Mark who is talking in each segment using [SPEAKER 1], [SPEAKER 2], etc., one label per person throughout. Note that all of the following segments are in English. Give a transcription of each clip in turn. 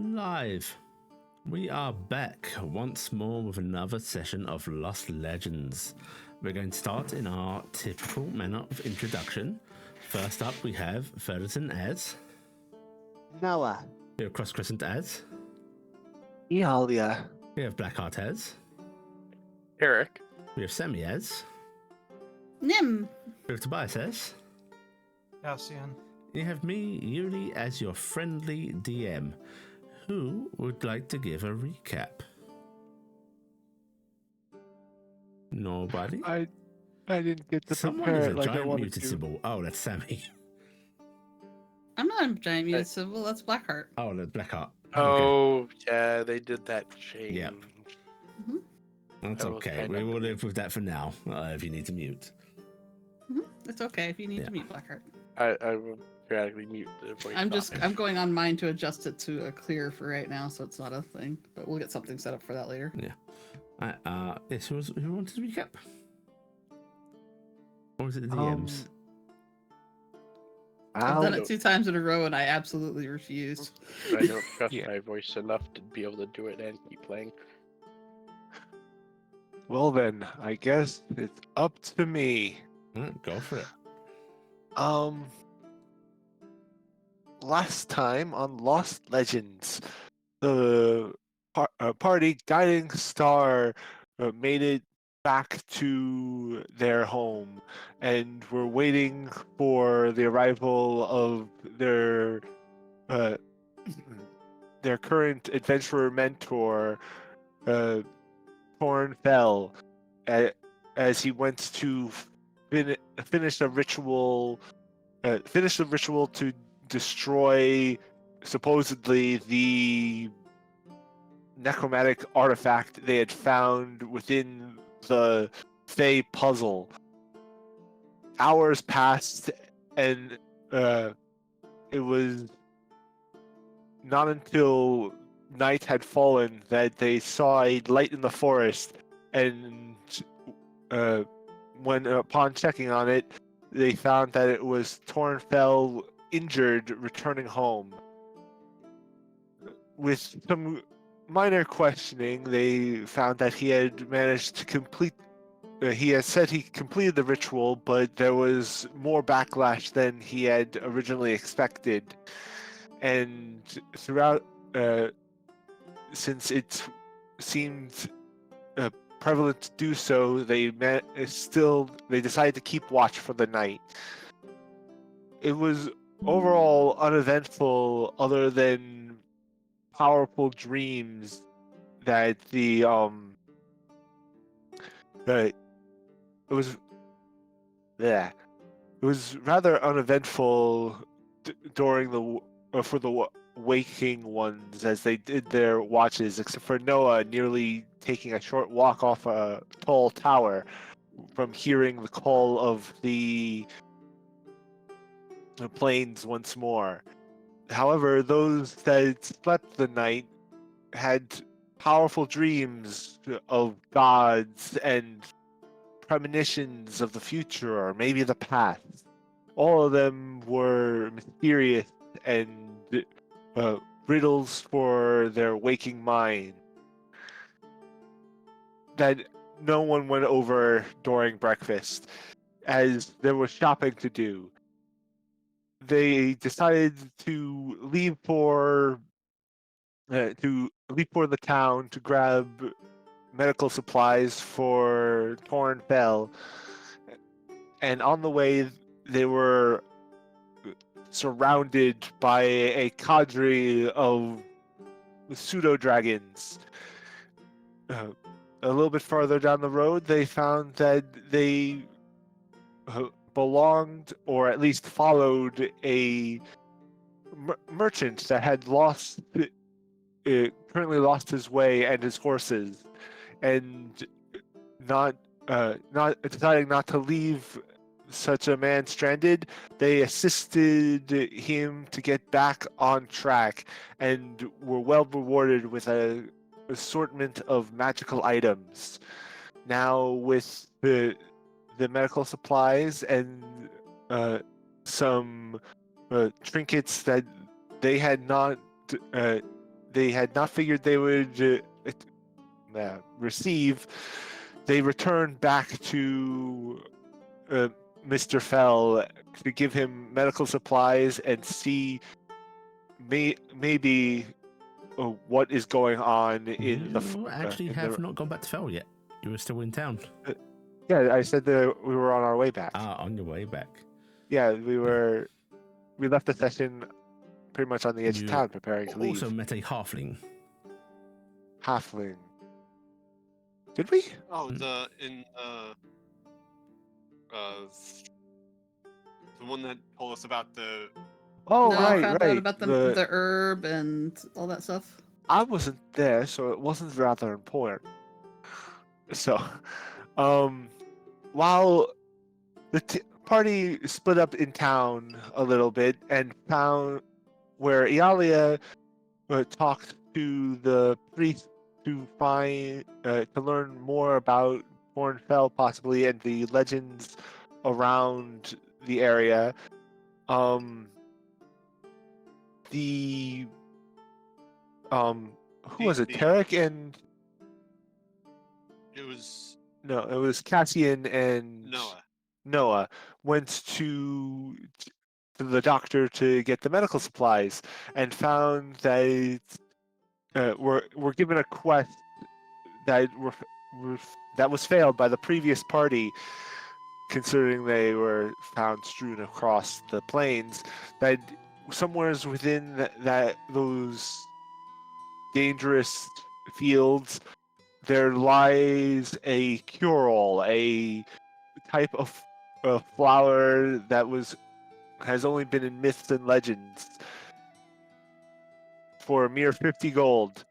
[SPEAKER 1] Live. We are back once more with another session of Lost Legends. We're going to start in our typical manner of introduction. First up, we have Verdazin as.
[SPEAKER 2] Noah.
[SPEAKER 1] We have Cross Crescent as.
[SPEAKER 2] Iala.
[SPEAKER 1] We have Blackheart as.
[SPEAKER 3] Taryc.
[SPEAKER 1] We have Sammi as.
[SPEAKER 4] Nim.
[SPEAKER 1] We have Tobias as.
[SPEAKER 5] Cassian.
[SPEAKER 1] You have me, Yuli, as your friendly DM. Who would like to give a recap? Nobody?
[SPEAKER 2] I didn't get to
[SPEAKER 1] Someone is
[SPEAKER 2] prepare
[SPEAKER 1] a
[SPEAKER 2] it like I
[SPEAKER 1] giant
[SPEAKER 2] wanted
[SPEAKER 1] muted
[SPEAKER 2] to.
[SPEAKER 1] symbol. Oh, that's Sammi.
[SPEAKER 4] I'm not a giant muted symbol. That's Blackheart.
[SPEAKER 1] Oh, that's Blackheart.
[SPEAKER 3] Oh, yeah, they did that change.
[SPEAKER 1] Yep.
[SPEAKER 4] Mhm.
[SPEAKER 1] That's
[SPEAKER 3] That was
[SPEAKER 1] okay.
[SPEAKER 3] kind
[SPEAKER 1] We
[SPEAKER 3] of-
[SPEAKER 1] will live with that for now, if you need to mute.
[SPEAKER 4] It's okay if you need
[SPEAKER 1] Yeah.
[SPEAKER 4] to mute Blackheart.
[SPEAKER 3] I will periodically mute the voice.
[SPEAKER 4] I'm going on mine to adjust it to a clear for right now, so it's not a thing. But we'll get something set up for that later.
[SPEAKER 1] Yes, who wanted to recap? Or was it the DMs?
[SPEAKER 4] I've done
[SPEAKER 3] I'll-
[SPEAKER 4] it 2 times in a row, and I absolutely refuse.
[SPEAKER 3] I don't trust
[SPEAKER 2] Yeah.
[SPEAKER 3] my voice enough to be able to do it and keep playing.
[SPEAKER 2] Well then, I guess it's up to me.
[SPEAKER 1] Go for it.
[SPEAKER 2] Last time on Lost Legends, the party guiding star made it back to their home, and were waiting for the arrival of their current adventurer mentor, Torn Fell, as he went to finish the ritual to destroy supposedly the necromantic artifact they had found within the Fey puzzle. Hours passed, and it was not until night had fallen that they saw a light in the forest, and when upon checking on it, they found that it was Tornfell, injured, returning home. With some minor questioning, they found that he had managed to complete. He had said he completed the ritual, but there was more backlash than he had originally expected. And throughout, since it seemed prevalent to do so, they decided to keep watch for the night. It was overall uneventful, other than powerful dreams that it was it was rather uneventful during for the waking ones as they did their watches, except for Noah nearly taking a short walk off a tall tower from hearing the call of the planes once more. However, those that slept the night had powerful dreams of gods and premonitions of the future, or maybe the past. All of them were mysterious and riddles for their waking mind that no one went over during breakfast, as there was shopping to do. They decided to leave for the town to grab medical supplies for Torn Fell, and on the way they were surrounded by a cadre of pseudo dragons. A little bit farther down the road, they found that they belonged, or at least followed, a merchant that had currently lost his way and his horses, and not deciding not to leave such a man stranded, they assisted him to get back on track, and were well rewarded with an assortment of magical items. Now, with the medical supplies and some trinkets that they had not they had not figured they would receive, they returned back to Mr. Fell to give him medical supplies and see maybe what is going on in the.
[SPEAKER 1] You actually have not gone back to Fel yet. You were still in town.
[SPEAKER 2] Yeah, I said that we were on our way back.
[SPEAKER 1] On your way back.
[SPEAKER 2] Yeah, we left the session pretty much on the edge of town, preparing to leave.
[SPEAKER 1] Also met a halfling.
[SPEAKER 2] Halfling. Did we?
[SPEAKER 6] Oh, the one that told us about the.
[SPEAKER 2] Oh,
[SPEAKER 4] No,
[SPEAKER 2] right,
[SPEAKER 4] found
[SPEAKER 2] right.
[SPEAKER 4] out about the herb and all that stuff.
[SPEAKER 2] I wasn't there, so it wasn't rather important. So, while the party split up in town a little bit and found where Iala talked to the priest to learn more about Cornfell possibly and the legends around the area. Who was it? Taryc and
[SPEAKER 6] It was
[SPEAKER 2] it was Cassian and Noah went to the doctor to get the medical supplies and found that were given a quest that that was failed by the previous party, considering they were found strewn across the plains. That somewhere within those dangerous fields, there lies a cure-all, a type of flower that has only been in myths and legends, for a mere 50 gold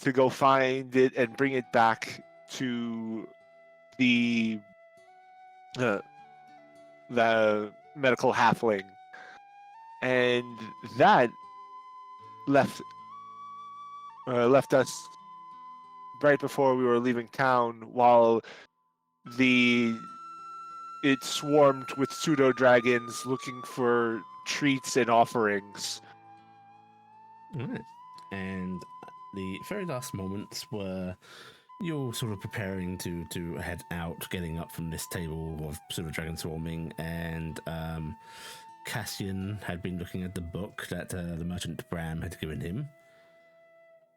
[SPEAKER 2] to go find it and bring it back to the medical halfling. And that left us right before we were leaving town, while it swarmed with pseudo dragons looking for treats and offerings.
[SPEAKER 1] All right. And the very last moments were you're sort of preparing to head out, getting up from this table of pseudo dragon swarming, and Cassian had been looking at the book that the merchant Bram had given him,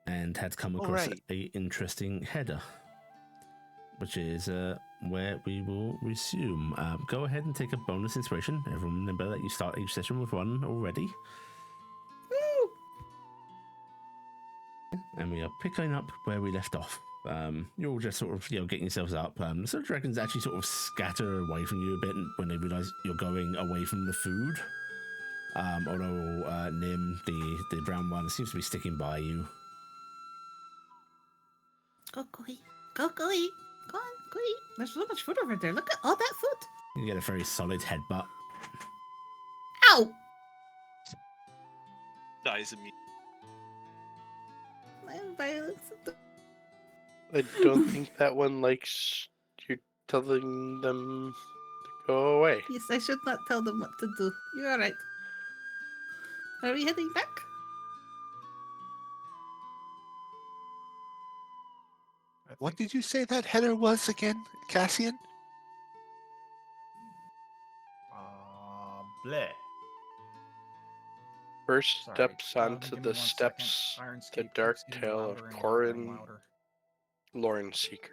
[SPEAKER 1] and had come across a interesting header, which is where we will resume. Go ahead and take a bonus inspiration. Everyone remember that you start each session with one already.
[SPEAKER 4] Woo!
[SPEAKER 1] And we are picking up where we left off. You're all just sort of getting yourselves up. The sort of dragons actually sort of scatter away from you a bit when they realise you're going away from the food. Although Nim, the brown one, seems to be sticking by you.
[SPEAKER 4] Go, Koi. Go, Koi. Go on, Koi. There's so much food over there. Look at all that food.
[SPEAKER 1] You get a very solid headbutt.
[SPEAKER 4] Ow!
[SPEAKER 6] Dies immediately.
[SPEAKER 4] My violence.
[SPEAKER 3] I don't think that one likes you telling them to go away.
[SPEAKER 4] Yes, I should not tell them what to do. You're alright. Are we heading back?
[SPEAKER 2] What did you say that header was again, Cassian?
[SPEAKER 5] Bleh.
[SPEAKER 3] First
[SPEAKER 5] Sorry.
[SPEAKER 3] steps onto
[SPEAKER 5] give me
[SPEAKER 3] the
[SPEAKER 5] 1 second.
[SPEAKER 3] steps,
[SPEAKER 5] Ironscape
[SPEAKER 3] the
[SPEAKER 5] keeps
[SPEAKER 3] dark
[SPEAKER 5] getting
[SPEAKER 3] tale
[SPEAKER 5] louder
[SPEAKER 3] of
[SPEAKER 5] and louder and
[SPEAKER 3] Corin,
[SPEAKER 5] louder.
[SPEAKER 3] Lauren Seeker.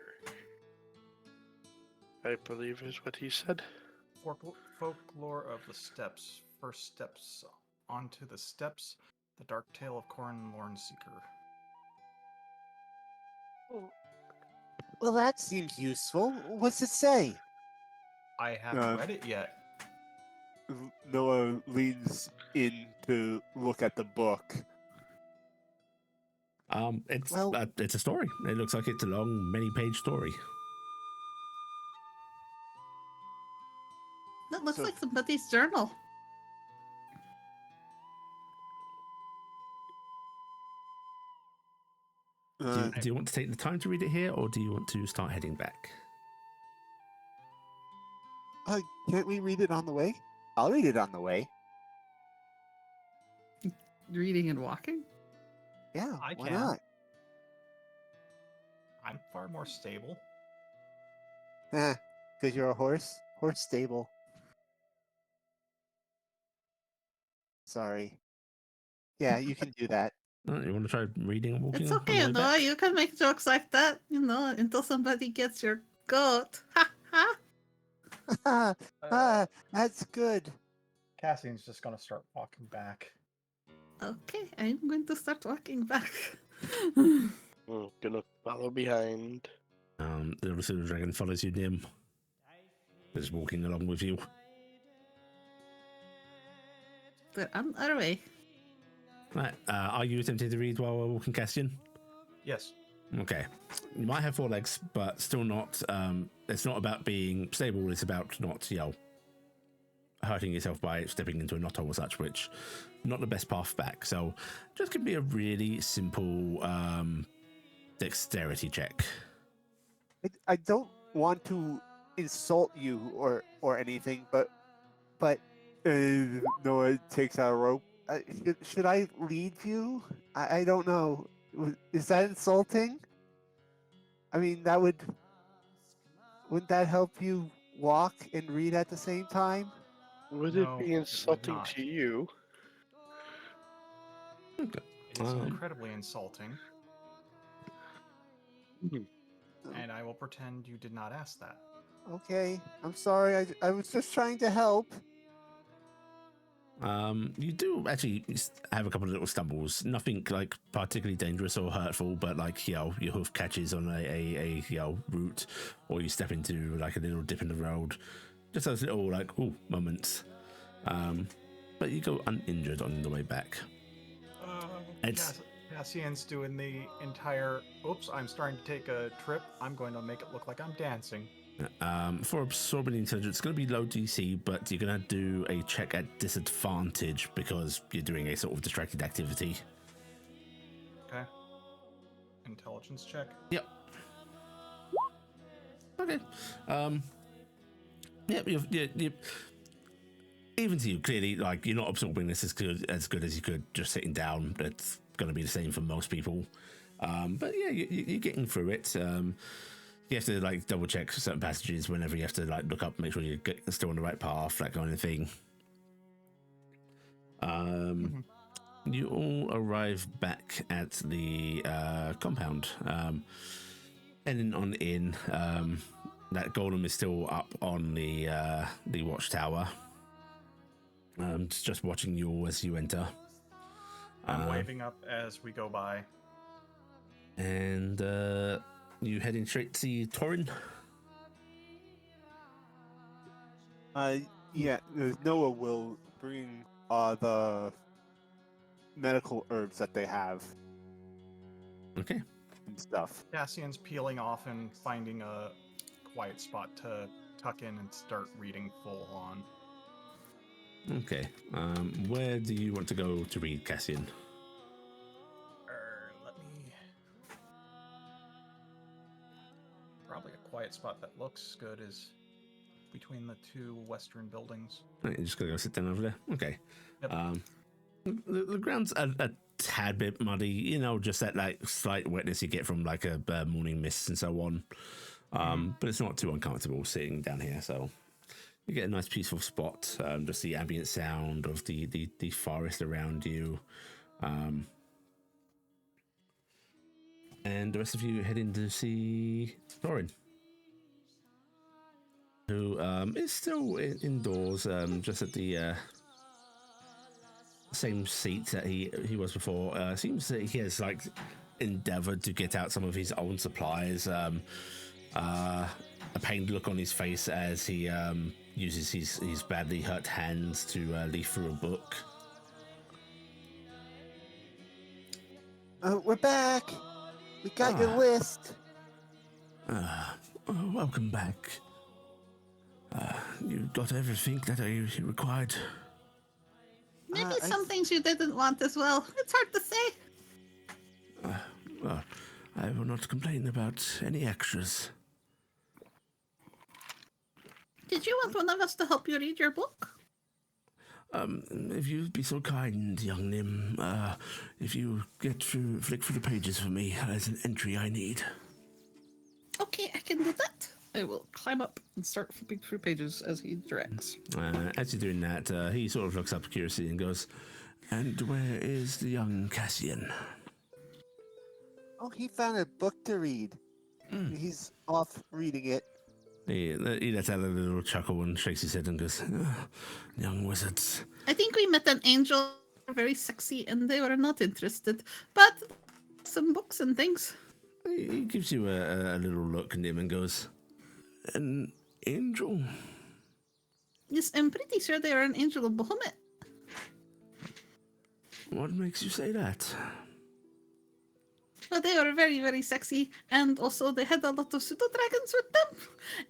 [SPEAKER 3] I believe is what he said.
[SPEAKER 5] Folklore of the steppes. First steps onto the steppes. The dark tale of Corin and Lauren Seeker.
[SPEAKER 7] Well, that seems useful. What's it say?
[SPEAKER 5] I haven't read it yet.
[SPEAKER 2] Noah leans in to look at the book.
[SPEAKER 1] It's a story. It looks like it's a long, many-page story.
[SPEAKER 4] That looks like somebody's journal.
[SPEAKER 1] Do you want to take the time to read it here, or do you want to start heading back?
[SPEAKER 7] Can't we read it on the way? I'll read it on the way.
[SPEAKER 4] Reading and walking?
[SPEAKER 7] Yeah,
[SPEAKER 5] I
[SPEAKER 7] why
[SPEAKER 5] can.
[SPEAKER 7] not?
[SPEAKER 5] I'm far more stable.
[SPEAKER 7] Because you're a horse? Horse stable. Sorry. Yeah, you can do that.
[SPEAKER 1] You want to try reading and walking
[SPEAKER 4] It's
[SPEAKER 1] on
[SPEAKER 4] okay,
[SPEAKER 1] the
[SPEAKER 4] you
[SPEAKER 1] way
[SPEAKER 4] know.
[SPEAKER 1] back?
[SPEAKER 4] You can make jokes like that, you know, until somebody gets your goat. Ha ha.
[SPEAKER 7] That's good.
[SPEAKER 5] Cassian's just gonna start walking back.
[SPEAKER 4] Okay, I'm going to start walking back.
[SPEAKER 3] Gonna follow behind.
[SPEAKER 1] The silver dragon follows you, Nim. Is walking along with you.
[SPEAKER 4] We're on our way.
[SPEAKER 1] Right, are you attempting to read while we're walking, Cassian?
[SPEAKER 5] Yes.
[SPEAKER 1] Okay. You might have 4 legs, but still not. It's not about being stable. It's about not, hurting yourself by stepping into a knothole or such, which not the best path back. So just give me a really simple dexterity check.
[SPEAKER 7] I don't want to insult you or anything, but Noah takes out a rope. Should I lead you? I don't know. Is that insulting? I mean, wouldn't that help you walk and read at the same time?
[SPEAKER 3] Would
[SPEAKER 5] No,
[SPEAKER 3] it
[SPEAKER 5] it
[SPEAKER 3] be
[SPEAKER 5] would
[SPEAKER 3] insulting
[SPEAKER 5] not.
[SPEAKER 3] to you?
[SPEAKER 1] Okay.
[SPEAKER 5] It is incredibly insulting,
[SPEAKER 3] Hmm.
[SPEAKER 5] and I will pretend you did not ask that.
[SPEAKER 7] Okay, I'm sorry. I was just trying to help.
[SPEAKER 1] You do actually have a couple of little stumbles. Nothing like particularly dangerous or hurtful, but like your hoof catches on a root, or you step into like a little dip in the road. Just those little like moments. But you go uninjured on the way back. It's
[SPEAKER 5] Cassian's doing the entire. Oops! I'm starting to take a trip. I'm going to make it look like I'm dancing.
[SPEAKER 1] for absorbing intelligence, it's going to be low DC, but you're going to do a check at disadvantage because you're doing a sort of distracted activity.
[SPEAKER 5] Okay. Intelligence check.
[SPEAKER 1] Yep. Okay. Yep. You even to you, clearly, like you're not absorbing this as good as you could just sitting down. That's going to be the same for most people. But yeah, you're getting through it. You have to like double check certain passages whenever you have to like look up, make sure you're still on the right path, that kind of thing. You all arrive back at the compound. Heading on in, that golem is still up on the watchtower. Just watching you all as you enter.
[SPEAKER 5] I'm waving up as we go by.
[SPEAKER 1] And you heading straight to Torin?
[SPEAKER 7] Yeah, Noah will bring the medical herbs that they have
[SPEAKER 1] Okay.
[SPEAKER 7] and stuff.
[SPEAKER 5] Cassian's peeling off and finding a quiet spot to tuck in and start reading full on.
[SPEAKER 1] Okay. Where do you want to go to read, Cassian?
[SPEAKER 5] Let me. Probably a quiet spot that looks good is between the two western buildings.
[SPEAKER 1] Right, you're just gonna go sit down over there. Okay.
[SPEAKER 5] Yep.
[SPEAKER 1] The ground's a tad bit muddy, just that like slight wetness you get from like a morning mist and so on. But it's not too uncomfortable sitting down here, so you get a nice peaceful spot. Just the ambient sound of the forest around you. And the rest of you head in to see Lauren, who is still indoors, just at the same seat that he was before. Seems that he has like endeavored to get out some of his own supplies. A pained look on his face as he uses his badly hurt hands to leaf through a book.
[SPEAKER 7] We're back. We got your list.
[SPEAKER 1] Welcome back. You got everything that I required.
[SPEAKER 4] Maybe some things you didn't want as well. It's hard to say.
[SPEAKER 1] Well, I will not complain about any extras.
[SPEAKER 4] Did you want one of us to help you read your book?
[SPEAKER 1] If you'd be so kind, young Nim, if you flick through the pages for me, there's an entry I need.
[SPEAKER 4] Okay, I can do that. I will climb up and start flipping through pages as he directs.
[SPEAKER 1] As you're doing that, he sort of looks up curiously and goes, "And where is the young Cassian?"
[SPEAKER 7] Oh, he found a book to read. He's off reading it.
[SPEAKER 1] He lets out a little chuckle and shakes his head and goes, "Young wizards."
[SPEAKER 4] I think we met an angel, very sexy, and they were not interested. But some books and things.
[SPEAKER 1] He gives you a little look at him and goes, "An angel?"
[SPEAKER 4] Yes, I'm pretty sure they are an angel of Bahamut.
[SPEAKER 1] What makes you say that?
[SPEAKER 4] Well, they were very, very sexy, and also they had a lot of pseudo-dragons with them,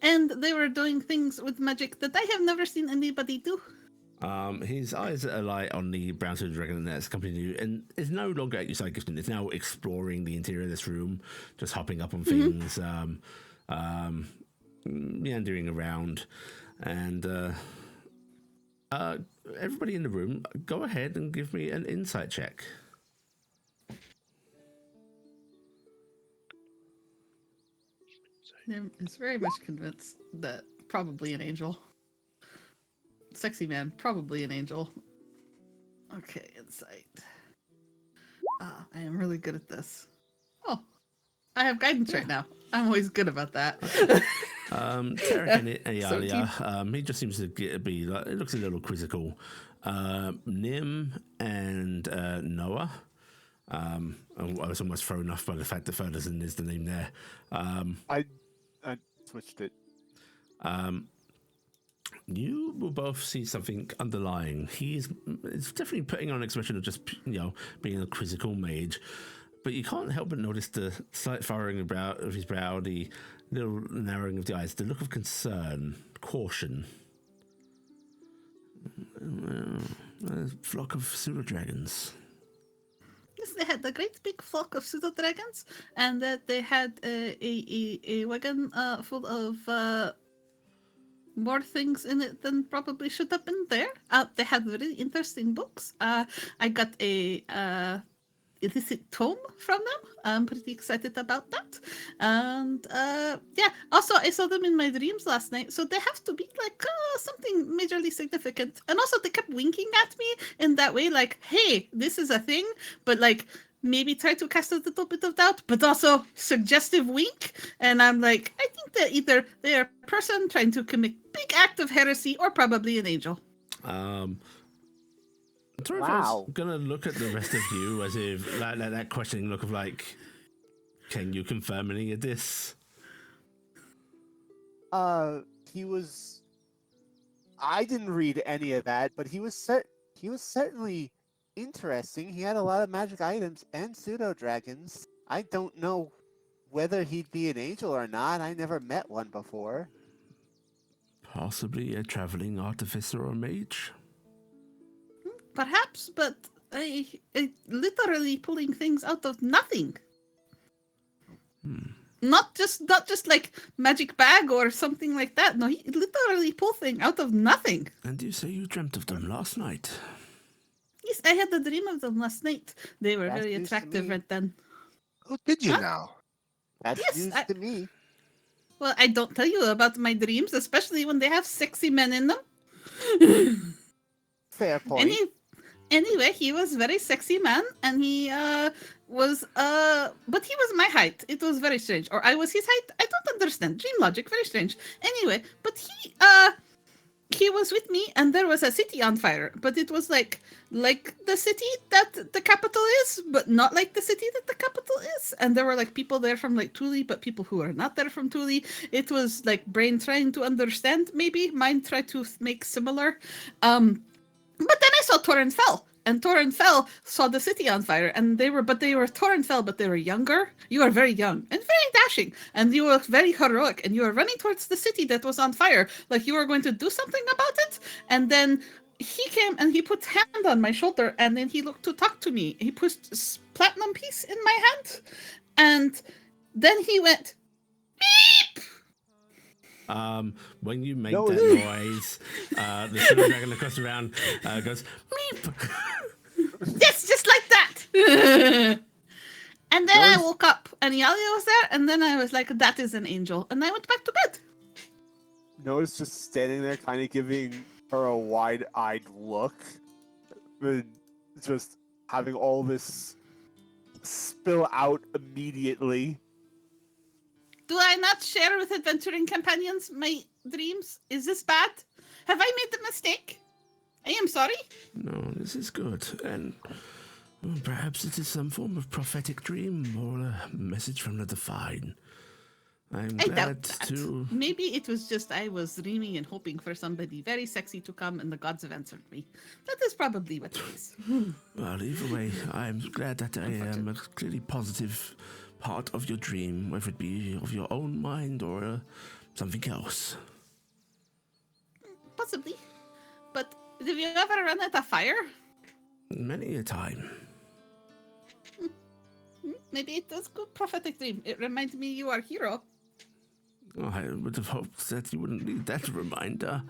[SPEAKER 4] and they were doing things with magic that I have never seen anybody do.
[SPEAKER 1] His eyes are light on the brown suited dragon that's accompanying you, and is no longer at your side gifting. It's now exploring the interior of this room, just hopping up on things, meandering around, and everybody in the room, go ahead and give me an insight check.
[SPEAKER 4] Nim is very much convinced that probably an angel. Sexy man, probably an angel. Okay, insight. I am really good at this. Oh, I have guidance right now. I'm always good about that.
[SPEAKER 1] Taryc and Iala, he just seems to be like, it looks a little quizzical. Nim and Noah. I was almost thrown off by the fact that Verdazin is the name there.
[SPEAKER 2] I switched it.
[SPEAKER 1] You will both see something underlying. It's definitely putting on an expression of just, being a quizzical mage, but you can't help but notice the slight furrowing of his brow, the little narrowing of the eyes, the look of concern, caution. A flock of pseudo-dragons.
[SPEAKER 4] Yes, they had a great big flock of pseudo-dragons, and that they had a wagon full of more things in it than probably should have been there. They had really interesting books. I got a illicit tome from them. I'm pretty excited about that. And yeah, also I saw them in my dreams last night, so they have to be like something majorly significant. And also they kept winking at me in that way, like, hey, this is a thing, but like maybe try to cast a little bit of doubt, but also suggestive wink. And I'm like, I think that either they are a person trying to commit big act of heresy or probably an angel.
[SPEAKER 7] Wow.
[SPEAKER 1] Gonna look at the rest of you as if that questioning look of like, can you confirm any of this?
[SPEAKER 7] He was. I didn't read any of that, but he was certainly interesting. He had a lot of magic items and pseudo dragons. I don't know whether he'd be an angel or not. I never met one before.
[SPEAKER 1] Possibly a traveling artificer or mage.
[SPEAKER 4] Perhaps, but I literally pulling things out of nothing. Not just like magic bag or something like that. No, he literally pulled things out of nothing.
[SPEAKER 1] And you say you dreamt of them last night?
[SPEAKER 4] Yes, I had a dream of them last night. They were
[SPEAKER 7] That's
[SPEAKER 4] very
[SPEAKER 7] news to
[SPEAKER 4] attractive
[SPEAKER 7] me.
[SPEAKER 4] right then.
[SPEAKER 3] Oh, did you
[SPEAKER 4] Huh?
[SPEAKER 3] now?
[SPEAKER 7] That's
[SPEAKER 4] Yes,
[SPEAKER 7] news to me.
[SPEAKER 4] Well, I don't tell you about my dreams, especially when they have sexy men in them.
[SPEAKER 7] Fair point.
[SPEAKER 4] Anyway, he was very sexy man, and he was but he was my height. It was very strange. Or I was his height. I don't understand. Dream logic, very strange. Anyway, but he was with me, and there was a city on fire. But it was like the city that the capital is, but not like the city that the capital is. And there were like people there from like Thule, but people who are not there from Thule. It was like brain trying to understand, maybe mind try to make similar. But then I saw Torrent Fell, and Torrent Fell saw the city on fire, and they were Torrent Fell, but they were younger. You are very young and very dashing, and you were very heroic, and you were running towards the city that was on fire, like you were going to do something about it. And then he came and he put hand on my shoulder, and then he looked to talk to me. He put a platinum piece in my hand, and then he went beep.
[SPEAKER 1] When you make
[SPEAKER 7] No,
[SPEAKER 1] that
[SPEAKER 7] it-
[SPEAKER 1] noise, the silver dragon across the round goes meep.
[SPEAKER 4] Yes, just like that. And then I
[SPEAKER 7] Those-
[SPEAKER 4] woke up and Iala was there, and then I was like, that is an angel. And I went back to bed.
[SPEAKER 7] Noah's just standing there, kind of giving her a wide-eyed look, and just having all this spill out immediately.
[SPEAKER 4] Do I not share with adventuring companions my dreams? Is this bad? Have I made a mistake? I am sorry.
[SPEAKER 1] No, this is good, and perhaps it is some form of prophetic dream or a message from the divine. I'm
[SPEAKER 4] I
[SPEAKER 1] glad
[SPEAKER 4] doubt that.
[SPEAKER 1] to.
[SPEAKER 4] Maybe it was just I was dreaming and hoping for somebody very sexy to come, and the gods have answered me. That is probably what it is.
[SPEAKER 1] Well, either way, I'm glad that I am a clearly positive part of your dream, whether it be of your own mind or something else.
[SPEAKER 4] Possibly. But did you ever run out of fire?
[SPEAKER 1] Many a time.
[SPEAKER 4] Maybe it was a good prophetic dream. It reminded me you are a hero.
[SPEAKER 1] I would have hoped that you wouldn't need that reminder,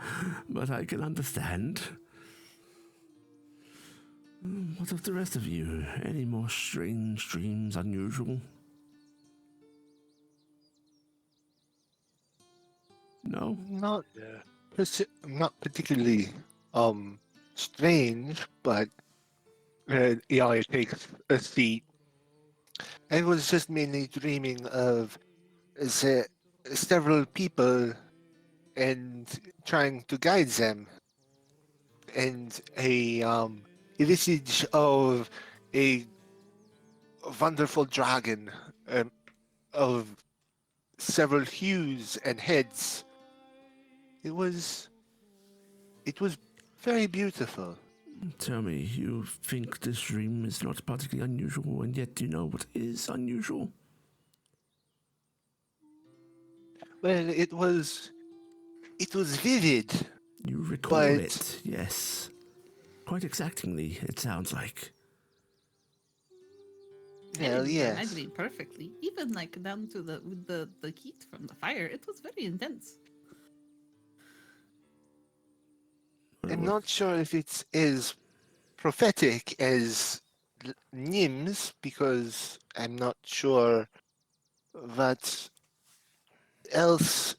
[SPEAKER 1] but I can understand. What of the rest of you? Any more strange dreams, unusual? No?
[SPEAKER 2] Not
[SPEAKER 3] Yeah.
[SPEAKER 2] not particularly strange, but Iala takes a seat. I was just mainly dreaming of several people and trying to guide them, and a visage of a wonderful dragon of several hues and heads. It was very beautiful.
[SPEAKER 1] Tell me, you think this dream is not particularly unusual, and yet you know what is unusual?
[SPEAKER 2] Well, it was vivid.
[SPEAKER 1] You recall
[SPEAKER 2] But-
[SPEAKER 1] it, yes. Quite exactingly, it sounds like.
[SPEAKER 4] I
[SPEAKER 2] Well,
[SPEAKER 4] remember my
[SPEAKER 2] yes.
[SPEAKER 4] dream perfectly. Even like down to the heat from the fire. It was very intense.
[SPEAKER 2] I'm not sure if it's as prophetic as Nim's, because I'm not sure what else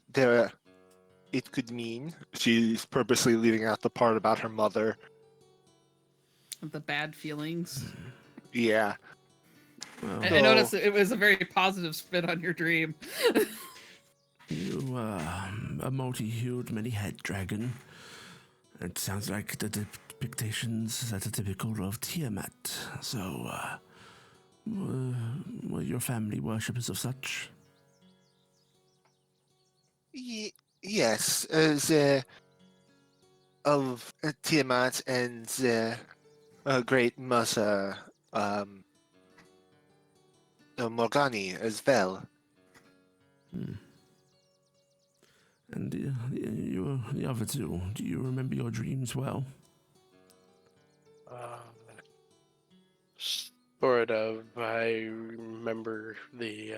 [SPEAKER 2] it could mean. She's purposely leaving out the part about her mother.
[SPEAKER 4] The bad feelings.
[SPEAKER 2] Yeah.
[SPEAKER 1] Well,
[SPEAKER 4] I noticed it was a very positive spin on your dream.
[SPEAKER 1] you a multi-hued, many-head dragon. It sounds like the depictions that are typical of Tiamat. So, were your family worshippers of such?
[SPEAKER 2] Yes, of Tiamat and the great mother Morgani as well.
[SPEAKER 1] And the other two, do you remember your dreams well?
[SPEAKER 3] Sort of. I remember the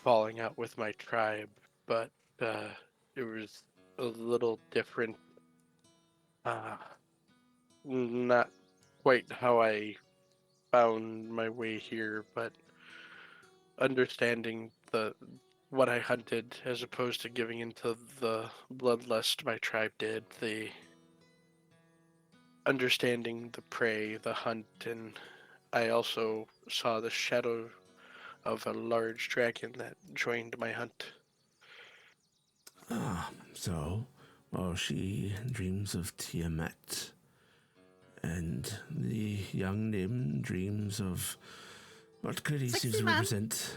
[SPEAKER 3] falling out with my tribe, but it was a little different. Not quite how I found my way here, but understanding what I hunted as opposed to giving into the bloodlust my tribe did, the understanding the prey, the hunt, and I also saw the shadow of a large dragon that joined my hunt.
[SPEAKER 1] So, while she dreams of Tiamat, and the young Nim dreams of what clearly
[SPEAKER 4] Sexy
[SPEAKER 1] seems to
[SPEAKER 4] man.
[SPEAKER 1] represent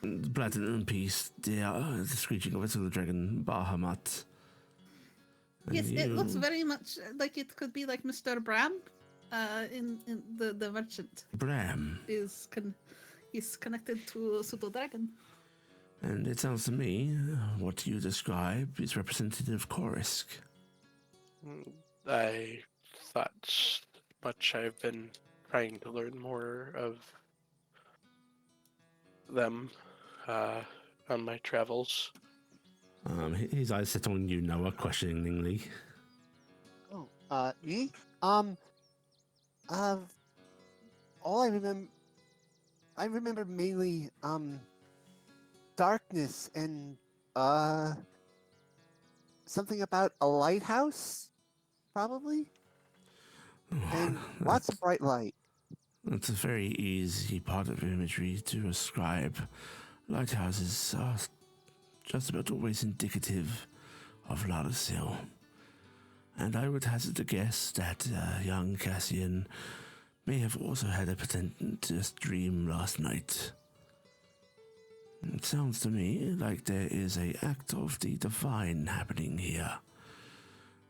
[SPEAKER 1] the platinum piece, the screeching of a silver dragon, Bahamut. And
[SPEAKER 4] Yes, it looks
[SPEAKER 1] you-
[SPEAKER 4] very much like it could be like Mr. Bram, in the merchant
[SPEAKER 1] Bram.
[SPEAKER 4] he's connected to a pseudo dragon.
[SPEAKER 1] And it sounds to me, what you describe is representative of Korisk.
[SPEAKER 3] I thought much. I've been trying to learn more of them on my travels.
[SPEAKER 1] His eyes set on you, Noah, questioningly.
[SPEAKER 7] Oh, me? All I remember mainly, darkness and, something about a lighthouse, probably? And lots of bright light.
[SPEAKER 1] That's a very easy part of imagery to ascribe. Lighthouses are just about always indicative of Ladasil. And I would hazard to guess that young Cassian may have also had a portentous dream last night. It sounds to me like there is an act of the divine happening here.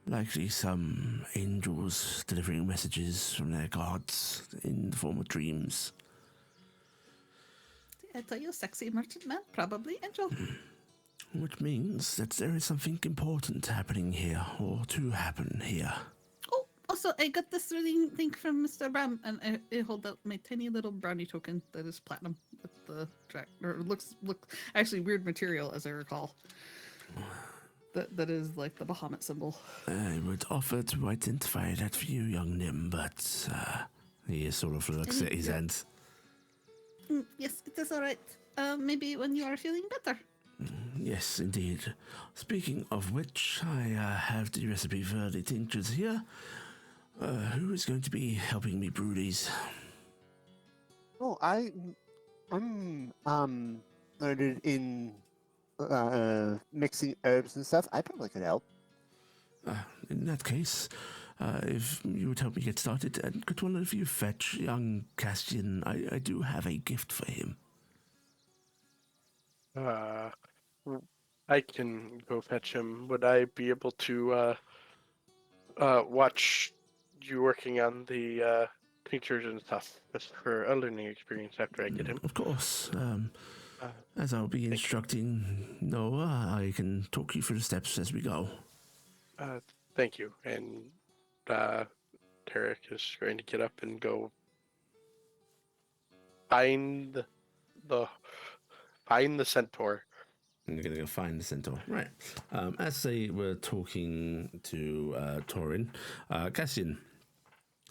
[SPEAKER 1] Likely some angels delivering messages from their gods in the form of dreams.
[SPEAKER 4] I tell you, sexy merchant man, probably angel.
[SPEAKER 1] Which means that there is something important happening here, or to happen here.
[SPEAKER 4] Oh, also, I got this reading thing from Mr. Bram, and I hold out my tiny little brownie token that is platinum with the track, or looks actually weird material, as I recall. That is like the Bahamut symbol.
[SPEAKER 1] I would offer to identify that for you, young Nim, but he sort of looks at his hands.
[SPEAKER 4] Yes, it is all right. Maybe when you are feeling better.
[SPEAKER 1] Yes, indeed. Speaking of which, I have the recipe for the tinctures here. Who is going to be helping me brew these?
[SPEAKER 7] Oh, I'm learned in mixing herbs and stuff. I probably could help.
[SPEAKER 1] In that case, if you would help me get started, and could one of you fetch young Cassian? I do have a gift for him.
[SPEAKER 3] I can go fetch him. Would I be able to watch you working on the tinctures and stuff just for a learning experience after I get him?
[SPEAKER 1] Of course. As I'll be instructing Noah, I can talk you through the steps as we go.
[SPEAKER 3] Thank you. And Taryc is going to get up and go find the centaur.
[SPEAKER 1] You're going to go find the centaur. Right. As they were talking to Torin, Cassian,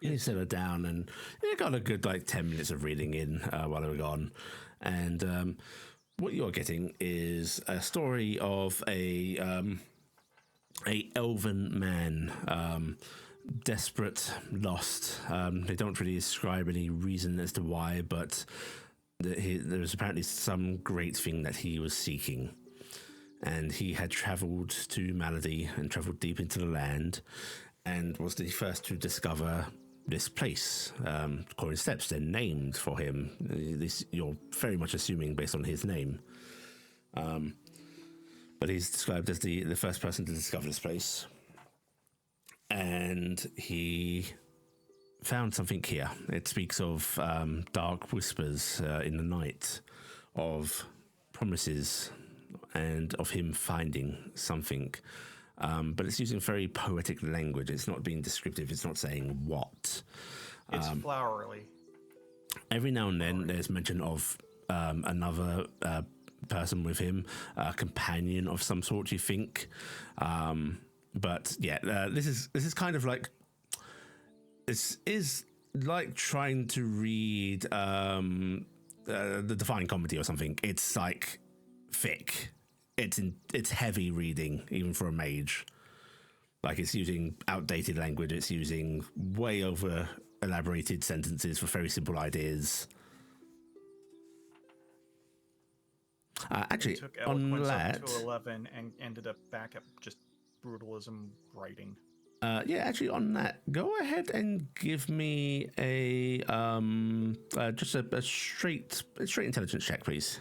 [SPEAKER 1] he set her down and he got a good 10 minutes of reading in while they were gone. And what you're getting is a story of a elven man, desperate, lost. They don't really describe any reason as to why, but there was apparently some great thing that he was seeking. And he had travelled to Malady and travelled deep into the land and was the first to discover this place. Corin Steps, they're named for him. This you're very much assuming based on his name. But he's described as the first person to discover this place. And he found something here. It speaks of dark whispers in the night, of promises, and of him finding something. But it's using very poetic language. It's not being descriptive. It's not saying what.
[SPEAKER 5] It's flowery.
[SPEAKER 1] Every now and then there's mention of another person with him, a companion of some sort, you think. But yeah, this is kind of like... This is like trying to read the Divine Comedy or something. It's like thick. It's heavy reading, even for a mage. Like, it's using outdated language. It's using way over elaborated sentences for very simple ideas. Actually,
[SPEAKER 5] Took
[SPEAKER 1] on
[SPEAKER 5] eloquence
[SPEAKER 1] that,
[SPEAKER 5] up to 11 and ended up back at just brutalism writing.
[SPEAKER 1] yeah, actually, on that, go ahead and give me a just a straight intelligence check, please.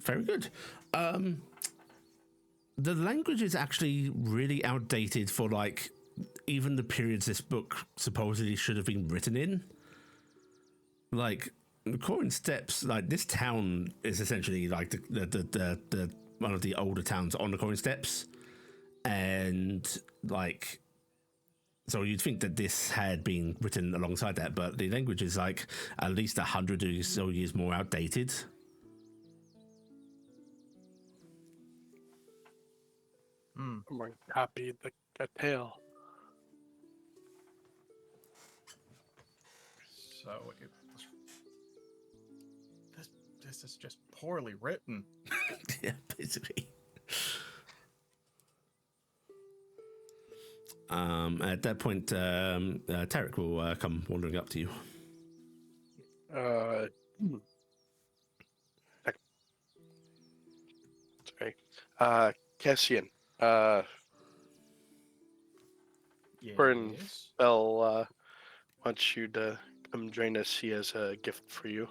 [SPEAKER 1] Very good. The language is actually really outdated for even the periods this book supposedly should have been written in. Corin Steps, this town is essentially the one of the older towns on the Corin Steps, and so you'd think that this had been written alongside that, but the language is at least 100 or so years more outdated.
[SPEAKER 5] Hmm.
[SPEAKER 3] Someone copied the tale.
[SPEAKER 5] So it was. This is just poorly written.
[SPEAKER 1] Yeah, basically. At that point, Taryc will come wandering up to you.
[SPEAKER 3] Hmm. Sorry. Cassian. Corin
[SPEAKER 5] Yes.
[SPEAKER 3] Bell wants you to come join us. He has a gift for you.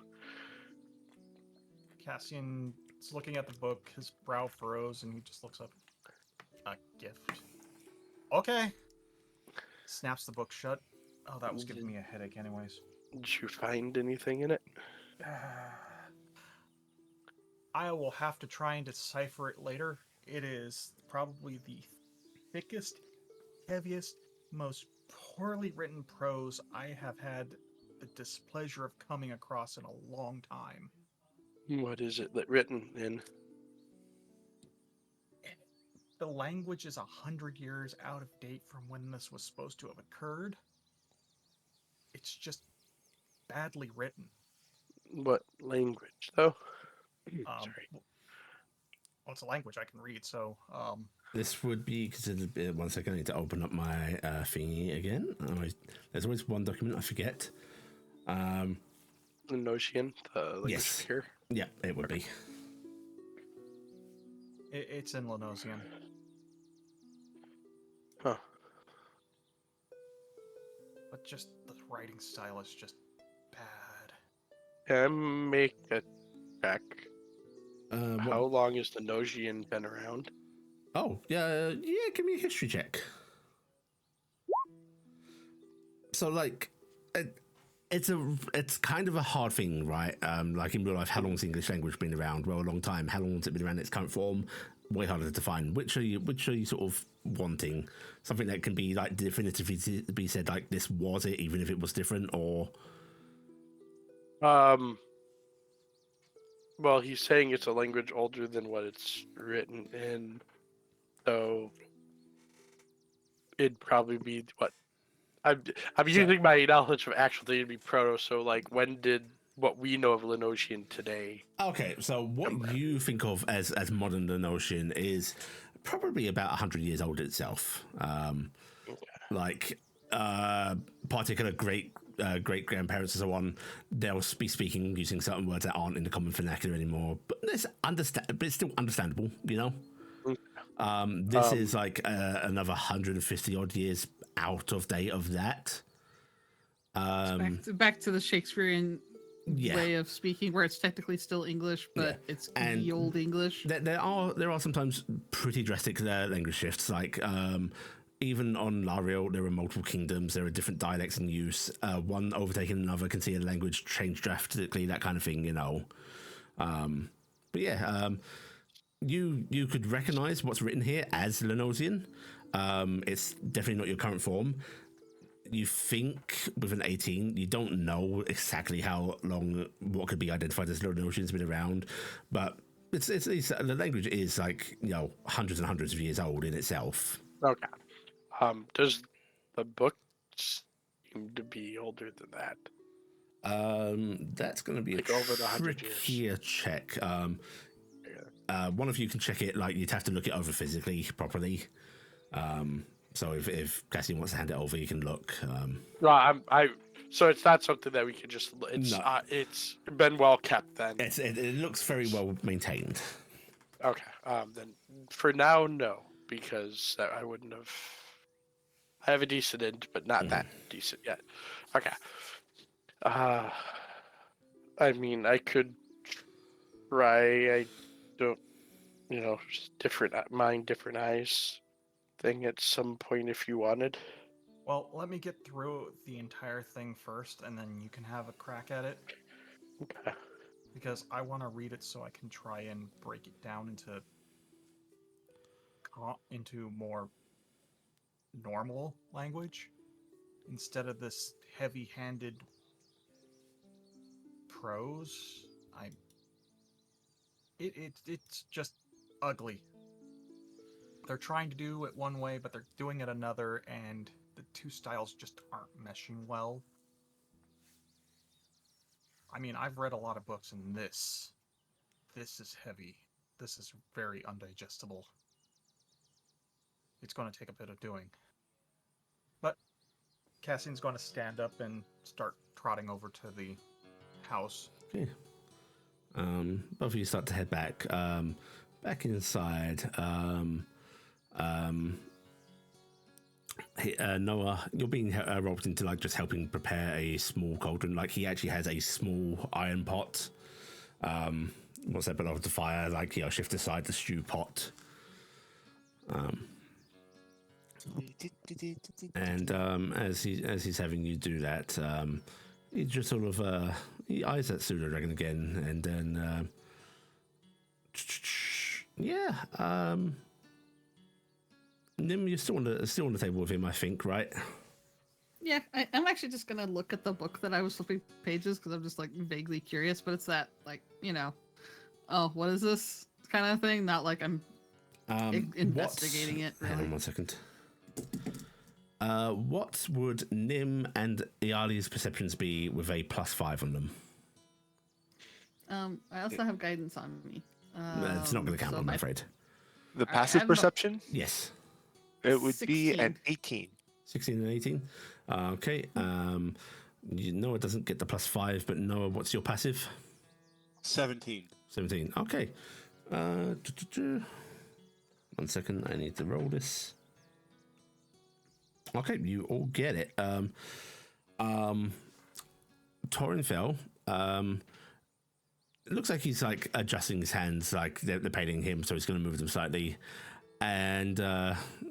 [SPEAKER 5] Cassian is looking at the book. His brow furrows, and he just looks up. A gift. Okay. Snaps the book shut. Oh, that was giving me a headache, anyways.
[SPEAKER 3] Did you find anything in it?
[SPEAKER 5] I will have to try and decipher it later. It is probably the thickest, heaviest, most poorly written prose I have had the displeasure of coming across in a long time.
[SPEAKER 3] What is it written in?
[SPEAKER 5] The language is 100 years out of date from when this was supposed to have occurred. It's just badly written.
[SPEAKER 3] What language, though? Sorry.
[SPEAKER 5] Well, it's a language I can read, so
[SPEAKER 1] This would be considered. 1 second, I need to open up my thingy again. There's always one document I forget.
[SPEAKER 3] Nosian, the language
[SPEAKER 1] Yes.
[SPEAKER 3] here.
[SPEAKER 1] Yeah, it would be.
[SPEAKER 5] it's in Lenosian.
[SPEAKER 3] Huh.
[SPEAKER 5] But just the writing style is just bad.
[SPEAKER 3] Can make a check.
[SPEAKER 1] What-
[SPEAKER 3] How long has the Nosian been around?
[SPEAKER 1] Oh, yeah, give me a history check. So, like, it's kind of a hard thing, right? Like in real life, how long's the English language been around? Well, a long time. How long has it been around in its current form? Way harder to define. Which are you sort of wanting? Something that can be like definitively be said, like this was it, even if it was different, or
[SPEAKER 3] Well, he's saying it's a language older than what it's written in, so it'd probably be what I'm using my knowledge of actual thing to be proto. So, like, when did what we know of Lenosian today?
[SPEAKER 1] okay. So what you think of as modern Lenoshian is probably about 100 years old itself. Like particular great grandparents and so on, they'll be speaking using certain words that aren't in the common vernacular anymore. But it's still understandable, you know. This is like another 150 odd years out of date of that.
[SPEAKER 4] Back to the Shakespearean
[SPEAKER 1] Yeah.
[SPEAKER 4] way of speaking, where it's technically still English, but it's the old English.
[SPEAKER 1] There are sometimes pretty drastic language shifts. Like even on Lariel, there are multiple kingdoms. There are different dialects in use. One overtaking another can see a language change drastically. That kind of thing, you know. But yeah, you could recognize what's written here as Lenosian. It's definitely not your current form. You think with an 18, you don't know exactly how long what could be identified as Lenosian's been around, but it's the language is like, you know, hundreds and hundreds of years old in itself.
[SPEAKER 3] Okay. Does the book seem to be older than that?
[SPEAKER 1] That's going to be
[SPEAKER 3] Like
[SPEAKER 1] a
[SPEAKER 3] over the 100 years.
[SPEAKER 1] trickier check. One of you can check it. Like, you'd have to look it over physically properly. So if Cassian wants to hand it over, you can look.
[SPEAKER 3] No, so it's not something that we could just. It's
[SPEAKER 1] No.
[SPEAKER 3] It's been well kept then.
[SPEAKER 1] It looks very well maintained.
[SPEAKER 3] Okay. Then for now, no, because I wouldn't have. I have a decent end, but not that decent yet. Okay. I mean, I could try. I don't, just different mind, different eyes thing at some point if you wanted.
[SPEAKER 5] Well, let me get through the entire thing first, and then you can have a crack at it.
[SPEAKER 3] Okay.
[SPEAKER 5] Because I want to read it so I can try and break it down into more normal language instead of this heavy-handed prose. It's just ugly. they're trying to do it one way, but they're doing it another, and the two styles just aren't meshing well. I mean, I've read a lot of books, and this is heavy. This is very undigestible. It's going to take a bit of doing. But Cassian's going to stand up and start trotting over to the house.
[SPEAKER 1] Okay. Both of you start to head back. Back inside. Noah, you're being roped into like just helping prepare a small cauldron. Like he actually has a small iron pot. What's that? But over the fire, like shift aside the stew pot. And as he's having you do that, he just sort of he eyes that pseudo dragon again, and then Nim, you're still on the table with him, I think, right?
[SPEAKER 4] Yeah, I'm actually just gonna look at the book that I was flipping pages because I'm just like vaguely curious, but it's that like oh, what is this kind of thing? Not like I'm investigating it. Really.
[SPEAKER 1] Hang on 1 second. What would Nim and Iali's perceptions be with a +5 on them?
[SPEAKER 4] I also have guidance on me.
[SPEAKER 1] It's not going to count, I'm afraid.
[SPEAKER 2] The passive
[SPEAKER 4] I'm-
[SPEAKER 2] perception?
[SPEAKER 1] Yes.
[SPEAKER 2] It would be
[SPEAKER 4] 16.
[SPEAKER 2] an 18.
[SPEAKER 1] 16 and 18. Okay. Noah doesn't get the +5, but Noah, what's your passive?
[SPEAKER 6] 17.
[SPEAKER 1] 17. Okay. 1 second. I need to roll this. Okay, you all get it. Torinfel, it looks like he's like adjusting his hands, like they're painting him, so he's going to move them slightly, and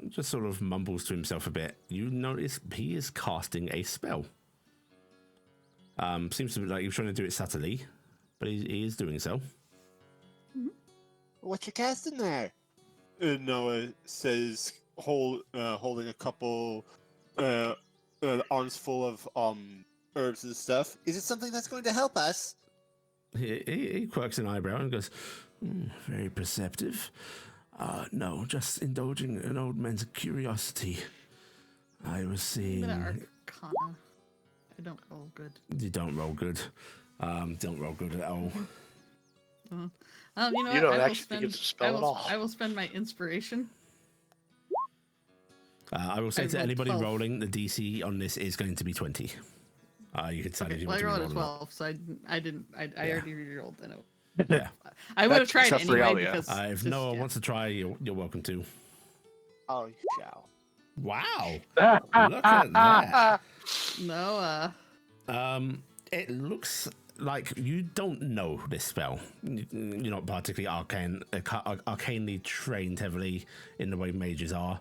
[SPEAKER 1] just sort of mumbles to himself a bit. You notice he is casting a spell. Seems to be like he's trying to do it subtly, but he is doing so.
[SPEAKER 7] What you casting there?
[SPEAKER 6] Noah says, holding a couple arms full of herbs and stuff.
[SPEAKER 7] Is it something that's going to help us?
[SPEAKER 1] He quirks an eyebrow and goes, very perceptive. No, just indulging an old man's curiosity. I was seeing...
[SPEAKER 4] I'm gonna Arcana. I don't roll good.
[SPEAKER 1] You don't roll good. Don't roll good at all.
[SPEAKER 4] You know
[SPEAKER 3] You
[SPEAKER 4] what?
[SPEAKER 3] don't
[SPEAKER 4] I will
[SPEAKER 3] actually think it's a spell at all.
[SPEAKER 4] I will spend my inspiration.
[SPEAKER 1] I will say
[SPEAKER 4] I
[SPEAKER 1] to
[SPEAKER 4] rolled
[SPEAKER 1] anybody
[SPEAKER 4] 12.
[SPEAKER 1] rolling, the DC on this is going to be 20. You can decide if you
[SPEAKER 4] Well,
[SPEAKER 1] want
[SPEAKER 4] I
[SPEAKER 1] to
[SPEAKER 4] rolled a
[SPEAKER 1] re-roll or not.
[SPEAKER 4] 12, so I already re-rolled. I know.
[SPEAKER 1] Yeah.
[SPEAKER 4] I would have
[SPEAKER 2] That's
[SPEAKER 4] tried
[SPEAKER 2] tough for
[SPEAKER 4] anyway
[SPEAKER 2] Alia.
[SPEAKER 4] because
[SPEAKER 1] If
[SPEAKER 4] just-
[SPEAKER 1] Noah
[SPEAKER 4] yeah.
[SPEAKER 1] wants to try, you're welcome to.
[SPEAKER 7] Oh, you shall.
[SPEAKER 1] Wow. Look at that.
[SPEAKER 4] No,
[SPEAKER 1] It looks like you don't know this spell. You're not particularly arcanely trained heavily in the way mages are,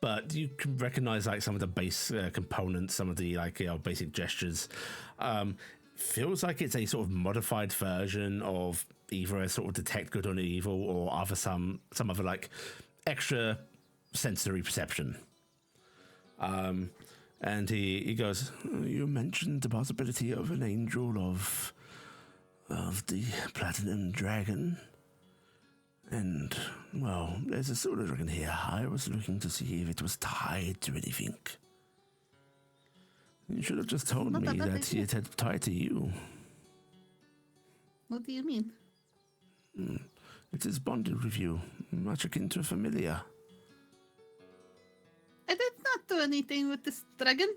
[SPEAKER 1] but you can recognize like some of the base components, some of the like basic gestures. Feels like it's a sort of modified version of either a sort of detect good or evil, or other some other like extra sensory perception. And he goes, you mentioned the possibility of an angel of the Platinum Dragon. And, well, there's a pseudo dragon here. I was looking to see if it was tied to anything. You should have just told
[SPEAKER 4] Not
[SPEAKER 1] me
[SPEAKER 4] a bad
[SPEAKER 1] that
[SPEAKER 4] idea.
[SPEAKER 1] it had tied to you.
[SPEAKER 4] What do you mean?
[SPEAKER 1] It is bonded with you, much akin to a familiar.
[SPEAKER 4] I did not do anything with this dragon.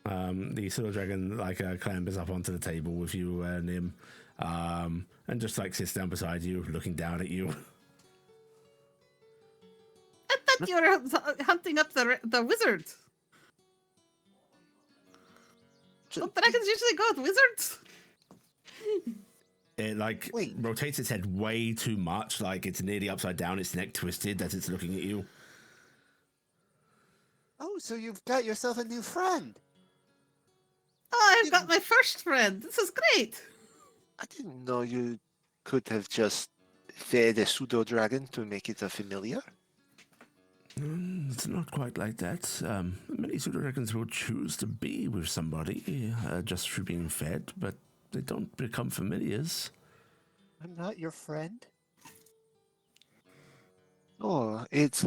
[SPEAKER 1] The pseudo dragon like clambers up onto the table with you and him, and just like sits down beside you, looking down at you.
[SPEAKER 4] I thought you were hunting up the wizard. Don't dragons usually go with wizards?
[SPEAKER 1] It like
[SPEAKER 7] Wait.
[SPEAKER 1] rotates its head way too much, like it's nearly upside down, its neck twisted as it's looking at you.
[SPEAKER 7] Oh, so you've got yourself a new friend.
[SPEAKER 4] Oh, I've got my first friend. This is great.
[SPEAKER 2] I didn't know you could have just fed a pseudo dragon to make it a familiar.
[SPEAKER 1] It's not quite like that. Many pseudo dragons will choose to be with somebody just through being fed, but they don't become familiars.
[SPEAKER 7] I'm not your friend.
[SPEAKER 2] Oh, it's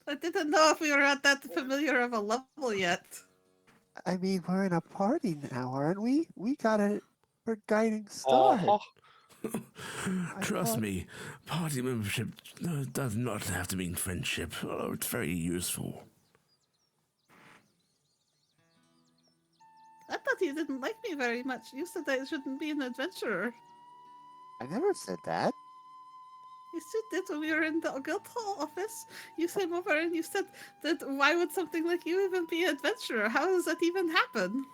[SPEAKER 4] I didn't know if we were at that familiar of a level yet.
[SPEAKER 7] I mean, we're in a party now, aren't we? We're guiding star.
[SPEAKER 3] Oh,
[SPEAKER 1] Trust
[SPEAKER 7] thought-
[SPEAKER 1] me, party membership does not have to mean friendship, although it's very useful.
[SPEAKER 4] I thought you didn't like me very much. You said I shouldn't be an adventurer.
[SPEAKER 7] I never said that.
[SPEAKER 4] You said that when we were in the guild hall office. You came over and you said that why would something like you even be an adventurer? How does that even happen?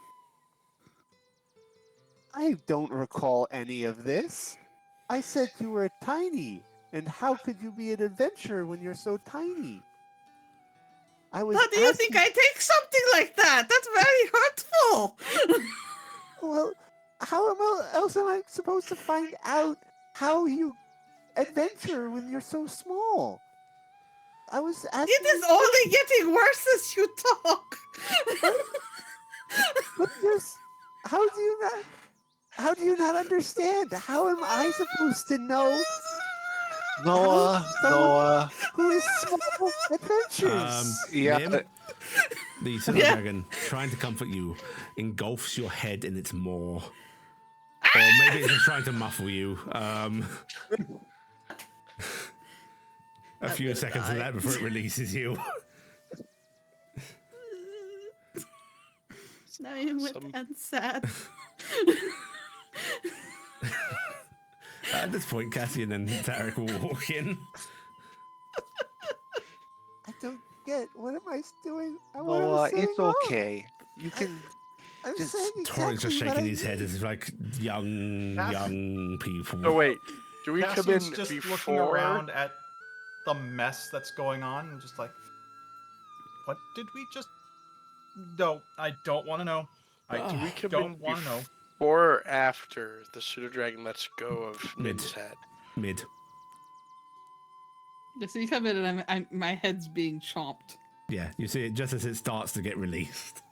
[SPEAKER 7] I don't recall any of this. I said you were tiny, and how could you be an adventurer when you're so tiny? I was.
[SPEAKER 4] How do you think I take something like that? That's very hurtful.
[SPEAKER 7] Well, how else am I supposed to find out how you adventure when you're so small? I was asking.
[SPEAKER 4] It is only getting worse as you talk.
[SPEAKER 7] But there's. How do you not understand? How am I supposed to know
[SPEAKER 2] Noah.
[SPEAKER 7] who is small adventures?
[SPEAKER 2] Yeah.
[SPEAKER 1] Nim, the silver
[SPEAKER 4] Yeah.
[SPEAKER 1] dragon, trying to comfort you, engulfs your head in its maw. Or maybe it's just trying to muffle you. A few
[SPEAKER 4] gonna
[SPEAKER 1] seconds of
[SPEAKER 4] die.
[SPEAKER 1] that before it releases you.
[SPEAKER 4] Now you went
[SPEAKER 3] Some-
[SPEAKER 4] and sad.
[SPEAKER 1] At this point, Cassian and Taryc will walk in.
[SPEAKER 7] I don't get. What am I doing?
[SPEAKER 2] Noah, it's okay. You can.
[SPEAKER 7] I'm
[SPEAKER 2] just-
[SPEAKER 7] saying
[SPEAKER 1] Tori's just
[SPEAKER 7] exactly what
[SPEAKER 1] shaking
[SPEAKER 7] I
[SPEAKER 1] his head as if like young people.
[SPEAKER 3] so wait. Do we come
[SPEAKER 5] Cassian's
[SPEAKER 3] in
[SPEAKER 5] just
[SPEAKER 3] before?
[SPEAKER 5] looking around at the mess that's going on and just like, what did we just? No, I don't want to know. I
[SPEAKER 1] Do we
[SPEAKER 3] come
[SPEAKER 5] don't
[SPEAKER 3] in
[SPEAKER 5] want to know.
[SPEAKER 3] Or after the pseudo dragon lets go of
[SPEAKER 1] Mid.
[SPEAKER 3] Nim's head?
[SPEAKER 1] Mid.
[SPEAKER 4] So you come in and my head's being chomped.
[SPEAKER 1] Yeah, you see it just as it starts to get released.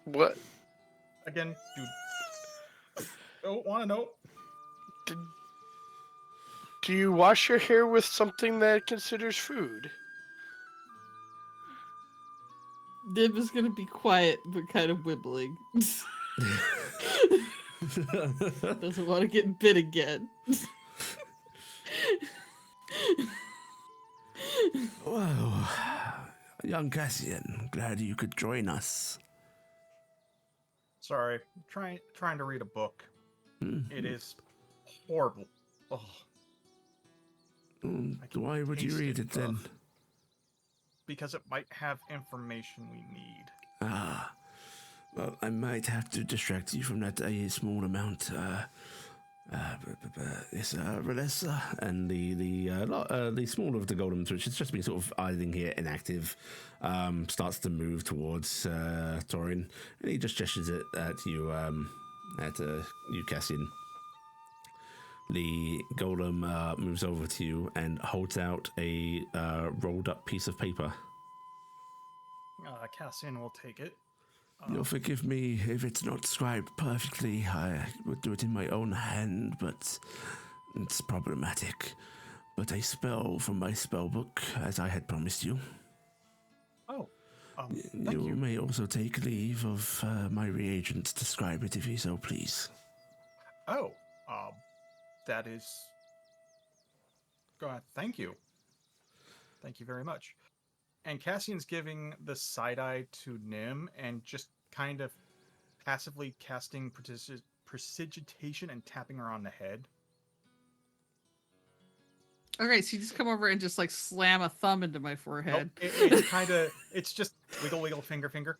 [SPEAKER 3] What?
[SPEAKER 5] Again, don't want to know.
[SPEAKER 3] Do you wash your hair with something that it considers food?
[SPEAKER 4] Nim is gonna be quiet but kind of wibbling. Doesn't want to get bit again.
[SPEAKER 1] Whoa. Young Cassian, glad you could join us.
[SPEAKER 5] Sorry, trying to read a book. It is horrible. Oh, I can
[SPEAKER 1] Why would you
[SPEAKER 5] taste
[SPEAKER 1] read
[SPEAKER 5] it.
[SPEAKER 1] it then?
[SPEAKER 5] because it might have information we need.
[SPEAKER 1] Ah, well, I might have to distract you from that a small amount. It's Relessa and the smaller of the golems, which has just been sort of idling here inactive, starts to move towards Torin, and he just gestures it at you, Cassian. The golem moves over to you and holds out a rolled up piece of paper.
[SPEAKER 5] Cassian will take it.
[SPEAKER 1] You'll forgive me if it's not scribed perfectly. I would do it in my own hand, but it's problematic. But a spell from my spell book, as I had promised you.
[SPEAKER 5] Oh, thank
[SPEAKER 1] You
[SPEAKER 5] you.
[SPEAKER 1] may also take leave of my reagents to scribe it if you so please.
[SPEAKER 5] Oh, that is. Go ahead. Thank you. Thank you very much. And Cassian's giving the side eye to Nim and just kind of passively casting prestidigitation and tapping her on the head.
[SPEAKER 4] Okay, so you just come over and just like slam a thumb into my forehead.
[SPEAKER 5] Nope, it's kind of. It's just wiggle, finger,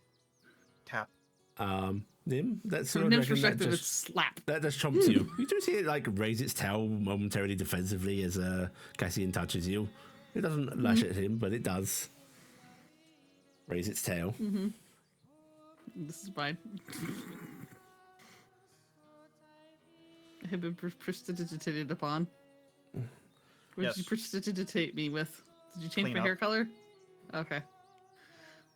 [SPEAKER 5] tap.
[SPEAKER 1] Nim, that's
[SPEAKER 4] From
[SPEAKER 1] sort of
[SPEAKER 4] Nim's
[SPEAKER 1] reckon that
[SPEAKER 4] perspective, it's
[SPEAKER 1] just,
[SPEAKER 4] slap.
[SPEAKER 1] that just chomps you. You do see it like raise its tail momentarily defensively as Cassian touches you. It doesn't lash at him, but it does. Raise its tail.
[SPEAKER 4] Mm-hmm. This is mine. I have been prestidigitated upon. What did you
[SPEAKER 5] Yes.
[SPEAKER 4] prestidigitate me with? Did you change
[SPEAKER 5] Clean
[SPEAKER 4] my
[SPEAKER 5] up.
[SPEAKER 4] hair color? Okay.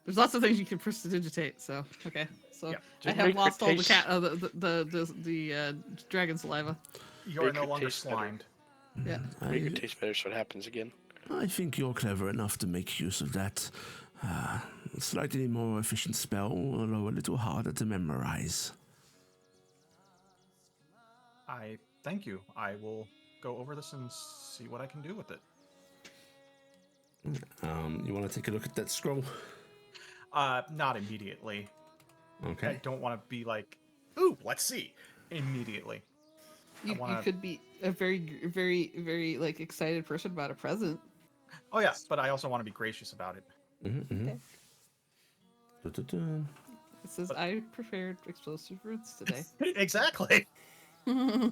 [SPEAKER 4] There's lots of things you can prestidigitate, so okay. So
[SPEAKER 5] Yeah,
[SPEAKER 4] I
[SPEAKER 3] just
[SPEAKER 4] have
[SPEAKER 3] make it
[SPEAKER 4] lost all the
[SPEAKER 3] taste-
[SPEAKER 4] cat, the dragon saliva.
[SPEAKER 5] You are
[SPEAKER 3] Make
[SPEAKER 5] no
[SPEAKER 3] it
[SPEAKER 5] longer
[SPEAKER 3] taste better.
[SPEAKER 5] slimed.
[SPEAKER 4] Yeah.
[SPEAKER 3] Make it taste better so it happens again.
[SPEAKER 1] I think you're clever enough to make use of that. Slightly more efficient spell, although a little harder to memorize.
[SPEAKER 5] I thank you. I will go over this and see what I can do with it.
[SPEAKER 1] You want to take a look at that scroll?
[SPEAKER 5] Not immediately. I
[SPEAKER 1] Okay.
[SPEAKER 5] don't want to be like, ooh, let's see, immediately.
[SPEAKER 4] You
[SPEAKER 5] wanna-
[SPEAKER 4] could be a very, very, very like excited person about a present.
[SPEAKER 5] Oh yeah, but I also want to be gracious about it.
[SPEAKER 4] Okay.
[SPEAKER 1] Dun-dun-dun.
[SPEAKER 4] It says I prepared explosive roots today.
[SPEAKER 5] Exactly.
[SPEAKER 1] He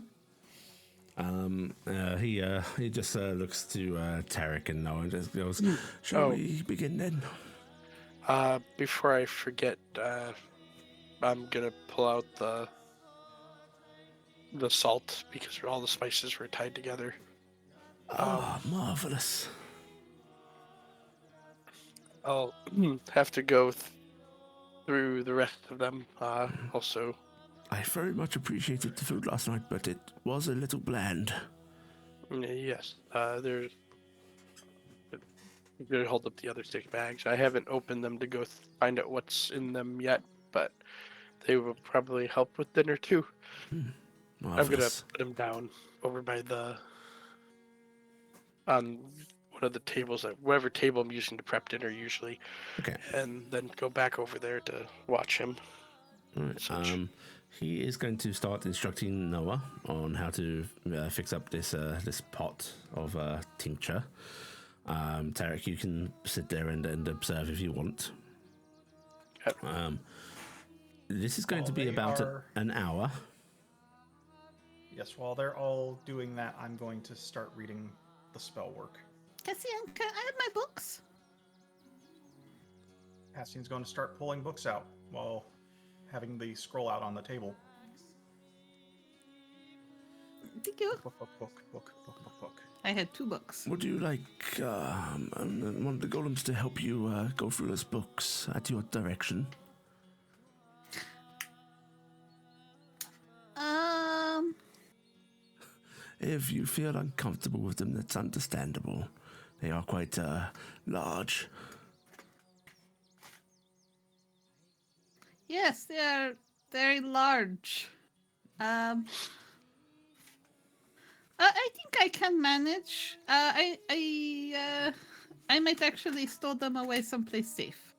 [SPEAKER 1] just looks to Taryc and Noah and just goes, "Shall
[SPEAKER 3] Oh.
[SPEAKER 1] we begin then?"
[SPEAKER 3] Before I forget, I'm gonna pull out the salt because all the spices were tied together.
[SPEAKER 1] Ah, marvelous.
[SPEAKER 3] I'll have to go through the rest of them. Also,
[SPEAKER 1] I very much appreciated the food last night, but it was a little bland.
[SPEAKER 3] yes, there's. I'm gonna hold up the other 6 bags. I haven't opened them to go find out what's in them yet, but they will probably help with dinner too. I'm gonna
[SPEAKER 1] Marvelous.
[SPEAKER 3] put them down over by on one of the tables, whatever table I'm using to prep dinner usually,
[SPEAKER 1] Okay.
[SPEAKER 3] and then go back over there to watch him.
[SPEAKER 1] All right.
[SPEAKER 3] Such.
[SPEAKER 1] He is going to start instructing Noah on how to fix up this pot of tincture. Taryc, you can sit there and observe if you want.
[SPEAKER 3] Yep.
[SPEAKER 1] This is going
[SPEAKER 5] While
[SPEAKER 1] to be
[SPEAKER 5] they
[SPEAKER 1] about
[SPEAKER 5] are-
[SPEAKER 1] an hour.
[SPEAKER 5] Yes, while they're all doing that, I'm going to start reading the spell work.
[SPEAKER 4] Cassian, can I have my books?
[SPEAKER 5] Cassian's going to start pulling books out while having the scroll out on the table.
[SPEAKER 4] Thank you.
[SPEAKER 5] Book.
[SPEAKER 4] I had 2 books.
[SPEAKER 1] Would you like one of the golems to help you go through those books at your direction? If you feel uncomfortable with them, that's understandable. They are quite large.
[SPEAKER 4] Yes, they are very large. I think I can manage. I might actually store them away someplace safe.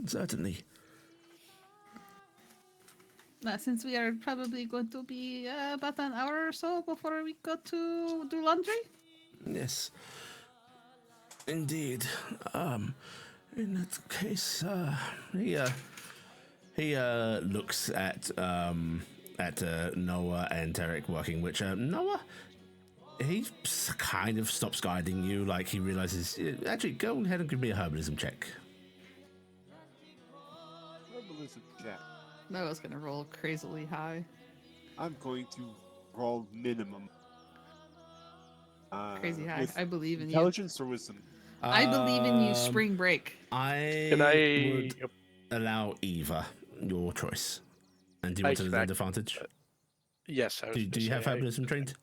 [SPEAKER 1] Certainly.
[SPEAKER 4] Since we are probably going to be about an hour or so before we go to do laundry.
[SPEAKER 1] Yes. Indeed. In that case, he looks at Noah and Taryc working, which Noah, he kind of stops guiding you, like he realizes, actually, go ahead and give me a herbalism check.
[SPEAKER 6] Herbalism check.
[SPEAKER 4] Noah's gonna roll crazily high.
[SPEAKER 6] I'm going to roll minimum.
[SPEAKER 4] Crazy high.
[SPEAKER 6] with
[SPEAKER 4] I believe in you.
[SPEAKER 6] intelligence or wisdom?
[SPEAKER 4] I believe in you, Spring Break.
[SPEAKER 3] Can
[SPEAKER 1] I
[SPEAKER 3] I?
[SPEAKER 1] would allow either, your choice. And do you want to learn advantage?
[SPEAKER 3] Yes. I was
[SPEAKER 1] Do
[SPEAKER 3] gonna
[SPEAKER 1] you have
[SPEAKER 3] say
[SPEAKER 1] herbalism trained?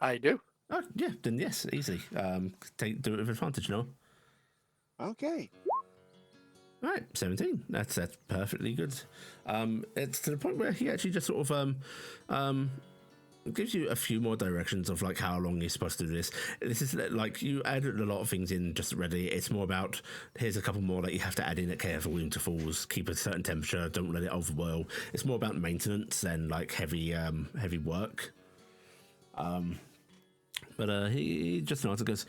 [SPEAKER 3] I do.
[SPEAKER 1] Oh, yeah, then yes, easy. Do it with advantage, no?
[SPEAKER 6] Okay.
[SPEAKER 1] Right, 17. That's perfectly good. It's to the point where he actually just sort of gives you a few more directions of like how long you're supposed to do this. This is like you added a lot of things in just ready. It's more about here's a couple more that you have to add in at care for winter falls. Keep a certain temperature. Don't let it overboil. It's more about maintenance than like heavy work. But he just nods and goes,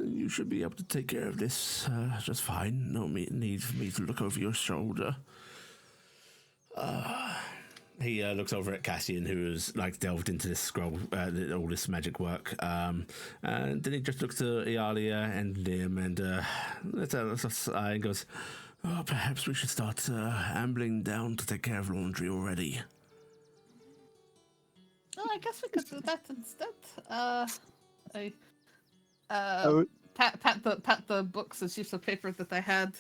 [SPEAKER 1] you should be able to take care of this just fine. No need for me to look over your shoulder. He looks over at Cassian, who has like delved into this scroll, all this magic work. And then he just looks to Iala and Liam and goes, oh, perhaps we should start ambling down to take care of laundry already.
[SPEAKER 4] Oh, I guess we could do that instead. I
[SPEAKER 6] would-
[SPEAKER 4] pat the books and sheets of paper that I had,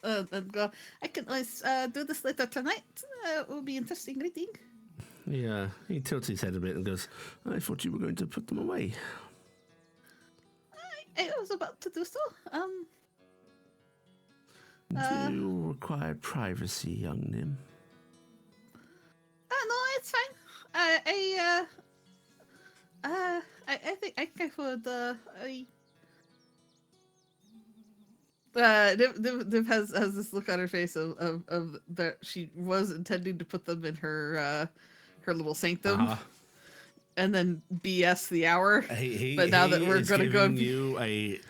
[SPEAKER 4] and go. I can always do this later tonight. It will be interesting reading.
[SPEAKER 1] Yeah, he tilts his head a bit and goes, I thought you were going to put them away.
[SPEAKER 4] I I was about to do so.
[SPEAKER 1] Do you require privacy, young Nim?
[SPEAKER 4] No, it's fine. I think I would. Div has this look on her face of that she was intending to put them in her little sanctum, and then BS the hour. But now that we're gonna go,
[SPEAKER 1] you a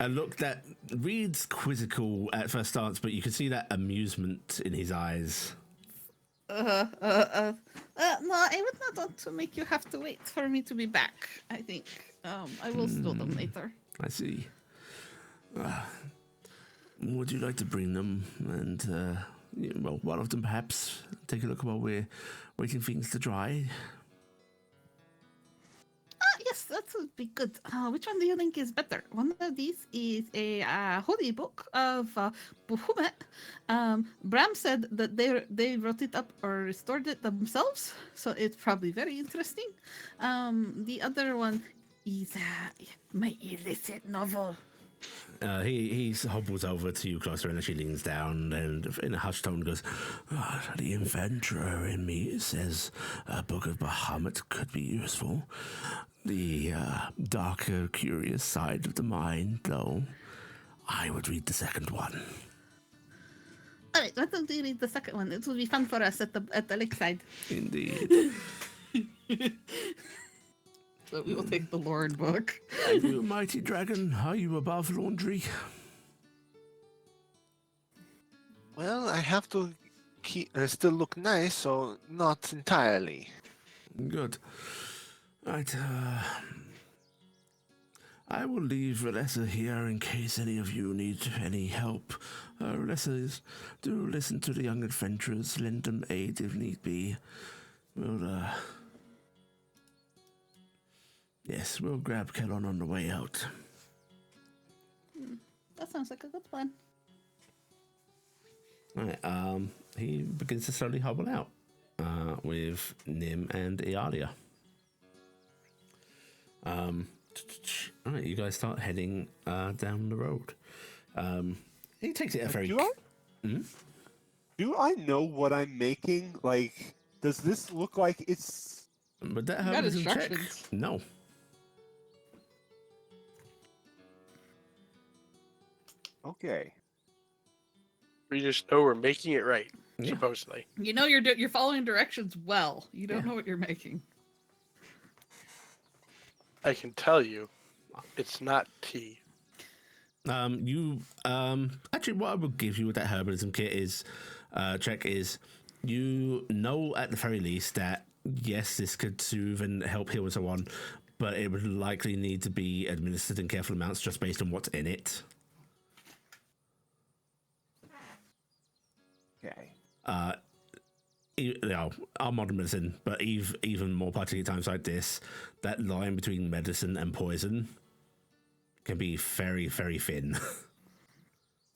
[SPEAKER 1] look that reads quizzical at first glance, but you can see that amusement in his eyes.
[SPEAKER 4] No, I would not want to make you have to wait for me to be back. I think I will store them later.
[SPEAKER 1] I see. Would you like to bring them and, well, one of them perhaps take a look while we're waiting for things to dry?
[SPEAKER 4] Yes, that would be good. Which one do you think is better? One of these is a holy book of Bahamut. Bram said that they wrote it up or restored it themselves, so it's probably very interesting. The other one is my illicit novel.
[SPEAKER 1] He hobbles over to you closer and she leans down and in a hushed tone goes, the inventor in me says a book of Bahamut could be useful. The darker, curious side of the mind, though, I would read the second one.
[SPEAKER 4] All right, why don't you read the second one? It will be fun for us at the lakeside.
[SPEAKER 1] Indeed.
[SPEAKER 4] So we will take the Lord book.
[SPEAKER 1] You mighty dragon, are you above laundry?
[SPEAKER 2] Well, I have to still look nice, so not entirely.
[SPEAKER 1] Good. Right, I will leave Valessa here in case any of you need any help. Valessas, do listen to the young adventurers, lend them aid if need be. We'll grab Kellon on the way out.
[SPEAKER 4] That sounds like a good plan.
[SPEAKER 1] Right, he begins to slowly hobble out with Nim and Iala. Alright, you guys start heading down the road. He takes it a very...
[SPEAKER 6] Do I know what I'm making? Like, does this look like it's...
[SPEAKER 1] But that
[SPEAKER 4] got
[SPEAKER 1] doesn't check.
[SPEAKER 4] instructions.
[SPEAKER 1] No.
[SPEAKER 6] Okay.
[SPEAKER 3] We just know we're making it right,
[SPEAKER 1] Yeah.
[SPEAKER 3] supposedly.
[SPEAKER 4] You know you're following directions well. You don't
[SPEAKER 1] Yeah.
[SPEAKER 4] know what you're making.
[SPEAKER 3] I can tell you, it's not tea.
[SPEAKER 1] Actually, what I will give you with that herbalism kit is you know at the very least that yes, this could soothe and help heal and so on, but it would likely need to be administered in careful amounts just based on what's in it.
[SPEAKER 6] Okay.
[SPEAKER 1] Our modern medicine, but even more particularly times like this, that line between medicine and poison can be very, very thin.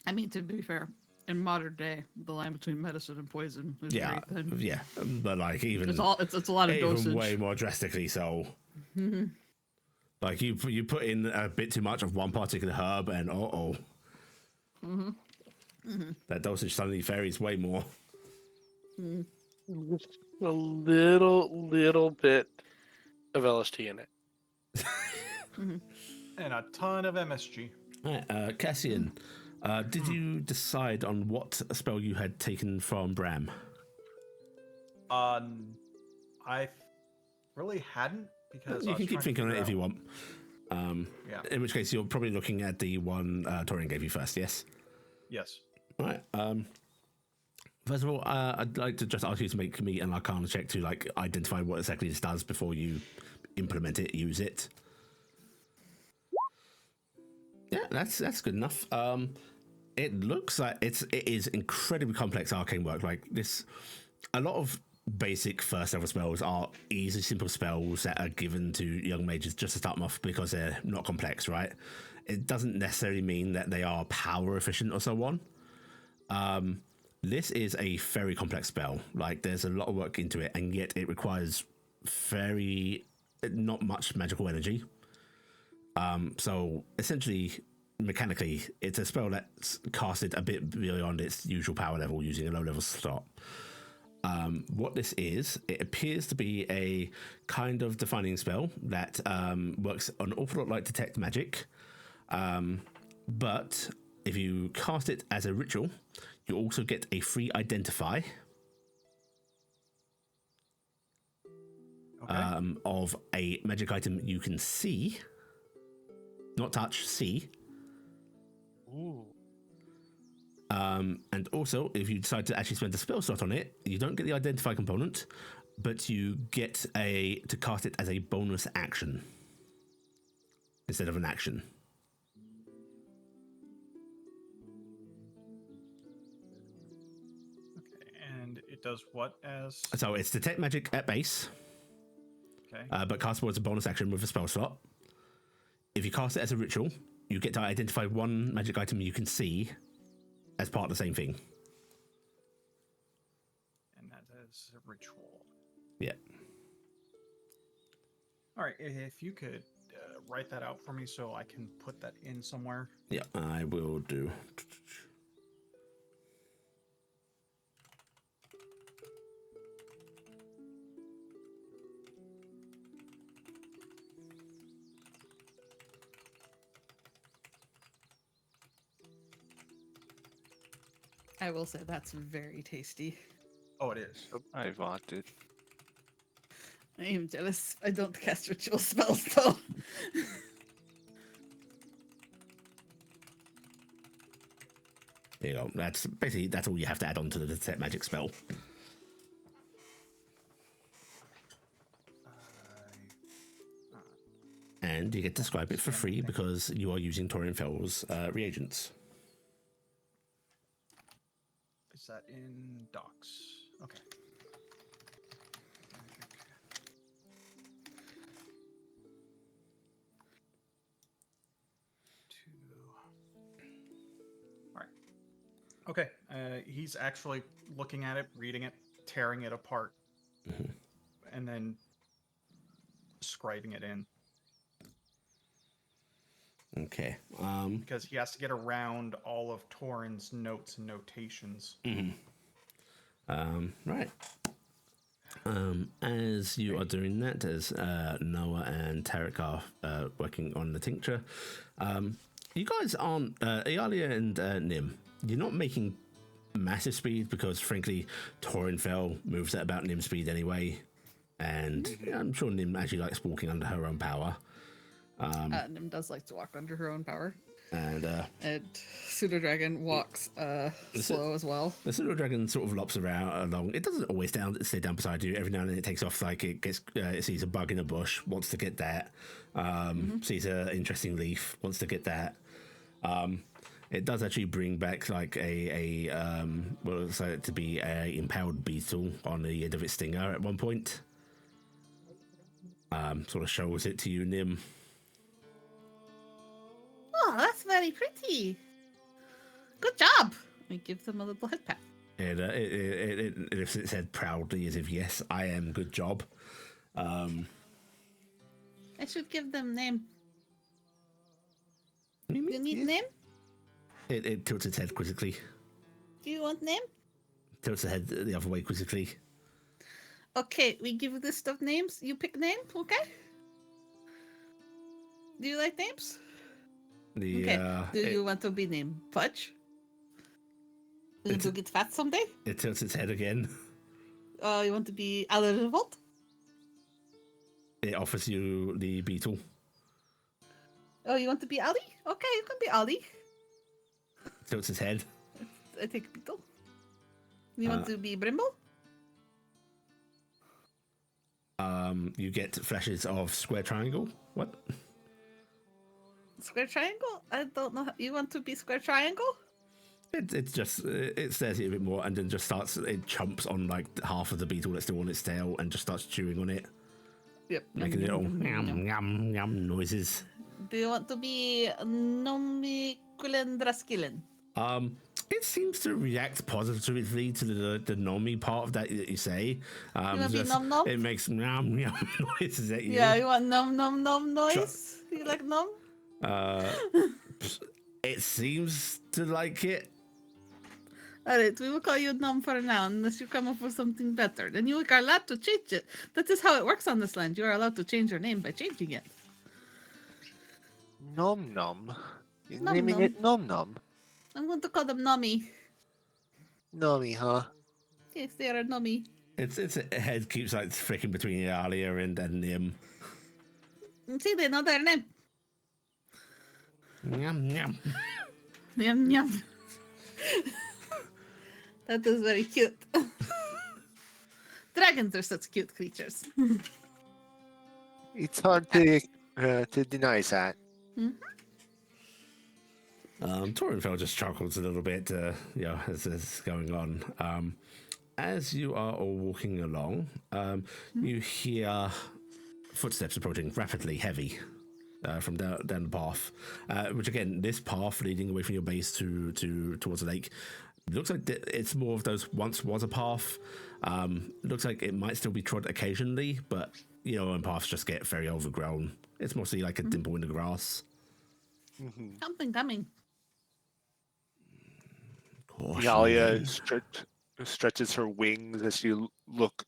[SPEAKER 4] I mean, to be fair, in modern day, the line between medicine and poison is
[SPEAKER 1] Yeah,
[SPEAKER 4] very thin.
[SPEAKER 1] yeah, but like even
[SPEAKER 4] It's a lot of
[SPEAKER 1] even
[SPEAKER 4] dosage.
[SPEAKER 1] way more drastically so. Like you put in a bit too much of one particular herb, and that dosage suddenly varies way more.
[SPEAKER 3] A little bit of LSD in it.
[SPEAKER 5] And a ton of MSG.
[SPEAKER 1] Right, Cassian, did you decide on what spell you had taken from Bram?
[SPEAKER 5] I really hadn't because
[SPEAKER 1] You
[SPEAKER 5] I was
[SPEAKER 1] can keep
[SPEAKER 5] trying to
[SPEAKER 1] thinking on it
[SPEAKER 5] figure
[SPEAKER 1] if you want.
[SPEAKER 5] Yeah.
[SPEAKER 1] In which case, you're probably looking at the one Torian gave you first, yes?
[SPEAKER 5] Yes.
[SPEAKER 1] Right. First of all, I'd like to just ask you to make me an Arcana check to like identify what exactly this does before you implement it, use it. Yeah, that's good enough. It looks like it is incredibly complex arcane work. Like this, a lot of basic first level spells are easy, simple spells that are given to young mages just to start them off because they're not complex, right? It doesn't necessarily mean that they are power efficient or so on. This is a very complex spell. Like there's a lot of work into it, and yet it requires not much magical energy. So essentially, mechanically, it's a spell that's casted a bit beyond its usual power level using a low-level slot. What this is, it appears to be a kind of defining spell that works an awful lot like Detect Magic. But if you cast it as a ritual, you also get a free Identify of a magic item you can see. Not touch, see.
[SPEAKER 2] Ooh.
[SPEAKER 1] And also, if you decide to actually spend a spell slot on it, you don't get the Identify component, but you get to cast it as a bonus action instead of an action.
[SPEAKER 5] Okay, and it does what as?
[SPEAKER 1] So it's Detect Magic at base,
[SPEAKER 5] Okay.
[SPEAKER 1] but castable as a bonus action with a spell slot. If you cast it as a ritual, you get to identify one magic item you can see as part of the same thing.
[SPEAKER 5] And that is a ritual.
[SPEAKER 1] Yeah.
[SPEAKER 5] All right, if you could write that out for me so I can put that in somewhere.
[SPEAKER 1] Yeah, I will do.
[SPEAKER 4] I will say that's very tasty.
[SPEAKER 5] Oh, it is.
[SPEAKER 2] I want it.
[SPEAKER 4] I am jealous. I don't cast ritual spells though.
[SPEAKER 1] There you go. That's all you have to add on to the Detect Magic spell. And you get to describe it for free because you are using Torian Fell's reagents.
[SPEAKER 5] Is that in docs? Okay. All right. Okay. He's actually looking at it, reading it, tearing it apart, and then scribing it in.
[SPEAKER 1] Okay.
[SPEAKER 5] Because he has to get around all of Torin's notes and notations.
[SPEAKER 1] Right. As you are doing that, as Noah and Taryc are working on the tincture, you guys aren't, Iala and Nim, you're not making massive speed because, frankly, Torin Fell moves at about Nim speed anyway, and I'm sure Nim actually likes walking under her own power.
[SPEAKER 4] Nim does like to walk under her own power.
[SPEAKER 1] And
[SPEAKER 4] Pseudo Dragon walks slow as well.
[SPEAKER 1] the pseudo dragon sort of lops around along. It doesn't always stay down beside you. Every now and then it takes off, like it gets it sees a bug in a bush, wants to get that. Sees an interesting leaf, wants to get that. It does actually bring back like a well, it's like to be a impaled beetle on the end of its stinger at one point. Sort of shows it to you, Nim.
[SPEAKER 4] Oh, that's very pretty. Good job. We give them a little head pat.
[SPEAKER 1] It lifts its head proudly as if, yes, I am, good job.
[SPEAKER 4] I should give them name. You need name?
[SPEAKER 1] It tilts its head quizzically.
[SPEAKER 4] Do you want name?
[SPEAKER 1] Tilts the head the other way quizzically.
[SPEAKER 4] Okay, we give a list of names. You pick name, okay? Do you like names? Okay. Do you want to be named Fudge? You want to get fat someday?
[SPEAKER 1] It tilts its head again.
[SPEAKER 4] You want to be Archivald?
[SPEAKER 1] It offers you the beetle.
[SPEAKER 4] Oh, you want to be Ali? Okay, you can be Ali.
[SPEAKER 1] Tilts its head.
[SPEAKER 4] I take Beetle. You want to be Brimble?
[SPEAKER 1] You get flashes of square triangle. What?
[SPEAKER 4] Square triangle? I don't know. You want to be square triangle?
[SPEAKER 1] It stares at you a bit more and then just it chomps on like half of the beetle that's still on its tail and just starts chewing on it.
[SPEAKER 4] Yep.
[SPEAKER 1] Making little yum yum yum noises.
[SPEAKER 4] Do you want to be Nomiculendraskillen?
[SPEAKER 1] It seems to react positively to the nommy part of that you say.
[SPEAKER 4] You want to be nom nom?
[SPEAKER 1] It makes yum yum noises at you.
[SPEAKER 4] Yeah, you want nom nom nom noise? You like nom?
[SPEAKER 1] It seems to like it.
[SPEAKER 4] Alright, we will call you Nom for now, unless you come up with something better. Then you are allowed to change it. That is how it works on this land. You are allowed to change your name by changing it.
[SPEAKER 2] Nom Nom. You're
[SPEAKER 4] Nom
[SPEAKER 2] naming
[SPEAKER 4] Nom.
[SPEAKER 2] it Nom Nom.
[SPEAKER 4] I'm going to call them Nomi.
[SPEAKER 2] Nomi, huh?
[SPEAKER 4] Yes, they are a Nomi.
[SPEAKER 1] Its head keeps like flicking between Iala and Nim.
[SPEAKER 4] See, they know their name.
[SPEAKER 1] Yum yum.
[SPEAKER 4] Yum yum. That is very cute. Dragons are such cute creatures.
[SPEAKER 2] It's hard to deny that.
[SPEAKER 1] Torenfeld just chuckles a little bit, as this is going on. As you are all walking along, you hear footsteps approaching rapidly, heavy, from down the path. Which again, this path leading away from your base towards the lake looks like it's more of those once was a path. Looks like it might still be trod occasionally, but and paths just get very overgrown. It's mostly like a dimple in the grass.
[SPEAKER 4] Something coming.
[SPEAKER 2] Talia stretches her wings as she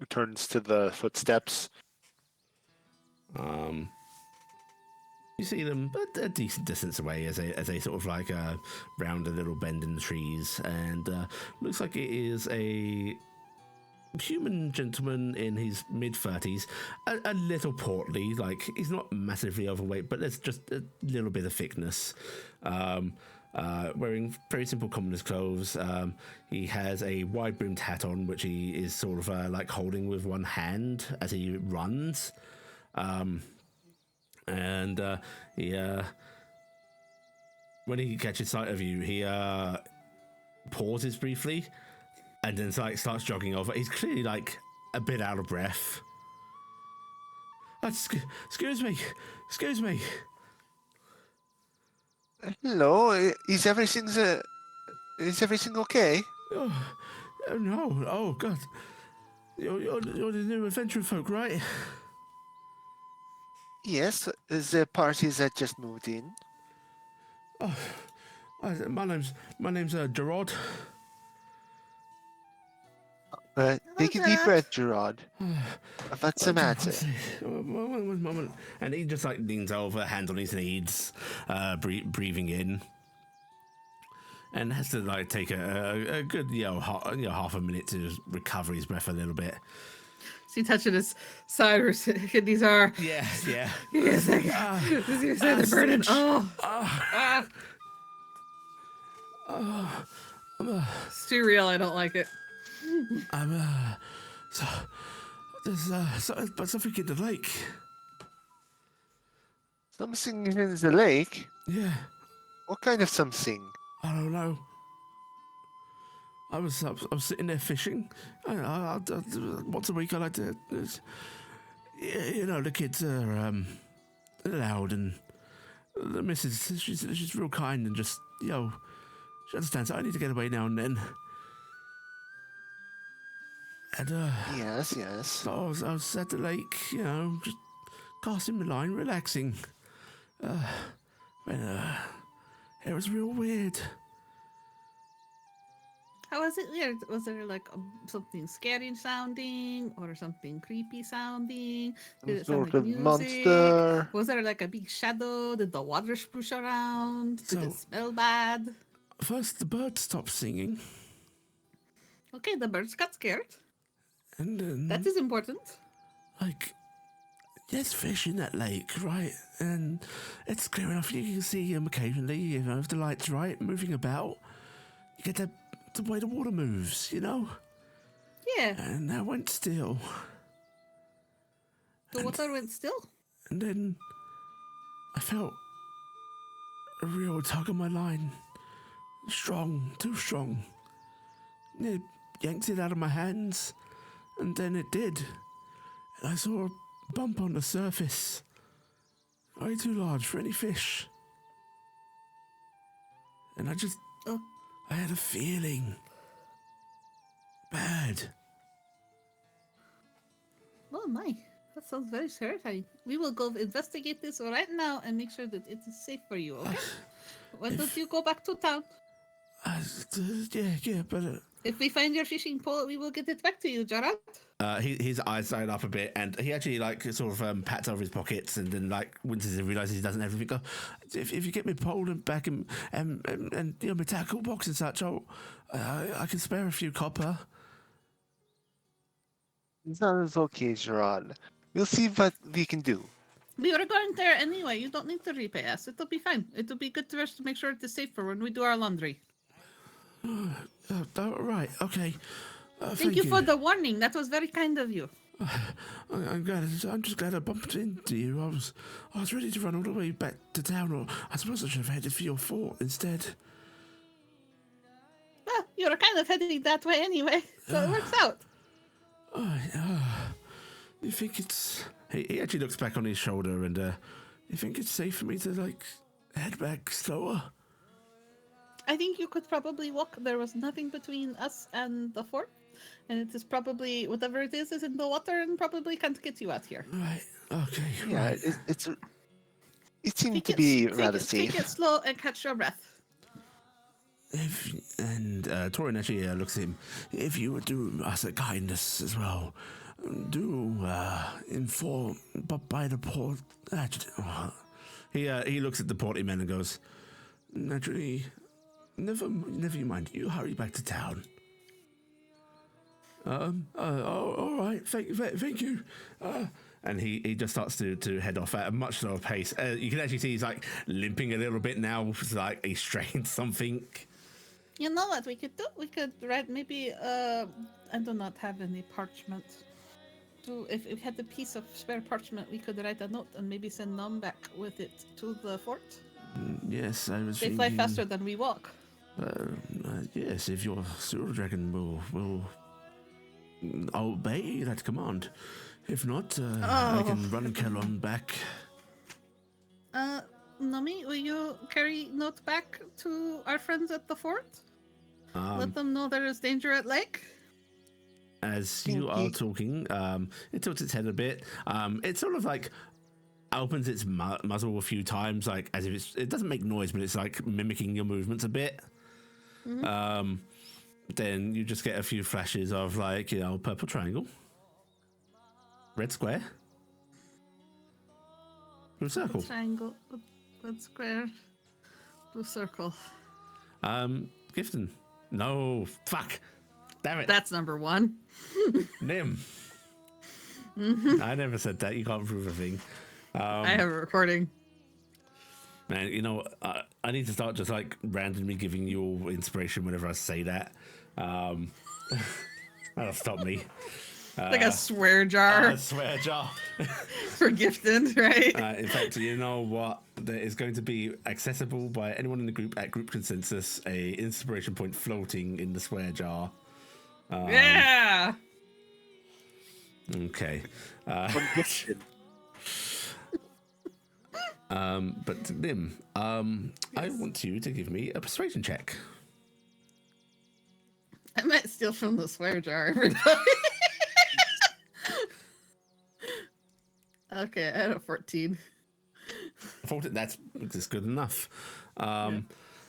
[SPEAKER 2] turns to the footsteps.
[SPEAKER 1] You see them but a decent distance away as they sort of like round a little bend in the trees, and looks like it is a human gentleman in his mid-30s, a little portly, like he's not massively overweight, but there's just a little bit of thickness. Wearing very simple commoner's clothes. He has a wide-brimmed hat on, which he is sort of like holding with one hand as he runs. And when he catches sight of you, he pauses briefly and then starts jogging over. He's clearly like a bit out of breath. Excuse me.
[SPEAKER 2] Hello, is everything okay?
[SPEAKER 1] Oh no! Oh God! You're the new adventuring folk, right?
[SPEAKER 2] Yes, the parties that just moved in.
[SPEAKER 1] Oh, my name's Gerard.
[SPEAKER 2] Take a deep breath, Gerard. What's the matter?
[SPEAKER 1] One moment. And he just like leans over, hands on his knees, breathing in, and has to like take a good half a minute to just recover his breath a little bit.
[SPEAKER 4] She touching his side where his kidneys are.
[SPEAKER 1] Yeah.
[SPEAKER 4] Give me a second. This is they're burning. It's too real. I don't like it.
[SPEAKER 1] There's something in the lake.
[SPEAKER 2] Something in the lake?
[SPEAKER 1] Yeah.
[SPEAKER 2] What kind of something?
[SPEAKER 1] I don't know. I was sitting there fishing. I once a week I like to, the kids are loud, and the missus she's real kind and just she understands that I need to get away now and then. And
[SPEAKER 2] Yes.
[SPEAKER 1] so I was at the lake, just casting my line, relaxing. When it was real weird.
[SPEAKER 4] How was it weird? Was there like something scary sounding or something creepy sounding? Did it sound
[SPEAKER 2] Sort
[SPEAKER 4] like
[SPEAKER 2] of
[SPEAKER 4] music?
[SPEAKER 2] monster.
[SPEAKER 4] Was there like a big shadow? Did the water spruce around? Did it
[SPEAKER 1] So-
[SPEAKER 4] smell bad?
[SPEAKER 1] First, the birds stopped singing,
[SPEAKER 4] Okay, the birds got scared.
[SPEAKER 1] and then
[SPEAKER 4] That is important.
[SPEAKER 1] like there's fish in that lake, right? And it's clear enough. You can see them occasionally, if the light's right, moving about. You get the way the water moves,
[SPEAKER 4] Yeah,
[SPEAKER 1] And that went still.
[SPEAKER 4] the water went still.
[SPEAKER 1] And then I felt a real tug on my line. Strong, too strong. It yanked it out of my hands, and then it did. And I saw a bump on the surface. Way too large for any fish. And I had a feeling. Bad.
[SPEAKER 4] Oh my. That sounds very terrifying. We will go investigate this right now and make sure that it is safe for you, okay? Why don't you go back to town?
[SPEAKER 1] Yeah, but
[SPEAKER 4] If we find your fishing pole, we will get it back to you, Gerard.
[SPEAKER 1] his eyes light up a bit, and he actually like sort of pats over his pockets, and then like winces and realizes he doesn't have everything. Go, if you get me pole and back and you know my tackle box and such, I can spare a few copper.
[SPEAKER 2] Sounds okay, Gerard. We'll see what we can do.
[SPEAKER 4] We were going there anyway. You don't need to repay us. It'll be fine. It'll be good to us to make sure it is safe for when we do our laundry.
[SPEAKER 1] Right, okay.
[SPEAKER 4] Thank you for the warning. That was very kind of you.
[SPEAKER 1] I'm glad. I'm just glad I bumped into you. I was ready to run all the way back to town, or I suppose I should have headed for your fort instead.
[SPEAKER 4] Well, you were kind of heading that way anyway, so it works out.
[SPEAKER 1] You think it's... He actually looks back on his shoulder and, you think it's safe for me to, like, head back slower?
[SPEAKER 4] I think you could probably walk. There was nothing between us and the fort, and it is probably, whatever it is in the water and probably can't get you out here.
[SPEAKER 1] Right, okay,
[SPEAKER 2] Yeah,
[SPEAKER 1] right.
[SPEAKER 2] it seemed to be rather safe.
[SPEAKER 4] Take it slow and catch your breath.
[SPEAKER 1] Torin actually looks at him. If you would do us a kindness as well, do inform by the port. He looks at the porty man and goes, naturally, never you mind. You hurry back to town. All right. Thank you. And he just starts to head off at a much slower pace. You can actually see he's like limping a little bit now. It's like he strained something.
[SPEAKER 4] You know what we could do? We could write maybe, I do not have any parchment. If we had a piece of spare parchment, we could write a note and maybe send Nom back with it to the fort.
[SPEAKER 1] Yes, I was
[SPEAKER 4] They fly faster than we walk.
[SPEAKER 1] Yes, if your sewer dragon will obey that command. If not, I can run Kellon back.
[SPEAKER 4] Nomi, will you carry note back to our friends at the fort? Let them know there is danger at lake.
[SPEAKER 1] As you are talking, it tilts its head a bit. It sort of like opens its muzzle a few times, like as if it doesn't make noise, but it's like mimicking your movements a bit. Mm-hmm. Then you just get a few flashes of like, you know, purple triangle, red square, blue circle.
[SPEAKER 4] Triangle, red square, blue circle.
[SPEAKER 1] Gifton. No, fuck. Damn it.
[SPEAKER 4] That's number one.
[SPEAKER 1] Nim. I never said that. You can't prove a thing.
[SPEAKER 4] I have a recording.
[SPEAKER 1] Man, you know, I need to start just like randomly giving you all inspiration whenever I say that. That'll stop me.
[SPEAKER 4] Like a swear jar.
[SPEAKER 1] A swear jar.
[SPEAKER 4] For gifted, right?
[SPEAKER 1] In fact, you know what? There is going to be accessible by anyone in the group at group consensus, a inspiration point floating in the swear jar.
[SPEAKER 4] Yeah.
[SPEAKER 1] Okay. But Nim, I want you to give me a persuasion check.
[SPEAKER 4] I might steal from the swear jar, everybody. Okay, I had a 14.
[SPEAKER 1] That's good enough. It's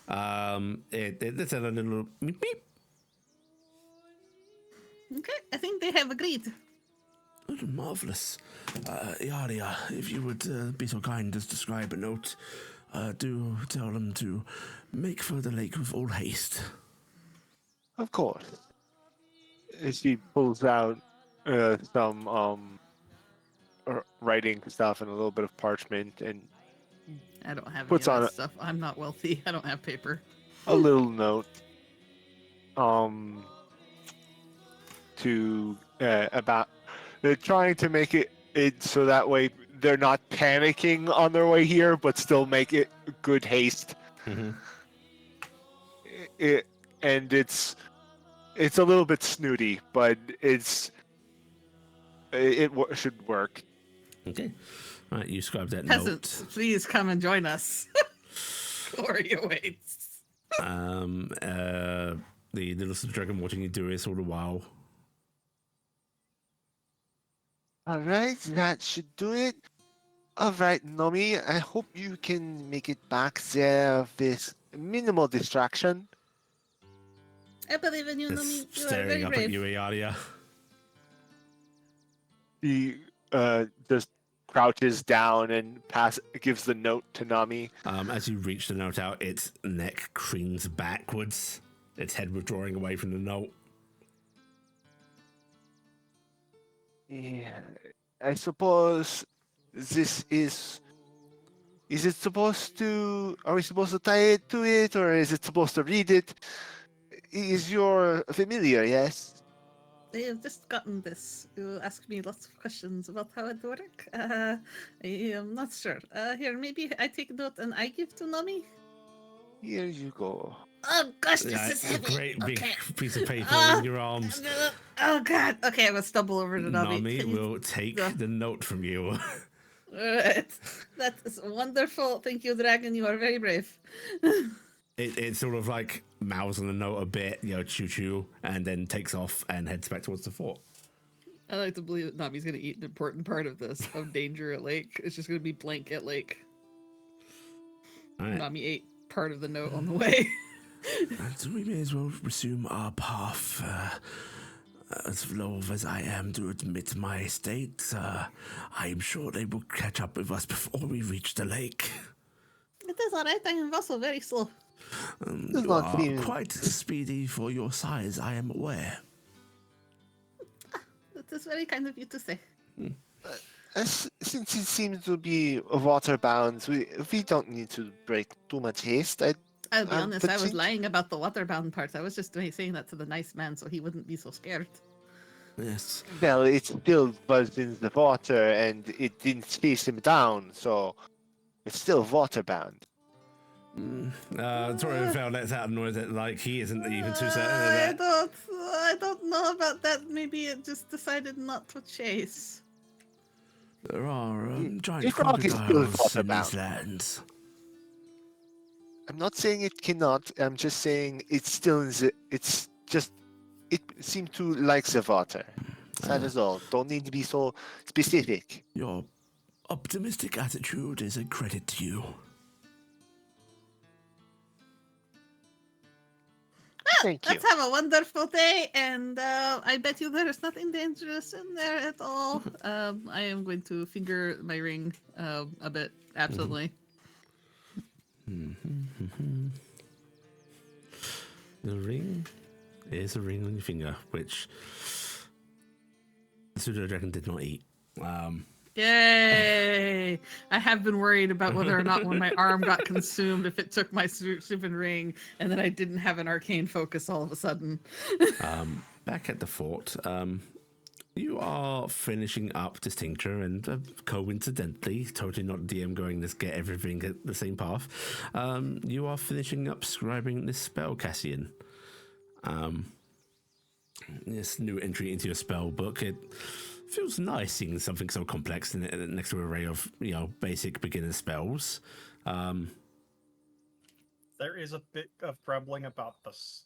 [SPEAKER 1] a little beep beep.
[SPEAKER 4] Okay, I think they have agreed.
[SPEAKER 1] Oh, marvelous. Iala, if you would be so kind as describe a note, do tell them to make for the lake with all haste.
[SPEAKER 2] Of course. She pulls out some writing stuff and a little bit of parchment and
[SPEAKER 4] I don't have
[SPEAKER 2] puts
[SPEAKER 4] any of
[SPEAKER 2] on
[SPEAKER 4] that stuff. I'm not wealthy. I don't have paper.
[SPEAKER 2] a little note to about they're trying to make it so that way they're not panicking on their way here, but still make it good haste.
[SPEAKER 1] Mm-hmm.
[SPEAKER 2] It's a little bit snooty, but it should work.
[SPEAKER 1] Okay. All right, you scribe that
[SPEAKER 4] Peasants,
[SPEAKER 1] note.
[SPEAKER 4] please come and join us. Glory awaits.
[SPEAKER 1] The little dragon watching you do this all the while.
[SPEAKER 2] All right, that should do it. All right, Nomi, I hope you can make it back there with minimal distraction.
[SPEAKER 4] I believe in you,
[SPEAKER 1] It's
[SPEAKER 4] Nomi. You are
[SPEAKER 1] staring
[SPEAKER 4] very
[SPEAKER 1] up
[SPEAKER 4] brave.
[SPEAKER 1] at you, Iala.
[SPEAKER 2] He just crouches down and gives the note to Nami.
[SPEAKER 1] As you reach the note out, its neck cranes backwards, its head withdrawing away from the note.
[SPEAKER 2] Yeah, I suppose this is. Is it supposed to? Are we supposed to tie it to it, or is it supposed to read it? Is your familiar? Yes.
[SPEAKER 4] I have just gotten this. You ask me lots of questions about how it works. I am not sure. Here, maybe I take note and I give to Nomi.
[SPEAKER 2] Here you go.
[SPEAKER 4] Oh gosh, this
[SPEAKER 1] Yeah,
[SPEAKER 4] is
[SPEAKER 1] it's a
[SPEAKER 4] heavy.
[SPEAKER 1] great big
[SPEAKER 4] Okay.
[SPEAKER 1] piece of paper
[SPEAKER 4] Ah,
[SPEAKER 1] in your arms.
[SPEAKER 4] Oh god. Okay, I'm gonna stumble over to Nami.
[SPEAKER 1] Nami
[SPEAKER 4] Can you-
[SPEAKER 1] will take
[SPEAKER 4] go?
[SPEAKER 1] the note from you.
[SPEAKER 4] Alright. That is wonderful. Thank you, Dragon. You are very brave.
[SPEAKER 1] It sort of like mouths on the note a bit, choo choo, and then takes off and heads back towards the fort.
[SPEAKER 4] I like to believe that Nami's gonna eat an important part of this, of danger at lake. It's just gonna be blank at lake.
[SPEAKER 1] All right.
[SPEAKER 4] Nami ate part of the note on the way.
[SPEAKER 1] And we may as well resume our path. As low as I am to admit my state, I am sure they will catch up with us before we reach the lake.
[SPEAKER 4] It is alright. I am also very slow.
[SPEAKER 2] Does
[SPEAKER 1] You
[SPEAKER 2] not
[SPEAKER 1] are
[SPEAKER 2] seem-
[SPEAKER 1] quite speedy for your size, I am aware.
[SPEAKER 4] That is very kind of you to say.
[SPEAKER 2] Since it seems to be water-bound, we don't need to break too much haste.
[SPEAKER 4] I'll be honest, I was
[SPEAKER 2] since-
[SPEAKER 4] lying about the waterbound part. I was just saying that to the nice man so he wouldn't be so scared.
[SPEAKER 1] Yes.
[SPEAKER 2] Well, it still was in the water, and it didn't chase him down, so it's still water-bound.
[SPEAKER 1] Torrenfeld lets out a noise that he isn't even too certain of
[SPEAKER 4] I
[SPEAKER 1] that.
[SPEAKER 4] don't know about that. Maybe it just decided not to chase.
[SPEAKER 1] There are giant
[SPEAKER 2] If Rock is still
[SPEAKER 1] crocodiles in
[SPEAKER 2] waterbound.
[SPEAKER 1] these lands.
[SPEAKER 2] I'm not saying it cannot. I'm just saying it's still in the. It's just. It seemed to like the water. That is all. Don't need to be so specific.
[SPEAKER 1] Your optimistic attitude is a credit to you.
[SPEAKER 2] Thank you.
[SPEAKER 4] Let's have a wonderful day, and I bet you there is nothing dangerous in there at all. I am going to finger my ring a bit absently.
[SPEAKER 1] The ring is a ring on your finger, which the pseudo dragon did not eat.
[SPEAKER 4] Yay! I have been worried about whether or not when my arm got consumed, if it took my stupid ring, and then I didn't have an arcane focus all of a sudden.
[SPEAKER 1] Back at the fort, you are finishing up this tincture, and coincidentally, totally not DM going, let's get everything at the same path. You are finishing up scribing this spell, Cassian. This new entry into your spell book. It feels nice seeing something so complex next to an array of basic beginner spells.
[SPEAKER 5] There is a bit of grumbling about this.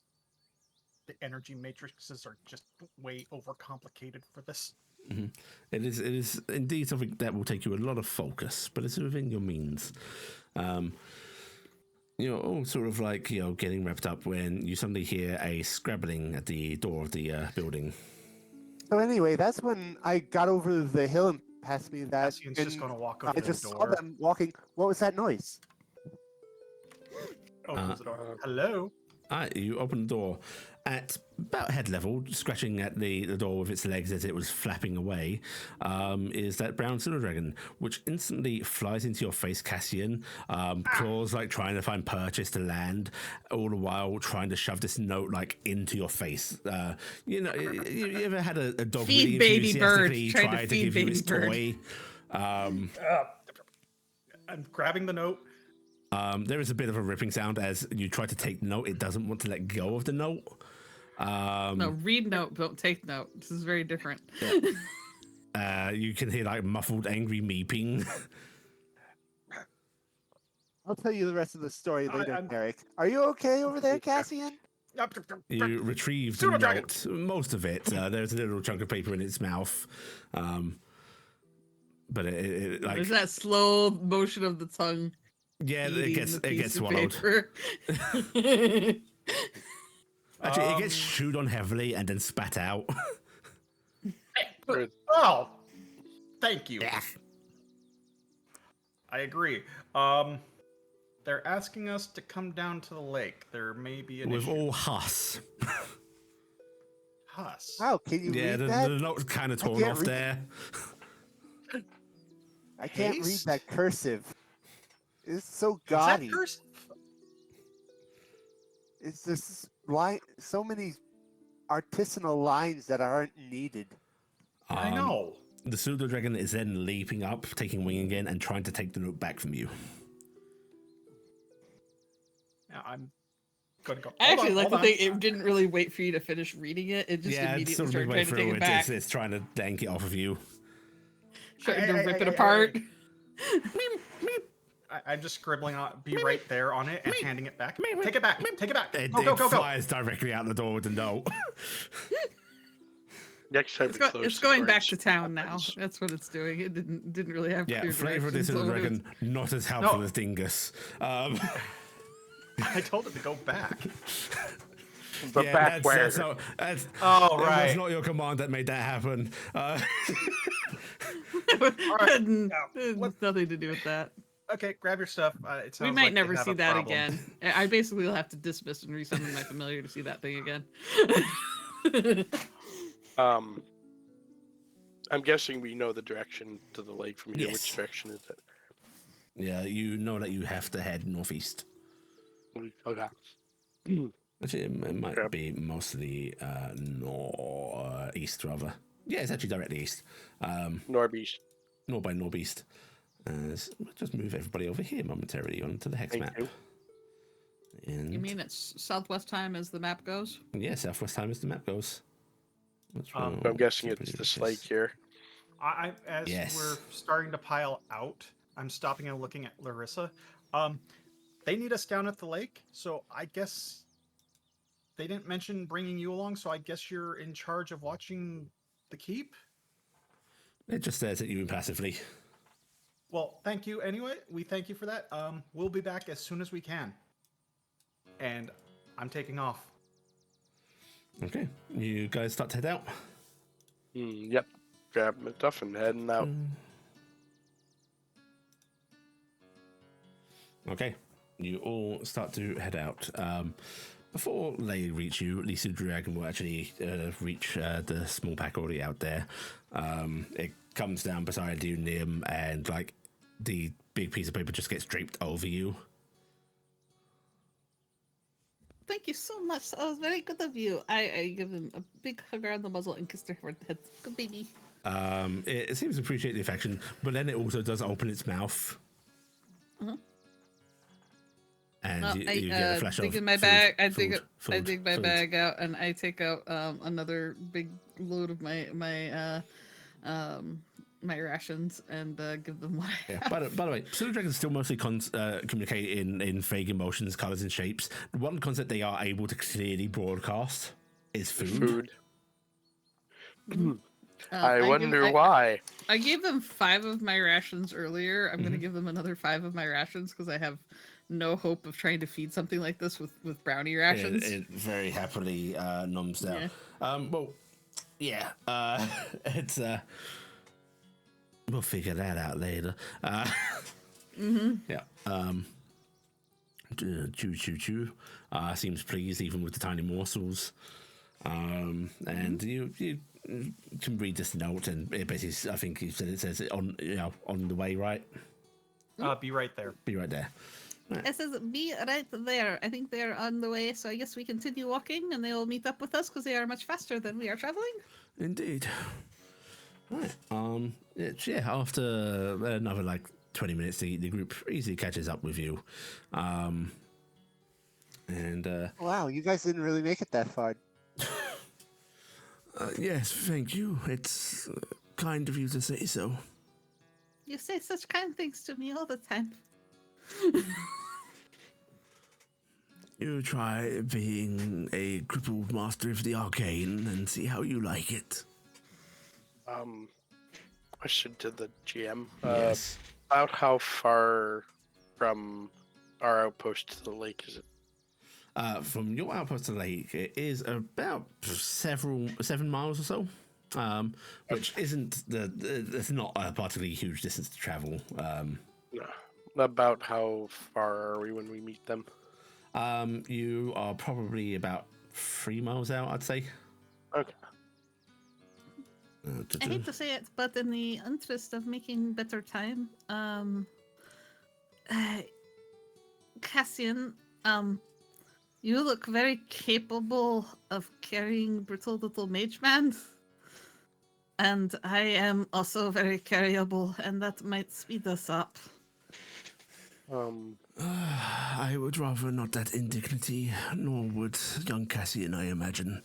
[SPEAKER 5] The energy matrices are just way overcomplicated for this.
[SPEAKER 1] Mm-hmm. It is indeed something that will take you a lot of focus, but it's within your means. All sort of getting wrapped up when you suddenly hear a scrabbling at the door of the building.
[SPEAKER 7] So anyway, that's when I got over the hill and passed me that.
[SPEAKER 5] Cassian's just
[SPEAKER 7] and
[SPEAKER 5] going to walk up
[SPEAKER 7] I
[SPEAKER 5] to
[SPEAKER 7] just
[SPEAKER 5] the
[SPEAKER 7] saw
[SPEAKER 5] door.
[SPEAKER 7] them walking. What was that noise?
[SPEAKER 5] Opens the door. Hello?
[SPEAKER 1] You open the door at about head level, scratching at the door with its legs as it was flapping away, is that brown pseudo dragon, which instantly flies into your face, Cassian, claws trying to find purchase to land, all the while trying to shove this note into your face. You ever had a dog
[SPEAKER 4] Feed
[SPEAKER 1] really
[SPEAKER 4] baby bird.
[SPEAKER 1] enthusiastically
[SPEAKER 4] Try to
[SPEAKER 1] try to
[SPEAKER 4] feed
[SPEAKER 1] give you
[SPEAKER 4] baby
[SPEAKER 1] its
[SPEAKER 4] bird.
[SPEAKER 1] toy?
[SPEAKER 5] I'm grabbing the note.
[SPEAKER 1] There is a bit of a ripping sound as you try to take the note. It doesn't want to let go of the note.
[SPEAKER 4] No, read note, don't take note. This is very different.
[SPEAKER 1] You can hear muffled, angry meeping.
[SPEAKER 7] I'll tell you the rest of the story later,
[SPEAKER 5] I'm-
[SPEAKER 7] Taryc. Are you okay over there, Cassian?
[SPEAKER 1] You retrieve the
[SPEAKER 5] Pseudo dragon.
[SPEAKER 1] note, most of it. There's a little chunk of paper in its mouth. but it like
[SPEAKER 4] There's that slow motion of the tongue.
[SPEAKER 1] yeah, it
[SPEAKER 4] eating
[SPEAKER 1] gets
[SPEAKER 4] the piece of
[SPEAKER 1] swallowed.
[SPEAKER 4] paper.
[SPEAKER 1] Actually, it gets chewed on heavily and then spat out.
[SPEAKER 5] Oh, thank you. I agree. They're asking us to come down to the lake. There may be an
[SPEAKER 1] With
[SPEAKER 5] issue.
[SPEAKER 1] all Huss.
[SPEAKER 5] Huss.
[SPEAKER 7] Wow, can you
[SPEAKER 1] Yeah,
[SPEAKER 7] read
[SPEAKER 1] the
[SPEAKER 7] that?
[SPEAKER 1] note's kind of
[SPEAKER 7] I
[SPEAKER 1] torn
[SPEAKER 7] can't
[SPEAKER 1] off
[SPEAKER 7] read-
[SPEAKER 1] there.
[SPEAKER 7] I can't read
[SPEAKER 5] Haste?
[SPEAKER 7] that cursive. It's so
[SPEAKER 5] Is that
[SPEAKER 7] gaudy.
[SPEAKER 5] cursive?
[SPEAKER 7] It's just so many artisanal lines that aren't needed.
[SPEAKER 5] I know.
[SPEAKER 1] The pseudo dragon is then leaping up, taking wing again, and trying to take the note back from you.
[SPEAKER 5] Yeah, I'm gonna go.
[SPEAKER 4] I actually like
[SPEAKER 5] hold
[SPEAKER 4] the
[SPEAKER 5] on.
[SPEAKER 4] thing. It didn't really wait for you to finish reading it. It just
[SPEAKER 1] Yeah, it's
[SPEAKER 4] immediately
[SPEAKER 1] sort of
[SPEAKER 4] started
[SPEAKER 1] midway
[SPEAKER 4] trying to take
[SPEAKER 1] through.
[SPEAKER 4] it back.
[SPEAKER 1] It's trying to dank it off of you.
[SPEAKER 4] Starting to
[SPEAKER 5] Hey,
[SPEAKER 4] rip
[SPEAKER 5] hey,
[SPEAKER 4] it
[SPEAKER 5] hey,
[SPEAKER 4] apart.
[SPEAKER 5] I'm just scribbling on. Be right there on it and handing it back. Take it back. Take it back.
[SPEAKER 1] It,
[SPEAKER 5] Go, go,
[SPEAKER 1] it
[SPEAKER 5] go, go.
[SPEAKER 1] flies directly out the door with the note.
[SPEAKER 3] Next time
[SPEAKER 4] It's going back to town now. That's what it's doing. It didn't really have
[SPEAKER 1] Yeah,
[SPEAKER 4] clear
[SPEAKER 1] flavor of this
[SPEAKER 4] directions
[SPEAKER 1] pseudo
[SPEAKER 4] on what it was-
[SPEAKER 1] dragon, not as helpful
[SPEAKER 5] No.
[SPEAKER 1] as Dingus.
[SPEAKER 5] I told it to go back.
[SPEAKER 3] The
[SPEAKER 1] yeah,
[SPEAKER 3] back where?
[SPEAKER 5] Oh,
[SPEAKER 1] It was
[SPEAKER 5] right.
[SPEAKER 1] not your command that made that happen.
[SPEAKER 4] Had
[SPEAKER 5] What-
[SPEAKER 4] nothing to do with that.
[SPEAKER 5] Okay, grab your stuff. It
[SPEAKER 4] We
[SPEAKER 5] sounds
[SPEAKER 4] might
[SPEAKER 5] like they
[SPEAKER 4] never
[SPEAKER 5] have
[SPEAKER 4] see
[SPEAKER 5] a
[SPEAKER 4] that
[SPEAKER 5] problem.
[SPEAKER 4] again. I basically will have to dismiss and resummon my familiar to see that thing again.
[SPEAKER 3] I'm guessing we know the direction to the lake from here.
[SPEAKER 1] Yes.
[SPEAKER 3] Which direction is it?
[SPEAKER 1] Yeah, you know that you have to head northeast.
[SPEAKER 3] Okay.
[SPEAKER 1] Actually, it might
[SPEAKER 3] Yep.
[SPEAKER 1] be mostly east, rather. Yeah, it's actually directly east.
[SPEAKER 3] Northeast.
[SPEAKER 1] Nor by northeast. We'll just move everybody over here momentarily onto the hex
[SPEAKER 3] Thank
[SPEAKER 1] map.
[SPEAKER 3] you.
[SPEAKER 1] And
[SPEAKER 4] You mean it's southwest time as the map goes?
[SPEAKER 1] yeah, southwest time as the map goes. Let's
[SPEAKER 5] I'm
[SPEAKER 1] roll
[SPEAKER 3] I'm guessing
[SPEAKER 1] super
[SPEAKER 3] it's
[SPEAKER 1] duper
[SPEAKER 3] this
[SPEAKER 1] kiss.
[SPEAKER 3] lake here.
[SPEAKER 5] As
[SPEAKER 1] Yes.
[SPEAKER 5] we're starting to pile out, I'm stopping and looking at Larissa. They need us down at the lake, so I guess they didn't mention bringing you along. So I guess you're in charge of watching the keep.
[SPEAKER 1] It just stares at you impassively.
[SPEAKER 5] Well, thank you anyway. We thank you for that. We'll be back as soon as we can. And I'm taking off.
[SPEAKER 1] Okay, you guys start to head out.
[SPEAKER 3] Yep. Grab my stuff and heading out.
[SPEAKER 1] Okay, you all start to head out. Before they reach you, Lisa Dragon will actually reach the small pack already out there. It comes down beside you, Nim, and like the big piece of paper just gets draped over you.
[SPEAKER 4] Thank you so much. That was very good of you. I give him a big hug around the muzzle and kiss her forehead. Good baby.
[SPEAKER 1] It seems to appreciate the affection, but then it also does open its mouth.
[SPEAKER 4] Uh-huh.
[SPEAKER 1] And
[SPEAKER 4] Well,
[SPEAKER 1] you
[SPEAKER 4] I
[SPEAKER 1] get a flash
[SPEAKER 4] dig
[SPEAKER 1] of
[SPEAKER 4] in my
[SPEAKER 1] food,
[SPEAKER 4] bag. I
[SPEAKER 1] food,
[SPEAKER 4] dig my
[SPEAKER 1] food.
[SPEAKER 4] bag out, and I take out another big load of my rations and give them what I
[SPEAKER 1] Yeah.
[SPEAKER 4] have.
[SPEAKER 1] By the way, pseudo dragons still mostly communicate in vague emotions, colors, and shapes. The one concept they are able to clearly broadcast is food.
[SPEAKER 3] I
[SPEAKER 4] give-
[SPEAKER 3] wonder why.
[SPEAKER 4] I gave them 5 of my rations earlier. I'm gonna give them another 5 of my rations because I have no hope of trying to feed something like this with brownie rations.
[SPEAKER 1] It very happily noms down. Well, yeah. It's we'll figure that out later. Yeah. Choo. Seems pleased even with the tiny morsels. And you can read this note, and it basically, I think it says it on the way, right?
[SPEAKER 5] Be right there.
[SPEAKER 1] Be right there.
[SPEAKER 4] It says be right there. I think they are on the way, so I guess we continue walking, and they will meet up with us because they are much faster than we are traveling.
[SPEAKER 1] Indeed. Right. After another like 20 minutes, the group easily catches up with you.
[SPEAKER 7] Wow, you guys didn't really make it that far.
[SPEAKER 1] Yes, thank you. It's kind of you to say so.
[SPEAKER 4] You say such kind things to me all the time.
[SPEAKER 1] You try being a crippled master of the arcane and see how you like it.
[SPEAKER 3] question to the GM.
[SPEAKER 1] Yes.
[SPEAKER 3] About how far from our outpost to the lake is it?
[SPEAKER 1] From your outpost to the lake, it is about 7 miles or so. Which isn't it's not a particularly huge distance to travel.
[SPEAKER 3] No. About how far are we when we meet them?
[SPEAKER 1] You are probably about 3 miles out, I'd say.
[SPEAKER 3] Okay.
[SPEAKER 4] I hate to say it, but in the interest of making better time, Cassian, you look very capable of carrying brutal little mage man. And I am also very carryable, and that might speed us up.
[SPEAKER 1] I would rather not that indignity, nor would young Cassian, I imagine.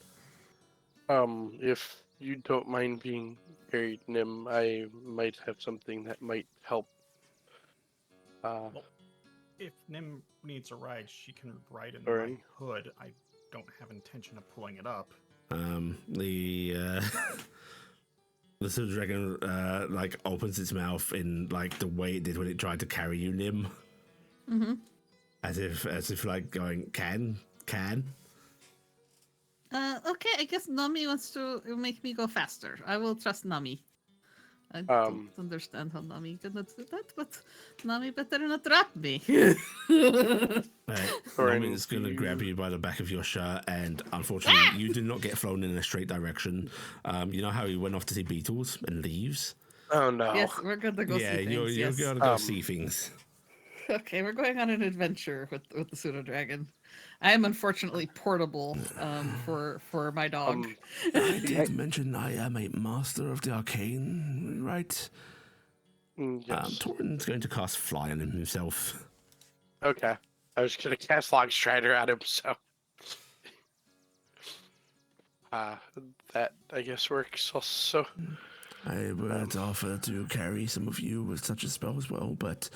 [SPEAKER 3] If you don't mind being carried, Nim, I might have something that might help.
[SPEAKER 5] Well, if Nim needs a ride, she can ride in
[SPEAKER 3] Alright.
[SPEAKER 5] my hood. I don't have intention of pulling it up.
[SPEAKER 1] The silver dragon like opens its mouth in like the way it did when it tried to carry you, Nim.
[SPEAKER 4] Mm-hmm.
[SPEAKER 1] As if like going, can.
[SPEAKER 4] Okay, I guess Nami wants to make me go faster. I will trust Nami. I don't understand how Nami cannot do that, but Nami better not drop me.
[SPEAKER 1] Nami is going to grab you by the back of your shirt, and unfortunately, you do not get flown in a straight direction. You know how he went off to see beetles and leaves?
[SPEAKER 3] Oh no.
[SPEAKER 4] Yes, we're going to go see things.
[SPEAKER 1] you're
[SPEAKER 4] Yes.
[SPEAKER 1] going to go see things.
[SPEAKER 4] Okay, we're going on an adventure with the pseudo dragon. I am unfortunately portable for my dog.
[SPEAKER 1] I did mention I am a master of the arcane, right?
[SPEAKER 3] Yes.
[SPEAKER 1] Torin's going to cast Fly on himself.
[SPEAKER 3] Okay. I was gonna cast Log Strider at him, so that I guess works also.
[SPEAKER 1] I would offer to carry some of you with such a spell as well, but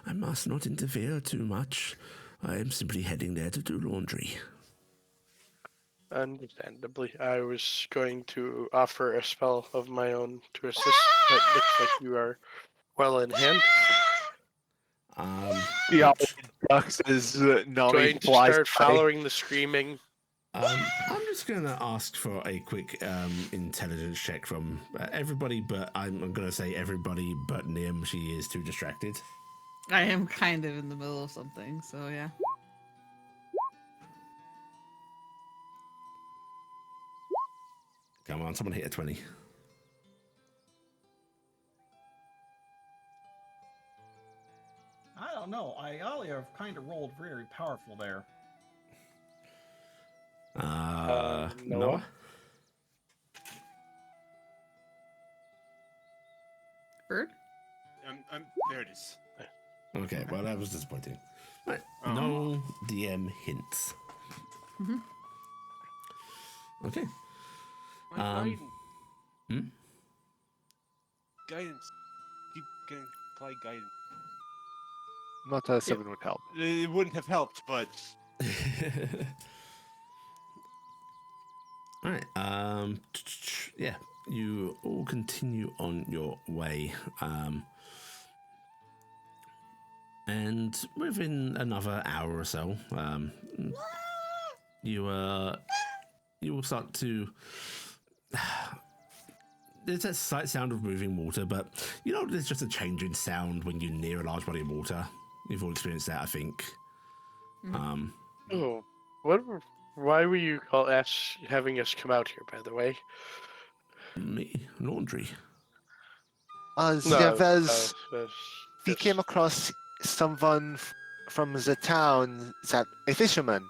[SPEAKER 1] I must not interfere too much. I am simply heading there to do laundry.
[SPEAKER 3] Understandably, I was going to offer a spell of my own to assist, but looks like you are well in hand.
[SPEAKER 2] Yeah, ducks as Nami
[SPEAKER 3] Going to
[SPEAKER 2] flies
[SPEAKER 3] start
[SPEAKER 2] by.
[SPEAKER 3] following the screaming.
[SPEAKER 1] I'm just going to ask for a quick intelligence check from everybody, but I'm going to say everybody but Nim. She is too distracted.
[SPEAKER 4] I am kind of in the middle of something, so yeah.
[SPEAKER 1] Come on, someone hit a 20.
[SPEAKER 5] I don't know. Iala kind of rolled very powerful there.
[SPEAKER 1] Noah?
[SPEAKER 4] Bird?
[SPEAKER 6] There it is.
[SPEAKER 1] Okay, well, that was disappointing. Right,
[SPEAKER 6] Oh.
[SPEAKER 1] no DM hints.
[SPEAKER 4] Mm-hmm.
[SPEAKER 1] Okay.
[SPEAKER 6] My guidance.
[SPEAKER 1] Hmm?
[SPEAKER 6] Guidance. Keep getting apply guidance.
[SPEAKER 2] Not a 7 would help.
[SPEAKER 6] It wouldn't have helped, but
[SPEAKER 1] All right. Yeah, you all continue on your way. And within another hour or so, you will start to. There's that slight sound of moving water, but you know there's just a change in sound when you're near a large body of water. You've all experienced that, I think.
[SPEAKER 3] Oh, why were you having us come out here? By the way,
[SPEAKER 1] Me laundry.
[SPEAKER 2] We came across someone from the town, that a fisherman.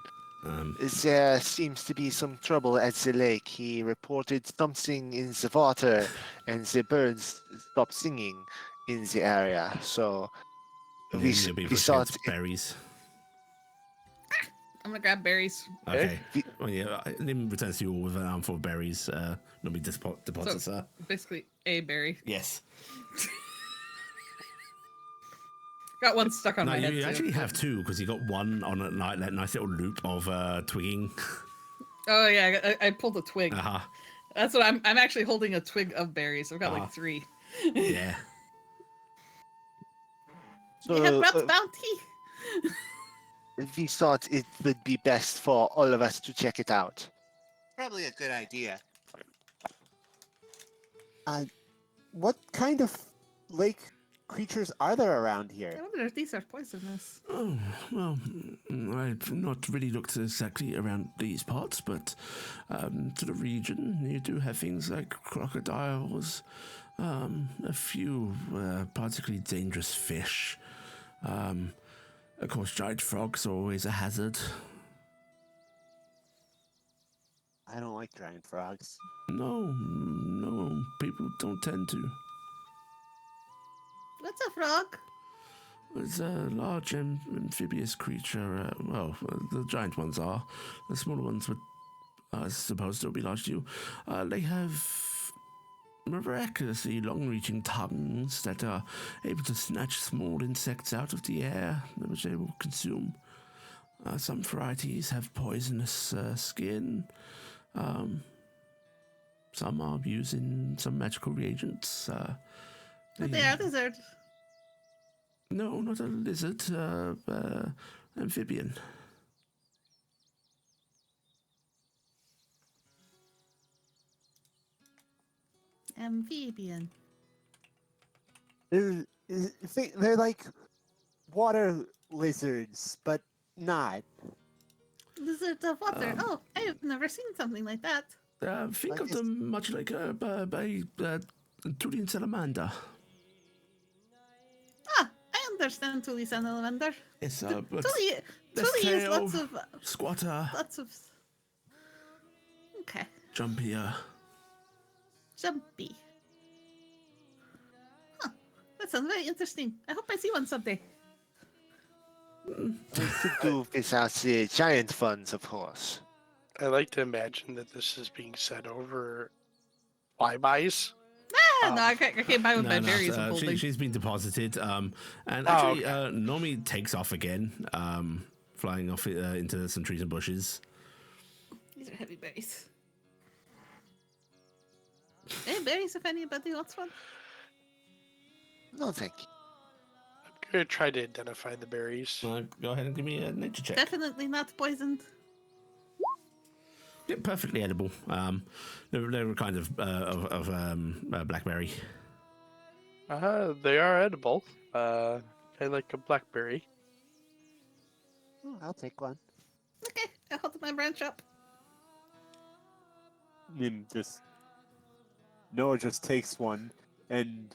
[SPEAKER 2] There seems to be some trouble at the lake. He reported something in the water, and the birds stopped singing in the area. So we thought
[SPEAKER 1] berries.
[SPEAKER 4] I'm gonna grab berries.
[SPEAKER 1] Okay. Well, yeah, Nim returns to you all with an armful of berries. Nobody deposits her.
[SPEAKER 4] Basically, a berry.
[SPEAKER 1] Yes.
[SPEAKER 4] Got one stuck on
[SPEAKER 1] No,
[SPEAKER 4] my head.
[SPEAKER 1] you
[SPEAKER 4] too.
[SPEAKER 1] actually have two because you got one on that nice little loop of twigging.
[SPEAKER 4] Oh yeah, I pulled a twig.
[SPEAKER 1] Uh-huh.
[SPEAKER 4] That's what I'm actually holding a twig of berries. I've got
[SPEAKER 1] Uh-huh.
[SPEAKER 4] like 3.
[SPEAKER 1] Yeah.
[SPEAKER 4] We have
[SPEAKER 2] So
[SPEAKER 4] brought bounty.
[SPEAKER 2] we thought it would be best for all of us to check it out.
[SPEAKER 7] Probably a good idea. What kind of lake creatures are there around
[SPEAKER 4] I
[SPEAKER 7] here?
[SPEAKER 4] wonder if these are poisonous.
[SPEAKER 1] Oh, well, I've not really looked exactly around these parts, but to the region, you do have things like crocodiles, a few particularly dangerous fish. Of course, giant frogs are always a hazard.
[SPEAKER 7] I don't like giant frogs.
[SPEAKER 1] No, people don't tend to.
[SPEAKER 4] What's a frog?
[SPEAKER 1] It's a large amphibious creature. The giant ones are. The smaller ones would, I suppose, still be large too. They have miraculously long-reaching tongues that are able to snatch small insects out of the air, which they will consume. Some varieties have poisonous skin. Some are using some magical reagents.
[SPEAKER 4] But they are lizard.
[SPEAKER 1] No, not a lizard. Amphibian.
[SPEAKER 4] Amphibian.
[SPEAKER 7] They're like water lizards, but not.
[SPEAKER 4] Lizard of water. Oh, I've never seen something like that.
[SPEAKER 1] Think
[SPEAKER 7] Like
[SPEAKER 1] of them much like a Turian salamander.
[SPEAKER 4] Ah, I understand Tuli salamander.
[SPEAKER 1] Yes, but
[SPEAKER 4] Tuli
[SPEAKER 1] less
[SPEAKER 4] is
[SPEAKER 1] tail,
[SPEAKER 4] lots of
[SPEAKER 1] squatter,
[SPEAKER 4] Okay,
[SPEAKER 1] jumpier.
[SPEAKER 4] jumpy. Huh. That sounds very interesting. I hope I see one someday.
[SPEAKER 2] We could do without the giant ones, of course.
[SPEAKER 3] I like to imagine that this is being said over flybys.
[SPEAKER 4] No, I can't buy with my berries and holding.
[SPEAKER 1] She's been deposited. And
[SPEAKER 3] Oh,
[SPEAKER 1] actually, Nomi takes off again, flying off into some trees and bushes.
[SPEAKER 4] These are heavy berries. Hey, berries if anybody wants one.
[SPEAKER 2] No, thank you.
[SPEAKER 3] I'm gonna try to identify the berries.
[SPEAKER 1] Go ahead and give me a nature check.
[SPEAKER 4] Definitely not poisoned.
[SPEAKER 1] Yeah, perfectly edible. They were kind of blackberry.
[SPEAKER 3] They are edible. I like a blackberry.
[SPEAKER 7] Oh, I'll take one.
[SPEAKER 4] Okay, I hold my branch up.
[SPEAKER 6] Noah just takes one and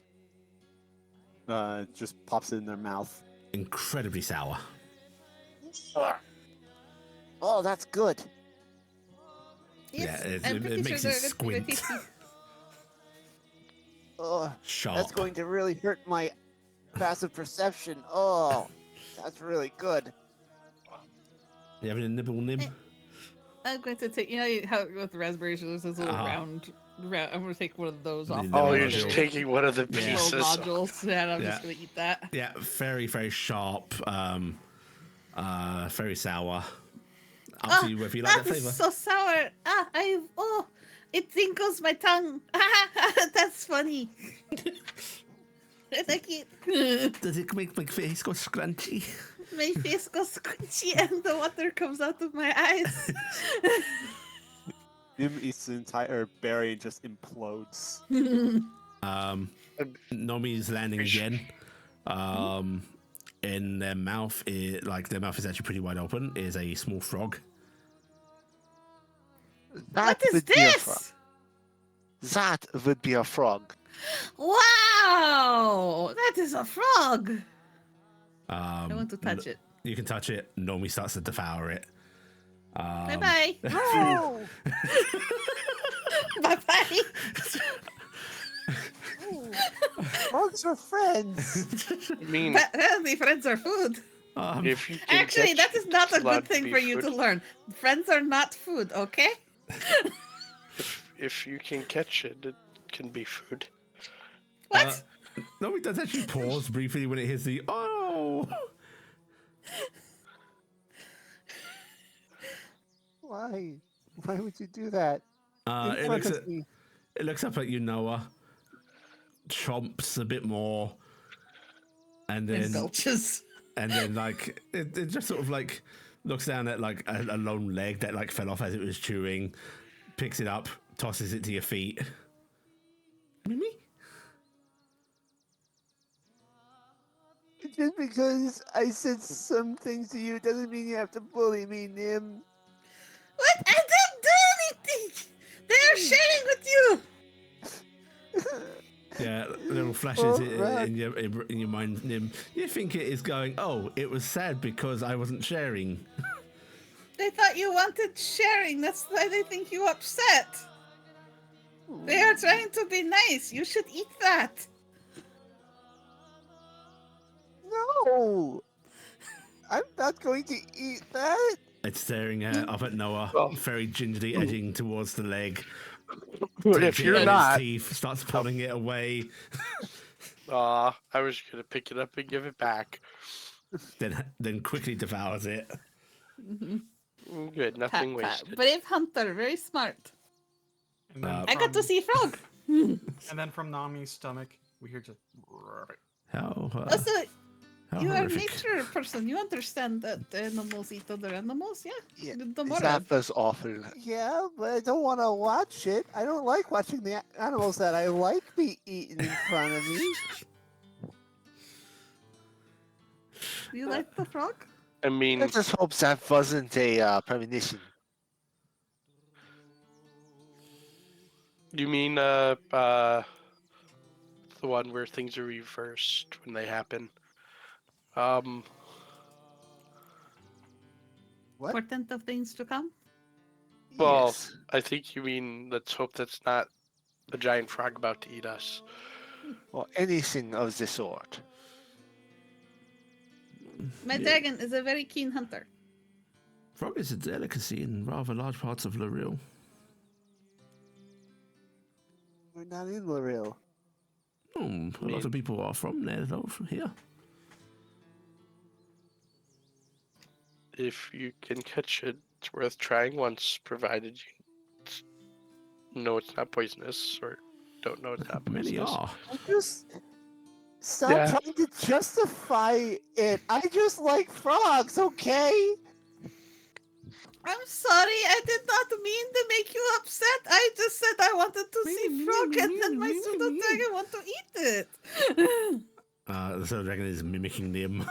[SPEAKER 6] just pops it in their mouth.
[SPEAKER 1] Incredibly sour.
[SPEAKER 7] Oh, that's good.
[SPEAKER 4] Yes,
[SPEAKER 1] Yeah,
[SPEAKER 4] I'm
[SPEAKER 1] it
[SPEAKER 4] pretty
[SPEAKER 1] makes
[SPEAKER 4] sure
[SPEAKER 1] you
[SPEAKER 4] they're
[SPEAKER 1] squint.
[SPEAKER 4] good, tasty.
[SPEAKER 7] Oh,
[SPEAKER 1] Sharp.
[SPEAKER 7] that's going to really hurt my passive perception. Oh, that's really good.
[SPEAKER 1] You having a nibble, Nim?
[SPEAKER 4] I'm going to take, you know how with raspberries there's this little
[SPEAKER 1] Uh-huh.
[SPEAKER 4] round. I'm going to take one of those off.
[SPEAKER 1] The
[SPEAKER 3] Oh,
[SPEAKER 1] little
[SPEAKER 3] you're just
[SPEAKER 1] nodule.
[SPEAKER 3] taking one of the
[SPEAKER 1] Yeah.
[SPEAKER 3] pieces.
[SPEAKER 4] Little nodules, and I'm
[SPEAKER 1] Yeah.
[SPEAKER 4] just going to eat that.
[SPEAKER 1] Yeah, very, very sharp. Very sour. Up to you whether you like that
[SPEAKER 4] That is
[SPEAKER 1] flavor.
[SPEAKER 4] so sour. It tinkles my tongue. That's funny. I like it.
[SPEAKER 1] Does it make my face go scrunchy?
[SPEAKER 4] My face goes squishy and the water comes out of my eyes.
[SPEAKER 6] Nim eats the entire berry and just implodes.
[SPEAKER 1] Nomi's landing again. In their mouth, their mouth is actually pretty wide open. Is a small frog.
[SPEAKER 2] That
[SPEAKER 4] What is
[SPEAKER 2] would be a frog.
[SPEAKER 4] this?
[SPEAKER 2] That would be a frog.
[SPEAKER 4] Wow! That is a frog. I want to touch it.
[SPEAKER 1] You can touch it. Nomi starts to devour it.
[SPEAKER 4] Bye bye.
[SPEAKER 7] Oh,
[SPEAKER 4] Bye bye.
[SPEAKER 7] frogs are friends.
[SPEAKER 3] I mean,
[SPEAKER 4] Apparently, friends are food.
[SPEAKER 3] if you can
[SPEAKER 4] Actually,
[SPEAKER 3] catch
[SPEAKER 4] that is not a
[SPEAKER 3] allowed
[SPEAKER 4] good
[SPEAKER 3] to
[SPEAKER 4] thing
[SPEAKER 3] be
[SPEAKER 4] for you to
[SPEAKER 3] food.
[SPEAKER 4] learn. Friends are not food, okay?
[SPEAKER 3] If you can catch it, it can be food.
[SPEAKER 4] What?
[SPEAKER 1] Nomi does actually pause briefly when it hits the oh.
[SPEAKER 7] Why? Why would you do that? In
[SPEAKER 1] It
[SPEAKER 7] front
[SPEAKER 1] looks
[SPEAKER 7] of
[SPEAKER 1] at,
[SPEAKER 7] me.
[SPEAKER 1] it looks up at you, Noah. chomps a bit more, and
[SPEAKER 4] And
[SPEAKER 1] then
[SPEAKER 4] belches.
[SPEAKER 1] like it just sort of like looks down at like a lone leg that like fell off as it was chewing, picks it up, tosses it to your feet. Mimi?
[SPEAKER 7] Just because I said some things to you doesn't mean you have to bully me, Nim.
[SPEAKER 4] What? I didn't do anything! They are sharing with you!
[SPEAKER 1] Yeah, little flashes
[SPEAKER 7] Oh, right.
[SPEAKER 1] in your mind, Nim. You think it is going, oh, it was sad because I wasn't sharing.
[SPEAKER 4] They thought you wanted sharing. That's why they think you upset. They are trying to be nice. You should eat that.
[SPEAKER 7] No! I'm not going to eat that!
[SPEAKER 1] It's staring up at Noah,
[SPEAKER 3] Well-
[SPEAKER 1] very gingerly edging towards the leg.
[SPEAKER 3] But
[SPEAKER 1] Takes
[SPEAKER 3] if
[SPEAKER 1] it
[SPEAKER 3] you're
[SPEAKER 1] in its
[SPEAKER 3] not,
[SPEAKER 1] teeth, starts pulling it away,
[SPEAKER 3] I was gonna pick it up and give it back.
[SPEAKER 1] then quickly devours it.
[SPEAKER 3] Good, nothing
[SPEAKER 4] Pat, pat.
[SPEAKER 3] wasted.
[SPEAKER 4] Brave hunter, very smart.
[SPEAKER 5] And then,
[SPEAKER 4] I got to
[SPEAKER 5] from-
[SPEAKER 4] see frog.
[SPEAKER 5] and then from Nami's stomach, we hear just.
[SPEAKER 1] How?
[SPEAKER 4] Also,
[SPEAKER 1] How
[SPEAKER 4] you are a
[SPEAKER 1] horrific.
[SPEAKER 4] nature person. You understand that animals eat other animals, yeah?
[SPEAKER 7] Yeah,
[SPEAKER 4] The more
[SPEAKER 2] That was awful.
[SPEAKER 7] Yeah, but I don't want to watch it. I don't like watching the animals that I like be eaten in front of me.
[SPEAKER 4] Do you like the frog?
[SPEAKER 3] I mean,
[SPEAKER 2] I just hope that wasn't a premonition.
[SPEAKER 3] you mean the one where things are reversed when they happen?
[SPEAKER 7] What?
[SPEAKER 4] Portent of things to come?
[SPEAKER 3] Well,
[SPEAKER 2] Yes.
[SPEAKER 3] I think you mean let's hope that's not the giant frog about to eat us.
[SPEAKER 2] Or anything of the sort.
[SPEAKER 4] My
[SPEAKER 1] Yeah.
[SPEAKER 4] dragon is a very keen hunter.
[SPEAKER 1] Frog is a delicacy in rather large parts of Loril.
[SPEAKER 7] We're not in Loril.
[SPEAKER 1] A lot of people are from there, though, from here.
[SPEAKER 3] If you can catch it, it's worth trying once, provided you know it's not poisonous or don't know it's not
[SPEAKER 1] Many
[SPEAKER 3] poisonous.
[SPEAKER 1] are.
[SPEAKER 7] I just stop
[SPEAKER 3] Yeah.
[SPEAKER 7] trying to justify it. I just like frogs, okay?
[SPEAKER 4] I'm sorry, I did not mean to make you upset. I just said I wanted to see frog and then my pseudo dragon want to eat it.
[SPEAKER 1] The Silver Dragon is mimicking them.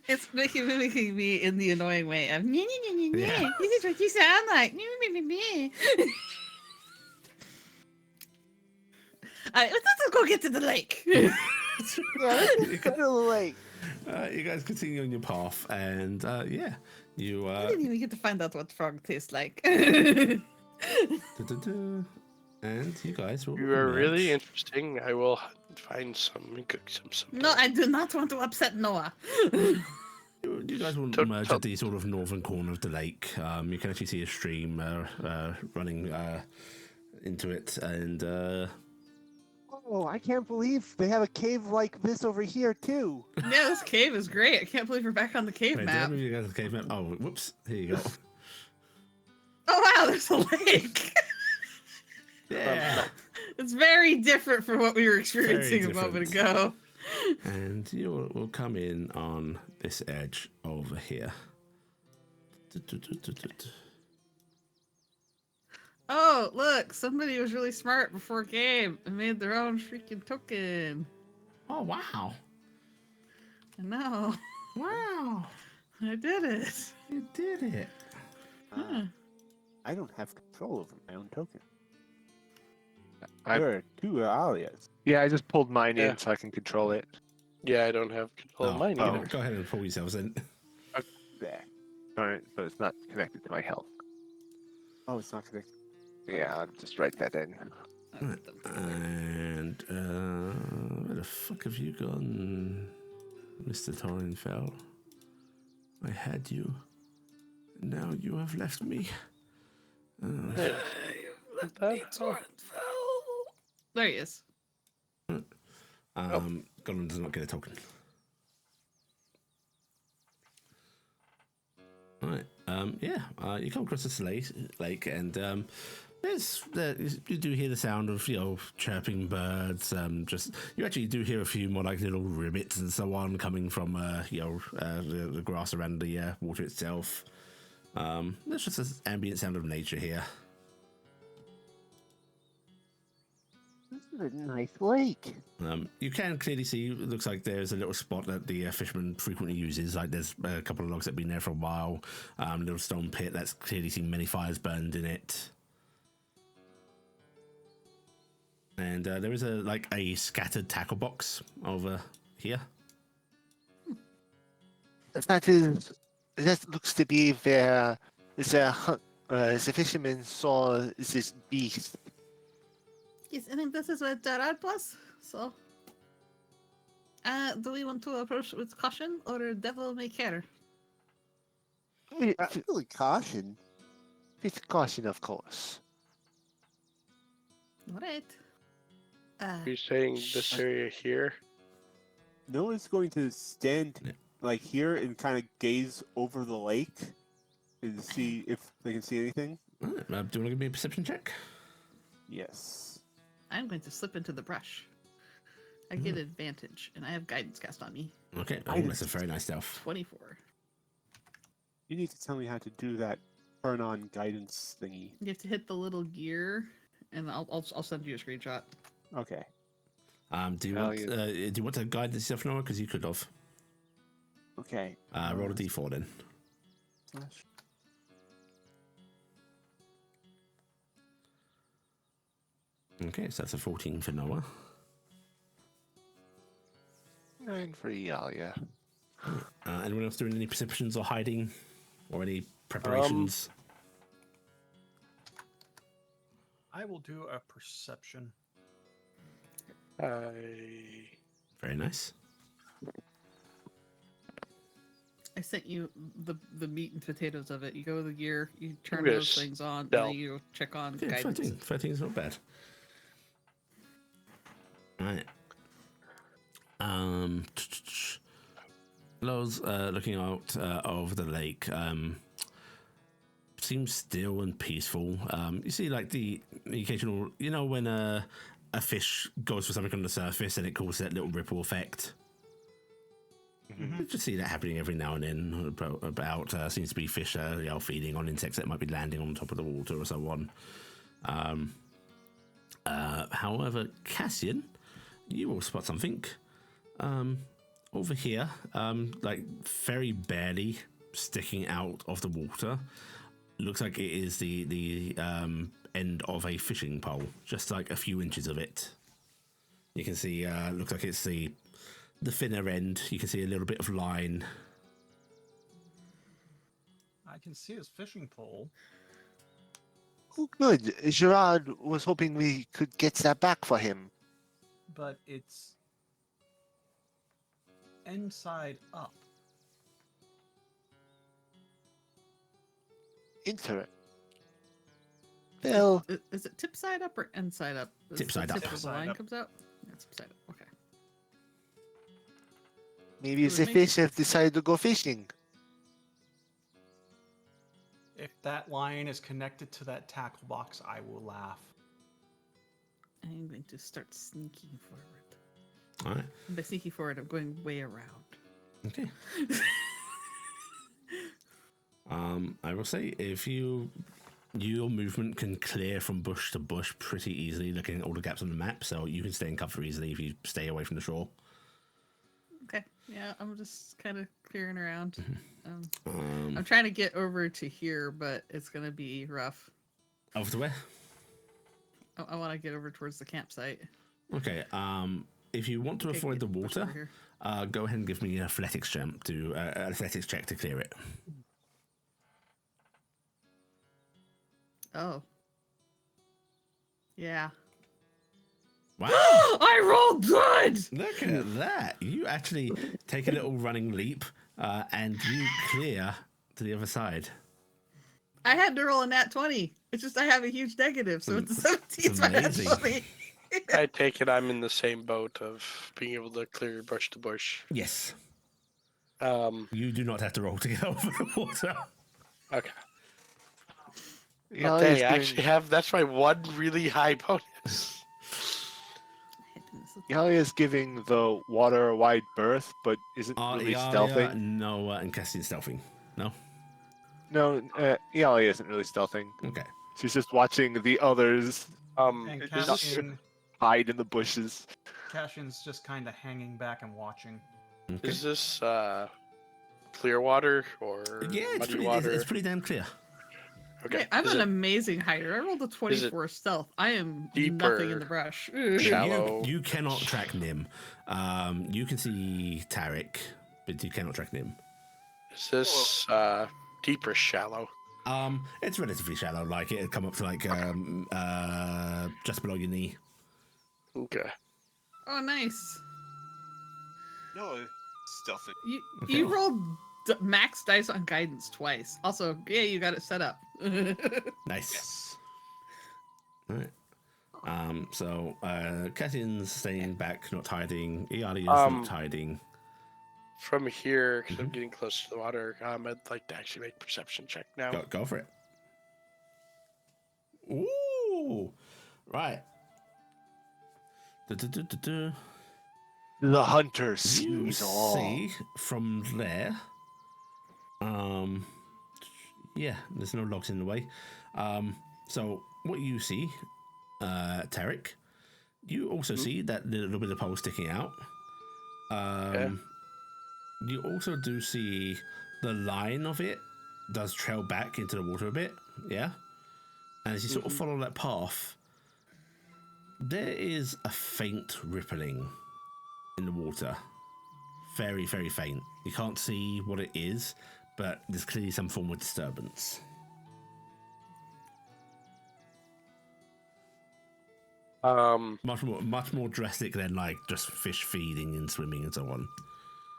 [SPEAKER 4] It's mimicking me in the annoying way of nee, nee, nee, nee, nee.
[SPEAKER 1] Yeah.
[SPEAKER 4] This is what you sound like. Nee, nee, nee, nee. Alright, let's go get to the lake.
[SPEAKER 7] Yeah, let's go to the lake.
[SPEAKER 1] You guys continue on your path, and yeah, you.
[SPEAKER 4] I didn't even get to find out what frog tastes like.
[SPEAKER 1] And you guys will.
[SPEAKER 3] You are really
[SPEAKER 1] emerge.
[SPEAKER 3] interesting. I will find some and cook some.
[SPEAKER 4] No, I do not want to upset Noah.
[SPEAKER 1] You guys will emerge at the sort of northern corner of the lake. You can actually see a stream running into it, and
[SPEAKER 7] Oh, I can't believe they have a cave like this over here, too.
[SPEAKER 4] Yeah, this cave is great. I can't believe we're back on the cave
[SPEAKER 1] wait, did I
[SPEAKER 4] map.
[SPEAKER 1] move you guys to the cave map? Oh, whoops! Here you go.
[SPEAKER 4] Oh wow, there's a lake.
[SPEAKER 1] Yeah.
[SPEAKER 4] It's very different from what we were experiencing a moment
[SPEAKER 1] different.
[SPEAKER 4] ago.
[SPEAKER 1] And you will come in on this edge over here.
[SPEAKER 4] Oh, look, somebody was really smart before game and made their own freaking token.
[SPEAKER 1] Oh wow!
[SPEAKER 4] I know.
[SPEAKER 1] Wow!
[SPEAKER 4] I did it.
[SPEAKER 1] You did it.
[SPEAKER 4] Huh.
[SPEAKER 7] I don't have control over my own token.
[SPEAKER 2] I-
[SPEAKER 7] There are two alias.
[SPEAKER 2] Yeah, I just pulled mine
[SPEAKER 3] Yeah.
[SPEAKER 2] in so I can control it.
[SPEAKER 3] Yeah, I don't have control of mine either.
[SPEAKER 1] Go ahead and pull yourselves in.
[SPEAKER 2] There. Alright, so it's not connected to my health.
[SPEAKER 7] Oh, it's not connected.
[SPEAKER 2] Yeah, I'll just write that in.
[SPEAKER 1] And where the fuck have you gone, Mr. Torrenfell? I had you. And now you have left me.
[SPEAKER 3] Hey, that-
[SPEAKER 4] There he is.
[SPEAKER 1] Gollum does not get a token. Right. Yeah. You come across this lake, and You do hear the sound of chirping birds. You actually do hear a few more like little ribbits and so on coming from the grass around the water itself. There's just this ambient sound of nature here.
[SPEAKER 7] This is a nice lake.
[SPEAKER 1] You can clearly see, it looks like there's a little spot that the fisherman frequently uses. Like there's a couple of logs that have been there for a while. Little stone pit that's clearly seen many fires burned in it. And there is a scattered tackle box over here.
[SPEAKER 2] That looks to be where the fisherman saw this beast.
[SPEAKER 4] Yes, I think this is where Gerard was. So, do we want to approach with caution or devil may care?
[SPEAKER 7] Really caution.
[SPEAKER 2] With caution, of course.
[SPEAKER 4] All right.
[SPEAKER 3] Are you saying this area here?
[SPEAKER 6] No one's going to stand like here and kind of gaze over the lake and see if they can see anything.
[SPEAKER 1] All right, do you want to give me a perception check?
[SPEAKER 6] Yes.
[SPEAKER 4] I'm going to slip into the brush. I get advantage, and I have guidance cast on me.
[SPEAKER 1] Okay, that's a very nice stealth.
[SPEAKER 4] 24.
[SPEAKER 6] You need to tell me how to do that turn on guidance thingy.
[SPEAKER 4] You have to hit the little gear, and I'll send you a screenshot.
[SPEAKER 6] Okay.
[SPEAKER 1] Do you want to guide yourself, Noah? Because you could have.
[SPEAKER 6] Okay.
[SPEAKER 1] Roll a d4 then. Okay, so that's a 14 for Noah.
[SPEAKER 2] 9 for Iala.
[SPEAKER 1] Anyone else doing any perceptions or hiding? Or any preparations?
[SPEAKER 5] I will do a perception.
[SPEAKER 1] Very nice.
[SPEAKER 4] I sent you the meat and potatoes of it. You go to the gear, you turn
[SPEAKER 3] Yes.
[SPEAKER 4] those things on, and
[SPEAKER 3] No.
[SPEAKER 4] then you check on
[SPEAKER 1] Yeah,
[SPEAKER 4] guidance.
[SPEAKER 1] 13. 13 is not bad. Right. Lowe's looking out over the lake. Seems still and peaceful. You see, like the occasional, when a fish goes for something on the surface and it causes that little ripple effect. You just see that happening every now and then. About seems to be fish feeding on insects that might be landing on top of the water or so on. However, Cassian, you will spot something over here, like very barely sticking out of the water. Looks like it is the end of a fishing pole, just like a few inches of it. You can see, looks like it's the thinner end. You can see a little bit of line.
[SPEAKER 5] I can see his fishing pole.
[SPEAKER 2] Oh, good. Gerard was hoping we could get that back for him.
[SPEAKER 5] But it's inside up.
[SPEAKER 2] Interesting. Well,
[SPEAKER 4] Is it tip side up or end side up? Is
[SPEAKER 1] Tip side
[SPEAKER 4] the
[SPEAKER 1] up.
[SPEAKER 4] tip of the
[SPEAKER 5] Side
[SPEAKER 4] line
[SPEAKER 5] up.
[SPEAKER 4] comes out? Yeah, tip side up. Okay.
[SPEAKER 2] maybe
[SPEAKER 4] Would
[SPEAKER 2] the
[SPEAKER 4] make-
[SPEAKER 2] fish have decided to go fishing.
[SPEAKER 5] If that line is connected to that tackle box, I will laugh.
[SPEAKER 4] I'm going to start sneaking forward.
[SPEAKER 1] All right.
[SPEAKER 4] And by sneaking forward, I'm going way around.
[SPEAKER 1] Okay. I will say if your movement can clear from bush to bush pretty easily, looking at all the gaps on the map, so you can stay in cover easily if you stay away from the shore.
[SPEAKER 4] Okay. Yeah, I'm just kind of clearing around.
[SPEAKER 1] Um,
[SPEAKER 4] I'm trying to get over to here, but it's going to be rough.
[SPEAKER 1] over to where?
[SPEAKER 4] I want to get over towards the campsite.
[SPEAKER 1] Okay. If you want to
[SPEAKER 4] Okay,
[SPEAKER 1] avoid the
[SPEAKER 4] get over
[SPEAKER 1] water,
[SPEAKER 4] here.
[SPEAKER 1] go ahead and give me an athletics check to clear it.
[SPEAKER 4] Oh. Yeah.
[SPEAKER 1] Wow.
[SPEAKER 4] I rolled good!
[SPEAKER 1] Look at that. You actually take a little running leap and you clear to the other side.
[SPEAKER 4] I had to roll a nat 20. It's just I have a huge negative, so it's a 17
[SPEAKER 1] It's
[SPEAKER 4] for nat
[SPEAKER 1] amazing.
[SPEAKER 4] 20.
[SPEAKER 3] I take it I'm in the same boat of being able to clear bush to bush.
[SPEAKER 1] Yes.
[SPEAKER 3] Um,
[SPEAKER 1] You do not have to roll to get over the water.
[SPEAKER 3] okay.
[SPEAKER 2] Iala
[SPEAKER 3] Dang,
[SPEAKER 2] is
[SPEAKER 3] I actually have. That's my one really high bonus.
[SPEAKER 2] Iala is giving the water a wide berth, but isn't really
[SPEAKER 1] Iala,
[SPEAKER 2] stealthing.
[SPEAKER 1] Noah, and Cassian stealthing. No?
[SPEAKER 2] No, Iala isn't really stealthing.
[SPEAKER 1] Okay.
[SPEAKER 2] She's just watching the others
[SPEAKER 5] And
[SPEAKER 3] Is this,
[SPEAKER 2] hide in the bushes.
[SPEAKER 5] Cassian's just kind of hanging back and watching.
[SPEAKER 1] Okay.
[SPEAKER 3] is this clear water or
[SPEAKER 1] Yeah,
[SPEAKER 3] muddy water?
[SPEAKER 1] it's pretty damn clear.
[SPEAKER 3] Okay.
[SPEAKER 4] Hey, I'm
[SPEAKER 3] Is
[SPEAKER 4] an
[SPEAKER 3] it
[SPEAKER 4] amazing hider. I rolled a 24 stealth. I am nothing
[SPEAKER 3] deeper,
[SPEAKER 4] in the brush.
[SPEAKER 3] shallow?
[SPEAKER 1] You cannot track Nim. You can see Taryc, but you cannot track Nim.
[SPEAKER 3] Is this deep or shallow?
[SPEAKER 1] It's relatively shallow. Like it'd come up to like just below your knee.
[SPEAKER 3] Okay.
[SPEAKER 4] Oh, nice.
[SPEAKER 6] No, stealthy.
[SPEAKER 4] You rolled max dice on guidance twice. Also, yeah, you got it set up.
[SPEAKER 1] Nice.
[SPEAKER 6] Yes.
[SPEAKER 1] All right. So Cassian's staying back, not hiding. Iala is not hiding.
[SPEAKER 3] From here, because I'm getting close to the water, I'd like to actually make a perception check now.
[SPEAKER 1] Go for it. Ooh. Right. Du-du-du-du-du.
[SPEAKER 2] The hunter
[SPEAKER 1] You
[SPEAKER 2] sees all.
[SPEAKER 1] see from there. Yeah, there's no logs in the way. So what you see, Taryc, you also see that little bit of pole sticking out. You also do see the line of it does trail back into the water a bit, yeah? And as you sort of follow that path, there is a faint rippling in the water. Very, very faint. You can't see what it is, but there's clearly some form of disturbance. Much more drastic than like just fish feeding and swimming and so on.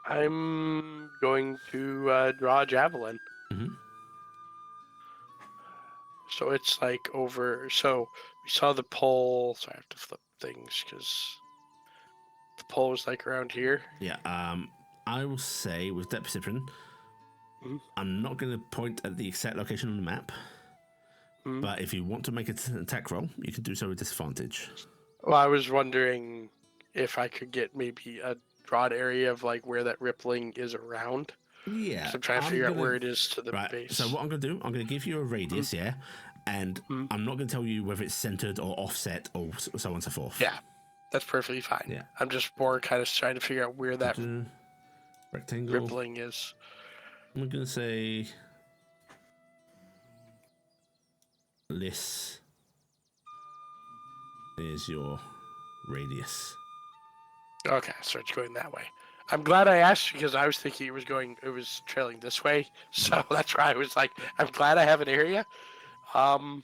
[SPEAKER 3] I'm going to draw a javelin.
[SPEAKER 1] Mhm.
[SPEAKER 3] So it's like over. So we saw the pole. So I have to flip things because the pole was like around here.
[SPEAKER 1] Yeah, I will say with depth perception, I'm not going to point at the exact location on the map, but if you want to make an attack roll, you can do so with disadvantage.
[SPEAKER 3] Well, I was wondering if I could get maybe a broad area of like where that rippling is around.
[SPEAKER 1] Yeah.
[SPEAKER 3] 'Cause I'm trying to figure out where it is to the
[SPEAKER 1] Right.
[SPEAKER 3] base.
[SPEAKER 1] So what I'm going to do, I'm going to give you a radius, yeah, and I'm not going to tell you whether it's centered or offset or so on and so forth.
[SPEAKER 3] Yeah, that's perfectly fine.
[SPEAKER 1] Yeah.
[SPEAKER 3] I'm just more kind of trying to figure out where that
[SPEAKER 1] Rectangle.
[SPEAKER 3] rippling is.
[SPEAKER 1] I'm going to say this is your radius.
[SPEAKER 3] Okay, so it's going that way. I'm glad I asked because I was thinking it was trailing this way. So that's why I was like, I'm glad I have an area. Actually,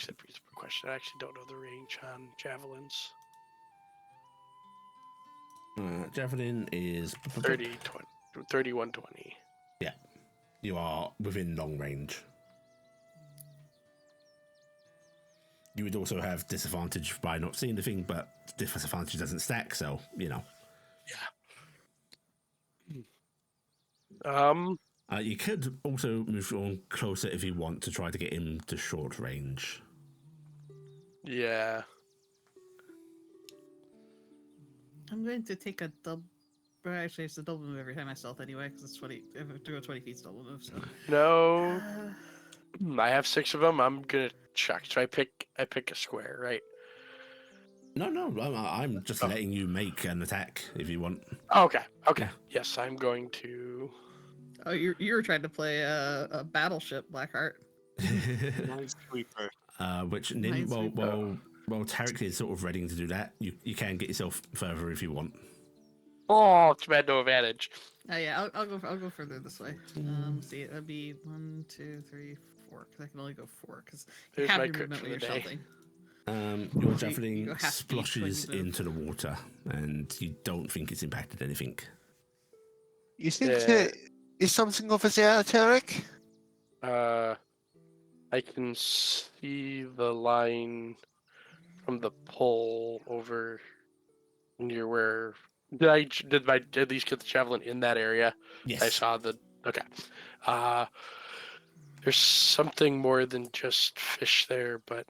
[SPEAKER 3] that brings up a question. I actually don't know the range on javelins.
[SPEAKER 1] Javelin is
[SPEAKER 3] 30, 20, 31, 20.
[SPEAKER 1] Yeah, you are within long range. You would also have disadvantage by not seeing the thing, but disadvantage doesn't stack, so you know.
[SPEAKER 3] Yeah.
[SPEAKER 1] You could also move on closer if you want to try to get him to short range.
[SPEAKER 3] Yeah.
[SPEAKER 4] I'm going to take a double. Actually, it's a double move every time I stealth anyway, because it's 20. If I do a 20 feet double move, so.
[SPEAKER 3] No. I have 6 of them. I'm gonna check. So I pick a square, right?
[SPEAKER 1] No, I'm just letting you make an attack if you want.
[SPEAKER 3] Okay.
[SPEAKER 1] Yeah.
[SPEAKER 3] Yes, I'm going to.
[SPEAKER 4] Oh, you were trying to play a battleship, Blackheart.
[SPEAKER 6] Nice sweeper.
[SPEAKER 1] Which Nim,
[SPEAKER 4] Nice
[SPEAKER 1] well, Taryc is sort of ready to do that. You can get yourself further if you want.
[SPEAKER 3] Oh, too bad, no advantage.
[SPEAKER 4] Oh yeah, I'll go further this way. See, that'd be 1, 2, 3, 4. Because I can only go 4. Because you
[SPEAKER 3] There's
[SPEAKER 4] have
[SPEAKER 3] my
[SPEAKER 4] your
[SPEAKER 3] crit
[SPEAKER 4] movement
[SPEAKER 3] for
[SPEAKER 4] when
[SPEAKER 3] the
[SPEAKER 4] you're
[SPEAKER 3] day.
[SPEAKER 4] stealthing.
[SPEAKER 1] Your
[SPEAKER 4] You
[SPEAKER 1] javelin
[SPEAKER 4] go half speed when you
[SPEAKER 1] splashes
[SPEAKER 4] move.
[SPEAKER 1] into the water, and you don't think it's impacted anything.
[SPEAKER 2] You think
[SPEAKER 3] Yeah.
[SPEAKER 2] there is something over there, Taryc?
[SPEAKER 3] I can see the line from the pole over near where. Did I at least get the javelin in that area?
[SPEAKER 1] Yes.
[SPEAKER 3] I saw the. Okay. There's something more than just fish there, but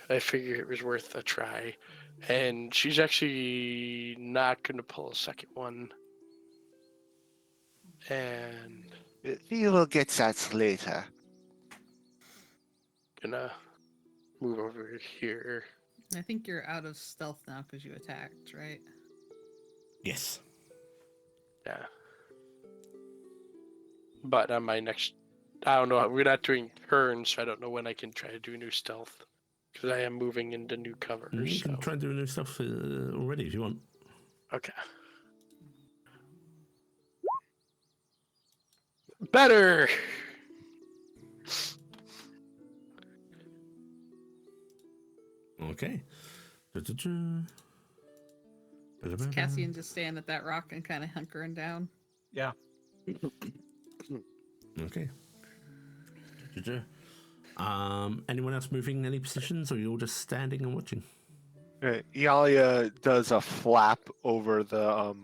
[SPEAKER 3] I figured it was worth a try. And she's actually not going to pull a second one. And
[SPEAKER 2] We will get that later.
[SPEAKER 3] gonna move over here.
[SPEAKER 4] I think you're out of stealth now because you attacked, right?
[SPEAKER 1] Yes.
[SPEAKER 3] Yeah. But on my next, I don't know. We're not doing turns, so I don't know when I can try to do new stealth because I am moving into new cover.
[SPEAKER 1] You
[SPEAKER 3] So
[SPEAKER 1] can try and do new stuff already if you want.
[SPEAKER 3] okay. Better.
[SPEAKER 1] Okay.
[SPEAKER 4] Is Cassian just staying at that rock and kind of hunkering down?
[SPEAKER 5] Yeah.
[SPEAKER 1] Okay. Anyone else moving any positions, or are you all just standing and watching?
[SPEAKER 2] Iala does a flap over the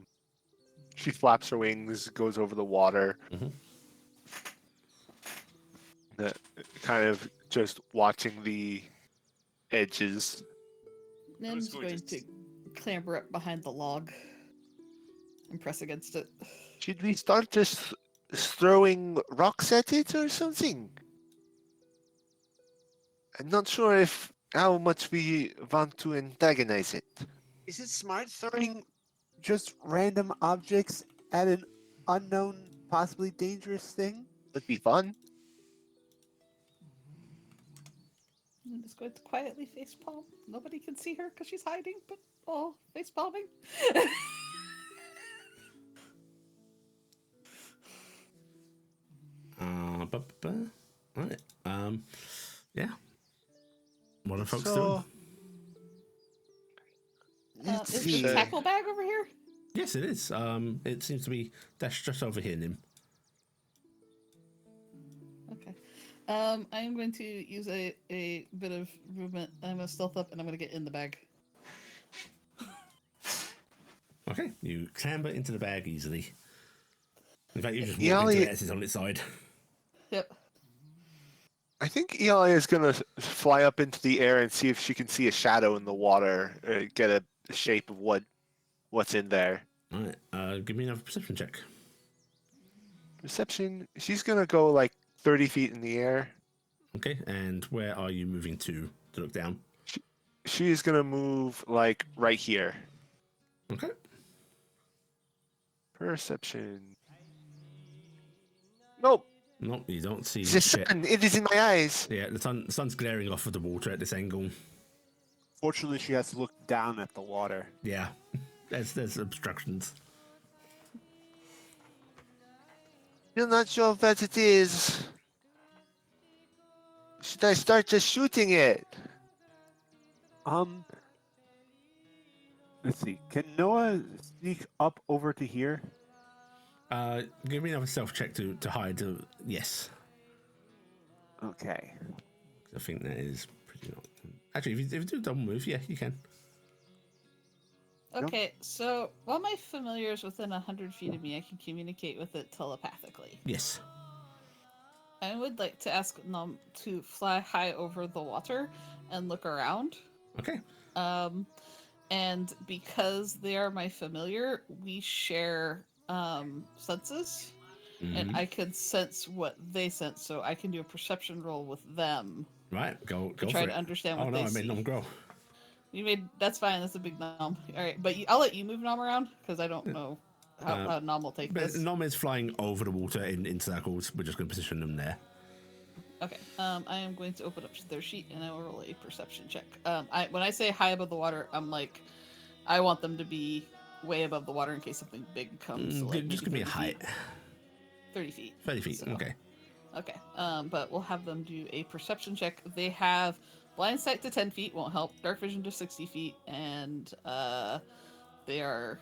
[SPEAKER 2] she flaps her wings, goes over the water.
[SPEAKER 1] Mhm.
[SPEAKER 2] Kind of just watching the edges.
[SPEAKER 4] Nim's going to clamber up behind the log and press against it.
[SPEAKER 2] Should we start just throwing rocks at it or something? I'm not sure if how much we want to antagonize it.
[SPEAKER 6] Is it smart throwing just random objects at an unknown, possibly dangerous thing?
[SPEAKER 2] Would be fun.
[SPEAKER 4] I'm just going to quietly facepalm. Nobody can see her because she's hiding, but facepalming.
[SPEAKER 1] Right. Yeah. What are folks
[SPEAKER 6] So,
[SPEAKER 1] doing?
[SPEAKER 6] let's
[SPEAKER 4] Is
[SPEAKER 6] see.
[SPEAKER 4] the tackle bag over here?
[SPEAKER 1] Yes, it is. It seems to be dashed just over here, Nim.
[SPEAKER 4] Okay. I'm going to use a bit of movement. I'm going to stealth up and I'm going to get in the bag.
[SPEAKER 1] Okay, you clamber into the bag easily. In fact, you just walk
[SPEAKER 2] Iala-
[SPEAKER 1] into it as it's on its side.
[SPEAKER 4] Yep.
[SPEAKER 2] I think Iala is gonna fly up into the air and see if she can see a shadow in the water, get a shape of what's in there.
[SPEAKER 1] All right, give me another perception check.
[SPEAKER 2] Perception. She's gonna go like 30 feet in the air.
[SPEAKER 1] Okay, and where are you moving to look down?
[SPEAKER 2] She's gonna move like right here.
[SPEAKER 1] Okay.
[SPEAKER 2] Perception. Nope.
[SPEAKER 1] Nope, you don't see
[SPEAKER 2] The
[SPEAKER 1] shit.
[SPEAKER 2] sun. It is in my eyes.
[SPEAKER 1] Yeah, the sun's glaring off of the water at this angle.
[SPEAKER 6] Fortunately, she has to look down at the water.
[SPEAKER 1] Yeah, there's obstructions.
[SPEAKER 2] You're not sure what it is. Should I start just shooting it?
[SPEAKER 6] Let's see. Can Noah sneak up over to here?
[SPEAKER 1] Give me another stealth check to hide. Yes,
[SPEAKER 6] Okay.
[SPEAKER 1] I think that is pretty. Actually, if you do a double move, yeah, you can.
[SPEAKER 4] Okay, so while my familiar is within 100 feet of me, I can communicate with it telepathically.
[SPEAKER 1] Yes.
[SPEAKER 4] I would like to ask Nom to fly high over the water and look around.
[SPEAKER 1] Okay.
[SPEAKER 4] And because they are my familiar, we share senses, and I can sense what they sense, so I can do a perception roll with them
[SPEAKER 1] Right, go
[SPEAKER 4] to
[SPEAKER 1] for
[SPEAKER 4] try
[SPEAKER 1] it.
[SPEAKER 4] to understand what
[SPEAKER 1] Oh no,
[SPEAKER 4] they
[SPEAKER 1] I
[SPEAKER 4] see.
[SPEAKER 1] made Nom grow.
[SPEAKER 4] You made that's fine. That's a big Nom. All right, but I'll let you move Nom around because I don't know how Nom will take
[SPEAKER 1] But
[SPEAKER 4] this.
[SPEAKER 1] Nom is flying over the water in circles. We're just going to position them there.
[SPEAKER 4] Okay. I am going to open up their sheet and I will roll a perception check. When I say high above the water, I'm like, I want them to be way above the water in case something big comes. So like
[SPEAKER 1] Just give
[SPEAKER 4] maybe
[SPEAKER 1] me a
[SPEAKER 4] 30 feet.
[SPEAKER 1] height.
[SPEAKER 4] 30 feet.
[SPEAKER 1] 30 feet.
[SPEAKER 4] So-
[SPEAKER 1] Okay.
[SPEAKER 4] Okay. But we'll have them do a perception check. They have blind sight to 10 feet, won't help. Dark vision to 60 feet, and they are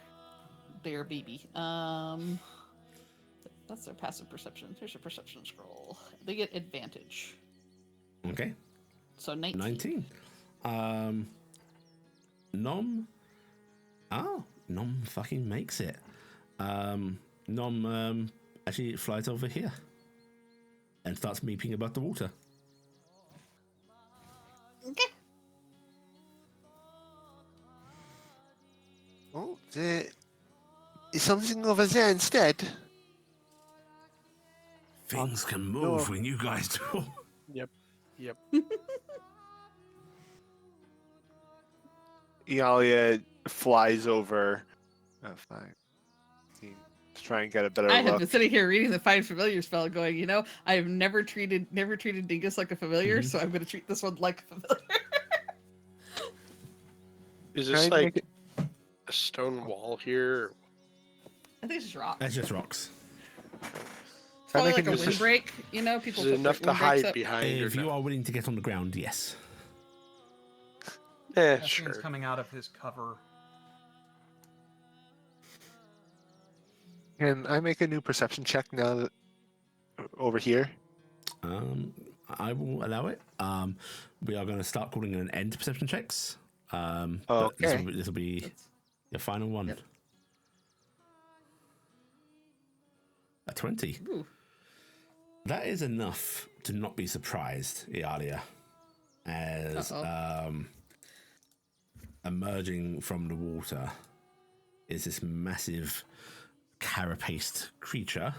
[SPEAKER 4] baby. That's their passive perception. Here's your perception scroll. They get advantage.
[SPEAKER 1] Okay.
[SPEAKER 4] So 19.
[SPEAKER 1] 19. Nom. Oh, Nom fucking makes it. Nom actually flies over here. and starts meeping above the water.
[SPEAKER 4] Okay.
[SPEAKER 2] Oh, there is something over there instead.
[SPEAKER 1] Things can move when you guys do.
[SPEAKER 3] Yep.
[SPEAKER 2] Iala flies over. 5, 15, to try and get a better
[SPEAKER 4] I have
[SPEAKER 2] look.
[SPEAKER 4] been sitting here reading the Find Familiar spell, going, I have never treated Dingus like a familiar, so I'm going to treat this one like a familiar.
[SPEAKER 3] Is
[SPEAKER 2] Can
[SPEAKER 3] this
[SPEAKER 2] I
[SPEAKER 3] like
[SPEAKER 2] make it-
[SPEAKER 3] a stone wall here?
[SPEAKER 4] I think it's just rock.
[SPEAKER 1] That's just rocks.
[SPEAKER 4] It's probably
[SPEAKER 2] I
[SPEAKER 4] like
[SPEAKER 2] can
[SPEAKER 4] a
[SPEAKER 2] just-
[SPEAKER 4] windbreak. People
[SPEAKER 3] Is
[SPEAKER 4] put
[SPEAKER 3] it enough to
[SPEAKER 4] windbreaks
[SPEAKER 3] hide
[SPEAKER 4] up.
[SPEAKER 3] behind?
[SPEAKER 1] If
[SPEAKER 3] or
[SPEAKER 1] you
[SPEAKER 3] no?
[SPEAKER 1] are willing to get on the ground, yes.
[SPEAKER 5] Cassian's
[SPEAKER 3] Sure.
[SPEAKER 5] coming out of his cover.
[SPEAKER 2] Can I make a new perception check now that over here?
[SPEAKER 1] I will allow it. We are going to start calling it an end to perception checks. But
[SPEAKER 2] Okay.
[SPEAKER 1] This will be your final one.
[SPEAKER 4] Yep.
[SPEAKER 1] A 20.
[SPEAKER 4] Ooh.
[SPEAKER 1] That is enough to not be surprised, Iala, as emerging from the water is this massive carapaced creature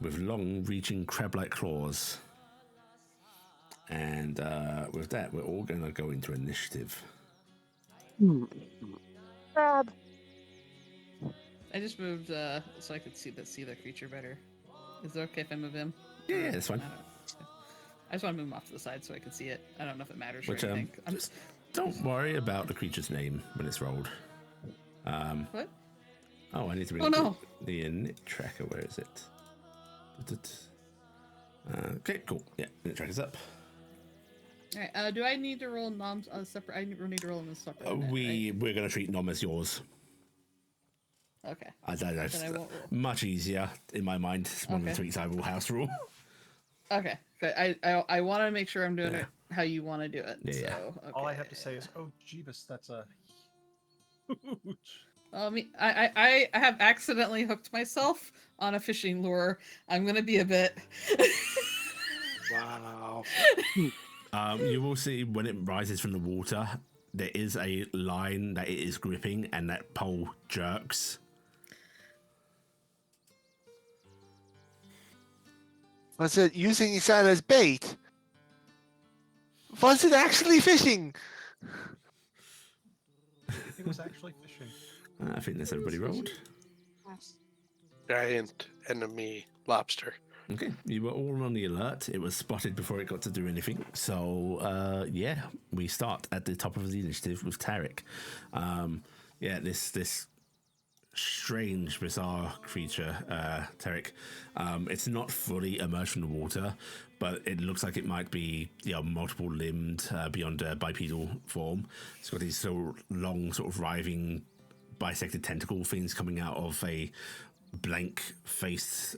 [SPEAKER 1] with long reaching crab-like claws. And with that, we're all going to go into initiative.
[SPEAKER 4] I just moved so I could see the creature better. Is it okay if I move him?
[SPEAKER 1] Yeah, that's fine.
[SPEAKER 4] I just want to move him off to the side so I can see it. I don't know if it matters or
[SPEAKER 1] Which,
[SPEAKER 4] anything.
[SPEAKER 1] just don't worry about the creature's name when it's rolled.
[SPEAKER 4] What?
[SPEAKER 1] Oh, I need to read
[SPEAKER 4] Oh, no.
[SPEAKER 1] the init tracker. Where is it? Okay, cool. Yeah, init tracker's up.
[SPEAKER 4] All right. Do I need to roll noms separate? I need to roll them as separate.
[SPEAKER 1] We're going to treat nom as yours.
[SPEAKER 4] Right? Okay.
[SPEAKER 1] That's
[SPEAKER 4] Then I won't roll.
[SPEAKER 1] much easier in my mind. It's one of the
[SPEAKER 4] Okay.
[SPEAKER 1] tweaks I will house rule.
[SPEAKER 4] Okay. Good. I want to make sure I'm doing it how you want to do it.
[SPEAKER 1] Yeah.
[SPEAKER 4] So, okay.
[SPEAKER 5] All I have to say is, oh, Jeebus, that's a huge.
[SPEAKER 4] I have accidentally hooked myself on a fishing lure. I'm gonna be a bit.
[SPEAKER 3] Wow.
[SPEAKER 1] You will see when it rises from the water, there is a line that it is gripping, and that pole jerks.
[SPEAKER 2] Was it using each other as bait? Was it actually fishing?
[SPEAKER 5] It was actually fishing.
[SPEAKER 1] I think that's everybody rolled.
[SPEAKER 3] Giant enemy lobster.
[SPEAKER 1] Okay, you were all on the alert. It was spotted before it got to do anything. So, yeah, we start at the top of the initiative with Taryc. This strange, bizarre creature, Taryc. It's not fully emerged from the water, but it looks like it might be, multiple limbed beyond bipedal form. It's got these sort of long, sort of writhing, bisected tentacle things coming out of a blank face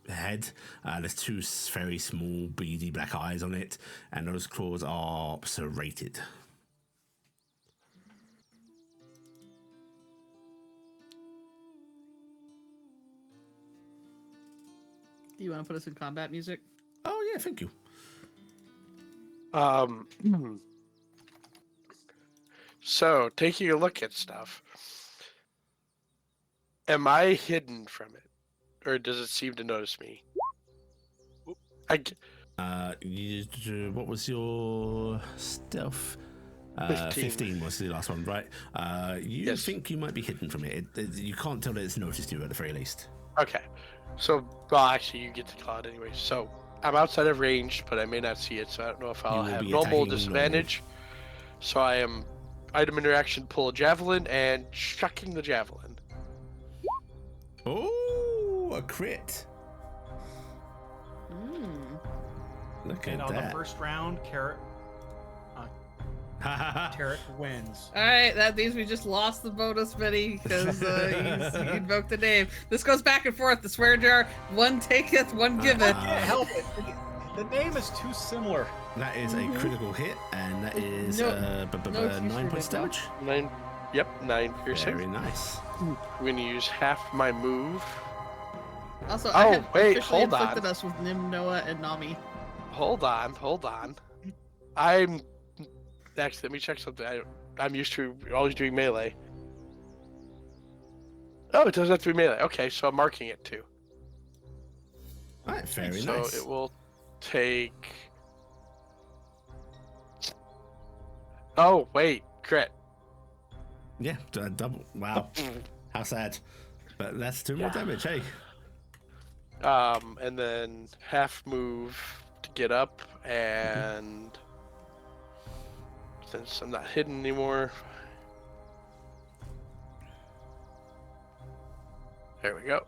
[SPEAKER 1] head. There's two very small beady black eyes on it, and those claws are serrated.
[SPEAKER 4] Do you want to put us in combat music?
[SPEAKER 1] Oh yeah, thank you.
[SPEAKER 3] So, taking a look at stuff, am I hidden from it, or does it seem to notice me?
[SPEAKER 1] What was your stealth? 15 was the last one, right? You
[SPEAKER 3] Yes.
[SPEAKER 1] think you might be hidden from it. You can't tell that it's noticed you at the very least.
[SPEAKER 3] Okay. So, well, actually, you get to call it anyway. So, I'm outside of range, but I may not see it, so I don't know if I'll
[SPEAKER 1] will
[SPEAKER 3] have
[SPEAKER 1] be
[SPEAKER 3] normal
[SPEAKER 1] attacking
[SPEAKER 3] disadvantage. So, I am item interaction, pull a javelin, and chucking the javelin.
[SPEAKER 1] Oh, a crit. Look
[SPEAKER 5] And
[SPEAKER 1] at
[SPEAKER 5] on the
[SPEAKER 1] that.
[SPEAKER 5] first round, Taryc wins.
[SPEAKER 4] All right, that means we just lost the bonus mini because he invoked the name. This goes back and forth. The swear jar, one taketh, one giveth.
[SPEAKER 5] Can't help it. The name is too similar.
[SPEAKER 1] That is a critical hit, and that is
[SPEAKER 4] No-
[SPEAKER 1] 9 points damage.
[SPEAKER 3] 9 piercing.
[SPEAKER 1] Very nice.
[SPEAKER 3] I'm going to use half my move
[SPEAKER 4] Also,
[SPEAKER 3] Oh,
[SPEAKER 4] I have
[SPEAKER 3] wait,
[SPEAKER 4] officially
[SPEAKER 3] hold on.
[SPEAKER 4] inflicted us with Nim, Noah, and Nami.
[SPEAKER 3] Hold on. I'm actually, let me check something. I'm used to always doing melee. Oh, it doesn't have to be melee. Okay, so I'm marking it too.
[SPEAKER 1] All right, very
[SPEAKER 3] so
[SPEAKER 1] nice.
[SPEAKER 3] it will take. Oh wait, crit.
[SPEAKER 1] Yeah, double. Wow, how sad. But that's 2 more
[SPEAKER 3] Yeah.
[SPEAKER 1] damage, hey.
[SPEAKER 3] And then half move to get up, and since I'm not hidden anymore, there we go.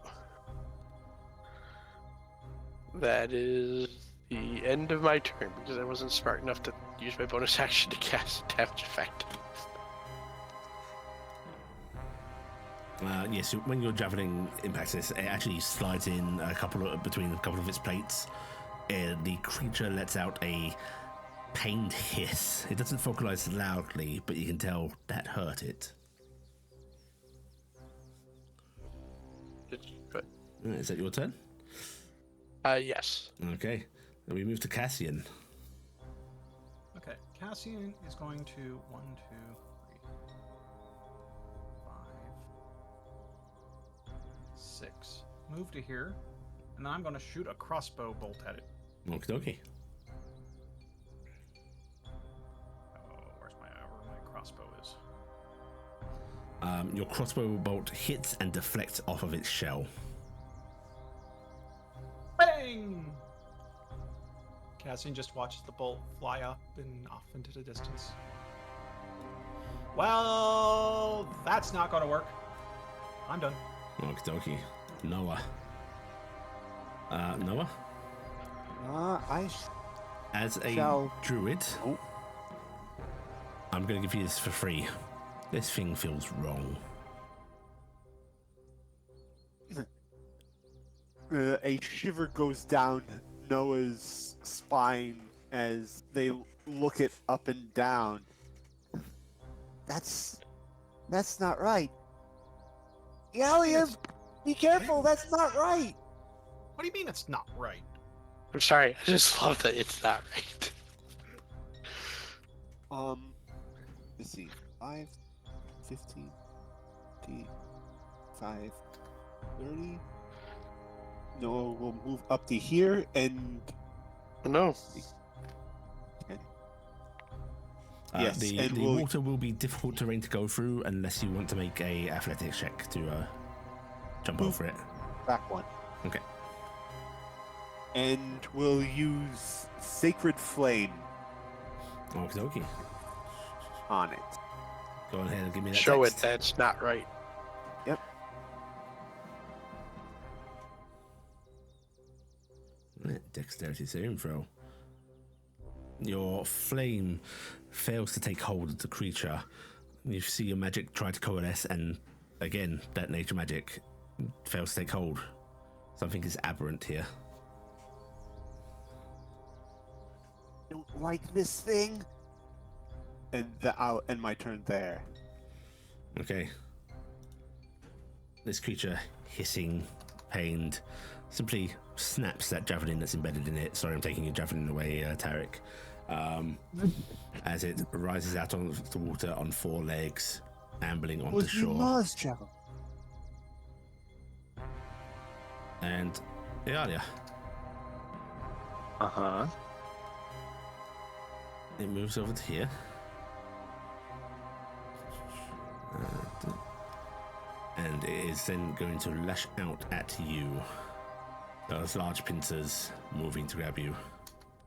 [SPEAKER 3] That is the end of my turn because I wasn't smart enough to use my bonus action to cast damage effect.
[SPEAKER 1] Yes, when your javelin impacts this, it actually slides in between a couple of its plates. The creature lets out a pained hiss. It doesn't vocalize loudly, but you can tell that hurt it.
[SPEAKER 3] Good.
[SPEAKER 1] Is that your turn?
[SPEAKER 3] Yes.
[SPEAKER 1] Okay. Then we move to Cassian.
[SPEAKER 5] Okay, Cassian is going to 1, 2, 3, 5, 6. Move to here, and then I'm going to shoot a crossbow bolt at it.
[SPEAKER 1] Okie dokie.
[SPEAKER 5] Oh, where's where my crossbow is?
[SPEAKER 1] Your crossbow bolt hits and deflects off of its shell.
[SPEAKER 5] Bang! Cassian just watches the bolt fly up and off into the distance. Well, that's not going to work. I'm done.
[SPEAKER 1] Okie dokie. Noah. Noah? As a
[SPEAKER 7] shall-
[SPEAKER 1] druid,
[SPEAKER 7] Oh.
[SPEAKER 1] I'm going to give you this for free. This thing feels wrong.
[SPEAKER 6] A shiver goes down Noah's spine as they look it up and down.
[SPEAKER 7] That's not right. Iala, be careful. That's not right.
[SPEAKER 5] What do you mean it's not right?
[SPEAKER 3] I'm sorry. I just love that it's not right.
[SPEAKER 6] Let's see. 5, 15, 5, 30. Noah will move up to here and
[SPEAKER 3] No.
[SPEAKER 6] Yes,
[SPEAKER 1] the
[SPEAKER 6] and
[SPEAKER 1] water will be difficult terrain to go through unless you want to make a athletics check to jump over it.
[SPEAKER 6] back one.
[SPEAKER 1] Okay.
[SPEAKER 6] And we'll use Sacred Flame
[SPEAKER 1] Okie dokie.
[SPEAKER 6] on it.
[SPEAKER 1] Go ahead and give me that
[SPEAKER 3] Show
[SPEAKER 1] text.
[SPEAKER 3] it that's not right.
[SPEAKER 6] Yep.
[SPEAKER 1] Dexterity saving throw. Your flame fails to take hold of the creature. You see your magic try to coalesce, and again, that nature magic fails to take hold. Something is aberrant here.
[SPEAKER 7] Don't like this thing.
[SPEAKER 6] And I'll end my turn there.
[SPEAKER 1] Okay. This creature, hissing, pained, simply snaps that javelin that's embedded in it. Sorry, I'm taking your javelin away, Taryc. As it rises out of the water on 4 legs, ambling onto shore.
[SPEAKER 7] Mars travel.
[SPEAKER 1] And Iala,
[SPEAKER 2] Uh-huh.
[SPEAKER 1] it moves over to here. And it is then going to lash out at you. Those large pincers moving to grab you.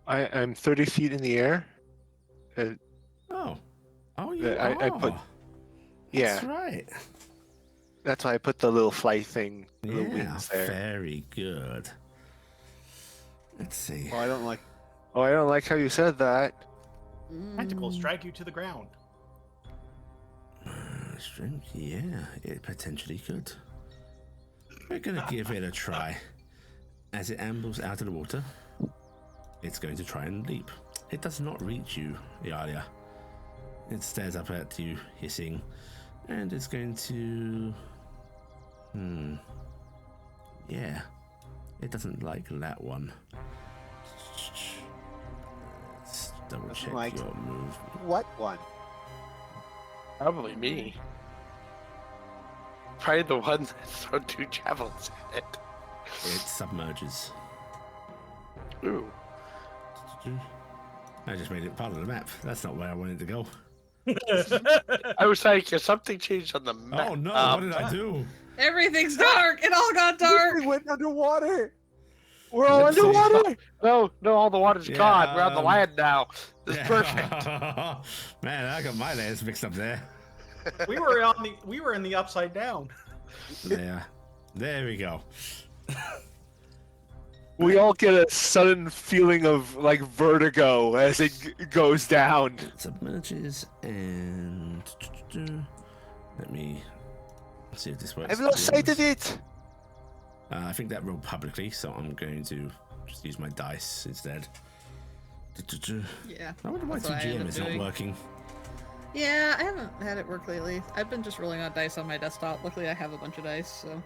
[SPEAKER 2] I'm 30 feet in the air.
[SPEAKER 1] Oh, you
[SPEAKER 2] I
[SPEAKER 1] are.
[SPEAKER 2] put- Yeah,
[SPEAKER 1] That's right.
[SPEAKER 2] that's why I put the little flight thing, little
[SPEAKER 1] Yeah,
[SPEAKER 2] wings there.
[SPEAKER 1] very good. Let's see.
[SPEAKER 6] Oh, I don't like.
[SPEAKER 2] Oh, I don't like how you said that.
[SPEAKER 5] Tentacles drag you to the ground.
[SPEAKER 1] Strength, yeah, it potentially could. We're gonna give it a try. As it ambles out of the water, it's going to try and leap. It does not reach you, Iala. It stares up at you, hissing, and it's going to. Yeah. It doesn't like that one. Let's double
[SPEAKER 6] Doesn't
[SPEAKER 1] check
[SPEAKER 6] like-
[SPEAKER 1] your move.
[SPEAKER 6] What one?
[SPEAKER 3] Probably me. Probably the one that threw 2 javelins at it.
[SPEAKER 1] It submerges.
[SPEAKER 3] Ooh.
[SPEAKER 1] I just made it part of the map. That's not where I wanted to go.
[SPEAKER 3] I was like, if something changed on the map.
[SPEAKER 1] Oh no, what did I do?
[SPEAKER 4] Everything's dark. It all got dark.
[SPEAKER 6] We went underwater.
[SPEAKER 2] We're all
[SPEAKER 1] Let's see.
[SPEAKER 2] underwater.
[SPEAKER 3] No, all the water's
[SPEAKER 1] Yeah,
[SPEAKER 3] gone. We're on the
[SPEAKER 1] um,
[SPEAKER 3] land now. It's
[SPEAKER 1] Yeah.
[SPEAKER 3] perfect.
[SPEAKER 1] Man, I got my layers mixed up there.
[SPEAKER 5] we were in the upside down.
[SPEAKER 1] There we go.
[SPEAKER 2] We all get a sudden feeling of like vertigo as it goes down.
[SPEAKER 1] Submerges and let me see if this works.
[SPEAKER 2] I've lost sight of it.
[SPEAKER 1] I think that rolled publicly, so I'm going to just use my dice instead.
[SPEAKER 4] Yeah.
[SPEAKER 1] I wonder why
[SPEAKER 4] That's what I
[SPEAKER 1] 2GM
[SPEAKER 4] ended
[SPEAKER 1] is
[SPEAKER 4] up
[SPEAKER 1] not
[SPEAKER 4] doing.
[SPEAKER 1] working.
[SPEAKER 4] Yeah, I haven't had it work lately. I've been just rolling out dice on my desktop. Luckily, I have a bunch of dice, so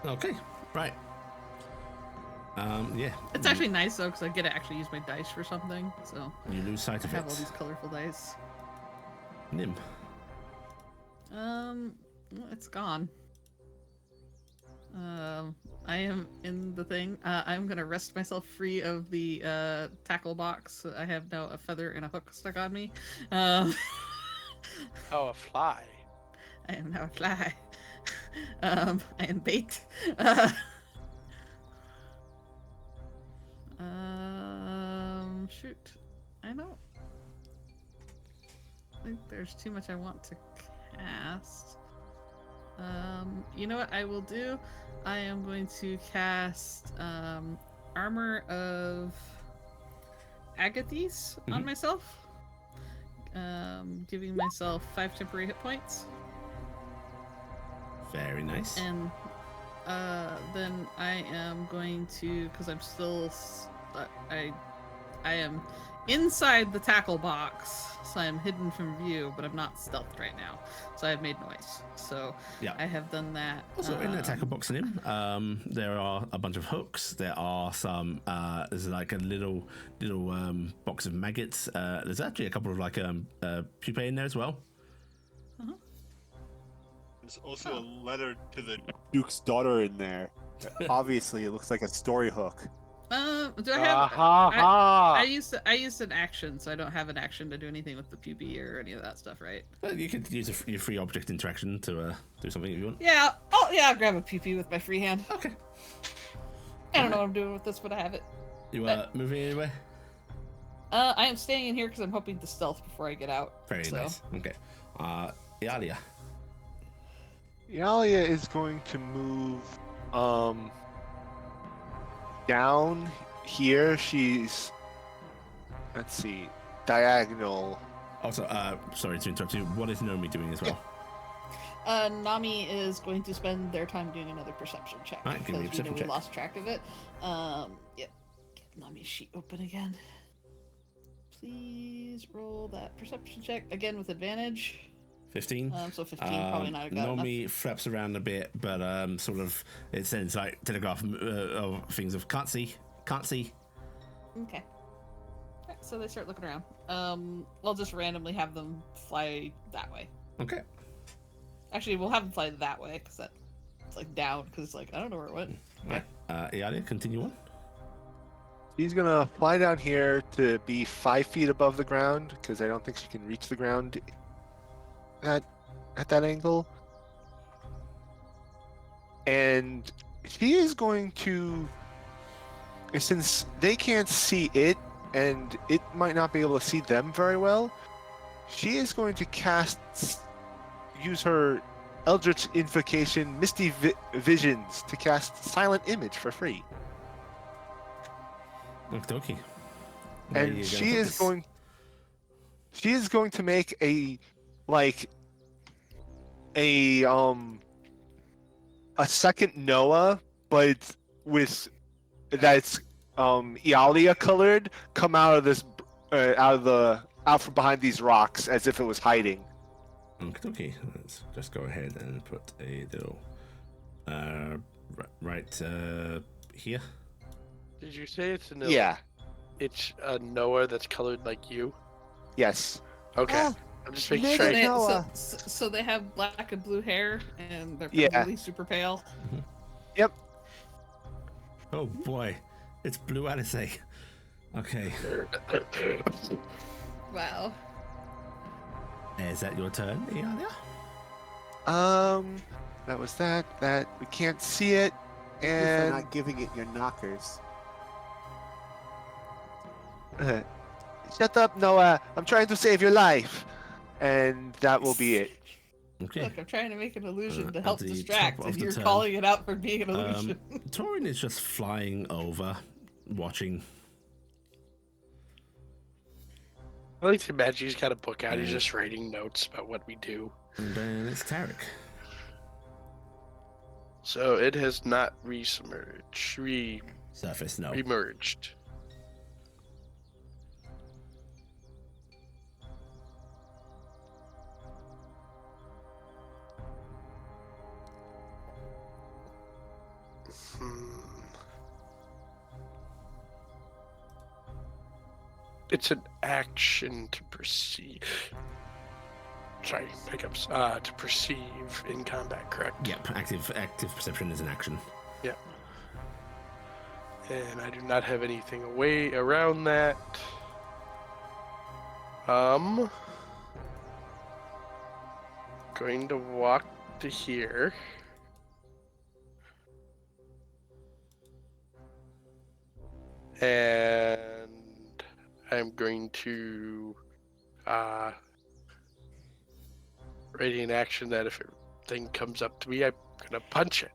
[SPEAKER 1] Okay, right. Yeah.
[SPEAKER 4] it's actually nice though because I get to actually use my dice for something. So
[SPEAKER 1] You lose sight
[SPEAKER 4] I
[SPEAKER 1] of
[SPEAKER 4] have all
[SPEAKER 1] it.
[SPEAKER 4] these colorful dice.
[SPEAKER 1] Nim.
[SPEAKER 4] Well, it's gone. I am in the thing. I'm gonna wrest myself free of the tackle box. I have now a feather and a hook stuck on me.
[SPEAKER 3] Oh, a fly.
[SPEAKER 4] I am now a fly. I am bait. Shoot. I don't think there's too much I want to cast. You know what I will do? I am going to cast Armor of Agathis on
[SPEAKER 1] Mhm.
[SPEAKER 4] myself. Giving myself 5 temporary hit points.
[SPEAKER 1] Very nice.
[SPEAKER 4] And then I am going to, because I'm still, I am inside the tackle box, so I'm hidden from view, but I'm not stealthed right now, so I've made noise. So
[SPEAKER 1] Yeah.
[SPEAKER 4] I have done that.
[SPEAKER 1] Also, in the tackle box in him, there are a bunch of hooks. There are some. There's like a little box of maggots. There's actually a couple of like pupae in there as well.
[SPEAKER 6] There's also a letter to the Duke's daughter in there. Obviously, it looks like a story hook.
[SPEAKER 4] Do I have?
[SPEAKER 3] Ha
[SPEAKER 4] I used an action, so I don't have an action to do anything with the pupae or any of that stuff, right?
[SPEAKER 1] You could use your free object interaction to do something if you want.
[SPEAKER 4] Yeah. Oh, yeah. I'll grab a pupae with my free hand.
[SPEAKER 1] Okay.
[SPEAKER 4] I don't know what I'm doing with this, but I have it.
[SPEAKER 1] You moving anywhere?
[SPEAKER 4] I am staying in here because I'm hoping to stealth before I get out.
[SPEAKER 1] Very
[SPEAKER 4] so.
[SPEAKER 1] nice. Okay. Iala.
[SPEAKER 2] Iala is going to move down here. She's, let's see, diagonal.
[SPEAKER 1] Also, sorry to interrupt you. What is Nomi doing as well?
[SPEAKER 4] Nami is going to spend their time doing another perception check
[SPEAKER 1] Alright, give me a
[SPEAKER 4] because
[SPEAKER 1] perception
[SPEAKER 4] we
[SPEAKER 1] check.
[SPEAKER 4] lost track of it. Yep. Get Nami's sheet open again. Please roll that perception check again with advantage.
[SPEAKER 1] 15.
[SPEAKER 4] So 15 probably not good enough.
[SPEAKER 1] Nomi flaps around a bit, but sort of it sends like telegraph of things of can't see.
[SPEAKER 4] Okay. Alright, so they start looking around. I'll just randomly have them fly that way.
[SPEAKER 1] Okay.
[SPEAKER 4] Actually, we'll have them fly that way because it's like down because it's like I don't know where it went.
[SPEAKER 1] Right. Iala, continue on.
[SPEAKER 2] She's gonna fly down here to be 5 feet above the ground because I don't think she can reach the ground at that angle. And she is going to, since they can't see it and it might not be able to see them very well, she is going to use her Eldritch Invocation Misty Visions to cast Silent Image for free.
[SPEAKER 1] Okie.
[SPEAKER 2] And she is going to make a second Noah, but with that's Iala colored, come out of this out from behind these rocks as if it was hiding.
[SPEAKER 1] Okay, let's just go ahead and put a little Right here.
[SPEAKER 3] Did you say it's a Noah?
[SPEAKER 2] Yeah.
[SPEAKER 3] It's a Noah that's colored like you?
[SPEAKER 2] Yes.
[SPEAKER 3] Okay.
[SPEAKER 7] Ah,
[SPEAKER 3] I'm just making
[SPEAKER 7] Nigga,
[SPEAKER 3] sure.
[SPEAKER 4] They,
[SPEAKER 7] Noah.
[SPEAKER 4] so they have black and blue hair, and they're
[SPEAKER 2] Yeah.
[SPEAKER 4] probably super pale.
[SPEAKER 2] Yep.
[SPEAKER 1] Oh boy, it's Blue Alizé. Okay,
[SPEAKER 4] Wow.
[SPEAKER 1] is that your turn, Iala?
[SPEAKER 2] That was that. That we can't see it,
[SPEAKER 6] Thank you for
[SPEAKER 2] and
[SPEAKER 6] not giving it your knockers.
[SPEAKER 2] shut up, Noah. I'm trying to save your life, and that will be it.
[SPEAKER 1] Okay.
[SPEAKER 4] Look, I'm trying to make an illusion to
[SPEAKER 1] at
[SPEAKER 4] help
[SPEAKER 1] the
[SPEAKER 4] distract,
[SPEAKER 1] top of
[SPEAKER 4] and
[SPEAKER 1] the
[SPEAKER 4] you're
[SPEAKER 1] turn.
[SPEAKER 4] calling it out for being an illusion.
[SPEAKER 1] Torin is just flying over, watching.
[SPEAKER 3] I like to imagine he's got a book out. He's just writing notes about what we do.
[SPEAKER 1] And then it's Taryc.
[SPEAKER 3] So it has not re-submerged.
[SPEAKER 1] Surface, no.
[SPEAKER 3] Remerged. It's an action to perceive. Sorry, pickups. To perceive in combat, correct?
[SPEAKER 1] Yep, active perception is an action.
[SPEAKER 3] Yep. And I do not have anything away around that. Going to walk to here. And I'm going to ready an action that if a thing comes up to me, I'm gonna punch it.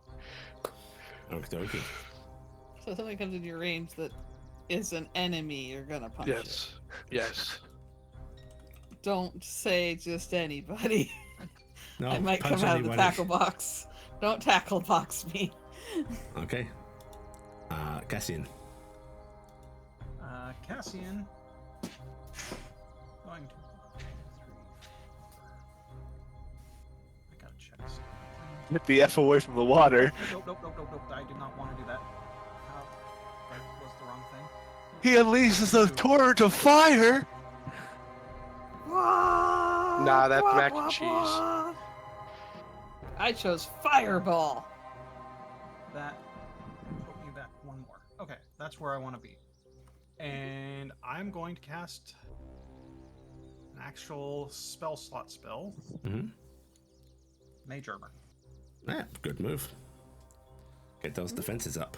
[SPEAKER 1] Okay.
[SPEAKER 4] So if something comes in your range that is an enemy, you're gonna punch it.
[SPEAKER 3] Yes. Yes.
[SPEAKER 4] Don't say just anybody.
[SPEAKER 1] No,
[SPEAKER 4] I might
[SPEAKER 1] punch
[SPEAKER 4] come out of the
[SPEAKER 1] anybody.
[SPEAKER 4] tackle box. Don't tackle box me.
[SPEAKER 1] Okay. Cassian.
[SPEAKER 5] Cassian. Going to. I gotta check something.
[SPEAKER 2] Get the F away from the water.
[SPEAKER 5] Nope. I do not want to do that. That was the wrong thing.
[SPEAKER 2] He unleashes a torrent of fire.
[SPEAKER 3] Nah, that's mac and cheese.
[SPEAKER 4] I chose fireball.
[SPEAKER 5] That put me back one more. Okay, that's where I want to be. And I'm going to cast an actual spell slot spell.
[SPEAKER 1] Mm-hmm.
[SPEAKER 5] Mage Armor.
[SPEAKER 1] Yeah, good move. Get those defenses up.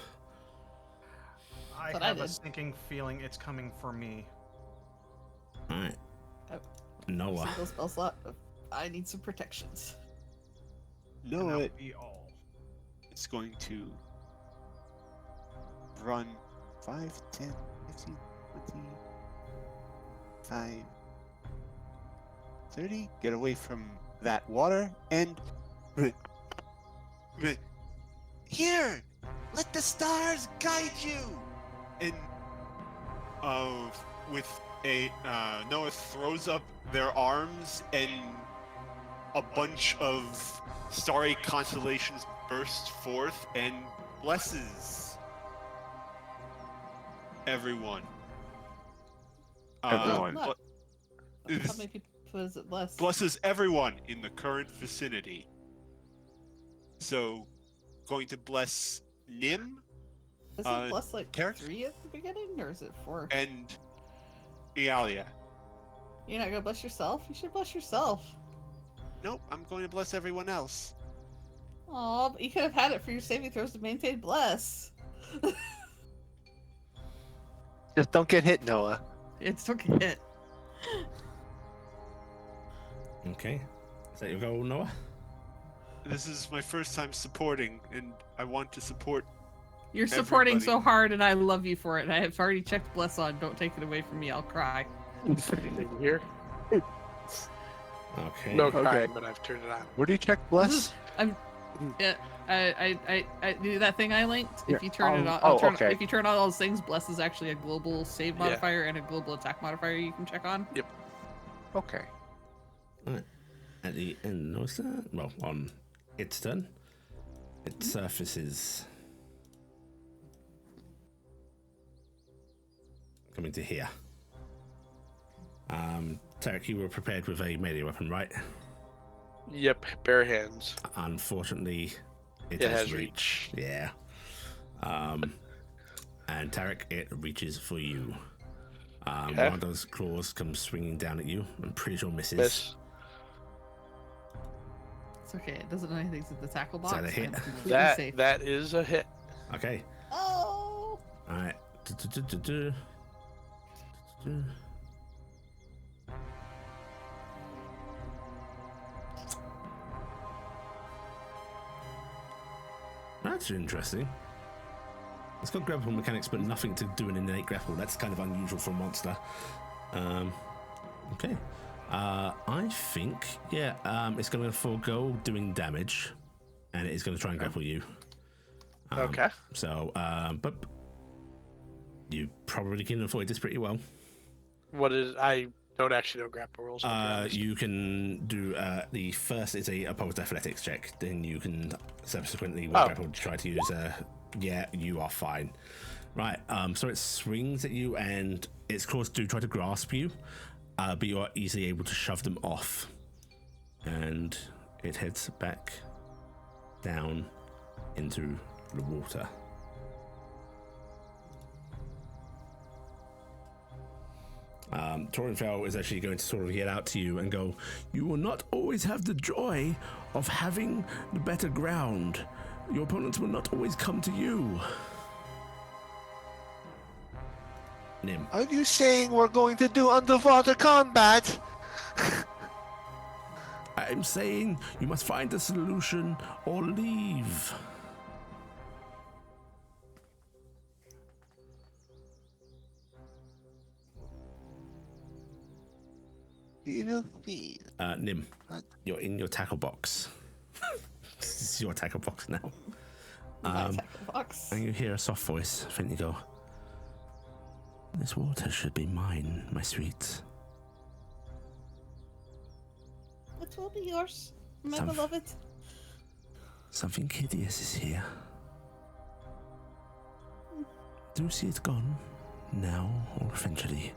[SPEAKER 5] I
[SPEAKER 4] But I
[SPEAKER 5] have a
[SPEAKER 4] did.
[SPEAKER 5] sinking feeling it's coming for me.
[SPEAKER 1] Alright.
[SPEAKER 4] Oh.
[SPEAKER 1] Noah.
[SPEAKER 4] Single spell slot. I need some protections.
[SPEAKER 5] And that
[SPEAKER 6] Noah
[SPEAKER 5] would be all.
[SPEAKER 6] is going to run 5, 10, 15, 20, 5, 30. Get away from that water and. Here! Let the stars guide you! And with a Noah throws up their arms and a bunch of starry constellations burst forth and blesses everyone.
[SPEAKER 2] Everyone.
[SPEAKER 4] Look. How
[SPEAKER 6] Is-
[SPEAKER 4] many people is it less?
[SPEAKER 6] Blesses everyone in the current vicinity. So, going to bless Nim
[SPEAKER 4] Is it plus like
[SPEAKER 6] Taryc?
[SPEAKER 4] 3 at the beginning, or is it 4?
[SPEAKER 6] and Iala.
[SPEAKER 4] You're not gonna bless yourself? You should bless yourself.
[SPEAKER 6] Nope, I'm going to bless everyone else.
[SPEAKER 4] Aw, but you could have had it for your saving throws to maintain bless.
[SPEAKER 2] Just don't get hit, Noah.
[SPEAKER 4] It's okay. Hit.
[SPEAKER 1] Okay. Is that your goal, Noah?
[SPEAKER 6] This is my first time supporting, and I want to support.
[SPEAKER 4] You're supporting
[SPEAKER 6] Everybody.
[SPEAKER 4] so hard, and I love you for it. And I have already checked bless on. Don't take it away from me. I'll cry.
[SPEAKER 3] Anything here?
[SPEAKER 1] Okay.
[SPEAKER 3] No
[SPEAKER 2] Okay.
[SPEAKER 3] crying, but I've turned it on.
[SPEAKER 2] Where do you check bless?
[SPEAKER 4] Yeah, I do that thing I linked. If
[SPEAKER 2] Yeah,
[SPEAKER 4] you turn it on,
[SPEAKER 2] okay.
[SPEAKER 4] if you turn on all those things, bless is actually a global save
[SPEAKER 3] Yeah.
[SPEAKER 4] modifier and a global attack modifier you can check on.
[SPEAKER 2] Okay.
[SPEAKER 1] At the end of Noah's turn, well, on its turn, It surfaces. Coming to here. Taryc, you were prepared with a melee weapon, right?
[SPEAKER 3] Yep, bare hands.
[SPEAKER 1] Unfortunately, it
[SPEAKER 3] It
[SPEAKER 1] has
[SPEAKER 3] has reach.
[SPEAKER 1] Yeah. And Taryc, it reaches for you.
[SPEAKER 3] Okay.
[SPEAKER 1] One of those claws comes swinging down at you. I'm pretty sure misses.
[SPEAKER 3] Miss.
[SPEAKER 4] It's okay. It doesn't know anything's in the tackle
[SPEAKER 1] Is
[SPEAKER 4] box.
[SPEAKER 1] that a hit?
[SPEAKER 4] I'm completely safe.
[SPEAKER 3] That is a hit.
[SPEAKER 1] Okay.
[SPEAKER 4] Oh.
[SPEAKER 1] All right. That's interesting. It's got grapple mechanics, but nothing to do an innate grapple. That's kind of unusual for a monster. Okay. I think, it's going to forego doing damage, and it is going to try and grapple you.
[SPEAKER 3] Okay.
[SPEAKER 1] So, but you probably can avoid this pretty well.
[SPEAKER 3] What is? I don't actually know grapple rules. I'll be honest.
[SPEAKER 1] You can do the first is a opposed athletics check. Then you can subsequently with grapple try to use yeah, you are fine. Right. So it swings at you, and its claws do try to grasp you, but you are easily able to shove them off, and it heads back down into the water. Torinfell is actually going to sort of yell out to you and go, "You will not always have the joy of having the better ground. Your opponents will not always come to you." Nim.
[SPEAKER 2] Are you saying we're going to do underwater combat?
[SPEAKER 1] I'm saying you must find a solution or leave.
[SPEAKER 2] You will see.
[SPEAKER 1] Nim, you're in your tackle box. This is your tackle box now.
[SPEAKER 4] My tackle box.
[SPEAKER 1] And you hear a soft voice faintly go, "This water should be mine, my sweet."
[SPEAKER 4] It will be yours, my
[SPEAKER 1] Some-
[SPEAKER 4] beloved.
[SPEAKER 1] Something hideous is here. Do you see it gone? Now or eventually?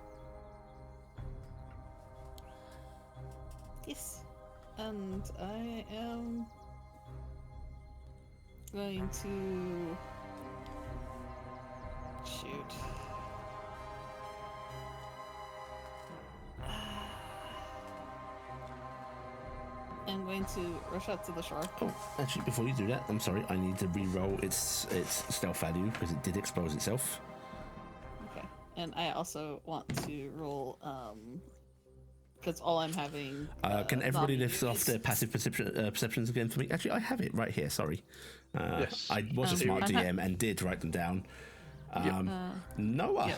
[SPEAKER 4] Yes. And I am going to shoot. I'm going to rush out to the shore.
[SPEAKER 1] Oh, actually, before you do that, I'm sorry. I need to re-roll its stealth value because it did expose itself.
[SPEAKER 4] Okay. And I also want to roll because all I'm having.
[SPEAKER 1] Can everybody
[SPEAKER 4] Nami
[SPEAKER 1] lift off
[SPEAKER 4] is-
[SPEAKER 1] their passive perceptions again for me? Actually, I have it right here. Sorry.
[SPEAKER 3] Yes.
[SPEAKER 1] I was a smart
[SPEAKER 4] I'm
[SPEAKER 1] DM and did write them down. Noah,
[SPEAKER 4] yeah.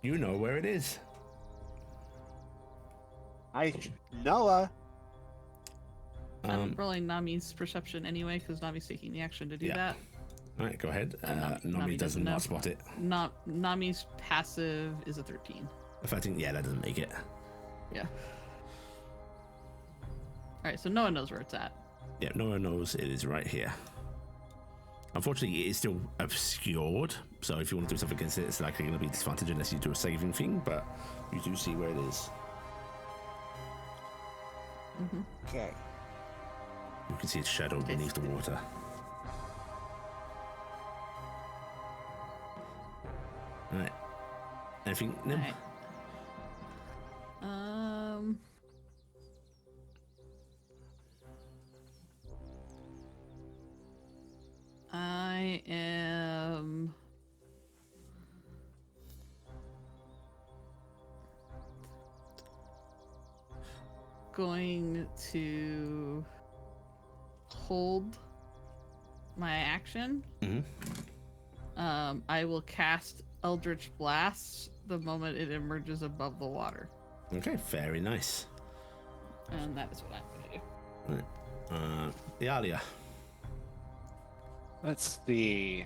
[SPEAKER 1] you know where it is.
[SPEAKER 7] Noah.
[SPEAKER 4] I'm rolling Nami's perception anyway because Nami's taking the action to do
[SPEAKER 1] Yeah.
[SPEAKER 4] that.
[SPEAKER 1] All right, go ahead.
[SPEAKER 4] Nami
[SPEAKER 1] Nami does
[SPEAKER 4] doesn't
[SPEAKER 1] not
[SPEAKER 4] know.
[SPEAKER 1] spot it.
[SPEAKER 4] Nami's passive is a 13.
[SPEAKER 1] If I think, yeah, that doesn't make it.
[SPEAKER 4] Yeah. Alright, so no one knows where it's at.
[SPEAKER 1] Yeah, no one knows it is right here. Unfortunately, it is still obscured, so if you want to do something against it, it's likely going to be disadvantage unless you do a saving thing, but you do see where it is.
[SPEAKER 7] Okay.
[SPEAKER 1] You can see its shadow beneath the water. Alright. Anything, Nim?
[SPEAKER 4] Alright. I am going to hold my action.
[SPEAKER 1] Mm-hmm.
[SPEAKER 4] I will cast Eldritch Blast the moment it emerges above the water.
[SPEAKER 1] Okay, very nice.
[SPEAKER 4] And that is what I'm going to do.
[SPEAKER 1] Iala.
[SPEAKER 2] Let's see.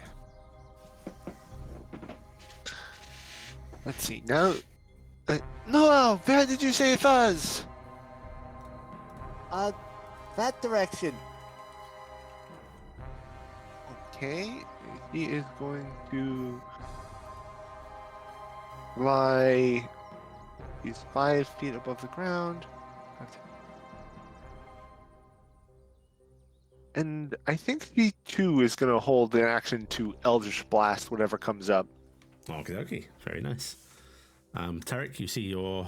[SPEAKER 2] Let's see. Now, Noel, where did you say it was?
[SPEAKER 7] That direction.
[SPEAKER 2] Okay, he is going to fly. He's 5 feet above the ground. And I think he too is going to hold an action to Eldritch Blast whatever comes up.
[SPEAKER 1] Okay, very nice. Taryc, you see your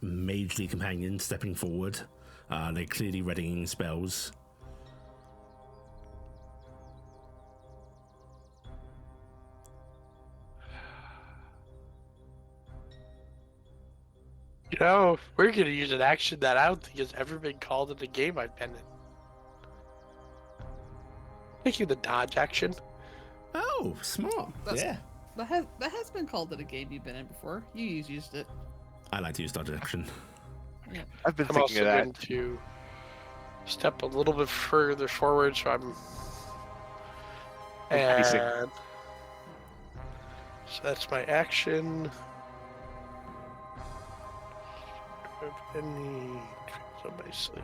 [SPEAKER 1] magely companion stepping forward. They're clearly readying spells.
[SPEAKER 3] You know, we're gonna use an action that I don't think has ever been called in the game I've been in. Taking the dodge action.
[SPEAKER 1] Oh, smart. Yeah.
[SPEAKER 4] That has been called in a game you've been in before. You used it.
[SPEAKER 1] I like to use dodge action.
[SPEAKER 2] I've been
[SPEAKER 3] I'm
[SPEAKER 2] thinking
[SPEAKER 3] also
[SPEAKER 2] of that.
[SPEAKER 3] going to step a little bit further forward, so I'm.
[SPEAKER 2] Increasing.
[SPEAKER 3] And so that's my action. Do I have any tricks on my sleeve?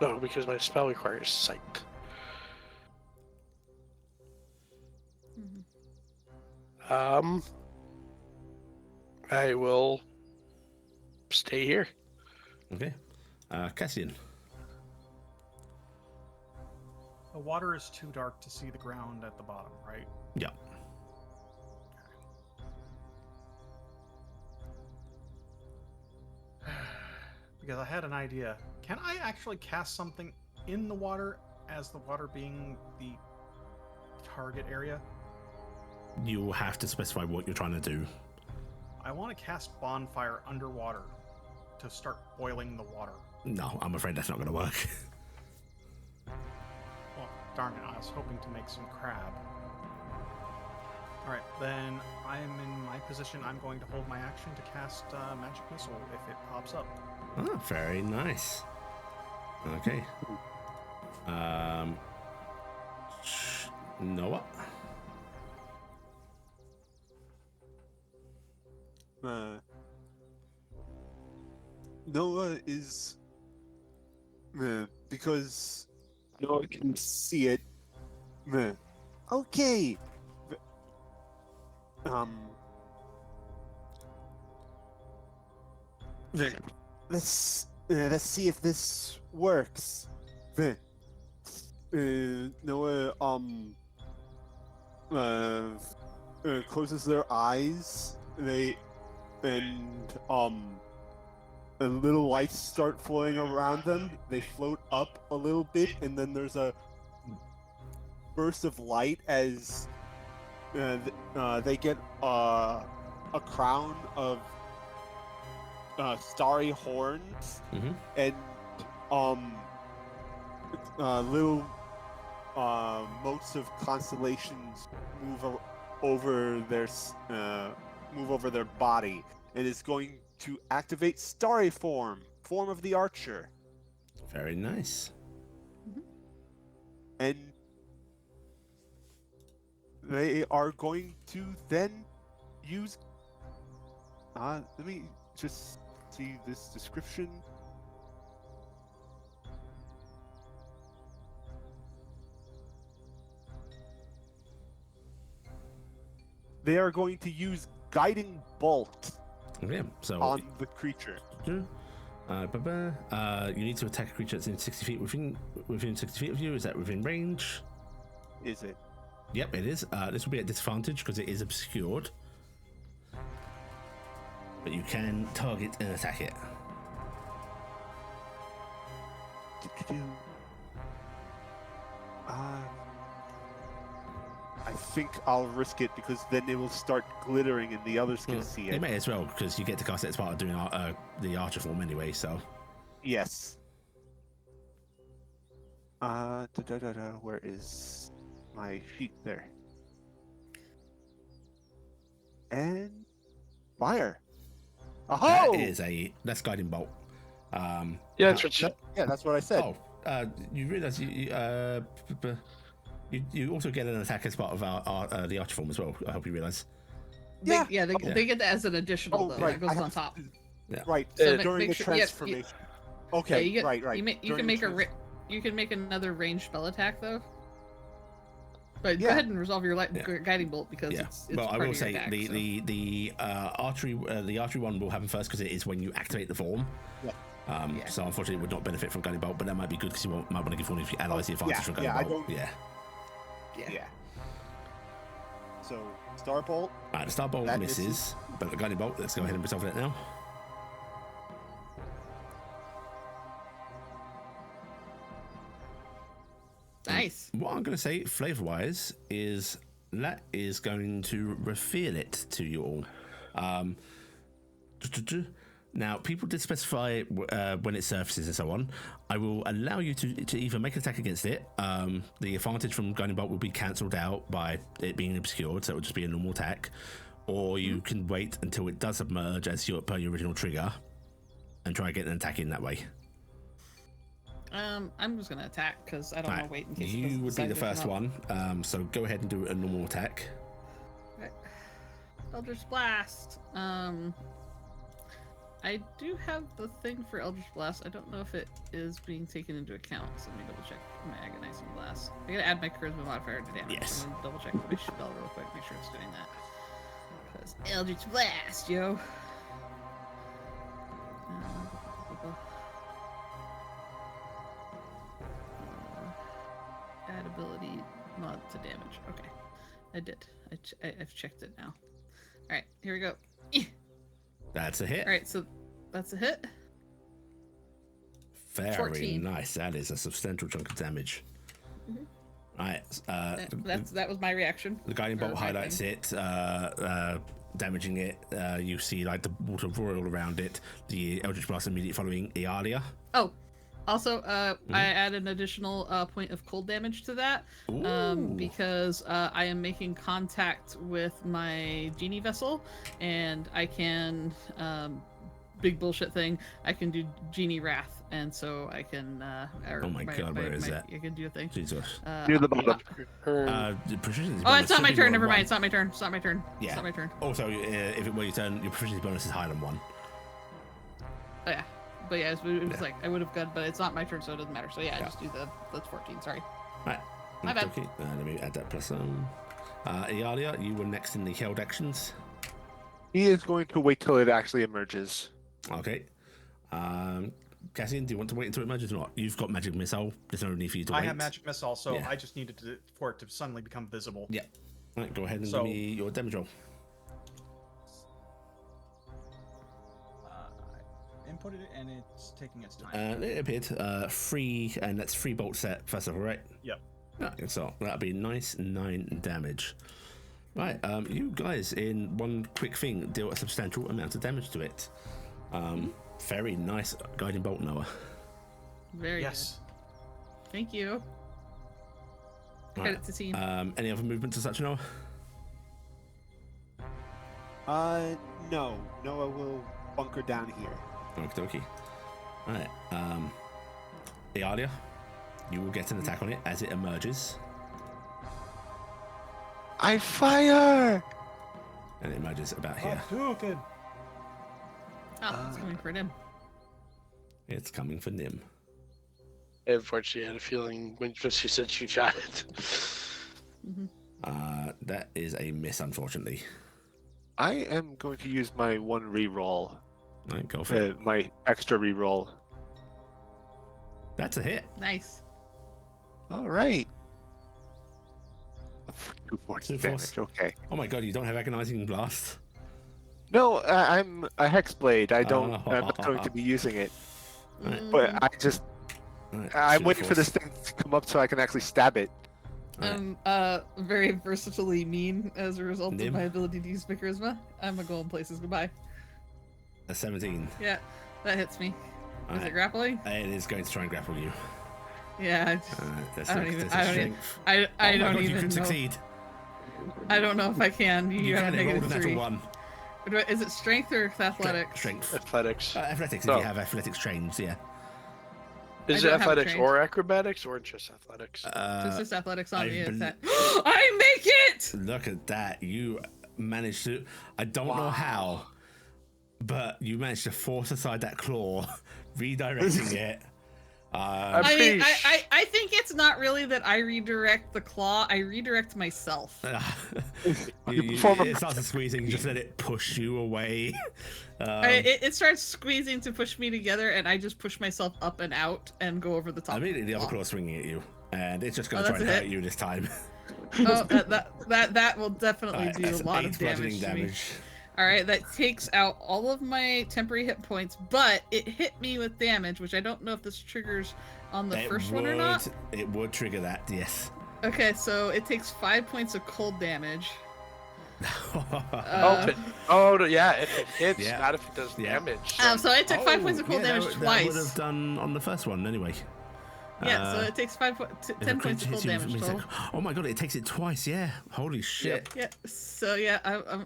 [SPEAKER 3] No, because my spell requires sight. I will stay here.
[SPEAKER 1] Okay. Cassian.
[SPEAKER 5] The water is too dark to see the ground at the bottom, right?
[SPEAKER 1] Yeah.
[SPEAKER 5] Because I had an idea. Can I actually cast something in the water as the water being the target area?
[SPEAKER 1] You'll have to specify what you're trying to do.
[SPEAKER 5] I want to cast bonfire underwater to start boiling the water.
[SPEAKER 1] No, I'm afraid that's not going to work.
[SPEAKER 5] Well, darn it, I was hoping to make some crab. Alright, then I'm in my position. I'm going to hold my action to cast Magic Missile if it pops up.
[SPEAKER 1] Oh, very nice. Okay. Noah.
[SPEAKER 6] Noah is because Noah can see it.
[SPEAKER 7] Okay. Let's see if this works.
[SPEAKER 6] Noah closes their eyes. Little lights start flowing around them. They float up a little bit, and then there's a burst of light as they get a crown of starry horns,
[SPEAKER 1] Mm-hmm.
[SPEAKER 6] and little motes of constellations move over their body, and is going to activate starry form of the archer,
[SPEAKER 1] Very nice.
[SPEAKER 6] and they are going to then use. Let me just see this description. They are going to use guiding bolt
[SPEAKER 1] Okay, so
[SPEAKER 6] on the creature.
[SPEAKER 1] you need to attack a creature that's in 60 feet within 60 feet of you. Is that within range?
[SPEAKER 6] Is it?
[SPEAKER 1] Yep, it is. This will be at disadvantage because it is obscured. But you can target and attack it.
[SPEAKER 6] I think I'll risk it because then it will start glittering and the others can see
[SPEAKER 1] You
[SPEAKER 6] it.
[SPEAKER 1] may as well because you get to cast it as part of doing the archer form anyway. So
[SPEAKER 6] Yes. Where is my sheet there? And fire. Oh,
[SPEAKER 1] that's guiding bolt.
[SPEAKER 3] Yeah, that's what you.
[SPEAKER 6] yeah, that's what I said.
[SPEAKER 1] You realize you also get an attack as part of the archer form as well. I hope you realize.
[SPEAKER 7] Yeah.
[SPEAKER 4] They get that as an additional
[SPEAKER 6] Oh,
[SPEAKER 4] though.
[SPEAKER 6] right,
[SPEAKER 4] That goes
[SPEAKER 6] I
[SPEAKER 4] on
[SPEAKER 6] have-
[SPEAKER 4] top.
[SPEAKER 6] Right,
[SPEAKER 3] So
[SPEAKER 6] during the
[SPEAKER 4] make sure- yeah,
[SPEAKER 6] transformation. Okay,
[SPEAKER 4] Yeah,
[SPEAKER 6] right.
[SPEAKER 4] You
[SPEAKER 6] During
[SPEAKER 4] can
[SPEAKER 6] the
[SPEAKER 4] make you can make another ranged spell attack though. But
[SPEAKER 7] Yeah.
[SPEAKER 4] go ahead and resolve your light
[SPEAKER 1] Yeah.
[SPEAKER 4] guiding bolt because
[SPEAKER 1] Yeah.
[SPEAKER 4] it's
[SPEAKER 1] Well, I
[SPEAKER 4] part
[SPEAKER 1] will
[SPEAKER 4] of your
[SPEAKER 1] say
[SPEAKER 4] attack, so.
[SPEAKER 1] the archery one will happen first because it is when you activate the form.
[SPEAKER 7] Yeah.
[SPEAKER 4] Yeah.
[SPEAKER 1] So unfortunately, it would not benefit from guiding bolt, but that might be good because you might want to give one of your allies the advantage
[SPEAKER 7] yeah,
[SPEAKER 1] from guiding
[SPEAKER 7] yeah, I
[SPEAKER 1] bolt.
[SPEAKER 7] don't-
[SPEAKER 1] Yeah.
[SPEAKER 7] Yeah. So Starbolt.
[SPEAKER 1] Alright, the star bolt
[SPEAKER 7] That
[SPEAKER 1] misses, but the guiding bolt. Let's go ahead and resolve it now.
[SPEAKER 4] Nice.
[SPEAKER 1] What I'm going to say, flavor-wise, is that is going to reveal it to you all. Now, people did specify when it surfaces and so on. I will allow you to either make an attack against it. The advantage from Guiding Bolt will be cancelled out by it being obscured, so it will just be a normal attack. Or you can wait until it does submerge as per your original trigger and try getting an attack in that way.
[SPEAKER 4] I'm just gonna attack because I don't want to wait in case it
[SPEAKER 1] You
[SPEAKER 4] doesn't
[SPEAKER 1] would be
[SPEAKER 4] decide
[SPEAKER 1] the
[SPEAKER 4] to come
[SPEAKER 1] first
[SPEAKER 4] up.
[SPEAKER 1] one, so go ahead and do a normal attack.
[SPEAKER 4] Right. Eldritch Blast. I do have the thing for Eldritch Blast. I don't know if it is being taken into account, so let me double check my Agonizing Blast. I gotta add my Charisma modifier to damage.
[SPEAKER 1] Yes.
[SPEAKER 4] I'm gonna double check my spell real quick, make sure it's doing that. Because Eldritch Blast, yo. Add ability mod to damage. Okay, I did. I've checked it now. All right, here we go.
[SPEAKER 1] That's a hit.
[SPEAKER 4] All right, so that's a hit.
[SPEAKER 1] Very
[SPEAKER 4] 14.
[SPEAKER 1] nice. That is a substantial chunk of damage.
[SPEAKER 4] Mhm.
[SPEAKER 1] Right.
[SPEAKER 4] That was my reaction.
[SPEAKER 1] The guiding bolt
[SPEAKER 4] Or my
[SPEAKER 1] highlights
[SPEAKER 4] thing.
[SPEAKER 1] it, damaging it. You see like the water roil around it. The Eldritch Blast immediately following Iala.
[SPEAKER 4] Oh, also, I add an additional point of cold damage to that
[SPEAKER 1] Ooh.
[SPEAKER 4] because I am making contact with my genie vessel, and I can big bullshit thing. I can do genie wrath, and so I can.
[SPEAKER 1] Oh my God, where is that?
[SPEAKER 4] I can do a thing.
[SPEAKER 1] Jesus.
[SPEAKER 2] Near the bottom.
[SPEAKER 1] The proficiency
[SPEAKER 4] Oh, it's
[SPEAKER 1] bonus
[SPEAKER 4] not my
[SPEAKER 1] should be
[SPEAKER 4] turn. Never
[SPEAKER 1] one.
[SPEAKER 4] mind. It's not my turn. It's not my turn.
[SPEAKER 1] Yeah.
[SPEAKER 4] It's not my turn.
[SPEAKER 1] Also, if it were your turn, your proficiency bonus is higher than 1.
[SPEAKER 4] Oh yeah. But yeah, it was
[SPEAKER 1] Yeah.
[SPEAKER 4] like I would have gone, but it's not my turn, so it doesn't matter. So yeah, I
[SPEAKER 1] Yeah.
[SPEAKER 4] just do that's 14. Sorry.
[SPEAKER 1] Right.
[SPEAKER 4] My bad.
[SPEAKER 1] Okay. Let me add that plus. Iala, you were next in the held actions.
[SPEAKER 2] He is going to wait till it actually emerges.
[SPEAKER 1] Okay. Cassian, do you want to wait until it emerges or not? You've got magic missile. There's no need for you to wait.
[SPEAKER 5] I have magic missile, so
[SPEAKER 1] Yeah.
[SPEAKER 5] I just needed for it to suddenly become visible.
[SPEAKER 1] Yeah. Right, go ahead and
[SPEAKER 5] So-
[SPEAKER 1] give me your damage roll.
[SPEAKER 5] I inputted it, and it's taking its time.
[SPEAKER 1] It appeared 3, and that's 3 bolt set first of all, right?
[SPEAKER 5] Yep.
[SPEAKER 1] Right, so that'll be nice 9 damage. Right, you guys in one quick thing deal a substantial amount of damage to it. Very nice guiding bolt, Noah.
[SPEAKER 4] Very
[SPEAKER 5] Yes.
[SPEAKER 4] good. Thank you.
[SPEAKER 1] Right.
[SPEAKER 4] Credit to team.
[SPEAKER 1] Any other movements as such, Noah?
[SPEAKER 7] No. Noah will bunker down here.
[SPEAKER 1] Okie dokie. Alright, Iala, you will get an attack on it as it emerges.
[SPEAKER 2] I fire!
[SPEAKER 1] And it emerges about here.
[SPEAKER 5] Hadouken!
[SPEAKER 4] Oh, it's coming for him.
[SPEAKER 1] It's coming for Nim.
[SPEAKER 3] Unfortunately, I had a feeling when she said she shot it.
[SPEAKER 1] That is a miss, unfortunately.
[SPEAKER 2] I am going to use my one reroll,
[SPEAKER 1] Right, go for it.
[SPEAKER 2] my extra reroll.
[SPEAKER 1] That's a hit.
[SPEAKER 4] Nice.
[SPEAKER 2] All right. 2 points
[SPEAKER 1] Two
[SPEAKER 2] of
[SPEAKER 1] force.
[SPEAKER 2] damage. Okay.
[SPEAKER 1] Oh my god, you don't have agonizing blast?
[SPEAKER 2] No, I'm a hexblade. I'm not going to be using it.
[SPEAKER 1] Right.
[SPEAKER 2] But I just
[SPEAKER 1] Right,
[SPEAKER 2] I'm
[SPEAKER 1] shoot
[SPEAKER 2] waiting for
[SPEAKER 1] force.
[SPEAKER 2] this thing to come up so I can actually stab it.
[SPEAKER 4] I'm very versatilely mean as a result
[SPEAKER 1] Nim?
[SPEAKER 4] of my ability to use my charisma. I'm gonna go in places. Goodbye.
[SPEAKER 1] A 17.
[SPEAKER 4] Yeah, that hits me. Is
[SPEAKER 1] Alright.
[SPEAKER 4] it grappling?
[SPEAKER 1] It is going to try and grapple you.
[SPEAKER 4] Yeah.
[SPEAKER 1] That's
[SPEAKER 4] I don't
[SPEAKER 1] a-
[SPEAKER 4] even-
[SPEAKER 1] that's a
[SPEAKER 4] I don't
[SPEAKER 1] strength.
[SPEAKER 4] I
[SPEAKER 1] Oh my
[SPEAKER 4] don't
[SPEAKER 1] god,
[SPEAKER 4] even
[SPEAKER 1] you can
[SPEAKER 4] know.
[SPEAKER 1] succeed.
[SPEAKER 4] I don't know if I can. You,
[SPEAKER 1] You
[SPEAKER 4] have
[SPEAKER 1] can
[SPEAKER 4] a
[SPEAKER 1] roll a
[SPEAKER 4] negative
[SPEAKER 1] natural
[SPEAKER 4] 3.
[SPEAKER 1] 1.
[SPEAKER 4] Is it strength or athletics?
[SPEAKER 1] Strength.
[SPEAKER 3] Athletics.
[SPEAKER 1] Athletics, if
[SPEAKER 3] Oh.
[SPEAKER 1] you have athletics trains, yeah.
[SPEAKER 3] Is
[SPEAKER 4] I
[SPEAKER 3] it
[SPEAKER 4] don't have a
[SPEAKER 3] athletics
[SPEAKER 4] trained-
[SPEAKER 3] or acrobatics or just athletics?
[SPEAKER 4] Just athletics on
[SPEAKER 1] I
[SPEAKER 4] me.
[SPEAKER 1] bel-
[SPEAKER 4] I make it!
[SPEAKER 1] Look at that. You managed to. I don't know how, but you managed to force aside that claw, redirecting it.
[SPEAKER 3] I'm
[SPEAKER 4] I mean,
[SPEAKER 3] pretty
[SPEAKER 4] I think it's not really that I redirect the claw. I redirect myself.
[SPEAKER 1] It starts squeezing. You just let it push you away.
[SPEAKER 4] It starts squeezing to push me together, and I just push myself up and out and go over the top.
[SPEAKER 1] Immediately, the other claw swinging at you, and it's just going to try and
[SPEAKER 4] that's a
[SPEAKER 1] hurt
[SPEAKER 4] hit.
[SPEAKER 1] you this time.
[SPEAKER 4] Oh, that will definitely do
[SPEAKER 1] That's
[SPEAKER 4] a lot
[SPEAKER 1] 8
[SPEAKER 4] of damage to me.
[SPEAKER 1] damage.
[SPEAKER 4] All right, that takes out all of my temporary hit points, but it hit me with damage, which I don't know if this triggers on the first one or not.
[SPEAKER 1] It would trigger that, yes.
[SPEAKER 4] Okay, so it takes 5 points of cold damage.
[SPEAKER 3] yeah, if it hits,
[SPEAKER 1] Yeah.
[SPEAKER 3] not if it does
[SPEAKER 1] Yeah.
[SPEAKER 3] damage.
[SPEAKER 4] So I took 5 points of cold damage
[SPEAKER 1] That
[SPEAKER 4] twice.
[SPEAKER 1] would have done on the first one anyway.
[SPEAKER 4] Yeah, so it takes 10 points of cold damage total.
[SPEAKER 1] Oh my god, it takes it twice. Yeah, holy shit.
[SPEAKER 4] Yeah, so yeah,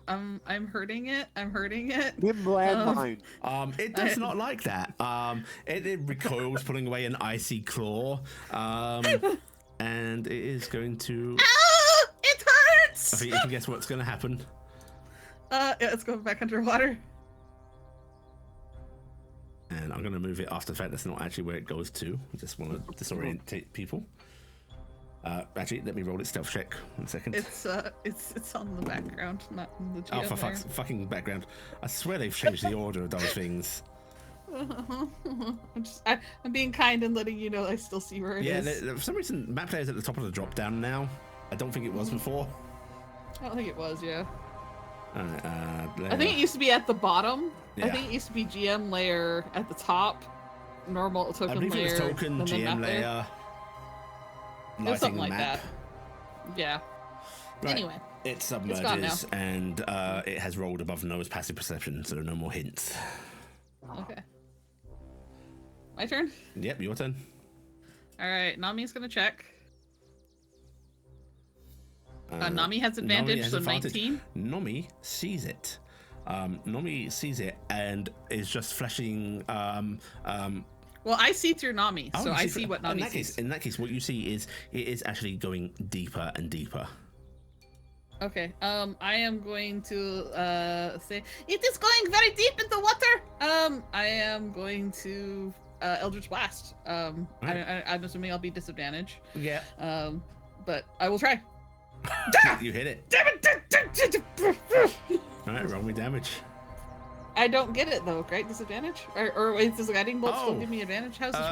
[SPEAKER 4] I'm hurting it. I'm hurting it.
[SPEAKER 7] Give him landmine.
[SPEAKER 1] It does not like that. It recoils, pulling away an icy claw. And it is going to.
[SPEAKER 4] Ah, it hurts.
[SPEAKER 1] I think you can guess what's going to happen.
[SPEAKER 4] Yeah, it's going back underwater.
[SPEAKER 1] And I'm going to move it after the fact that's not actually where it goes to. I just want to disorientate people. Actually, let me roll its stealth check. 1 second.
[SPEAKER 4] It's on the background, not in the GM.
[SPEAKER 1] Oh, for fuck's fucking background. I swear they've changed the order of those things.
[SPEAKER 4] I'm being kind and letting you know I still see where it is.
[SPEAKER 1] For some reason, map player's at the top of the drop down now. I don't think it was before.
[SPEAKER 4] I don't think it was, yeah.
[SPEAKER 1] Alright,
[SPEAKER 4] I think it used to be at the bottom. I
[SPEAKER 1] Yeah.
[SPEAKER 4] think it used to be GM layer at the top, normal token
[SPEAKER 1] I believe
[SPEAKER 4] layer.
[SPEAKER 1] it was token,
[SPEAKER 4] and then
[SPEAKER 1] GM
[SPEAKER 4] map
[SPEAKER 1] layer,
[SPEAKER 4] It was
[SPEAKER 1] lighting
[SPEAKER 4] something
[SPEAKER 1] the
[SPEAKER 4] like
[SPEAKER 1] map.
[SPEAKER 4] that. Yeah.
[SPEAKER 1] Right.
[SPEAKER 4] Anyway.
[SPEAKER 1] It
[SPEAKER 4] gone now.
[SPEAKER 1] submerges and it has rolled above nose passive perception, so there are no more hints.
[SPEAKER 4] Okay. My turn?
[SPEAKER 1] Yep, your turn.
[SPEAKER 4] Alright, Nami's gonna check. Nami has advantage, so 19.
[SPEAKER 1] Nami sees it. Nami sees it and is just flashing.
[SPEAKER 4] Well, I see through Nami, so I see what Nami sees.
[SPEAKER 1] In that case, what you see is it is actually going deeper and deeper.
[SPEAKER 4] Okay, I am going to say it is going very deep in the water. I am going to Eldritch Blast.
[SPEAKER 1] Right.
[SPEAKER 4] I'm assuming I'll be disadvantaged.
[SPEAKER 1] Yeah.
[SPEAKER 4] But I will try.
[SPEAKER 1] You hit it.
[SPEAKER 4] Damn it!
[SPEAKER 1] All right, roll me damage.
[SPEAKER 4] I don't get it though, right? Disadvantage? Or wait, does the guiding bolt still give me advantage? How does this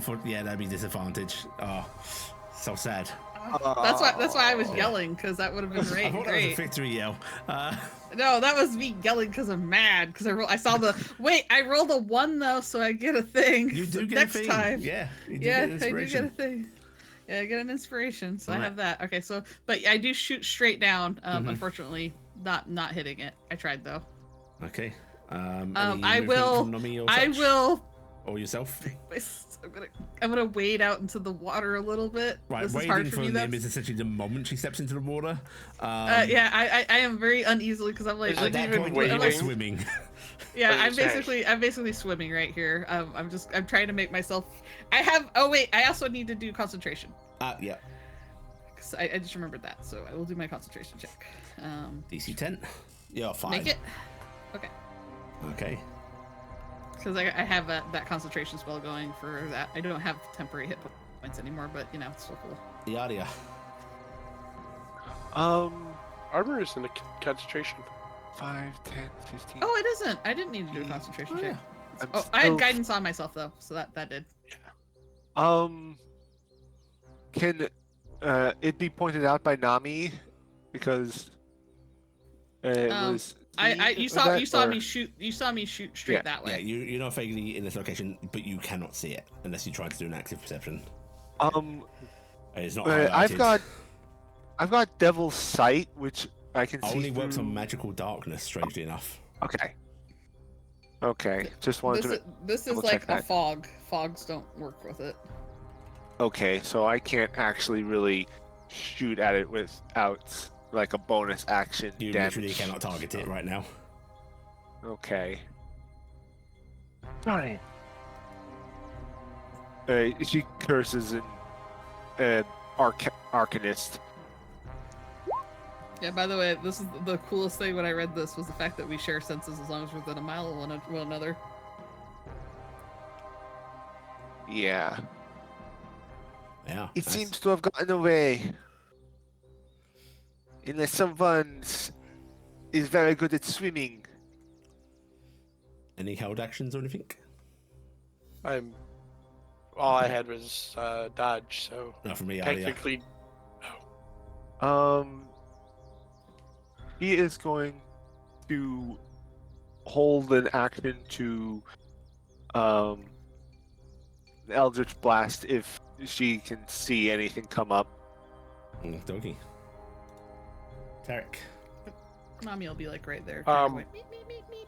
[SPEAKER 4] work?
[SPEAKER 1] Yeah, that'd be disadvantage. Oh, so sad.
[SPEAKER 4] That's why I was yelling, because that would have been
[SPEAKER 1] I thought that was a
[SPEAKER 4] great.
[SPEAKER 1] victory yell.
[SPEAKER 4] No, that was me yelling because I'm mad. Because I saw the wait. I rolled a 1 though, so I get a thing.
[SPEAKER 1] You do get
[SPEAKER 4] next
[SPEAKER 1] a thing.
[SPEAKER 4] time.
[SPEAKER 1] Yeah. You do
[SPEAKER 4] Yeah,
[SPEAKER 1] get
[SPEAKER 4] I do get a
[SPEAKER 1] inspiration.
[SPEAKER 4] thing. Yeah, I get an inspiration, so I
[SPEAKER 1] Alright.
[SPEAKER 4] have that. Okay, so but I do shoot straight down. Unfortunately, not hitting it. I tried though.
[SPEAKER 1] Okay.
[SPEAKER 4] I
[SPEAKER 1] any movement
[SPEAKER 4] will.
[SPEAKER 1] from Nami or
[SPEAKER 4] I
[SPEAKER 1] such?
[SPEAKER 4] will.
[SPEAKER 1] Or yourself.
[SPEAKER 4] I'm gonna wade out into the water a little bit.
[SPEAKER 1] Right,
[SPEAKER 4] This is
[SPEAKER 1] wading
[SPEAKER 4] hard for
[SPEAKER 1] for
[SPEAKER 4] me.
[SPEAKER 1] Nim is essentially the moment she steps into the water.
[SPEAKER 4] Yeah, I am very uneasily because I'm like,
[SPEAKER 3] Is
[SPEAKER 1] At
[SPEAKER 3] it
[SPEAKER 1] that
[SPEAKER 3] even
[SPEAKER 1] point,
[SPEAKER 3] wading?
[SPEAKER 1] you're swimming.
[SPEAKER 4] yeah,
[SPEAKER 3] What are you
[SPEAKER 4] I'm basically swimming right here. I'm trying to make myself. I also need to do concentration.
[SPEAKER 1] Yeah.
[SPEAKER 4] 'Cause I just remembered that, so I will do my concentration check.
[SPEAKER 1] DC 10. Yeah, 5.
[SPEAKER 4] Make it. Okay.
[SPEAKER 1] Okay.
[SPEAKER 4] Because I have that concentration spell going for that. I don't have temporary hit points anymore, but you know, it's still cool.
[SPEAKER 1] Ialia.
[SPEAKER 3] Armor is in the concentration.
[SPEAKER 2] 5, 10, 15.
[SPEAKER 4] Oh, it isn't. I didn't need to do a concentration check.
[SPEAKER 2] I'm
[SPEAKER 4] Oh, I had
[SPEAKER 2] still-
[SPEAKER 4] guidance on myself though, so that did.
[SPEAKER 2] Can it be pointed out by Nami because it was?
[SPEAKER 4] You saw me shoot straight
[SPEAKER 2] Yeah,
[SPEAKER 4] that
[SPEAKER 1] Yeah,
[SPEAKER 4] way.
[SPEAKER 1] you're not vaguely in this location, but you cannot see it unless you try to do an active perception. It's not highlighted.
[SPEAKER 2] I've got Devil's Sight, which I can see.
[SPEAKER 1] Only works on
[SPEAKER 2] through-
[SPEAKER 1] magical darkness, strangely enough.
[SPEAKER 2] Okay. Okay. Just wanted to.
[SPEAKER 4] This is
[SPEAKER 2] double
[SPEAKER 4] like
[SPEAKER 2] check
[SPEAKER 4] a
[SPEAKER 2] that.
[SPEAKER 4] fog. Fogs don't work with it.
[SPEAKER 2] Okay, so I can't actually really shoot at it without like a bonus action.
[SPEAKER 1] You
[SPEAKER 2] damage.
[SPEAKER 1] literally cannot target it right now.
[SPEAKER 2] Okay. Darn it. She curses an arcanist.
[SPEAKER 4] Yeah, by the way, this is the coolest thing when I read this was the fact that we share senses as long as we're within a mile of one another.
[SPEAKER 2] Yeah.
[SPEAKER 1] Yeah.
[SPEAKER 2] It
[SPEAKER 1] nice.
[SPEAKER 2] seems to have gotten away. Unless someone is very good at swimming.
[SPEAKER 1] Any held actions or anything?
[SPEAKER 3] All I had was dodge, so
[SPEAKER 1] No, from me,
[SPEAKER 3] technically.
[SPEAKER 2] He is going to hold an action to Eldritch Blast if she can see anything come up.
[SPEAKER 1] Doggy. Taryc.
[SPEAKER 4] Mommy will be like right there.
[SPEAKER 3] Um,
[SPEAKER 4] Going, meep, meep, meep, meep.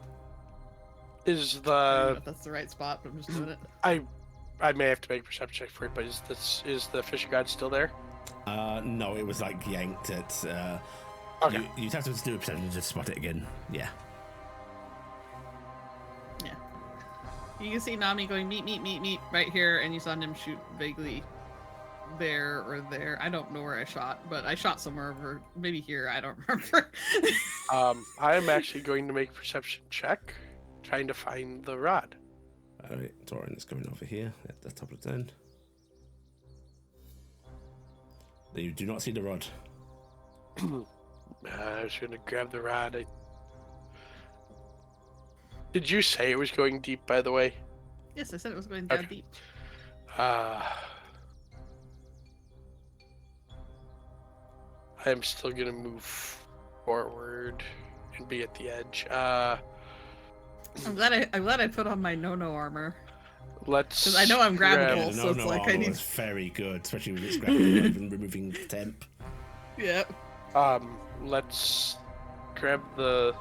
[SPEAKER 3] Is
[SPEAKER 4] I don't know
[SPEAKER 3] the
[SPEAKER 4] if that's the right spot, but I'm just doing it.
[SPEAKER 3] I may have to make a perception check for it, but is the fishing god still there?
[SPEAKER 1] No, it was like yanked at.
[SPEAKER 3] Okay.
[SPEAKER 1] You'd have to do a perception to just spot it again. Yeah.
[SPEAKER 4] Yeah. You can see Nami going meep, meep, meep, meep right here, and you saw him shoot vaguely there or there. I don't know where I shot, but I shot somewhere over, maybe here. I don't remember.
[SPEAKER 3] I am actually going to make a perception check, trying to find the rod.
[SPEAKER 1] Alright, Torin is coming over here at the top of the turn. You do not see the rod.
[SPEAKER 3] I was going to grab the rod. Did you say it was going deep, by the way?
[SPEAKER 4] Yes, I said it was going down
[SPEAKER 3] Okay.
[SPEAKER 4] deep.
[SPEAKER 3] I am still going to move forward and be at the edge.
[SPEAKER 4] I'm glad I put on my no armor.
[SPEAKER 3] Let's.
[SPEAKER 4] Because I know I'm grabbable.
[SPEAKER 1] Yeah,
[SPEAKER 4] Well,
[SPEAKER 1] the
[SPEAKER 4] so it's
[SPEAKER 1] no
[SPEAKER 4] like I
[SPEAKER 1] armor
[SPEAKER 4] need-
[SPEAKER 1] was very good, especially with its grappling, not even removing temp.
[SPEAKER 4] Yeah.
[SPEAKER 3] Let's grab the.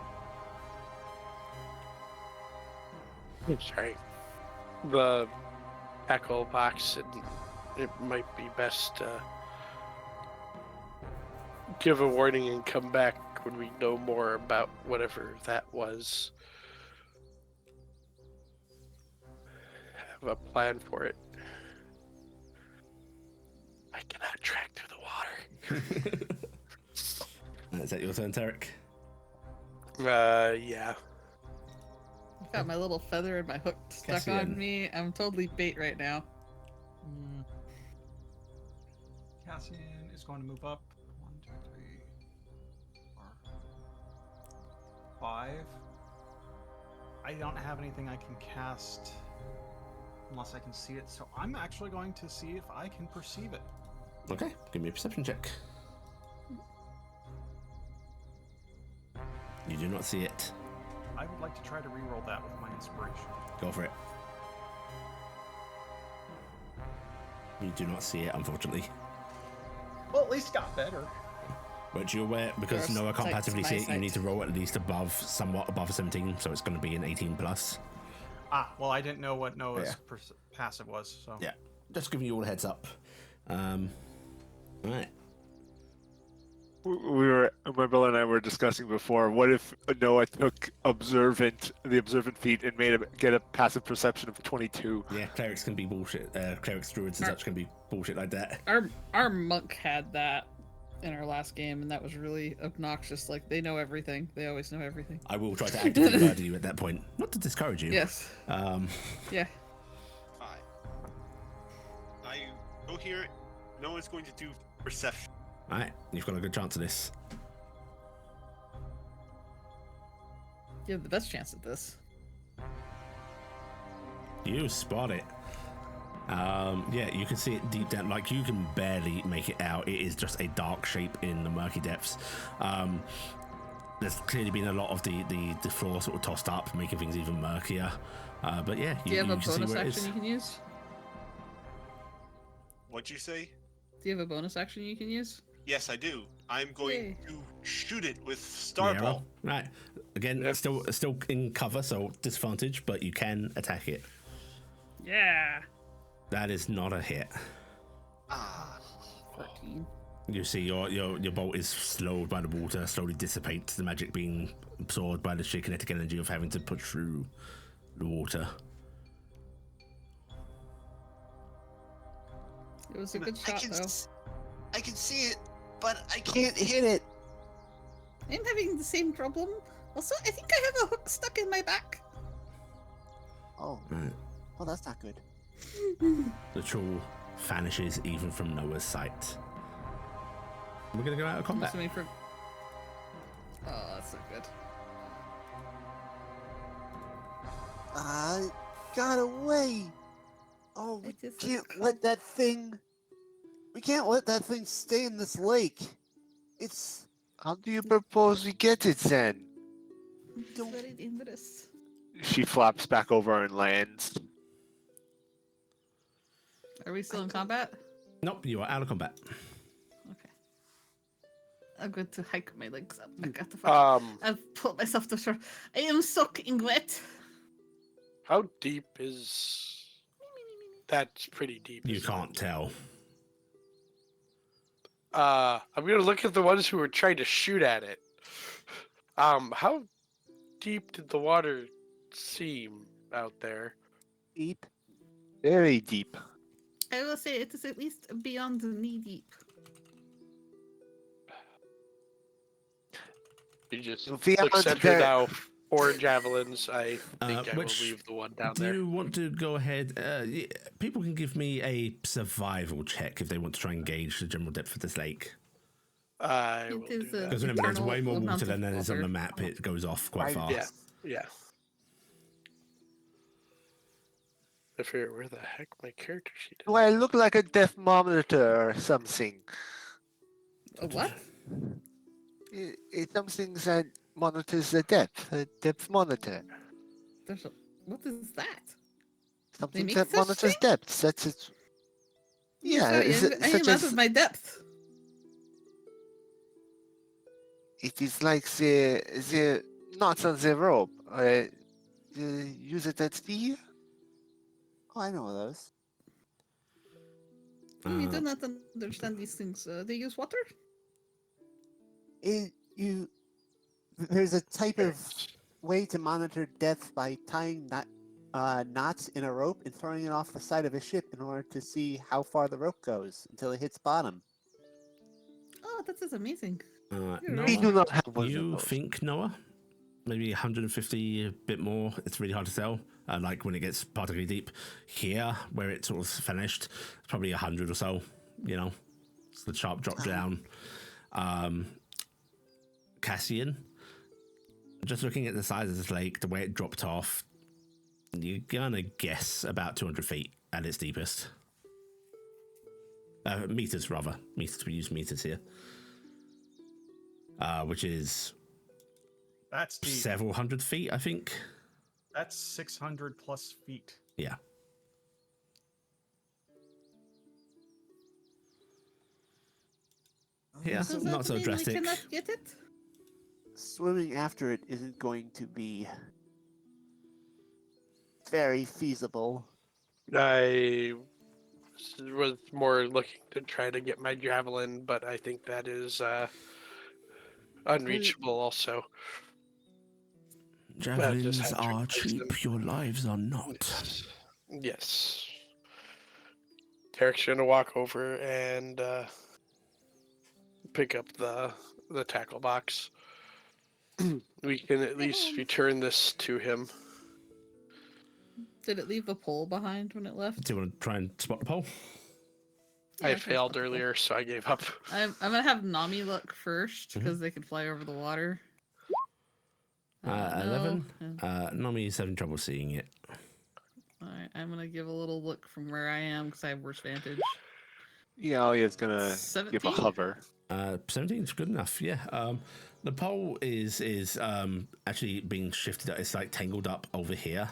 [SPEAKER 3] Sorry, the tackle box, and it might be best to give a warning and come back when we know more about whatever that was. Have a plan for it. I cannot track through the water.
[SPEAKER 1] Is that your turn, Taryc?
[SPEAKER 3] Yeah.
[SPEAKER 4] I've got my little feather and my hook stuck
[SPEAKER 1] Cassian.
[SPEAKER 4] on me. I'm totally bait right now.
[SPEAKER 5] Cassian is going to move up. 1, 2, 3, 4, 5. I don't have anything I can cast unless I can see it, so I'm actually going to see if I can perceive it.
[SPEAKER 1] Okay, give me a perception check. You do not see it.
[SPEAKER 5] I would like to try to reroll that with my inspiration.
[SPEAKER 1] Go for it. You do not see it, unfortunately.
[SPEAKER 5] Well, at least it got better.
[SPEAKER 1] But you're aware, because
[SPEAKER 4] Yours,
[SPEAKER 1] Noah can't
[SPEAKER 4] like,
[SPEAKER 1] passively
[SPEAKER 4] my
[SPEAKER 1] see it, you
[SPEAKER 4] sight.
[SPEAKER 1] need to roll at least somewhat above a 17, so it's going to be an 18 plus.
[SPEAKER 5] Ah, well, I didn't know what Noah's
[SPEAKER 1] Yeah.
[SPEAKER 5] passive was, so.
[SPEAKER 1] Yeah, just giving you all a heads up. Right.
[SPEAKER 2] My brother and I were discussing before. What if Noah took the observant feat and get a passive perception of 22?
[SPEAKER 1] Yeah, clerics can be bullshit. Clerics, druids, and such can be bullshit like that.
[SPEAKER 4] Our monk had that in our last game, and that was really obnoxious. Like, they know everything. They always know everything.
[SPEAKER 1] I will try to actively murder you at that point, not to discourage you.
[SPEAKER 4] Yes. Yeah.
[SPEAKER 6] Fine. I go here. No one's going to do perception.
[SPEAKER 1] Alright, you've got a good chance of this.
[SPEAKER 4] You have the best chance at this.
[SPEAKER 1] You spot it. Yeah, you can see it deep down. Like, you can barely make it out. It is just a dark shape in the murky depths. There's clearly been a lot of the floor sort of tossed up, making things even murkier. But yeah,
[SPEAKER 4] Do you have a
[SPEAKER 1] can see
[SPEAKER 4] bonus
[SPEAKER 1] where it
[SPEAKER 4] action
[SPEAKER 1] is.
[SPEAKER 4] you can use?
[SPEAKER 6] What'd you say?
[SPEAKER 4] Do you have a bonus action you can use?
[SPEAKER 6] Yes, I do. I'm going
[SPEAKER 4] Yay.
[SPEAKER 6] to shoot it with
[SPEAKER 1] Yeah,
[SPEAKER 6] Starball.
[SPEAKER 1] well, right. Again,
[SPEAKER 3] Yep.
[SPEAKER 1] still in cover, so disadvantage, but you can attack it.
[SPEAKER 4] Yeah.
[SPEAKER 1] That is not a hit.
[SPEAKER 6] Ah.
[SPEAKER 4] 14.
[SPEAKER 1] You see your bolt is slowed by the water, slowly dissipates, the magic being absorbed by the sheer kinetic energy of having to push through the water.
[SPEAKER 4] It was a good shot, though.
[SPEAKER 6] I can see it, but I can't hit it.
[SPEAKER 4] I'm having the same problem. Also, I think I have a hook stuck in my back.
[SPEAKER 7] Oh,
[SPEAKER 1] Right.
[SPEAKER 7] well, that's not good.
[SPEAKER 1] The troll vanishes even from Noah's sight. We're gonna go out of
[SPEAKER 4] I'm
[SPEAKER 1] combat.
[SPEAKER 4] assuming for. Oh, that's so good.
[SPEAKER 7] Got away. Oh, we
[SPEAKER 4] It is a
[SPEAKER 7] can't let that thing. We can't let that thing stay in this lake. It's.
[SPEAKER 2] How do you propose we get it then?
[SPEAKER 4] It's very dangerous.
[SPEAKER 2] She flaps back over and lands.
[SPEAKER 4] Are we still in combat?
[SPEAKER 1] Nope, you are out of combat.
[SPEAKER 4] Okay. I'm going to hike my legs up. I got the fuck.
[SPEAKER 3] Um,
[SPEAKER 4] I've pulled myself to shore. I am soaking wet.
[SPEAKER 3] how deep is? That's pretty deep.
[SPEAKER 1] You
[SPEAKER 3] isn't it?
[SPEAKER 1] can't tell.
[SPEAKER 3] I'm gonna look at the ones who were trying to shoot at it. How deep did the water seem out there?
[SPEAKER 7] Deep.
[SPEAKER 2] Very deep.
[SPEAKER 4] I will say it is at least beyond knee deep.
[SPEAKER 3] You just
[SPEAKER 2] The
[SPEAKER 3] look
[SPEAKER 2] odds
[SPEAKER 3] center
[SPEAKER 2] are-
[SPEAKER 3] now. 4 javelins. I think I will
[SPEAKER 1] which
[SPEAKER 3] leave the one down
[SPEAKER 1] Do
[SPEAKER 3] there.
[SPEAKER 1] you want to go ahead? People can give me a survival check if they want to try and gauge the general depth of this lake.
[SPEAKER 3] I
[SPEAKER 4] It
[SPEAKER 3] will
[SPEAKER 4] is
[SPEAKER 3] do
[SPEAKER 4] a-
[SPEAKER 3] that.
[SPEAKER 1] Because remember, there's
[SPEAKER 4] Eternal
[SPEAKER 1] way more
[SPEAKER 4] amount
[SPEAKER 1] water
[SPEAKER 4] of
[SPEAKER 1] than there is on
[SPEAKER 4] water.
[SPEAKER 1] the map. It goes off quite
[SPEAKER 7] Right.
[SPEAKER 1] far.
[SPEAKER 3] Yeah, yeah. I figure where the heck my character sheet is.
[SPEAKER 2] Do I look like a depth monitor or something?
[SPEAKER 4] A what?
[SPEAKER 2] It's something that monitors the depth. A depth monitor.
[SPEAKER 4] There's a, what is that?
[SPEAKER 2] Something
[SPEAKER 4] make
[SPEAKER 2] that
[SPEAKER 4] such
[SPEAKER 2] monitors
[SPEAKER 4] thing?
[SPEAKER 2] depth. That's it. Yeah,
[SPEAKER 4] Sorry,
[SPEAKER 2] is it
[SPEAKER 4] I am
[SPEAKER 2] such
[SPEAKER 4] out
[SPEAKER 2] as
[SPEAKER 4] of my depth.
[SPEAKER 2] it is like the knots on the rope. You use it at sea.
[SPEAKER 7] Oh, I know those.
[SPEAKER 4] We
[SPEAKER 1] Uh,
[SPEAKER 4] do not understand these things. They use water?
[SPEAKER 7] There's a type of way to monitor depth by tying knots in a rope and throwing it off the side of a ship in order to see how far the rope goes until it hits bottom.
[SPEAKER 4] Oh, that is amazing.
[SPEAKER 1] Noah,
[SPEAKER 2] We do not have one
[SPEAKER 1] you
[SPEAKER 2] of those.
[SPEAKER 1] think, Noah? Maybe 150, a bit more. It's really hard to tell. Like when it gets particularly deep. Here, where it's sort of finished, it's probably 100 or so. You know, it's the sharp drop down. Cassian, just looking at the size of this lake, the way it dropped off, you're gonna guess about 200 feet at its deepest. Meters, rather. Meters, we use meters here. Which is
[SPEAKER 5] That's deep.
[SPEAKER 1] several hundred feet, I think.
[SPEAKER 5] That's 600 plus feet.
[SPEAKER 1] Yeah. Yeah,
[SPEAKER 4] Does that
[SPEAKER 1] not so
[SPEAKER 4] mean
[SPEAKER 1] drastic.
[SPEAKER 4] we cannot get it?
[SPEAKER 7] Swimming after it isn't going to be very feasible.
[SPEAKER 3] I was more looking to try to get my javelin, but I think that is unreachable also.
[SPEAKER 1] Javelins
[SPEAKER 3] have to
[SPEAKER 1] are
[SPEAKER 3] replace
[SPEAKER 1] cheap,
[SPEAKER 3] them.
[SPEAKER 1] your lives are not.
[SPEAKER 3] Yes. Taryk's gonna walk over and pick up the tackle box. We can at least return this to him.
[SPEAKER 4] Did it leave a pole behind when it left?
[SPEAKER 1] Do you want to try and spot the pole?
[SPEAKER 3] I
[SPEAKER 4] Yeah, can
[SPEAKER 3] failed
[SPEAKER 4] spot the pole.
[SPEAKER 3] earlier, so I gave up.
[SPEAKER 4] I'm gonna have Nami look first because they can fly over the water.
[SPEAKER 1] 11.
[SPEAKER 4] No.
[SPEAKER 1] Nami's having trouble seeing it.
[SPEAKER 4] Alright, I'm gonna give a little look from where I am because I have worse vantage.
[SPEAKER 2] Yeah, Alia's gonna give a
[SPEAKER 4] 17?
[SPEAKER 2] hover.
[SPEAKER 1] 17 is good enough, yeah. The pole is actually being shifted. It's like tangled up over here.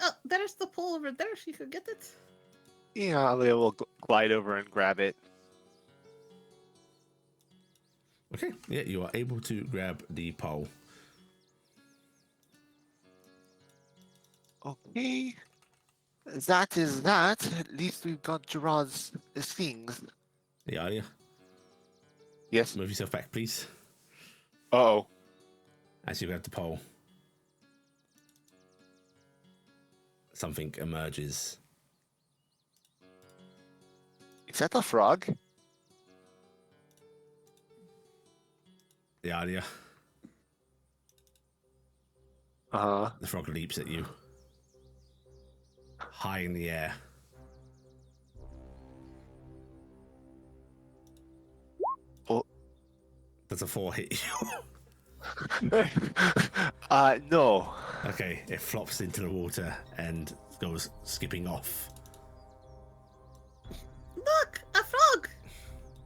[SPEAKER 4] Oh, there's the pole over there. She could get it.
[SPEAKER 2] Yeah, Alia will glide over and grab it.
[SPEAKER 1] Okay, yeah, you are able to grab the pole.
[SPEAKER 2] Okay. That is that. At least we've got Gerard's things.
[SPEAKER 1] Yeah, yeah.
[SPEAKER 2] Yes.
[SPEAKER 1] Move yourself back, please.
[SPEAKER 2] Uh-oh.
[SPEAKER 1] As you grab the pole, something emerges.
[SPEAKER 2] Is that a frog?
[SPEAKER 1] Yeah, yeah. The frog leaps at you. High in the air.
[SPEAKER 2] Oh.
[SPEAKER 1] Does a 4 hit you?
[SPEAKER 2] No.
[SPEAKER 1] Okay, it flops into the water and goes skipping off.
[SPEAKER 4] Look, a frog.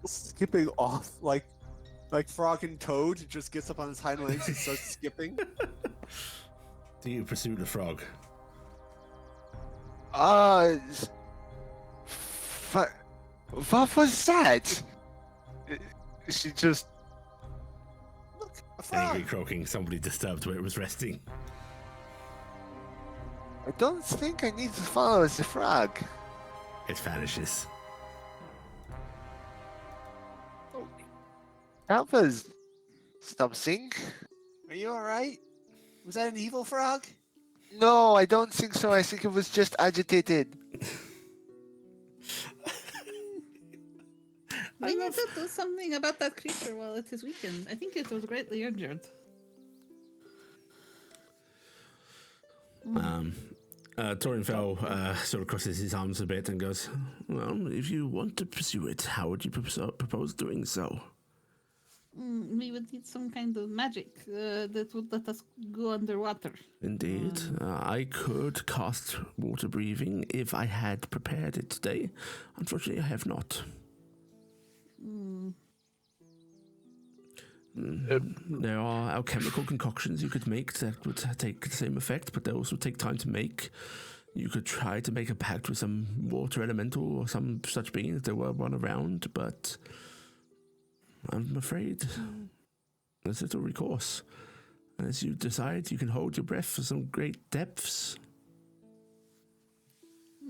[SPEAKER 6] Skipping off like Frog and Toad just gets up on his hind legs and starts skipping.
[SPEAKER 1] Do you pursue the frog?
[SPEAKER 2] What was that? She just.
[SPEAKER 6] Look, a frog.
[SPEAKER 1] Angry croaking. Somebody disturbed where it was resting.
[SPEAKER 2] I don't think I need to follow the frog.
[SPEAKER 1] It vanishes.
[SPEAKER 2] That was something.
[SPEAKER 6] Are you alright? Was that an evil frog?
[SPEAKER 2] No, I don't think so. I think it was just agitated.
[SPEAKER 4] We need to do something about that creature while it is weakened. I think it was greatly injured.
[SPEAKER 1] Torinfell sort of crosses his arms a bit and goes, well, if you want to pursue it, how would you propose doing so?
[SPEAKER 4] We would need some kind of magic that would let us go underwater.
[SPEAKER 1] Indeed. I could cast water breathing if I had prepared it today. Unfortunately, I have not. There are alchemical concoctions you could make that would take the same effect, but they also take time to make. You could try to make a pact with some water elemental or some such being if there were one around, but I'm afraid there's little recourse. As you decide, you can hold your breath for some great depths.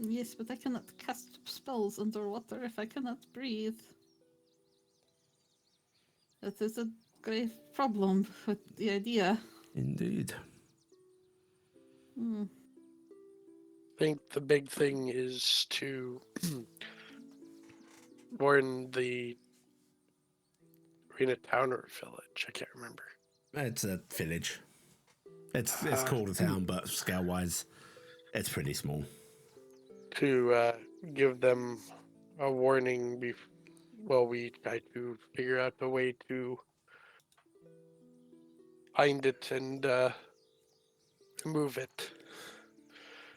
[SPEAKER 4] Yes, but I cannot cast spells underwater if I cannot breathe. That is a grave problem with the idea.
[SPEAKER 1] Indeed.
[SPEAKER 3] I think the big thing is to warn the arena town or village. I can't remember.
[SPEAKER 1] It's a village. It's called a town, but scale-wise, it's pretty small.
[SPEAKER 3] To give them a warning while we try to figure out a way to find it and move it.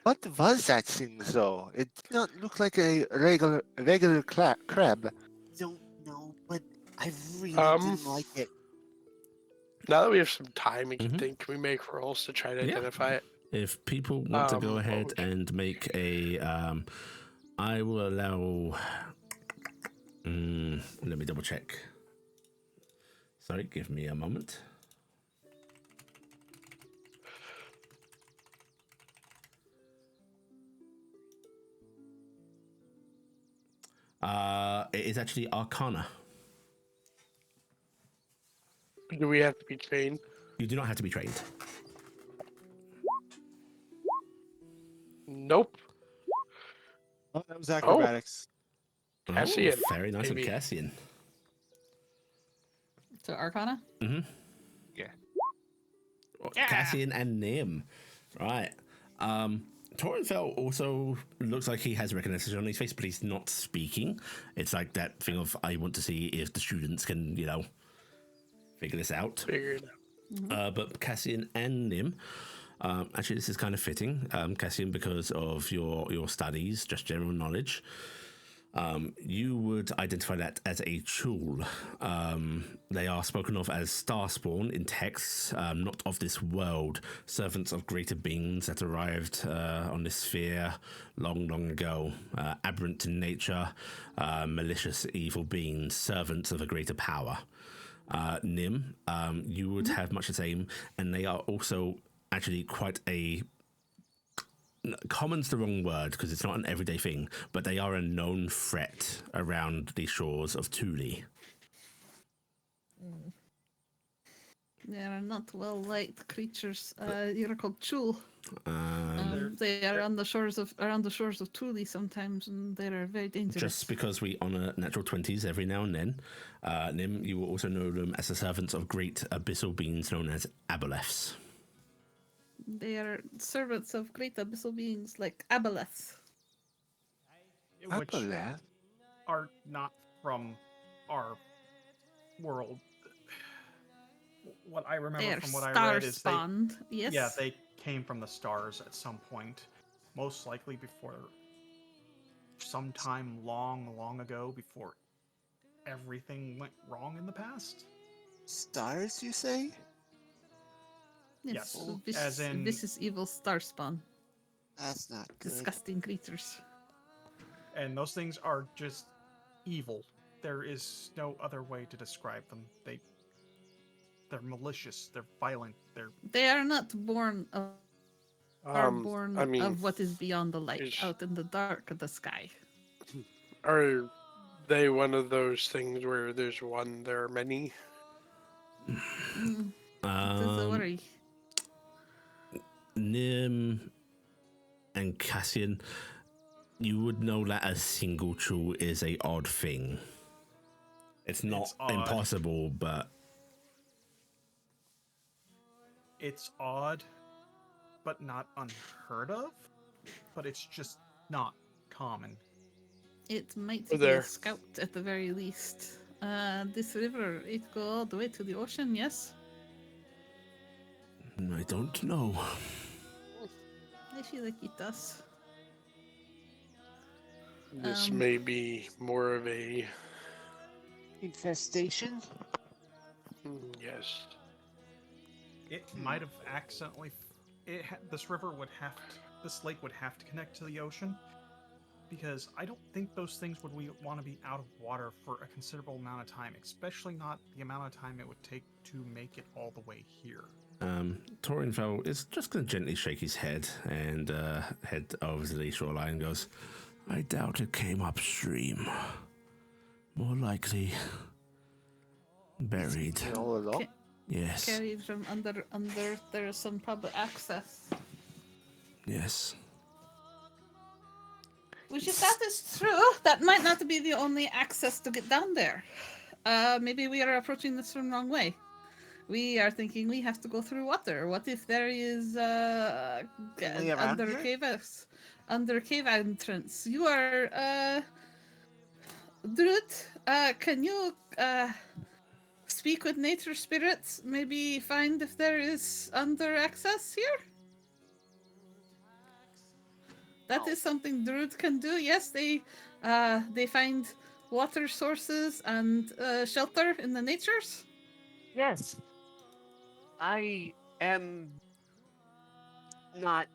[SPEAKER 2] What was that thing, though? It did not look like a regular crab.
[SPEAKER 7] Don't know, but I really
[SPEAKER 3] Um,
[SPEAKER 7] didn't like it.
[SPEAKER 3] Now that we have some time, we can
[SPEAKER 1] Mhm.
[SPEAKER 3] think. Can we make rolls to try to
[SPEAKER 1] Yeah.
[SPEAKER 3] identify it?
[SPEAKER 1] If people want to go
[SPEAKER 3] what
[SPEAKER 1] ahead
[SPEAKER 3] would you-
[SPEAKER 1] and make a, I will allow. Let me double check. Sorry, give me a moment. It is actually Arcana.
[SPEAKER 3] Do we have to be trained?
[SPEAKER 1] You do not have to be trained.
[SPEAKER 3] Nope.
[SPEAKER 6] Oh, that was acrobatics.
[SPEAKER 3] Cassian,
[SPEAKER 1] Oh, very nice
[SPEAKER 3] maybe.
[SPEAKER 1] of Cassian.
[SPEAKER 4] To Arcana?
[SPEAKER 1] Cassian and Nim. Right. Torinfell also looks like he has recognition on his face, but he's not speaking. It's like that thing of, I want to see if the students can, figure this out.
[SPEAKER 3] Figure it out.
[SPEAKER 1] But Cassian and Nim, actually this is kind of fitting, Cassian, because of your studies, just general knowledge. You would identify that as a tool. They are spoken of as Starspawn in texts, not of this world, servants of greater beings that arrived on this sphere long, long ago, aberrant in nature, malicious, evil beings, servants of a greater power. Nim, you would have much the same, and they are also actually quite a... Common's the wrong word because it's not an everyday thing, but they are a known threat around the shores of Thule.
[SPEAKER 4] They are not well-liked creatures. You're called Chul.
[SPEAKER 1] Um,
[SPEAKER 4] They are on the shores of Thule sometimes, and they are very dangerous.
[SPEAKER 1] just because we honor natural 20s every now and then, Nim, you will also know them as the servants of great abyssal beings known as aboleths.
[SPEAKER 4] They are servants of great abyssal beings like Aboleth.
[SPEAKER 5] Which
[SPEAKER 2] Aboleth?
[SPEAKER 5] are not from our world. What I
[SPEAKER 4] They
[SPEAKER 5] remember
[SPEAKER 4] are
[SPEAKER 5] from what I
[SPEAKER 4] star
[SPEAKER 5] read is
[SPEAKER 4] spawned. Yes.
[SPEAKER 5] yeah, they came from the stars at some point, most likely before sometime long, long ago, before everything went wrong in the past.
[SPEAKER 7] Stars, you say?
[SPEAKER 5] Yes,
[SPEAKER 4] Vicious,
[SPEAKER 5] as in
[SPEAKER 4] vicious evil star spawn.
[SPEAKER 7] That's not good.
[SPEAKER 4] Disgusting creatures.
[SPEAKER 5] and those things are just evil. There is no other way to describe them. They're malicious, they're violent,
[SPEAKER 4] They are not born of are born
[SPEAKER 3] I mean,
[SPEAKER 4] of what is beyond the light,
[SPEAKER 3] is-
[SPEAKER 4] out in the dark of the sky.
[SPEAKER 3] are they one of those things where there's one, there are many?
[SPEAKER 4] Mm, it is a worry.
[SPEAKER 1] Nim and Cassian, you would know that a single true is a odd thing. It's not
[SPEAKER 5] It's odd.
[SPEAKER 1] impossible, but
[SPEAKER 5] it's odd, but not unheard of. But it's just not common.
[SPEAKER 4] It might
[SPEAKER 3] We're
[SPEAKER 4] be a
[SPEAKER 3] there.
[SPEAKER 4] scout at the very least. This river, it go all the way to the ocean, yes?
[SPEAKER 1] I don't know.
[SPEAKER 4] I feel like it does.
[SPEAKER 3] This may be more of a
[SPEAKER 7] Infestation?
[SPEAKER 3] yes.
[SPEAKER 5] It might have accidentally. This river would have to. This lake would have to connect to the ocean, because I don't think those things would want to be out of water for a considerable amount of time, especially not the amount of time it would take to make it all the way here.
[SPEAKER 1] Torinfel is just going to gently shake his head and head over to the shoreline and goes, I doubt it came upstream. More likely buried.
[SPEAKER 2] All along?
[SPEAKER 1] Yes.
[SPEAKER 4] Carried from under, there is some public access.
[SPEAKER 1] Yes.
[SPEAKER 4] Which, if that is true, that might not be the only access to get down there. Maybe we are approaching this from the wrong way. We are thinking we have to go through water. What if there is
[SPEAKER 7] we around
[SPEAKER 4] under
[SPEAKER 7] here?
[SPEAKER 4] under cave entrance? You are Drut. Can you speak with nature spirits? Maybe find if there is under access here. That is something Druid can do. Yes, they find water sources and shelter in the natures.
[SPEAKER 7] Yes. I am not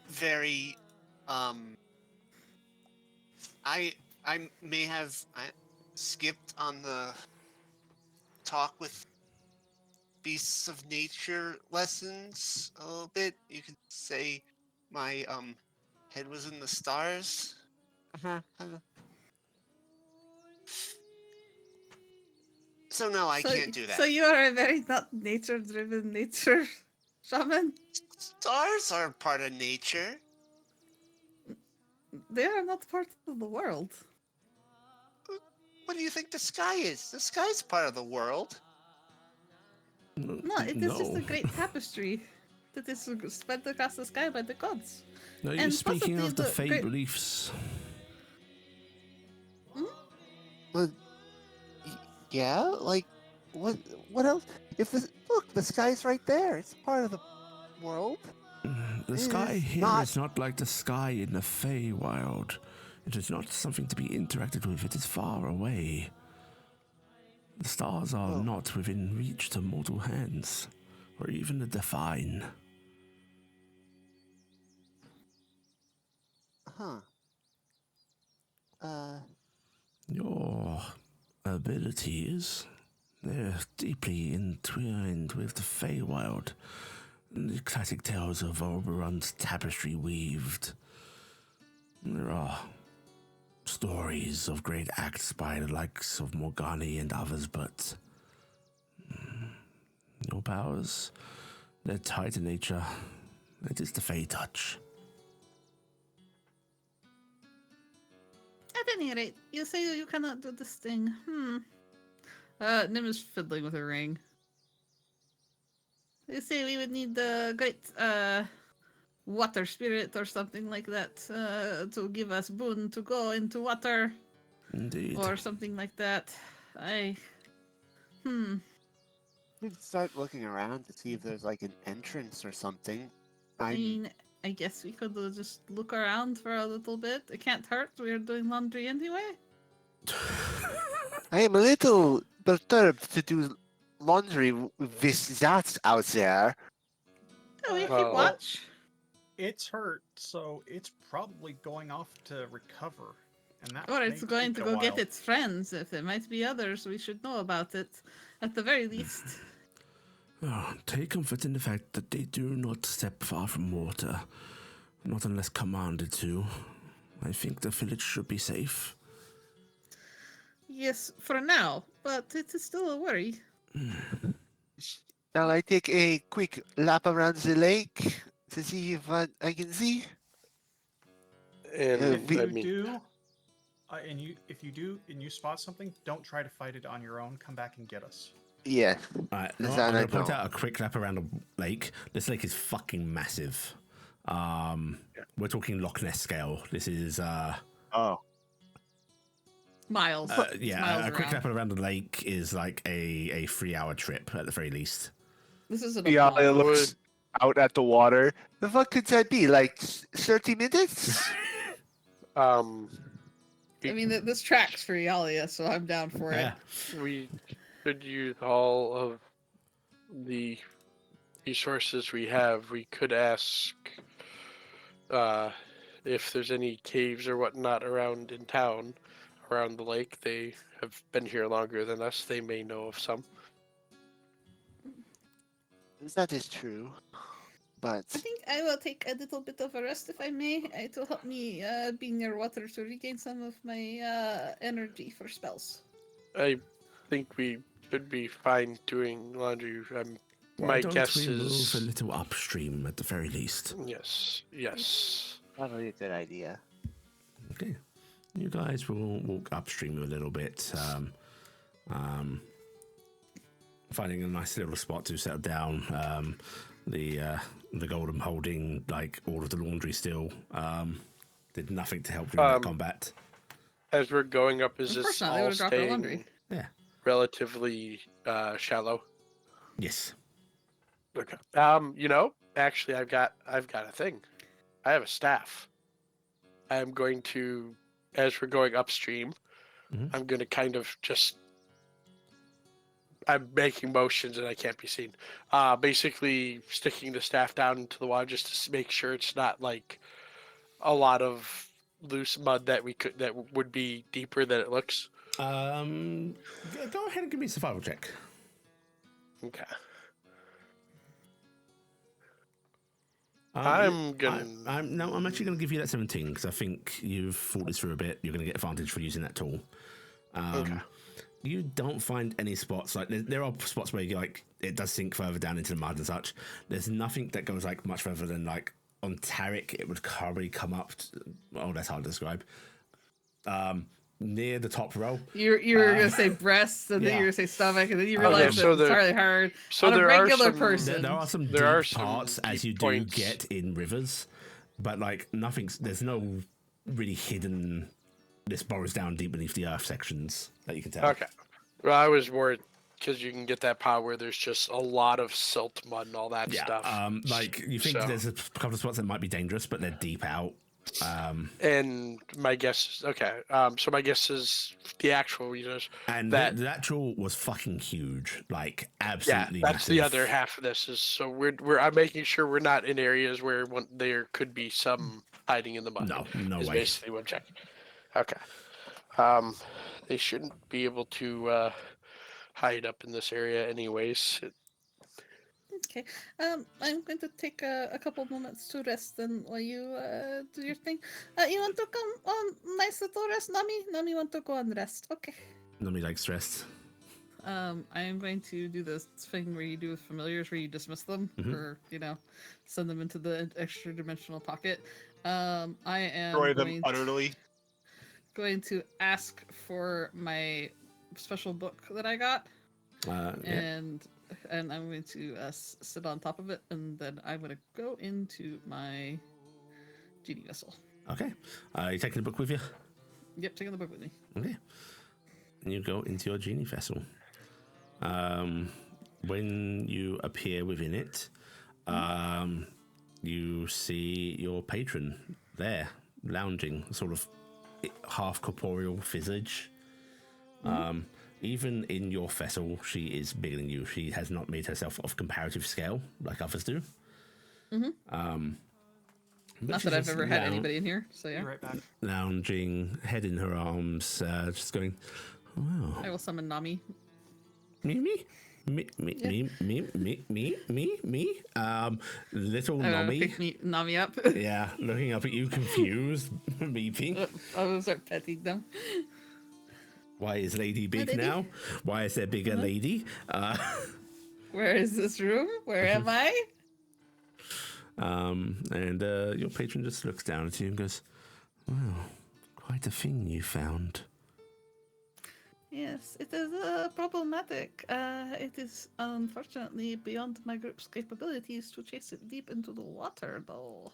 [SPEAKER 7] very I may have skipped on the talk with beasts of nature lessons a little bit. You could say my head was in the stars. So no, I can't do that.
[SPEAKER 4] So you are a very not nature-driven nature shaman.
[SPEAKER 7] Stars are part of nature.
[SPEAKER 4] They are not part of the world.
[SPEAKER 7] What do you think the sky is? The sky's part of the world.
[SPEAKER 4] No, it is just a great tapestry that is spread across the sky by the gods.
[SPEAKER 1] No, you're
[SPEAKER 4] And
[SPEAKER 1] speaking
[SPEAKER 4] possibly
[SPEAKER 1] of the
[SPEAKER 4] the
[SPEAKER 1] fey
[SPEAKER 4] great-
[SPEAKER 1] beliefs.
[SPEAKER 7] Well, yeah, like what? What else? Look, the sky's right there. It's part of the world.
[SPEAKER 1] The sky
[SPEAKER 7] is
[SPEAKER 1] here
[SPEAKER 7] not-
[SPEAKER 1] is not like the sky in the Feywild. It is not something to be interacted with. It is far away. The stars are
[SPEAKER 7] Oh.
[SPEAKER 1] not within reach to mortal hands, or even the divine.
[SPEAKER 7] Huh.
[SPEAKER 1] Your abilities, they're deeply entwined with the Feywild. The classic tales of Oberon's tapestry weaved. There are stories of great acts by the likes of Morgani and others, but your powers, they're tied to nature. It is the Fey touch.
[SPEAKER 4] At any rate, you say you cannot do this thing. Nim is fiddling with her ring. They say we would need the great water spirit or something like that to give us boon to go into water
[SPEAKER 1] Indeed.
[SPEAKER 4] or something like that.
[SPEAKER 7] We'd start looking around to see if there's like an entrance or something.
[SPEAKER 4] I
[SPEAKER 7] I'm
[SPEAKER 4] mean, I guess we could just look around for a little bit. It can't hurt. We're doing laundry anyway.
[SPEAKER 7] I am a little perturbed to do laundry with that out there.
[SPEAKER 4] Yeah, we keep
[SPEAKER 3] Well-
[SPEAKER 4] watch.
[SPEAKER 5] It's hurt, so it's probably going off to recover. And that
[SPEAKER 4] Or
[SPEAKER 5] may
[SPEAKER 4] it's going
[SPEAKER 5] take
[SPEAKER 4] to
[SPEAKER 5] a
[SPEAKER 4] go get
[SPEAKER 5] while.
[SPEAKER 4] its friends. If there might be others, we should know about it. At the very least.
[SPEAKER 1] Oh, take comfort in the fact that they do not step far from water. Not unless commanded to. I think the village should be safe.
[SPEAKER 4] Yes, for now, but it is still a worry.
[SPEAKER 7] Shall I take a quick lap around the lake to see if I can see?
[SPEAKER 3] And
[SPEAKER 5] If
[SPEAKER 7] we-
[SPEAKER 5] you
[SPEAKER 3] I mean,
[SPEAKER 5] do, if you do and you spot something, don't try to fight it on your own. Come back and get us.
[SPEAKER 7] Yeah.
[SPEAKER 1] Alright,
[SPEAKER 7] Is
[SPEAKER 1] I'm
[SPEAKER 7] that
[SPEAKER 1] going
[SPEAKER 7] I
[SPEAKER 1] to point
[SPEAKER 7] know?
[SPEAKER 1] out a quick lap around the lake. This lake is fucking massive. We're talking Loch Ness scale. This is,
[SPEAKER 7] Oh.
[SPEAKER 4] Miles.
[SPEAKER 1] yeah,
[SPEAKER 4] miles
[SPEAKER 1] a quick
[SPEAKER 4] around.
[SPEAKER 1] lap around the lake is like a 3-hour trip at the very least.
[SPEAKER 4] This isn't a
[SPEAKER 2] Yeah, it
[SPEAKER 4] pond.
[SPEAKER 2] looks out at the water.
[SPEAKER 7] The fuck could that be? Like 30 minutes?
[SPEAKER 4] I mean, this tracks for Iala, so I'm down for it.
[SPEAKER 1] Yeah.
[SPEAKER 3] we should use all of the resources we have. We could ask if there's any caves or whatnot around in town, around the lake. They have been here longer than us. They may know of some.
[SPEAKER 7] That is true. But
[SPEAKER 4] I think I will take a little bit of a rest, if I may. It will help me be near water to regain some of my energy for spells.
[SPEAKER 3] I think we should be fine doing laundry.
[SPEAKER 1] Why
[SPEAKER 3] My
[SPEAKER 1] don't
[SPEAKER 3] guess
[SPEAKER 1] we
[SPEAKER 3] is
[SPEAKER 1] move a little upstream at the very least?
[SPEAKER 3] yes.
[SPEAKER 7] probably a good idea.
[SPEAKER 1] Okay. You guys will walk upstream a little bit, finding a nice little spot to settle down. The golem holding like all of the laundry still did nothing to help during that combat.
[SPEAKER 3] As we're going up, is
[SPEAKER 4] Of
[SPEAKER 3] this
[SPEAKER 4] course not, they
[SPEAKER 3] all
[SPEAKER 4] would've dropped their laundry.
[SPEAKER 3] staying
[SPEAKER 1] Yeah.
[SPEAKER 3] relatively shallow?
[SPEAKER 1] Yes.
[SPEAKER 3] Okay. Actually, I've got a thing. I have a staff. I'm going to, as we're going upstream,
[SPEAKER 1] Mhm.
[SPEAKER 3] I'm going to kind of just. I'm making motions and I can't be seen. Basically, sticking the staff down into the water just to make sure it's not like a lot of loose mud that would be deeper than it looks.
[SPEAKER 1] Go ahead and give me a survival check.
[SPEAKER 3] Okay.
[SPEAKER 1] I'm
[SPEAKER 3] I'm
[SPEAKER 1] actually going to give you that 17 because I think you've thought this through a bit. You're going to get advantage for using that tool.
[SPEAKER 3] Okay.
[SPEAKER 1] You don't find any spots like there are spots where you like it does sink further down into the mud and such. There's nothing that goes like much further than like on Taryc. It would probably come up. That's hard to describe. Near the top row.
[SPEAKER 4] You were gonna say breasts, and then
[SPEAKER 1] yeah.
[SPEAKER 4] you were gonna say stomach, and then you
[SPEAKER 3] Okay,
[SPEAKER 4] realize
[SPEAKER 3] so
[SPEAKER 4] it's
[SPEAKER 3] there-
[SPEAKER 4] really hard.
[SPEAKER 3] so
[SPEAKER 4] On a
[SPEAKER 3] there are
[SPEAKER 4] regular
[SPEAKER 3] some-
[SPEAKER 4] person.
[SPEAKER 1] There are some
[SPEAKER 3] There
[SPEAKER 1] deep
[SPEAKER 3] are some
[SPEAKER 1] parts as
[SPEAKER 3] deep
[SPEAKER 1] you do
[SPEAKER 3] points.
[SPEAKER 1] get in rivers, but like nothing's. There's no really hidden. This burrows down deep beneath the earth sections that you can tell.
[SPEAKER 3] Okay. Well, I was worried because you can get that pot where there's just a lot of silt mud and all that
[SPEAKER 1] Yeah,
[SPEAKER 3] stuff.
[SPEAKER 1] like you think
[SPEAKER 3] So-
[SPEAKER 1] there's a couple of spots that might be dangerous, but they're deep out.
[SPEAKER 3] And my guess is okay. So my guess is the actual reasons.
[SPEAKER 1] And
[SPEAKER 3] That-
[SPEAKER 1] the actual was fucking huge, like
[SPEAKER 3] Yeah,
[SPEAKER 1] absolutely.
[SPEAKER 3] that's the
[SPEAKER 1] massive.
[SPEAKER 3] other half of this. Is so I'm making sure we're not in areas where there could be some hiding in the mud.
[SPEAKER 1] No
[SPEAKER 3] is
[SPEAKER 1] way.
[SPEAKER 3] basically what I'm checking. Okay. They shouldn't be able to hide up in this area, anyways.
[SPEAKER 4] Okay. I'm going to take a couple moments to rest, then while you do your thing. You want to come on nice little rest, Nami? Nami want to go and rest. Okay.
[SPEAKER 1] Nobody likes stress.
[SPEAKER 4] I am going to do this thing where you do with familiars, where you dismiss them,
[SPEAKER 1] Mhm.
[SPEAKER 4] or send them into the extra dimensional pocket. I am
[SPEAKER 6] Destroy
[SPEAKER 4] going
[SPEAKER 6] them utterly.
[SPEAKER 4] going to ask for my special book that I got,
[SPEAKER 1] Yeah.
[SPEAKER 4] and and I'm going to sit on top of it, and then I'm going to go into my genie vessel.
[SPEAKER 1] Okay. Are you taking the book with you?
[SPEAKER 4] Yep, taking the book with me.
[SPEAKER 1] Okay. And you go into your genie vessel. When you appear within it, you see your patron there, lounging, sort of half corporeal visage. Even in your vessel, she is bigger than you. She has not made herself of comparative scale like others do.
[SPEAKER 4] Not that I've ever had anybody in here, so
[SPEAKER 5] Be
[SPEAKER 4] yeah.
[SPEAKER 5] right back.
[SPEAKER 1] Lounging, head in her arms, just going, wow.
[SPEAKER 4] I will summon Nami.
[SPEAKER 1] Me. Little Nami.
[SPEAKER 4] Pick Nami up.
[SPEAKER 1] Yeah, looking up at you, confused, meeping.
[SPEAKER 4] I will start petting them.
[SPEAKER 1] Why is Lady big
[SPEAKER 4] lady?
[SPEAKER 1] now? Why is there bigger lady?
[SPEAKER 4] Where is this room? Where am I?
[SPEAKER 1] And your patron just looks down at you and goes, well, quite a thing you found.
[SPEAKER 4] Yes, it is problematic. It is unfortunately beyond my group's capabilities to chase it deep into the water, though.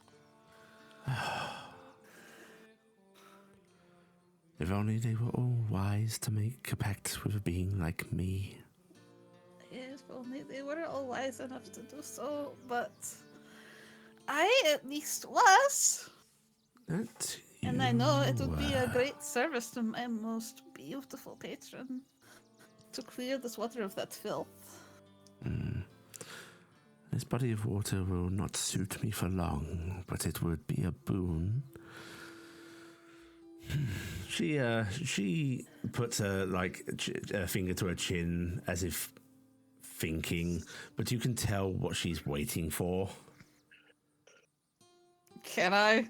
[SPEAKER 1] If only they were all wise to make a pact with a being like me.
[SPEAKER 4] If only they were all wise enough to do so, but I at least was.
[SPEAKER 1] That
[SPEAKER 4] And I know it
[SPEAKER 1] you
[SPEAKER 4] would be a
[SPEAKER 1] were.
[SPEAKER 4] great service to my most beautiful patron to clear this water of that filth.
[SPEAKER 1] This body of water will not suit me for long, but it would be a boon. She puts her a finger to her chin as if thinking, but you can tell what she's waiting for.
[SPEAKER 4] Can I?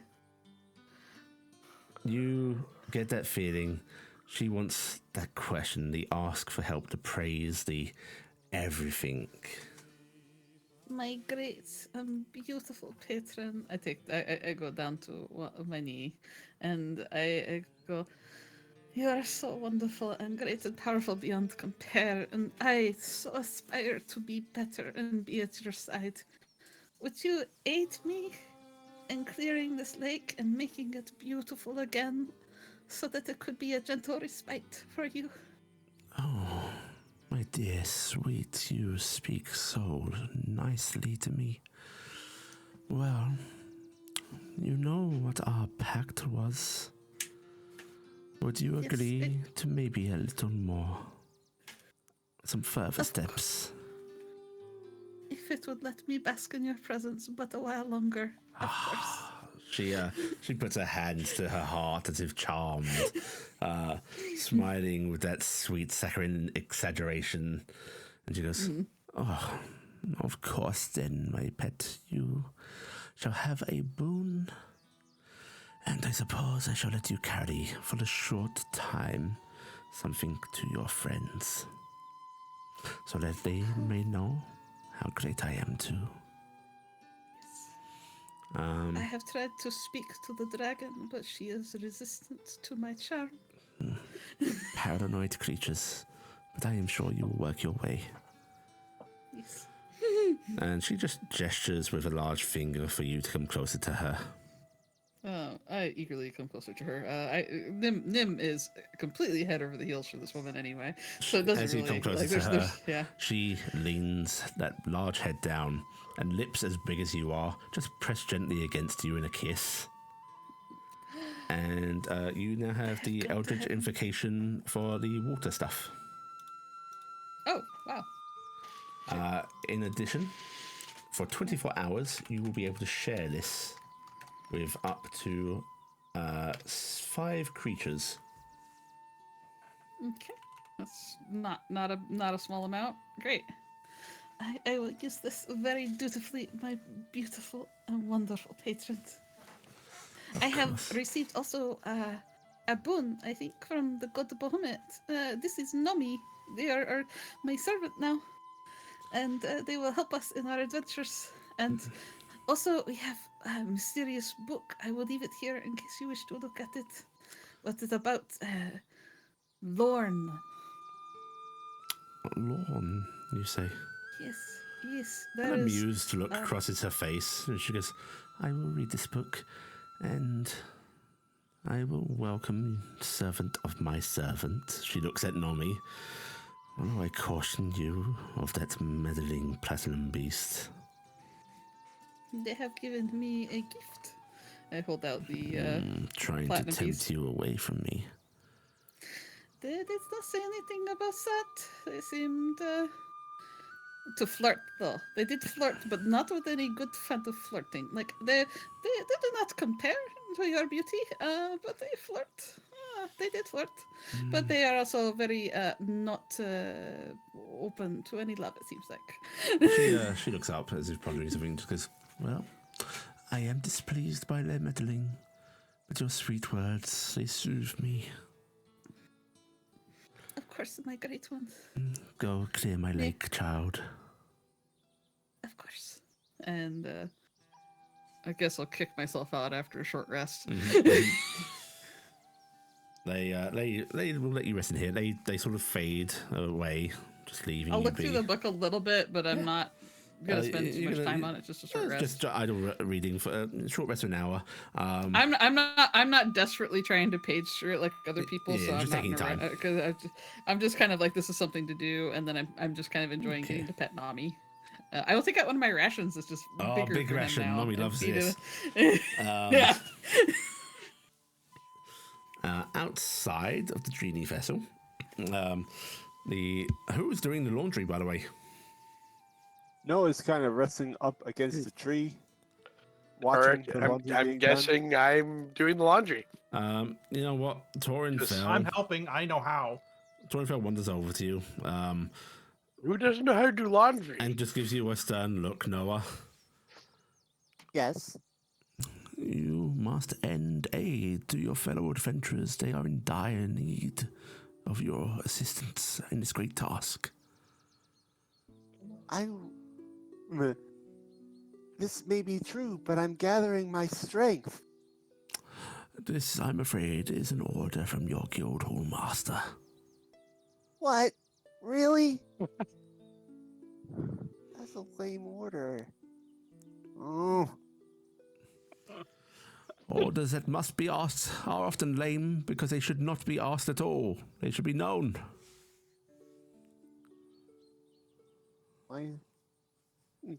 [SPEAKER 1] You get that feeling. She wants that question, the ask for help, the praise, the everything.
[SPEAKER 4] My great and beautiful patron. I go down to my knee, and I go, you are so wonderful and great and powerful beyond compare, and I so aspire to be better and be at your side. Would you aid me in clearing this lake and making it beautiful again, so that it could be a gentle respite for you?
[SPEAKER 1] Oh, my dear sweet, you speak so nicely to me. Well, you know what our pact was. Would you
[SPEAKER 4] Yes,
[SPEAKER 1] agree to maybe a little more? Some further steps?
[SPEAKER 4] If it would let me bask in your presence but a while longer, of course.
[SPEAKER 1] She puts her hands to her heart as if charmed, smiling with that sweet saccharine exaggeration. And she goes, oh, of course then, my pet, you shall have a boon. And I suppose I shall let you carry for a short time something to your friends, so that they may know how great I am too.
[SPEAKER 4] I have tried to speak to the dragon, but she is resistant to my charm.
[SPEAKER 1] Paranoid creatures, but I am sure you will work your way.
[SPEAKER 4] Yes.
[SPEAKER 1] And she just gestures with a large finger for you to come closer to her.
[SPEAKER 4] I eagerly come closer to her. Nim is completely head over the heels for this woman anyway, so it doesn't
[SPEAKER 1] As you
[SPEAKER 4] really
[SPEAKER 1] come closer
[SPEAKER 4] like,
[SPEAKER 1] to her,
[SPEAKER 4] yeah.
[SPEAKER 1] she leans that large head down, and lips as big as you are just press gently against you in a kiss. And you now have the Eldritch Invocation for the water stuff.
[SPEAKER 4] Oh wow.
[SPEAKER 1] In addition, for 24 hours, you will be able to share this with up to 5 creatures.
[SPEAKER 4] Okay, that's not a small amount. Great. I will use this very dutifully, my beautiful and wonderful patrons. I have received also a boon, I think, from the god Bahamut. This is Nomi. They are my servant now, and they will help us in our adventures. And also, we have a mysterious book. I will leave it here in case you wish to look at it. What is about Lorn.
[SPEAKER 1] Lorn, you say?
[SPEAKER 4] Yes,
[SPEAKER 1] An
[SPEAKER 4] there is.
[SPEAKER 1] amused look crosses her face, and she goes, I will read this book, and I will welcome servant of my servant. She looks at Nomi. Oh, I caution you of that meddling platinum beast.
[SPEAKER 4] They have given me a gift. I hold out the
[SPEAKER 1] Trying to
[SPEAKER 4] platinum
[SPEAKER 1] tempt
[SPEAKER 4] piece.
[SPEAKER 1] you away from me.
[SPEAKER 4] They did not say anything about that. They seemed to flirt, though. They did flirt, but not with any good fun of flirting. Like they do not compare to your beauty, but they flirt. They did flirt, but they are also very not open to any love. It seems like.
[SPEAKER 1] She looks up as if pondering something. Just goes, well, I am displeased by their meddling, but your sweet words, they soothe me.
[SPEAKER 4] Of course, my great one.
[SPEAKER 1] Go clear my lake, child.
[SPEAKER 4] Of course. And I guess I'll kick myself out after a short rest.
[SPEAKER 1] They will let you rest in here. They sort of fade away, just leaving
[SPEAKER 4] I'll
[SPEAKER 1] you
[SPEAKER 4] look
[SPEAKER 1] be.
[SPEAKER 4] through the book a little bit, but I'm not gonna spend too much time on it. Just a short rest.
[SPEAKER 1] Just idle reading for a short rest of an hour.
[SPEAKER 4] I'm not desperately trying to page through it like other people,
[SPEAKER 1] Yeah,
[SPEAKER 4] so I'm
[SPEAKER 1] just
[SPEAKER 4] not
[SPEAKER 1] taking time.
[SPEAKER 4] because I'm just kind of like, this is something to do, and then I'm just kind of enjoying getting to pet Nami. I will take out one of my rations. It's just bigger
[SPEAKER 1] big
[SPEAKER 4] for him
[SPEAKER 1] ration.
[SPEAKER 4] now,
[SPEAKER 1] Mommy
[SPEAKER 4] and
[SPEAKER 1] loves
[SPEAKER 4] feed
[SPEAKER 1] this.
[SPEAKER 4] yeah.
[SPEAKER 1] Outside of the genie vessel, who's doing the laundry, by the way?
[SPEAKER 2] Noah's kind of resting up against the tree, watching the laundry
[SPEAKER 3] I'm
[SPEAKER 2] being
[SPEAKER 3] guessing I'm doing the laundry.
[SPEAKER 1] You know what? Torinfel.
[SPEAKER 5] I'm helping. I know how.
[SPEAKER 1] Torinfel wanders over to you,
[SPEAKER 3] Who doesn't know how to do laundry?
[SPEAKER 1] and just gives you a stern look, Noah.
[SPEAKER 7] Yes.
[SPEAKER 1] You must end aid to your fellow adventurers. They are in dire need of your assistance in this great task.
[SPEAKER 7] This may be true, but I'm gathering my strength.
[SPEAKER 1] This, I'm afraid, is an order from your guild hall master.
[SPEAKER 7] What? Really? That's a lame order. Oh.
[SPEAKER 1] Orders that must be asked are often lame because they should not be asked at all. They should be known.
[SPEAKER 7] Why? You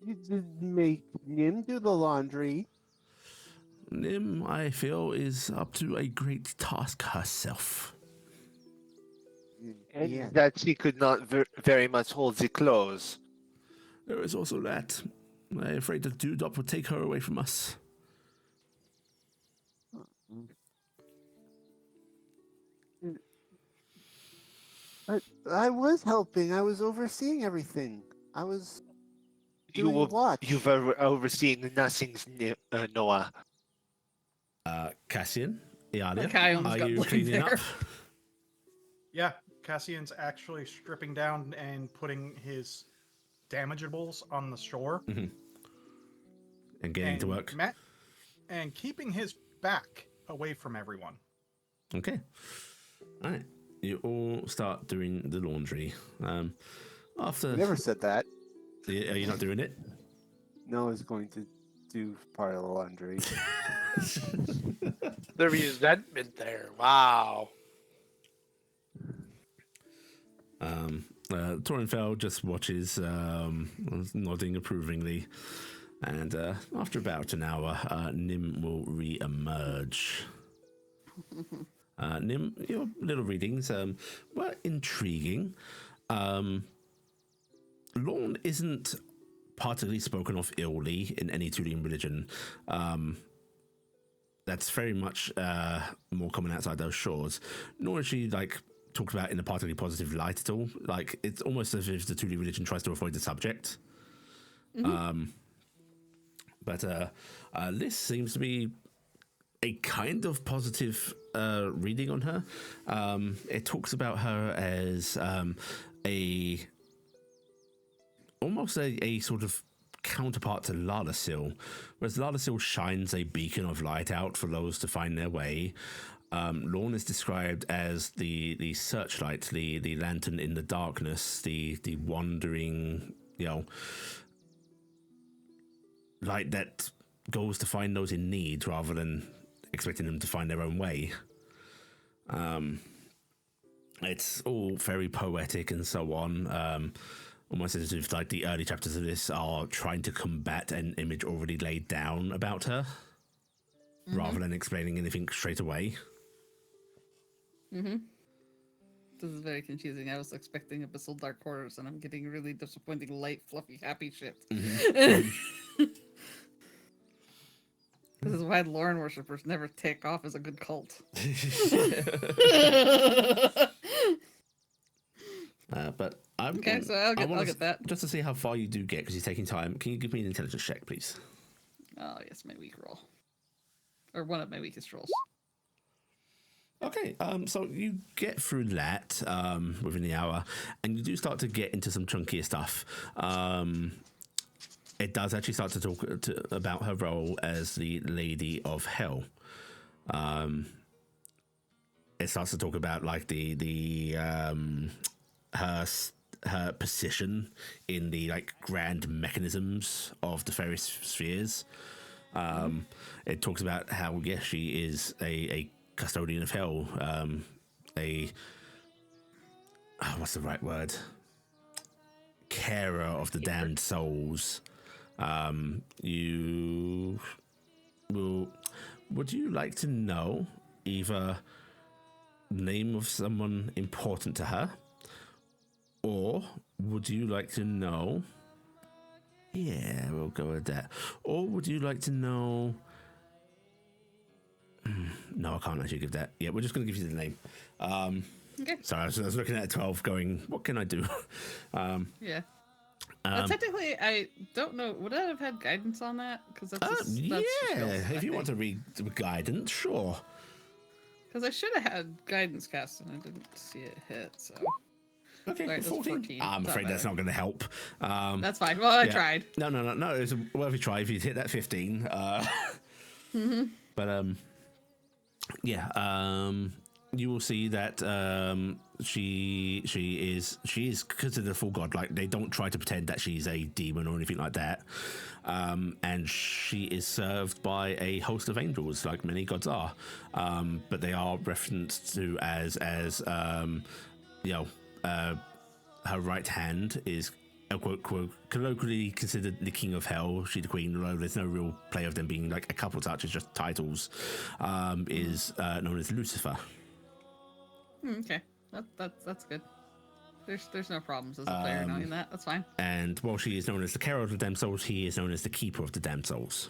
[SPEAKER 7] didn't make Nim do the laundry.
[SPEAKER 1] Nim, I feel, is up to a great task herself.
[SPEAKER 2] And
[SPEAKER 7] Yeah.
[SPEAKER 2] that she could not very much hold the clothes.
[SPEAKER 1] There is also that. I'm afraid that Dewdrop will take her away from us.
[SPEAKER 7] But I was helping. I was overseeing everything. I was doing what?
[SPEAKER 2] You've overseen nothing's Noah.
[SPEAKER 1] Cassian, Iala,
[SPEAKER 4] Okay, I almost
[SPEAKER 1] are
[SPEAKER 4] got
[SPEAKER 1] you
[SPEAKER 4] blamed
[SPEAKER 1] cleaning
[SPEAKER 4] there.
[SPEAKER 1] up?
[SPEAKER 5] Yeah, Cassian's actually stripping down and putting his damageables on the shore.
[SPEAKER 1] And getting to work.
[SPEAKER 5] And keeping his back away from everyone.
[SPEAKER 1] Okay. All right. You all start doing the laundry. After
[SPEAKER 2] I never said that.
[SPEAKER 1] Are you not doing it?
[SPEAKER 2] Noah's going to do part of the laundry.
[SPEAKER 3] The resentment there. Wow.
[SPEAKER 1] Torinfel just watches, nodding approvingly. And after about an hour, Nim will re-emerge. Nim, your little readings were intriguing. Lorne isn't particularly spoken of illy in any Tulian religion. That's very much more common outside those shores. Nor is she talked about in a particularly positive light at all. Like, it's almost as if the Tulian religion tries to avoid the subject. But this seems to be a kind of positive reading on her. It talks about her as almost a sort of counterpart to Lalasil, whereas Lalasil shines a beacon of light out for those to find their way. Lorne is described as the searchlight, the lantern in the darkness, the wandering, light that goes to find those in need rather than expecting them to find their own way. It's all very poetic and so on. Almost as if like the early chapters of this are trying to combat an image already laid down about her, rather than explaining anything straight away.
[SPEAKER 4] This is very confusing. I was expecting Abyssal Dark Horrors, and I'm getting really disappointing, light, fluffy, happy shit. This is why Lauren worshippers never take off as a good cult.
[SPEAKER 1] But I'm
[SPEAKER 4] Okay, so I'll get that.
[SPEAKER 1] Just to see how far you do get, because you're taking time. Can you give me an intelligence check, please?
[SPEAKER 4] Oh, yes, my weak roll. Or one of my weakest rolls.
[SPEAKER 1] Okay, so you get through that within the hour, and you do start to get into some chunkier stuff. It does actually start to talk about her role as the Lady of Hell. It starts to talk about like her position in the like grand mechanisms of the various spheres. It talks about how she is a custodian of hell, what's the right word? Carer of the damned souls. Would you like to know either the name of someone important to her, or would you like to know? Yeah, we'll go with that. Or would you like to know? No, I can't actually give that. Yeah, we're just going to give you the name.
[SPEAKER 4] Okay.
[SPEAKER 1] Sorry, I was looking at 12 going, what can I do?
[SPEAKER 4] Yeah. Technically, I don't know. Would I have had guidance on that? Because that's
[SPEAKER 1] yeah, if you want to read the guidance, sure.
[SPEAKER 4] Because I should have had guidance cast and I didn't see it hit. So
[SPEAKER 1] okay,
[SPEAKER 4] right,
[SPEAKER 1] 14. I'm afraid that's not going to help.
[SPEAKER 4] That's fine. Well, I tried.
[SPEAKER 1] No. It was a worthy try if you'd hit that 15. But you will see that she is considered a full god. Like, they don't try to pretend that she's a demon or anything like that. And she is served by a host of angels, like many gods are. But they are referenced to as her right hand is quote colloquially considered the king of hell. She the queen, although there's no real play of them being like a couple touches, just titles. Is known as Lucifer.
[SPEAKER 4] Okay, that's good. There's no problems as a player knowing that. That's fine.
[SPEAKER 1] And while she is known as the carer of the damned souls, he is known as the keeper of the damned souls.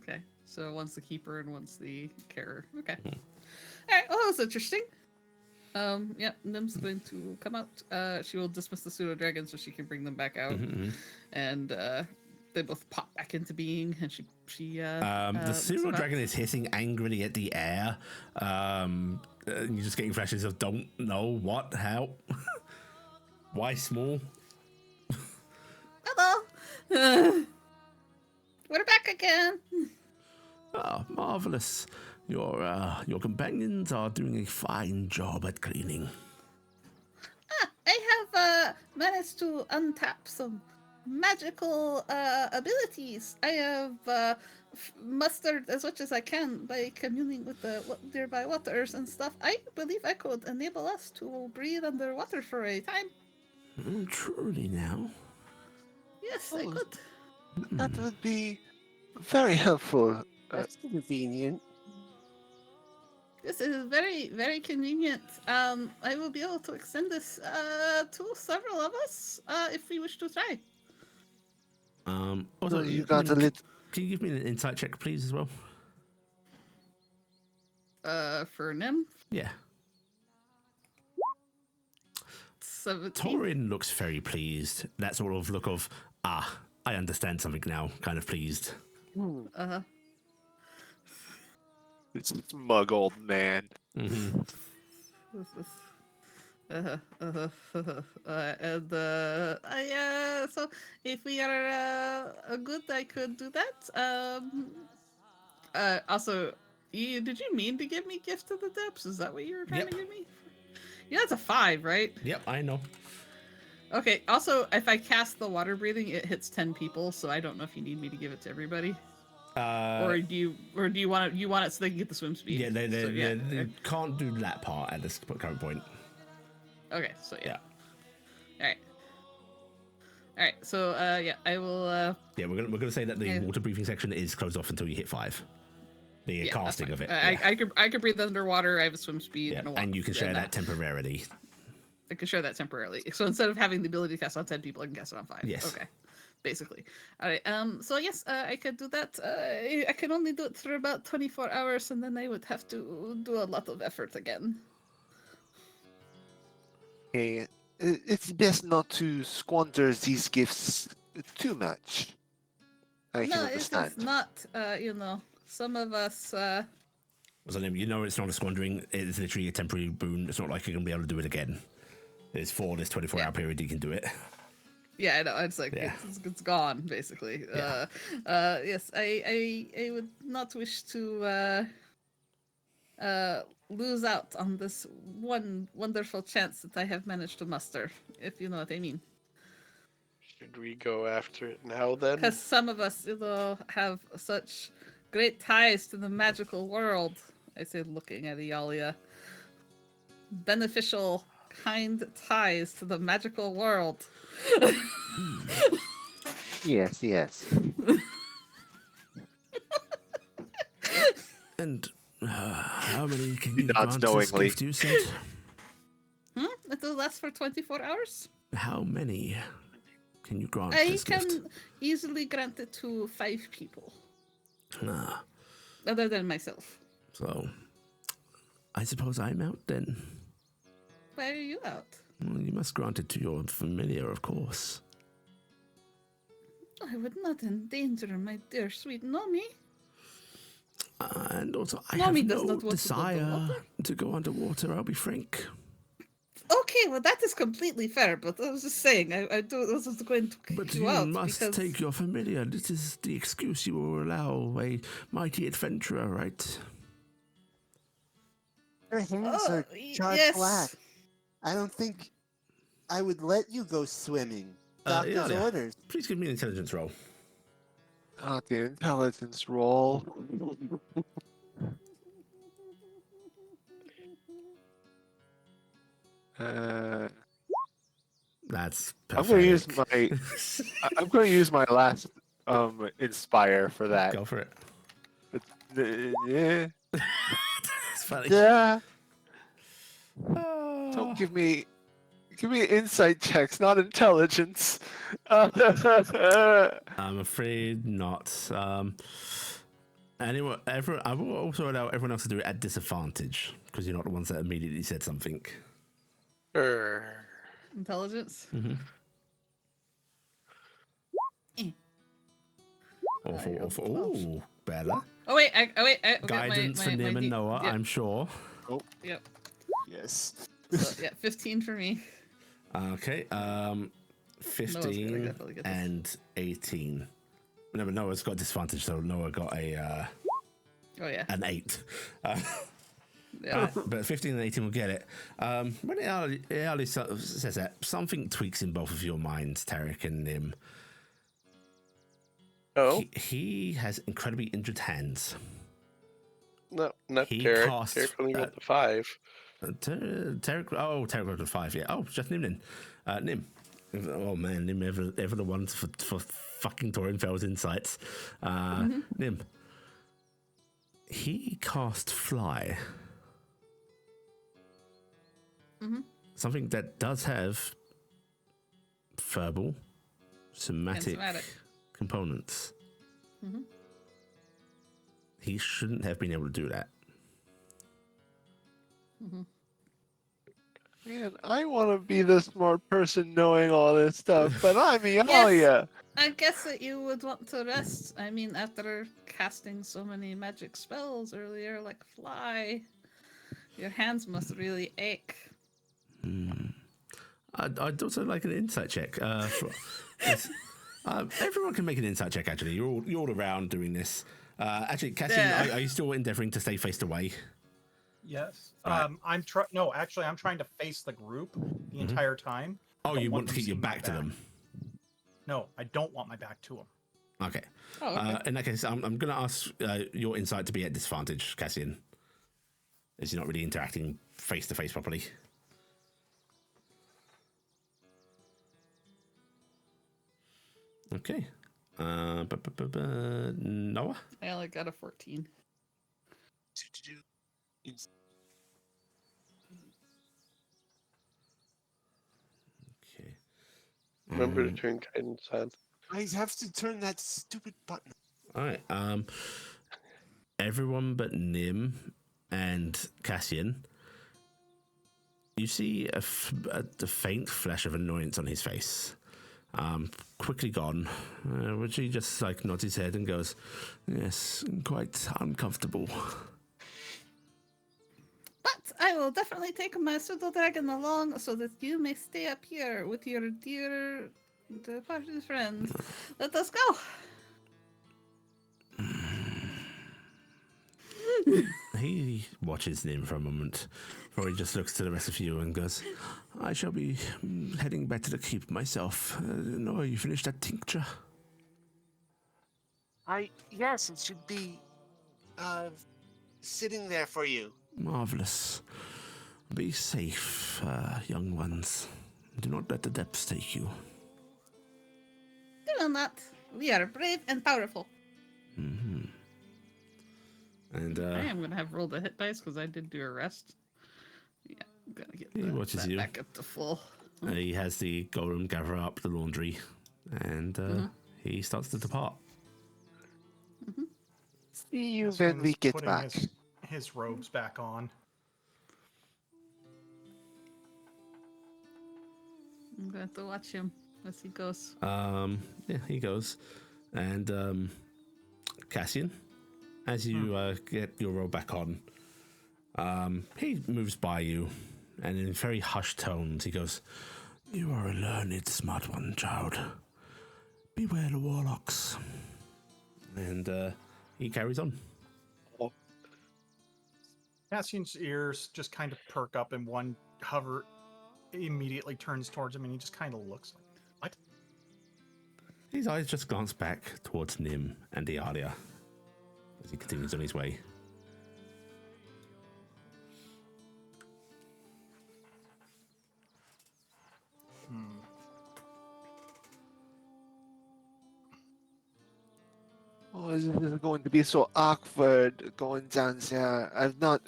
[SPEAKER 4] Okay, so one's the keeper and one's the carer. Okay. All right. Well, that's interesting. Yeah, Nim's going to come out. She will dismiss the pseudo dragon so she can bring them back out, and they both pop back into being. And she
[SPEAKER 1] the pseudo dragon is hissing angrily at the air. You're just getting flashes of don't know what, how, why small.
[SPEAKER 4] Hello, we're back again.
[SPEAKER 1] Oh, marvelous. Your companions are doing a fine job at cleaning.
[SPEAKER 4] I have managed to untap some magical abilities. I have mustered as much as I can by communing with the nearby waters and stuff. I believe I could enable us to breathe underwater for a time.
[SPEAKER 1] Truly now?
[SPEAKER 4] Yes, I could.
[SPEAKER 2] That would be very helpful.
[SPEAKER 7] That's convenient.
[SPEAKER 4] This is very, very convenient. I will be able to extend this to several of us if we wish to try.
[SPEAKER 1] Also,
[SPEAKER 2] you got a little.
[SPEAKER 1] Can you give me an insight check, please, as well?
[SPEAKER 4] For Nim?
[SPEAKER 1] Yeah.
[SPEAKER 4] 17.
[SPEAKER 1] Torin looks very pleased. That sort of look of, I understand something now, kind of pleased.
[SPEAKER 4] Uh-huh.
[SPEAKER 2] This smug old man.
[SPEAKER 1] Mm-hmm.
[SPEAKER 4] So if we are good, I could do that. Also, Did you mean to give me Gift of the Depths? Is that what you were trying
[SPEAKER 1] Yep.
[SPEAKER 4] to give me? Yeah, that's a 5, right?
[SPEAKER 1] Yep, I know.
[SPEAKER 4] Okay. Also, if I cast the water breathing, it hits 10 people, so I don't know if you need me to give it to everybody, or do you want it so they can get the swim speed?
[SPEAKER 1] Yeah, they
[SPEAKER 4] So,
[SPEAKER 1] can't do that part at this current point.
[SPEAKER 4] Okay. So
[SPEAKER 1] Yeah.
[SPEAKER 4] All right. All right. So I will.
[SPEAKER 1] Yeah, we're gonna say that the
[SPEAKER 4] Yeah.
[SPEAKER 1] water breathing section is closed off until you hit 5. The
[SPEAKER 4] Yeah, that's
[SPEAKER 1] casting
[SPEAKER 4] fine.
[SPEAKER 1] of it.
[SPEAKER 4] I could breathe underwater. I have a swim speed.
[SPEAKER 1] Yeah,
[SPEAKER 4] And, a
[SPEAKER 1] and you can share that temporarily.
[SPEAKER 4] I can share that temporarily. So instead of having the ability to cast on 10 people, I can cast it on 5.
[SPEAKER 1] Yes.
[SPEAKER 4] Okay. Basically. All right. So yes, I could do that. I can only do it for about 24 hours, and then I would have to do a lot of effort again.
[SPEAKER 2] Okay, it's best not to squander these gifts too much. I can
[SPEAKER 4] No,
[SPEAKER 2] understand.
[SPEAKER 4] it's not. Some of us.
[SPEAKER 1] So then you know it's not a squandering. It's literally a temporary boon. It's not like you're gonna be able to do it again. It's for this 24-hour period you can do it.
[SPEAKER 4] Yeah, I know. It's like
[SPEAKER 1] Yeah.
[SPEAKER 4] it's gone basically.
[SPEAKER 1] Yeah.
[SPEAKER 4] Yes, I would not wish to lose out on this one wonderful chance that I have managed to muster, if you know what I mean.
[SPEAKER 3] Should we go after it now then?
[SPEAKER 4] Because some of us, have such great ties to the magical world. I said, looking at Iala. Beneficial, kind ties to the magical world.
[SPEAKER 7] Yes, yes.
[SPEAKER 1] And how many can you
[SPEAKER 2] Not
[SPEAKER 1] grant this
[SPEAKER 2] knowingly.
[SPEAKER 1] gift, you said?
[SPEAKER 4] It will last for 24 hours.
[SPEAKER 1] How many can you grant
[SPEAKER 4] I
[SPEAKER 1] this
[SPEAKER 4] can
[SPEAKER 1] gift?
[SPEAKER 4] easily grant it to 5 people,
[SPEAKER 1] Ah,
[SPEAKER 4] other than myself.
[SPEAKER 1] so I suppose I'm out then.
[SPEAKER 4] Why are you out?
[SPEAKER 1] Well, you must grant it to your familiar, of course.
[SPEAKER 4] I would not endanger my dear sweet Nomi.
[SPEAKER 1] And also, I
[SPEAKER 4] Mommy
[SPEAKER 1] have
[SPEAKER 4] does
[SPEAKER 1] no
[SPEAKER 4] not want to go
[SPEAKER 1] desire
[SPEAKER 4] underwater.
[SPEAKER 1] to go underwater, I'll be frank.
[SPEAKER 4] Okay, well that is completely fair, but I was just saying, I was just going to kick
[SPEAKER 1] But
[SPEAKER 4] you
[SPEAKER 1] you
[SPEAKER 4] out
[SPEAKER 1] must
[SPEAKER 4] because
[SPEAKER 1] take your familiar. This is the excuse you will allow a mighty adventurer, right?
[SPEAKER 7] Your hands are charred
[SPEAKER 4] yes.
[SPEAKER 7] black. I don't think I would let you go swimming. Doctor's
[SPEAKER 1] Iala,
[SPEAKER 7] orders.
[SPEAKER 1] please give me an intelligence roll.
[SPEAKER 2] The intelligence roll.
[SPEAKER 1] That's
[SPEAKER 2] I'm going to use
[SPEAKER 1] pathetic.
[SPEAKER 2] I'm going to use my last inspire for that.
[SPEAKER 1] Go for it.
[SPEAKER 2] Yeah.
[SPEAKER 1] It's funny.
[SPEAKER 2] Yeah.
[SPEAKER 1] Ah.
[SPEAKER 2] Don't give me insight checks, not intelligence.
[SPEAKER 1] I'm afraid not. I will also allow everyone else to do it at disadvantage because you're not the ones that immediately said something.
[SPEAKER 4] Intelligence.
[SPEAKER 1] Awful. Ooh, Bella.
[SPEAKER 4] Oh wait, I got
[SPEAKER 1] Guidance for Nim and Noah,
[SPEAKER 4] yeah,
[SPEAKER 1] I'm sure.
[SPEAKER 4] Yep.
[SPEAKER 2] Yes.
[SPEAKER 4] So, yeah, 15 for me.
[SPEAKER 1] Okay, 15
[SPEAKER 4] definitely get this.
[SPEAKER 1] and 18. No, but Noah's got disadvantage, so Noah got
[SPEAKER 4] Oh yeah.
[SPEAKER 1] an 8.
[SPEAKER 4] Yeah.
[SPEAKER 1] But 15 and 18 will get it. When Iala says that, something tweaks in both of your minds, Taryc and Nim.
[SPEAKER 3] Oh,
[SPEAKER 1] He has incredibly injured hands.
[SPEAKER 3] no, not
[SPEAKER 1] he
[SPEAKER 3] Taryc.
[SPEAKER 1] costs,
[SPEAKER 3] Taryc only got the 5.
[SPEAKER 1] Taryc got the 5, yeah. Oh, just Nim then. Nim. Oh man, Nim ever the ones for fucking Torinfeld's insights. Nim. He cast Fly. Something that does have verbal, somatic components. He shouldn't have been able to do that.
[SPEAKER 2] Man, I want to be the smart person knowing all this stuff, but I'm Iala.
[SPEAKER 4] I guess that you would want to rest. I mean, after casting so many magic spells earlier, like fly, your hands must really ache.
[SPEAKER 1] I'd also like an insight check. Everyone can make an insight check. Actually, you're all around doing this. Actually, Cassian,
[SPEAKER 4] Yeah.
[SPEAKER 1] are you still endeavoring to stay faced away?
[SPEAKER 5] Yes.
[SPEAKER 1] Right.
[SPEAKER 5] I'm trying. No, actually, I'm trying to face the group the entire time.
[SPEAKER 1] Oh,
[SPEAKER 5] Don't
[SPEAKER 1] you want to
[SPEAKER 5] them
[SPEAKER 1] keep your
[SPEAKER 5] seeing my
[SPEAKER 1] back to them?
[SPEAKER 5] No, I don't want my back to them.
[SPEAKER 1] Okay.
[SPEAKER 4] Oh, okay.
[SPEAKER 1] In that case, I'm going to ask your insight to be at disadvantage, Cassian, as you're not really interacting face to face properly. Okay. Noah?
[SPEAKER 4] I only got a 14.
[SPEAKER 1] Okay.
[SPEAKER 3] Remember to turn guidance on.
[SPEAKER 6] I have to turn that stupid button.
[SPEAKER 1] All right. Everyone but Nim and Cassian, you see a faint flash of annoyance on his face. Quickly gone, which he just like nods his head and goes, "Yes, quite uncomfortable."
[SPEAKER 4] But I will definitely take my pseudo dragon along so that you may stay up here with your dear departed friends. Let us go.
[SPEAKER 1] He watches Nim for a moment, before he just looks to the rest of you and goes, "I shall be heading back to the keep myself. Noah, you finished that tincture?"
[SPEAKER 7] Yes, it should be sitting there for you.
[SPEAKER 1] Marvelous. Be safe, young ones. Do not let the depths take you.
[SPEAKER 4] Do will not. We are brave and powerful.
[SPEAKER 1] Mm-hmm. And
[SPEAKER 4] I am going to have rolled a hit dice because I did do a rest. Yeah, I'm going to get
[SPEAKER 1] he watches
[SPEAKER 4] that
[SPEAKER 1] you.
[SPEAKER 4] back up to full.
[SPEAKER 1] He has the golem gather up the laundry, and he starts to depart.
[SPEAKER 7] See you
[SPEAKER 5] This
[SPEAKER 7] when
[SPEAKER 5] one's
[SPEAKER 7] we get
[SPEAKER 5] putting
[SPEAKER 7] back.
[SPEAKER 5] His robes back on.
[SPEAKER 4] I'm going to watch him as he goes.
[SPEAKER 1] Yeah, he goes. And Cassian, as you get your robe back on, he moves by you, and in very hushed tones, he goes, "You are a learned, smart one, child. Beware the warlocks." And he carries on.
[SPEAKER 5] Cassian's ears just kind of perk up, and one hover immediately turns towards him, and he just kind of looks like, "What?"
[SPEAKER 1] His eyes just glance back towards Nim and Iala as he continues on his way.
[SPEAKER 7] Oh, this is going to be so awkward going down there. I've not.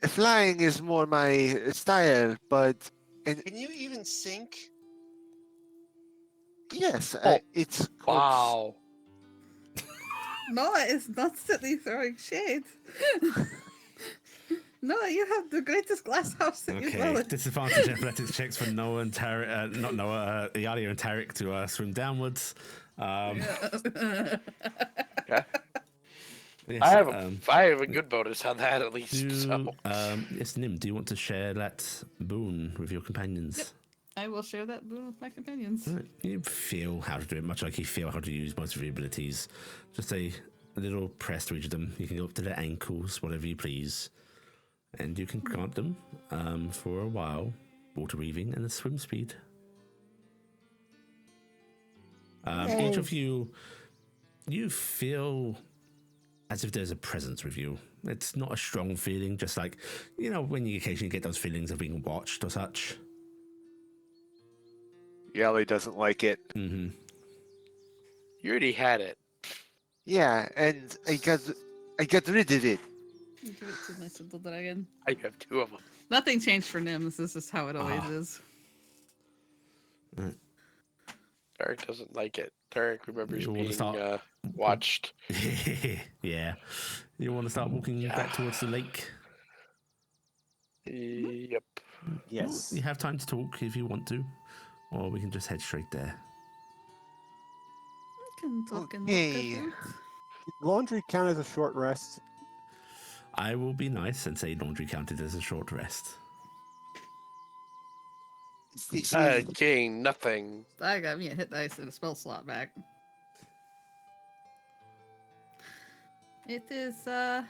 [SPEAKER 7] Flying is more my style, but
[SPEAKER 6] Can you even sink?
[SPEAKER 7] yes,
[SPEAKER 3] Oh,
[SPEAKER 7] it's
[SPEAKER 3] Wow.
[SPEAKER 4] Noah is not silly throwing shade. Noah, you have the greatest glass house in your
[SPEAKER 1] Okay,
[SPEAKER 4] village.
[SPEAKER 1] disadvantage athletics checks for Noah and Taryc, not Noah, Iala and Taryc to swim downwards.
[SPEAKER 3] Yeah.
[SPEAKER 1] Yes,
[SPEAKER 3] I have a good bonus on that at least. So.
[SPEAKER 1] Yes, Nim, do you want to share that boon with your companions?
[SPEAKER 4] Yep. I will share that boon with my companions.
[SPEAKER 1] Right. You feel how to do it, much like you feel how to use most of your abilities. Just a little press to each of them. You can go up to their ankles, whatever you please. And you can grant them, for a while, water weaving and a swim speed. Each of you feel as if there's a presence with you. It's not a strong feeling, just like, when you occasionally get those feelings of being watched or such.
[SPEAKER 2] Yali doesn't like it.
[SPEAKER 1] Mm-hmm.
[SPEAKER 3] You already had it.
[SPEAKER 7] Yeah, and I got rid of it.
[SPEAKER 4] Give it to my simple dragon.
[SPEAKER 3] I have two of them.
[SPEAKER 4] Nothing changed for Nims. This is how it always is.
[SPEAKER 3] Taryc doesn't like it. Taryc remembers
[SPEAKER 1] You wanna
[SPEAKER 3] being
[SPEAKER 1] start-
[SPEAKER 3] watched.
[SPEAKER 1] Yeah. You want to start walking back towards the lake?
[SPEAKER 3] Yep.
[SPEAKER 7] Yes.
[SPEAKER 1] You have time to talk if you want to, or we can just head straight there.
[SPEAKER 4] We can talk and
[SPEAKER 7] Okay.
[SPEAKER 4] look
[SPEAKER 8] Laundry count as a short rest.
[SPEAKER 1] I will be nice and say laundry counted as a short rest.
[SPEAKER 7] This
[SPEAKER 3] I
[SPEAKER 7] is-
[SPEAKER 3] gain nothing.
[SPEAKER 4] I got me a hit dice and a spell slot back. It is,
[SPEAKER 2] I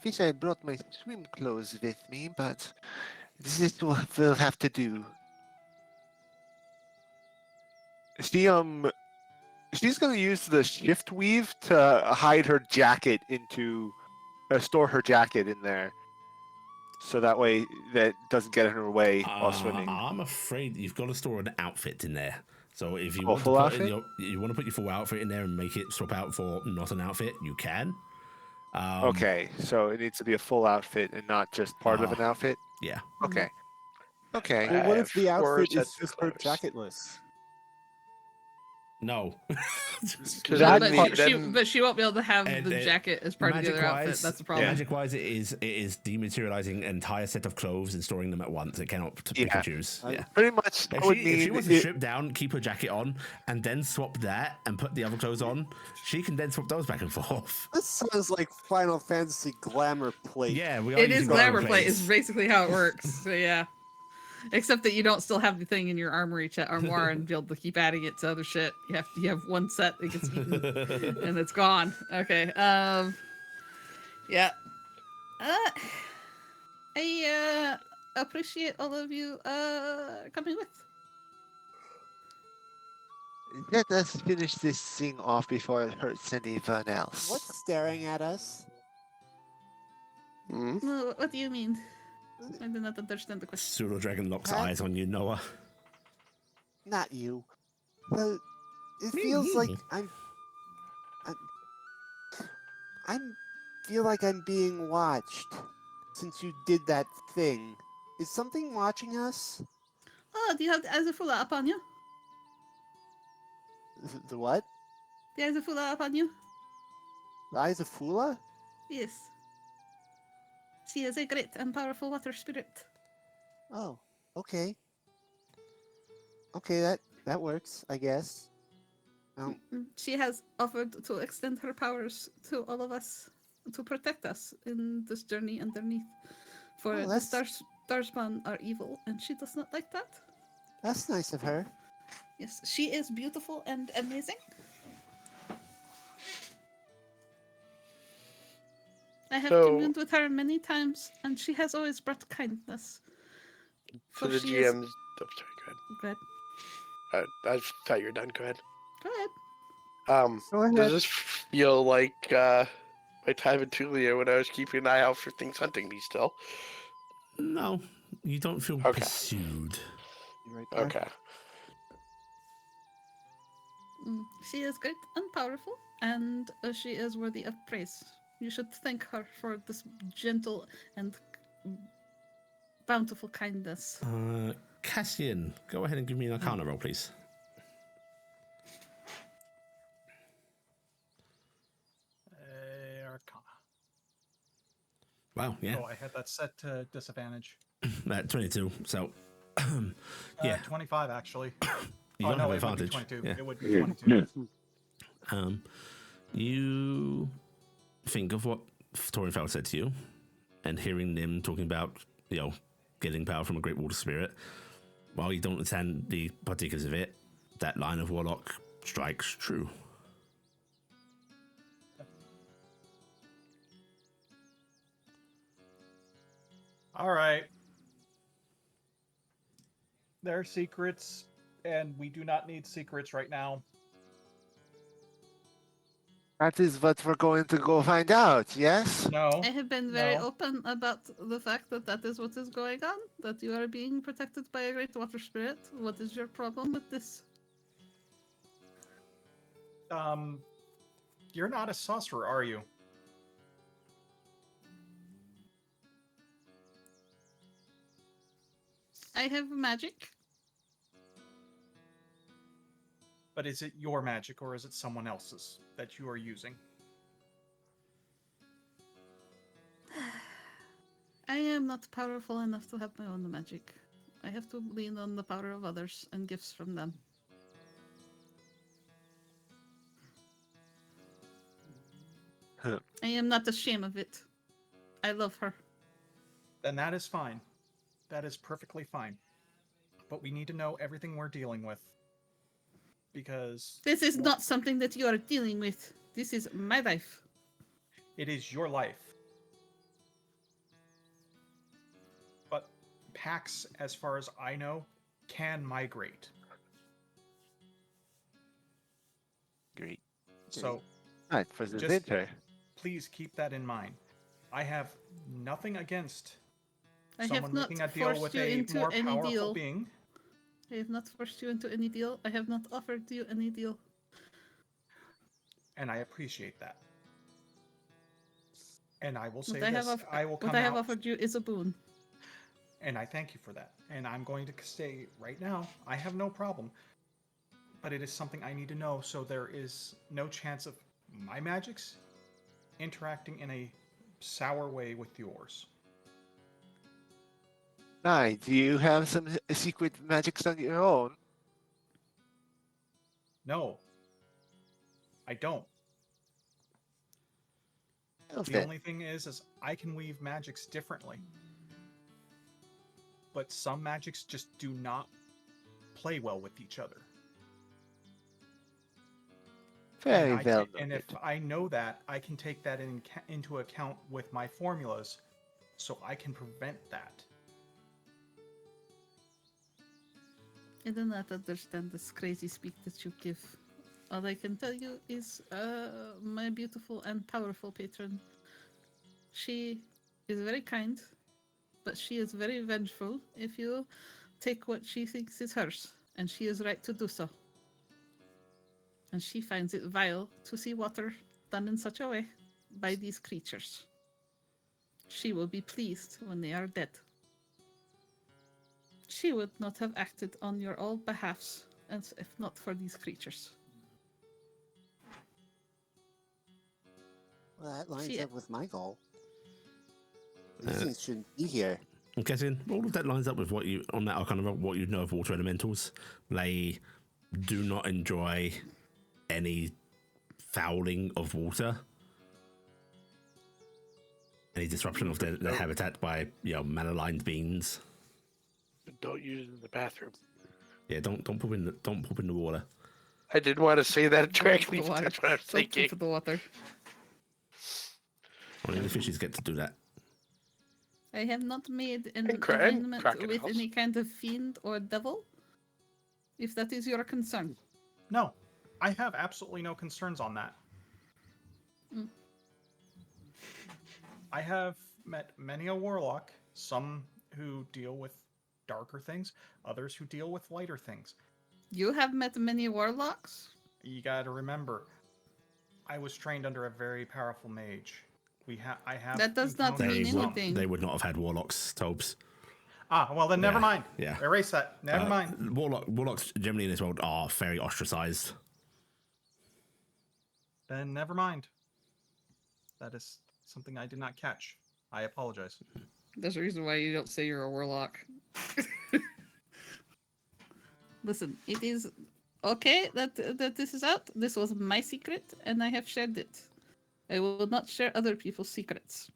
[SPEAKER 2] wish I brought my swim clothes with me, but this is what we'll have to do. She's gonna use the shift weave to hide her jacket into, store her jacket in there, so that way that doesn't get in her way while swimming.
[SPEAKER 1] I'm afraid you've got to store an outfit in there. So if you
[SPEAKER 2] Oh,
[SPEAKER 1] want to
[SPEAKER 2] full
[SPEAKER 1] put
[SPEAKER 2] outfit?
[SPEAKER 1] you want to put your full outfit in there and make it swap out for not an outfit, you can.
[SPEAKER 2] Okay, so it needs to be a full outfit and not just part of an outfit.
[SPEAKER 1] Yeah.
[SPEAKER 2] Okay. Okay.
[SPEAKER 8] Well, what
[SPEAKER 3] I
[SPEAKER 8] if
[SPEAKER 3] have
[SPEAKER 8] the
[SPEAKER 3] 4
[SPEAKER 8] outfit is
[SPEAKER 3] sets of
[SPEAKER 8] just her
[SPEAKER 3] clothes.
[SPEAKER 8] jacketless?
[SPEAKER 1] No.
[SPEAKER 3] Because
[SPEAKER 2] That
[SPEAKER 3] then,
[SPEAKER 2] part-
[SPEAKER 3] then
[SPEAKER 4] she won't be able to have
[SPEAKER 1] And,
[SPEAKER 4] the jacket as part of the other outfit.
[SPEAKER 1] Magic-wise,
[SPEAKER 4] That's the problem.
[SPEAKER 1] Magic-wise, it is dematerializing an entire set of clothes and storing them at once. It cannot pick
[SPEAKER 2] Yeah.
[SPEAKER 1] and choose. Yeah.
[SPEAKER 2] Pretty much, I would
[SPEAKER 1] If she
[SPEAKER 2] need
[SPEAKER 1] wants to
[SPEAKER 2] it-
[SPEAKER 1] strip down, keep her jacket on, and then swap that and put the other clothes on, she can then swap those back and forth.
[SPEAKER 8] This sounds like Final Fantasy glamour plate.
[SPEAKER 1] Yeah, we are
[SPEAKER 4] It is
[SPEAKER 1] using
[SPEAKER 4] glamour
[SPEAKER 1] glamour
[SPEAKER 4] plate is
[SPEAKER 1] plates.
[SPEAKER 4] basically how it works. So yeah. Except that you don't still have the thing in your armoire and be able to keep adding it to other shit. You have one set that gets eaten and it's gone. Okay. Yeah. I appreciate all of you coming with.
[SPEAKER 2] Let us finish this thing off before it hurts anyone else.
[SPEAKER 7] What's staring at us?
[SPEAKER 3] Hmm?
[SPEAKER 4] No, what do you mean? I do not understand the question.
[SPEAKER 1] Pseudo Dragon locks
[SPEAKER 7] Huh?
[SPEAKER 1] eyes on you, Noah.
[SPEAKER 7] Not you. Well, it
[SPEAKER 1] Me,
[SPEAKER 7] feels like
[SPEAKER 1] me.
[SPEAKER 7] I feel like I'm being watched since you did that thing. Is something watching us?
[SPEAKER 4] Oh, do you have the Azafula upon you?
[SPEAKER 7] The what?
[SPEAKER 4] The Azafula upon you?
[SPEAKER 7] The eyes of Fula?
[SPEAKER 4] Yes. She is a great and powerful water spirit.
[SPEAKER 7] Oh, okay. Okay, that works, I guess.
[SPEAKER 4] She has offered to extend her powers to all of us to protect us in this journey underneath. For
[SPEAKER 7] Oh,
[SPEAKER 4] the Starspawn are evil, and she does not like that.
[SPEAKER 7] That's nice of her.
[SPEAKER 4] Yes, she is beautiful and amazing. I have
[SPEAKER 3] So-
[SPEAKER 4] communed with her many times, and she has always brought kindness.
[SPEAKER 3] for the
[SPEAKER 4] she is-
[SPEAKER 3] GMs. Oh, sorry, go
[SPEAKER 4] Go ahead.
[SPEAKER 3] ahead. I thought you were done. Go ahead.
[SPEAKER 4] Go ahead.
[SPEAKER 8] Go ahead.
[SPEAKER 3] Does this feel like my time in Talia when I was keeping an eye out for things hunting me still?
[SPEAKER 1] No, you don't feel
[SPEAKER 3] Okay.
[SPEAKER 1] pursued.
[SPEAKER 7] You right there?
[SPEAKER 3] Okay.
[SPEAKER 4] She is great and powerful, and she is worthy of praise. You should thank her for this gentle and bountiful kindness.
[SPEAKER 1] Cassian, go ahead and give me an Arcana roll, please.
[SPEAKER 5] Arcana.
[SPEAKER 1] Wow, yeah,
[SPEAKER 5] Oh, I had that set to disadvantage.
[SPEAKER 1] 22. So, yeah,
[SPEAKER 5] 25 actually.
[SPEAKER 1] you
[SPEAKER 5] Oh
[SPEAKER 1] don't
[SPEAKER 5] no,
[SPEAKER 1] have
[SPEAKER 5] it would be
[SPEAKER 1] advantage.
[SPEAKER 5] 22.
[SPEAKER 1] Yeah.
[SPEAKER 5] It would be 22.
[SPEAKER 1] You think of what Torinfeld said to you, and hearing them talking about, getting power from a great water spirit. While you don't understand the particulars of it, that line of warlock strikes true.
[SPEAKER 5] All right. There are secrets, and we do not need secrets right now.
[SPEAKER 2] That is what we're going to go find out, yes?
[SPEAKER 5] No.
[SPEAKER 4] I have been very
[SPEAKER 5] No.
[SPEAKER 4] open about the fact that that is what is going on, that you are being protected by a great water spirit. What is your problem with this?
[SPEAKER 5] You're not a sorcerer, are you?
[SPEAKER 4] I have magic.
[SPEAKER 5] But is it your magic, or is it someone else's that you are using?
[SPEAKER 4] I am not powerful enough to have my own magic. I have to lean on the power of others and gifts from them. I am not ashamed of it. I love her.
[SPEAKER 5] Then that is fine. That is perfectly fine. But we need to know everything we're dealing with. because
[SPEAKER 4] This is not something that you are dealing with. This is my life.
[SPEAKER 5] it is your life. But packs, as far as I know, can migrate.
[SPEAKER 2] Great.
[SPEAKER 5] So
[SPEAKER 2] Right, for the
[SPEAKER 5] Just-
[SPEAKER 2] winter.
[SPEAKER 5] please keep that in mind. I have nothing against
[SPEAKER 4] I have
[SPEAKER 5] someone
[SPEAKER 4] not
[SPEAKER 5] making a deal
[SPEAKER 4] forced
[SPEAKER 5] with
[SPEAKER 4] you
[SPEAKER 5] a
[SPEAKER 4] into
[SPEAKER 5] more
[SPEAKER 4] any
[SPEAKER 5] powerful
[SPEAKER 4] deal.
[SPEAKER 5] being.
[SPEAKER 4] I have not forced you into any deal. I have not offered you any deal.
[SPEAKER 5] And I appreciate that. And I will say
[SPEAKER 4] What I have,
[SPEAKER 5] this: I will come
[SPEAKER 4] what I have
[SPEAKER 5] out,
[SPEAKER 4] offered you is a boon.
[SPEAKER 5] and I thank you for that. And I'm going to say right now, I have no problem. But it is something I need to know, so there is no chance of my magics interacting in a sour way with yours.
[SPEAKER 2] Right, do you have some secret magics on your own?
[SPEAKER 5] No, I don't.
[SPEAKER 2] Well,
[SPEAKER 5] The
[SPEAKER 2] then,
[SPEAKER 5] only thing is I can weave magics differently. But some magics just do not play well with each other.
[SPEAKER 2] very
[SPEAKER 5] and,
[SPEAKER 2] well
[SPEAKER 5] and if
[SPEAKER 2] noted.
[SPEAKER 5] I know that, I can take that into account with my formulas, so I can prevent that.
[SPEAKER 4] I do not understand this crazy speak that you give. All I can tell you is my beautiful and powerful patron. She is very kind, but she is very vengeful if you take what she thinks is hers, and she is right to do so. And she finds it vile to see water done in such a way by these creatures. She will be pleased when they are dead. She would not have acted on your all behalfs if not for these creatures.
[SPEAKER 7] Well, that lines
[SPEAKER 4] She-
[SPEAKER 7] up with my goal. These things shouldn't be here.
[SPEAKER 1] I'm guessing all of that lines up with what you on that kind of what you know of water elementals. They do not enjoy any fouling of water, any disruption of their habitat by malaligned beings.
[SPEAKER 3] Don't use it in the bathroom.
[SPEAKER 1] Yeah, don't poop in the water.
[SPEAKER 3] I didn't want to say that directly,
[SPEAKER 4] The
[SPEAKER 3] but
[SPEAKER 4] water.
[SPEAKER 3] that's what I was
[SPEAKER 4] Don't
[SPEAKER 3] thinking.
[SPEAKER 4] for the water.
[SPEAKER 1] Only the fishes get to do that.
[SPEAKER 4] I have not made an
[SPEAKER 3] And
[SPEAKER 4] agreement with
[SPEAKER 3] crocodiles.
[SPEAKER 4] any kind of fiend or devil, if that is your concern.
[SPEAKER 5] No, I have absolutely no concerns on that.
[SPEAKER 4] Mm.
[SPEAKER 5] I have met many a warlock, some who deal with darker things, others who deal with lighter things.
[SPEAKER 4] You have met many warlocks?
[SPEAKER 5] You gotta remember, I was trained under a very powerful mage. I have.
[SPEAKER 4] That does not
[SPEAKER 5] encountered
[SPEAKER 4] mean
[SPEAKER 5] some.
[SPEAKER 4] anything.
[SPEAKER 1] They would not have had warlocks, Tobes.
[SPEAKER 5] Ah, well then, never
[SPEAKER 1] Yeah,
[SPEAKER 5] mind.
[SPEAKER 1] yeah.
[SPEAKER 5] Erase that. Never mind.
[SPEAKER 1] Warlocks generally in this world are very ostracized.
[SPEAKER 5] Then never mind. That is something I did not catch. I apologize.
[SPEAKER 4] There's a reason why you don't say you're a warlock. Listen, it is okay that this is out. This was my secret, and I have shared it. I will not share other people's secrets.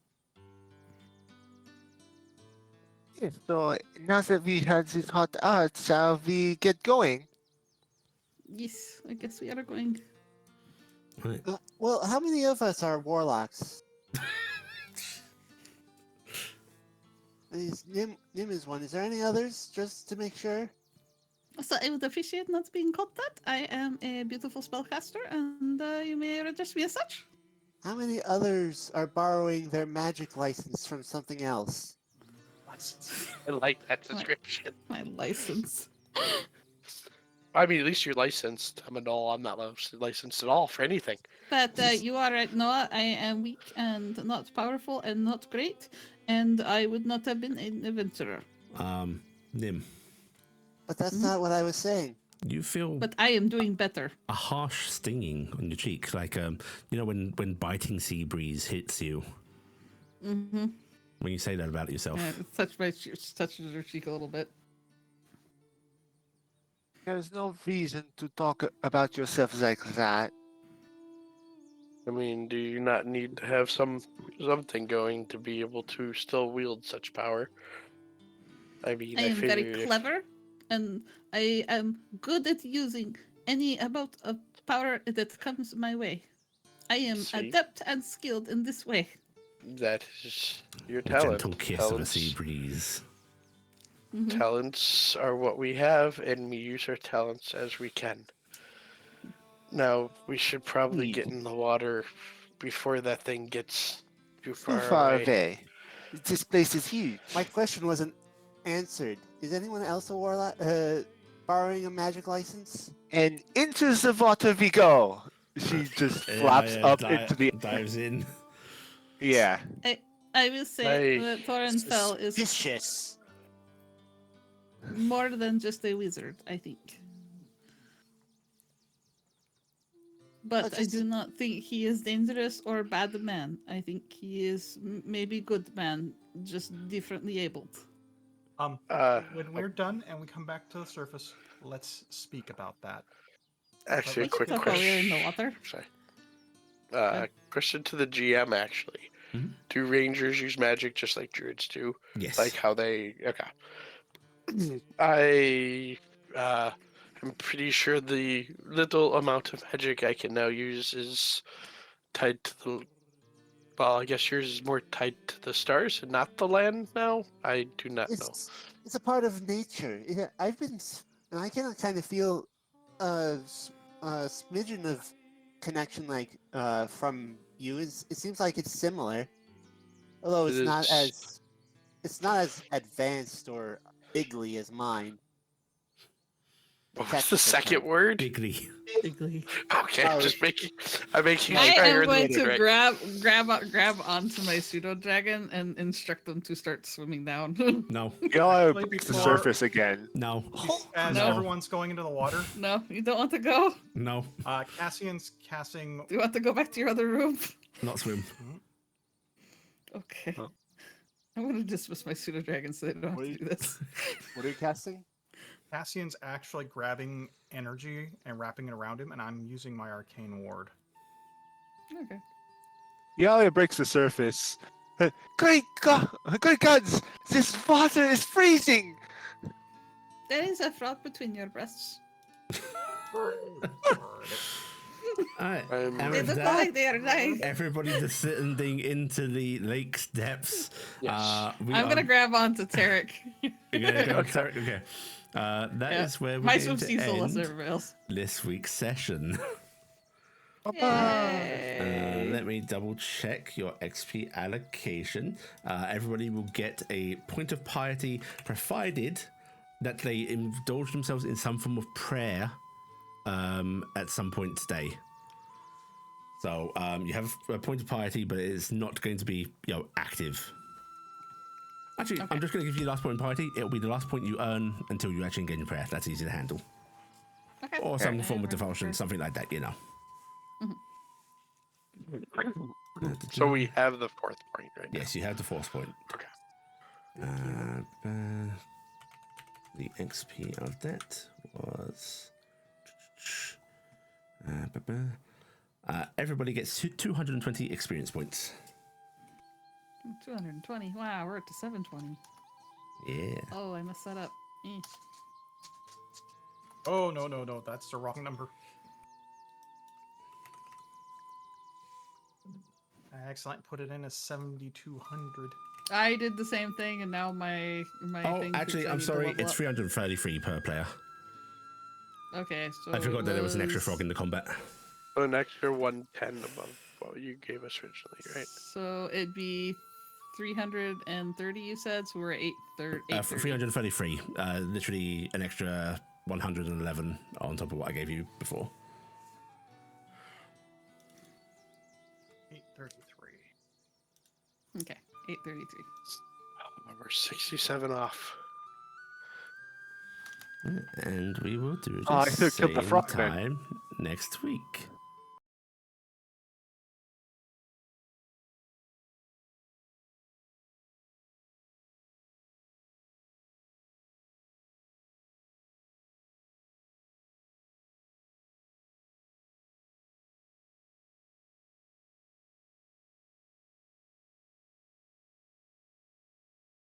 [SPEAKER 2] Yes, so now that we had this hot art, shall we get going?
[SPEAKER 4] Yes, I guess we are going.
[SPEAKER 1] Right.
[SPEAKER 7] Well, how many of us are warlocks? Nim is one. Is there any others, just to make sure?
[SPEAKER 4] So I would appreciate not being called that. I am a beautiful spellcaster, and you may address me as such.
[SPEAKER 7] How many others are borrowing their magic license from something else?
[SPEAKER 3] I like that description.
[SPEAKER 4] My license.
[SPEAKER 3] I mean, at least you're licensed. I'm not licensed at all for anything.
[SPEAKER 4] But you are right, Noah. I am weak and not powerful and not great, and I would not have been an adventurer.
[SPEAKER 1] Nim,
[SPEAKER 7] But that's not what I was saying.
[SPEAKER 1] you feel
[SPEAKER 4] But I am doing better.
[SPEAKER 1] a harsh stinging on your cheek, like when biting sea breeze hits you.
[SPEAKER 4] Mm-hmm.
[SPEAKER 1] When you say that about yourself.
[SPEAKER 4] Touches her cheek a little bit.
[SPEAKER 2] There's no reason to talk about yourself like that.
[SPEAKER 3] I mean, do you not need to have something going to be able to still wield such power? I mean,
[SPEAKER 4] I am very
[SPEAKER 3] figured if-
[SPEAKER 4] clever, and I am good at using any amount of power that comes my way. I am
[SPEAKER 3] See?
[SPEAKER 4] adept and skilled in this way.
[SPEAKER 3] That is your
[SPEAKER 1] A
[SPEAKER 3] talent.
[SPEAKER 1] gentle kiss of a sea breeze.
[SPEAKER 4] Mhm.
[SPEAKER 3] Talents are what we have, and we use our talents as we can. Now, we should probably get in the water before that thing gets too
[SPEAKER 7] Too
[SPEAKER 3] far away.
[SPEAKER 7] away. This place is huge. My question wasn't answered. Is anyone else a warlock? Borrowing a magic license?
[SPEAKER 2] And into the water we go. She just flaps up into the
[SPEAKER 1] dives in.
[SPEAKER 2] Yeah.
[SPEAKER 4] I will say
[SPEAKER 3] Hey.
[SPEAKER 4] that Thorenfell is
[SPEAKER 7] Suspicious.
[SPEAKER 4] more than just a wizard, I think. But I do not think he is dangerous or bad man. I think he is maybe good man, just differently abled.
[SPEAKER 5] When we're done and we come back to the surface, let's speak about that.
[SPEAKER 3] Actually, a
[SPEAKER 4] We can
[SPEAKER 3] quick
[SPEAKER 4] talk while we're in
[SPEAKER 3] question.
[SPEAKER 4] the water.
[SPEAKER 3] Sorry. Question to the GM, actually.
[SPEAKER 1] Mhm.
[SPEAKER 3] Do rangers use magic just like druids do?
[SPEAKER 1] Yes.
[SPEAKER 3] Like how they... Okay. I'm pretty sure the little amount of magic I can now use is tied to the... Well, I guess yours is more tied to the stars and not the land now? I do not know.
[SPEAKER 7] It's a part of nature. I've been, and I can kind of feel a smidgen of connection, like from you. It seems like it's similar, although it's not as advanced or bigly as mine.
[SPEAKER 3] What was the second word?
[SPEAKER 1] Bigly.
[SPEAKER 4] Bigly.
[SPEAKER 3] Okay,
[SPEAKER 7] Oh,
[SPEAKER 3] I'm making
[SPEAKER 4] I
[SPEAKER 3] sure I
[SPEAKER 4] am
[SPEAKER 3] heard
[SPEAKER 4] going
[SPEAKER 3] the
[SPEAKER 4] to
[SPEAKER 3] word right.
[SPEAKER 4] grab onto my pseudo dragon and instruct them to start swimming down.
[SPEAKER 1] No.
[SPEAKER 2] Iala
[SPEAKER 5] Play
[SPEAKER 2] breaks the
[SPEAKER 5] before-
[SPEAKER 2] surface again.
[SPEAKER 1] No.
[SPEAKER 5] As
[SPEAKER 1] No.
[SPEAKER 5] everyone's going into the water,
[SPEAKER 4] No, you don't want to go?
[SPEAKER 1] No.
[SPEAKER 5] Cassian's casting.
[SPEAKER 4] Do you want to go back to your other room?
[SPEAKER 1] Not swim.
[SPEAKER 4] Okay.
[SPEAKER 2] Huh.
[SPEAKER 4] I'm going to dismiss my pseudo dragon so they don't
[SPEAKER 7] What
[SPEAKER 4] have
[SPEAKER 7] are
[SPEAKER 4] to do this.
[SPEAKER 7] What are you casting?
[SPEAKER 5] Cassian's actually grabbing energy and wrapping it around him, and I'm using my arcane ward.
[SPEAKER 4] Okay.
[SPEAKER 2] Iala breaks the surface. Great gods! This water is freezing!
[SPEAKER 4] There is a frog between your breasts.
[SPEAKER 1] Alright.
[SPEAKER 3] I'm-
[SPEAKER 1] and
[SPEAKER 4] They
[SPEAKER 1] with
[SPEAKER 4] look
[SPEAKER 1] that,
[SPEAKER 4] like they are dying.
[SPEAKER 1] everybody descending into the lake's depths.
[SPEAKER 3] Yes.
[SPEAKER 4] I'm going to grab onto Taryc.
[SPEAKER 1] You're gonna go Taryc? Okay. That is where we're
[SPEAKER 4] My
[SPEAKER 1] going
[SPEAKER 4] swim
[SPEAKER 1] to
[SPEAKER 4] seems less
[SPEAKER 1] end
[SPEAKER 4] everybody else.
[SPEAKER 1] this week's session.
[SPEAKER 4] Yay.
[SPEAKER 1] Let me double check your XP allocation. Everybody will get a point of piety, provided that they indulge themselves in some form of prayer at some point today. So you have a point of piety, but it's not going to be active. Actually, I'm just going to give you the last point of piety. It'll be the last point you earn until you actually engage in prayer. That's easy to handle.
[SPEAKER 4] Okay.
[SPEAKER 1] Or some form of devotion, something like that,
[SPEAKER 3] So we have the fourth point right now.
[SPEAKER 1] Yes, you have the fourth point.
[SPEAKER 3] Okay.
[SPEAKER 1] The XP of that was... everybody gets 220 experience points.
[SPEAKER 4] 220. Wow, we're up to 720.
[SPEAKER 1] Yeah.
[SPEAKER 4] Oh, I messed that up.
[SPEAKER 5] Oh, no, that's the wrong number. I accidentally put it in as 7,200.
[SPEAKER 4] I did the same thing, and now my
[SPEAKER 1] Oh,
[SPEAKER 4] thing
[SPEAKER 1] actually,
[SPEAKER 4] thinks I
[SPEAKER 1] I'm
[SPEAKER 4] need to
[SPEAKER 1] sorry.
[SPEAKER 4] level
[SPEAKER 1] It's
[SPEAKER 4] up.
[SPEAKER 1] 333 per player.
[SPEAKER 4] Okay, so
[SPEAKER 1] I forgot that there was an extra
[SPEAKER 4] was-
[SPEAKER 1] frog in the combat.
[SPEAKER 3] So an extra 110 above what you gave us originally, right?
[SPEAKER 4] So it'd be 330, you said? So we're at 830.
[SPEAKER 1] 333. Literally an extra 111 on top of what I gave you before.
[SPEAKER 5] 833.
[SPEAKER 4] Okay, 833.
[SPEAKER 3] We're 67 off.
[SPEAKER 1] And we will do it
[SPEAKER 2] Oh, I
[SPEAKER 1] the
[SPEAKER 2] could've killed the
[SPEAKER 1] same
[SPEAKER 2] frog then.
[SPEAKER 1] time next week.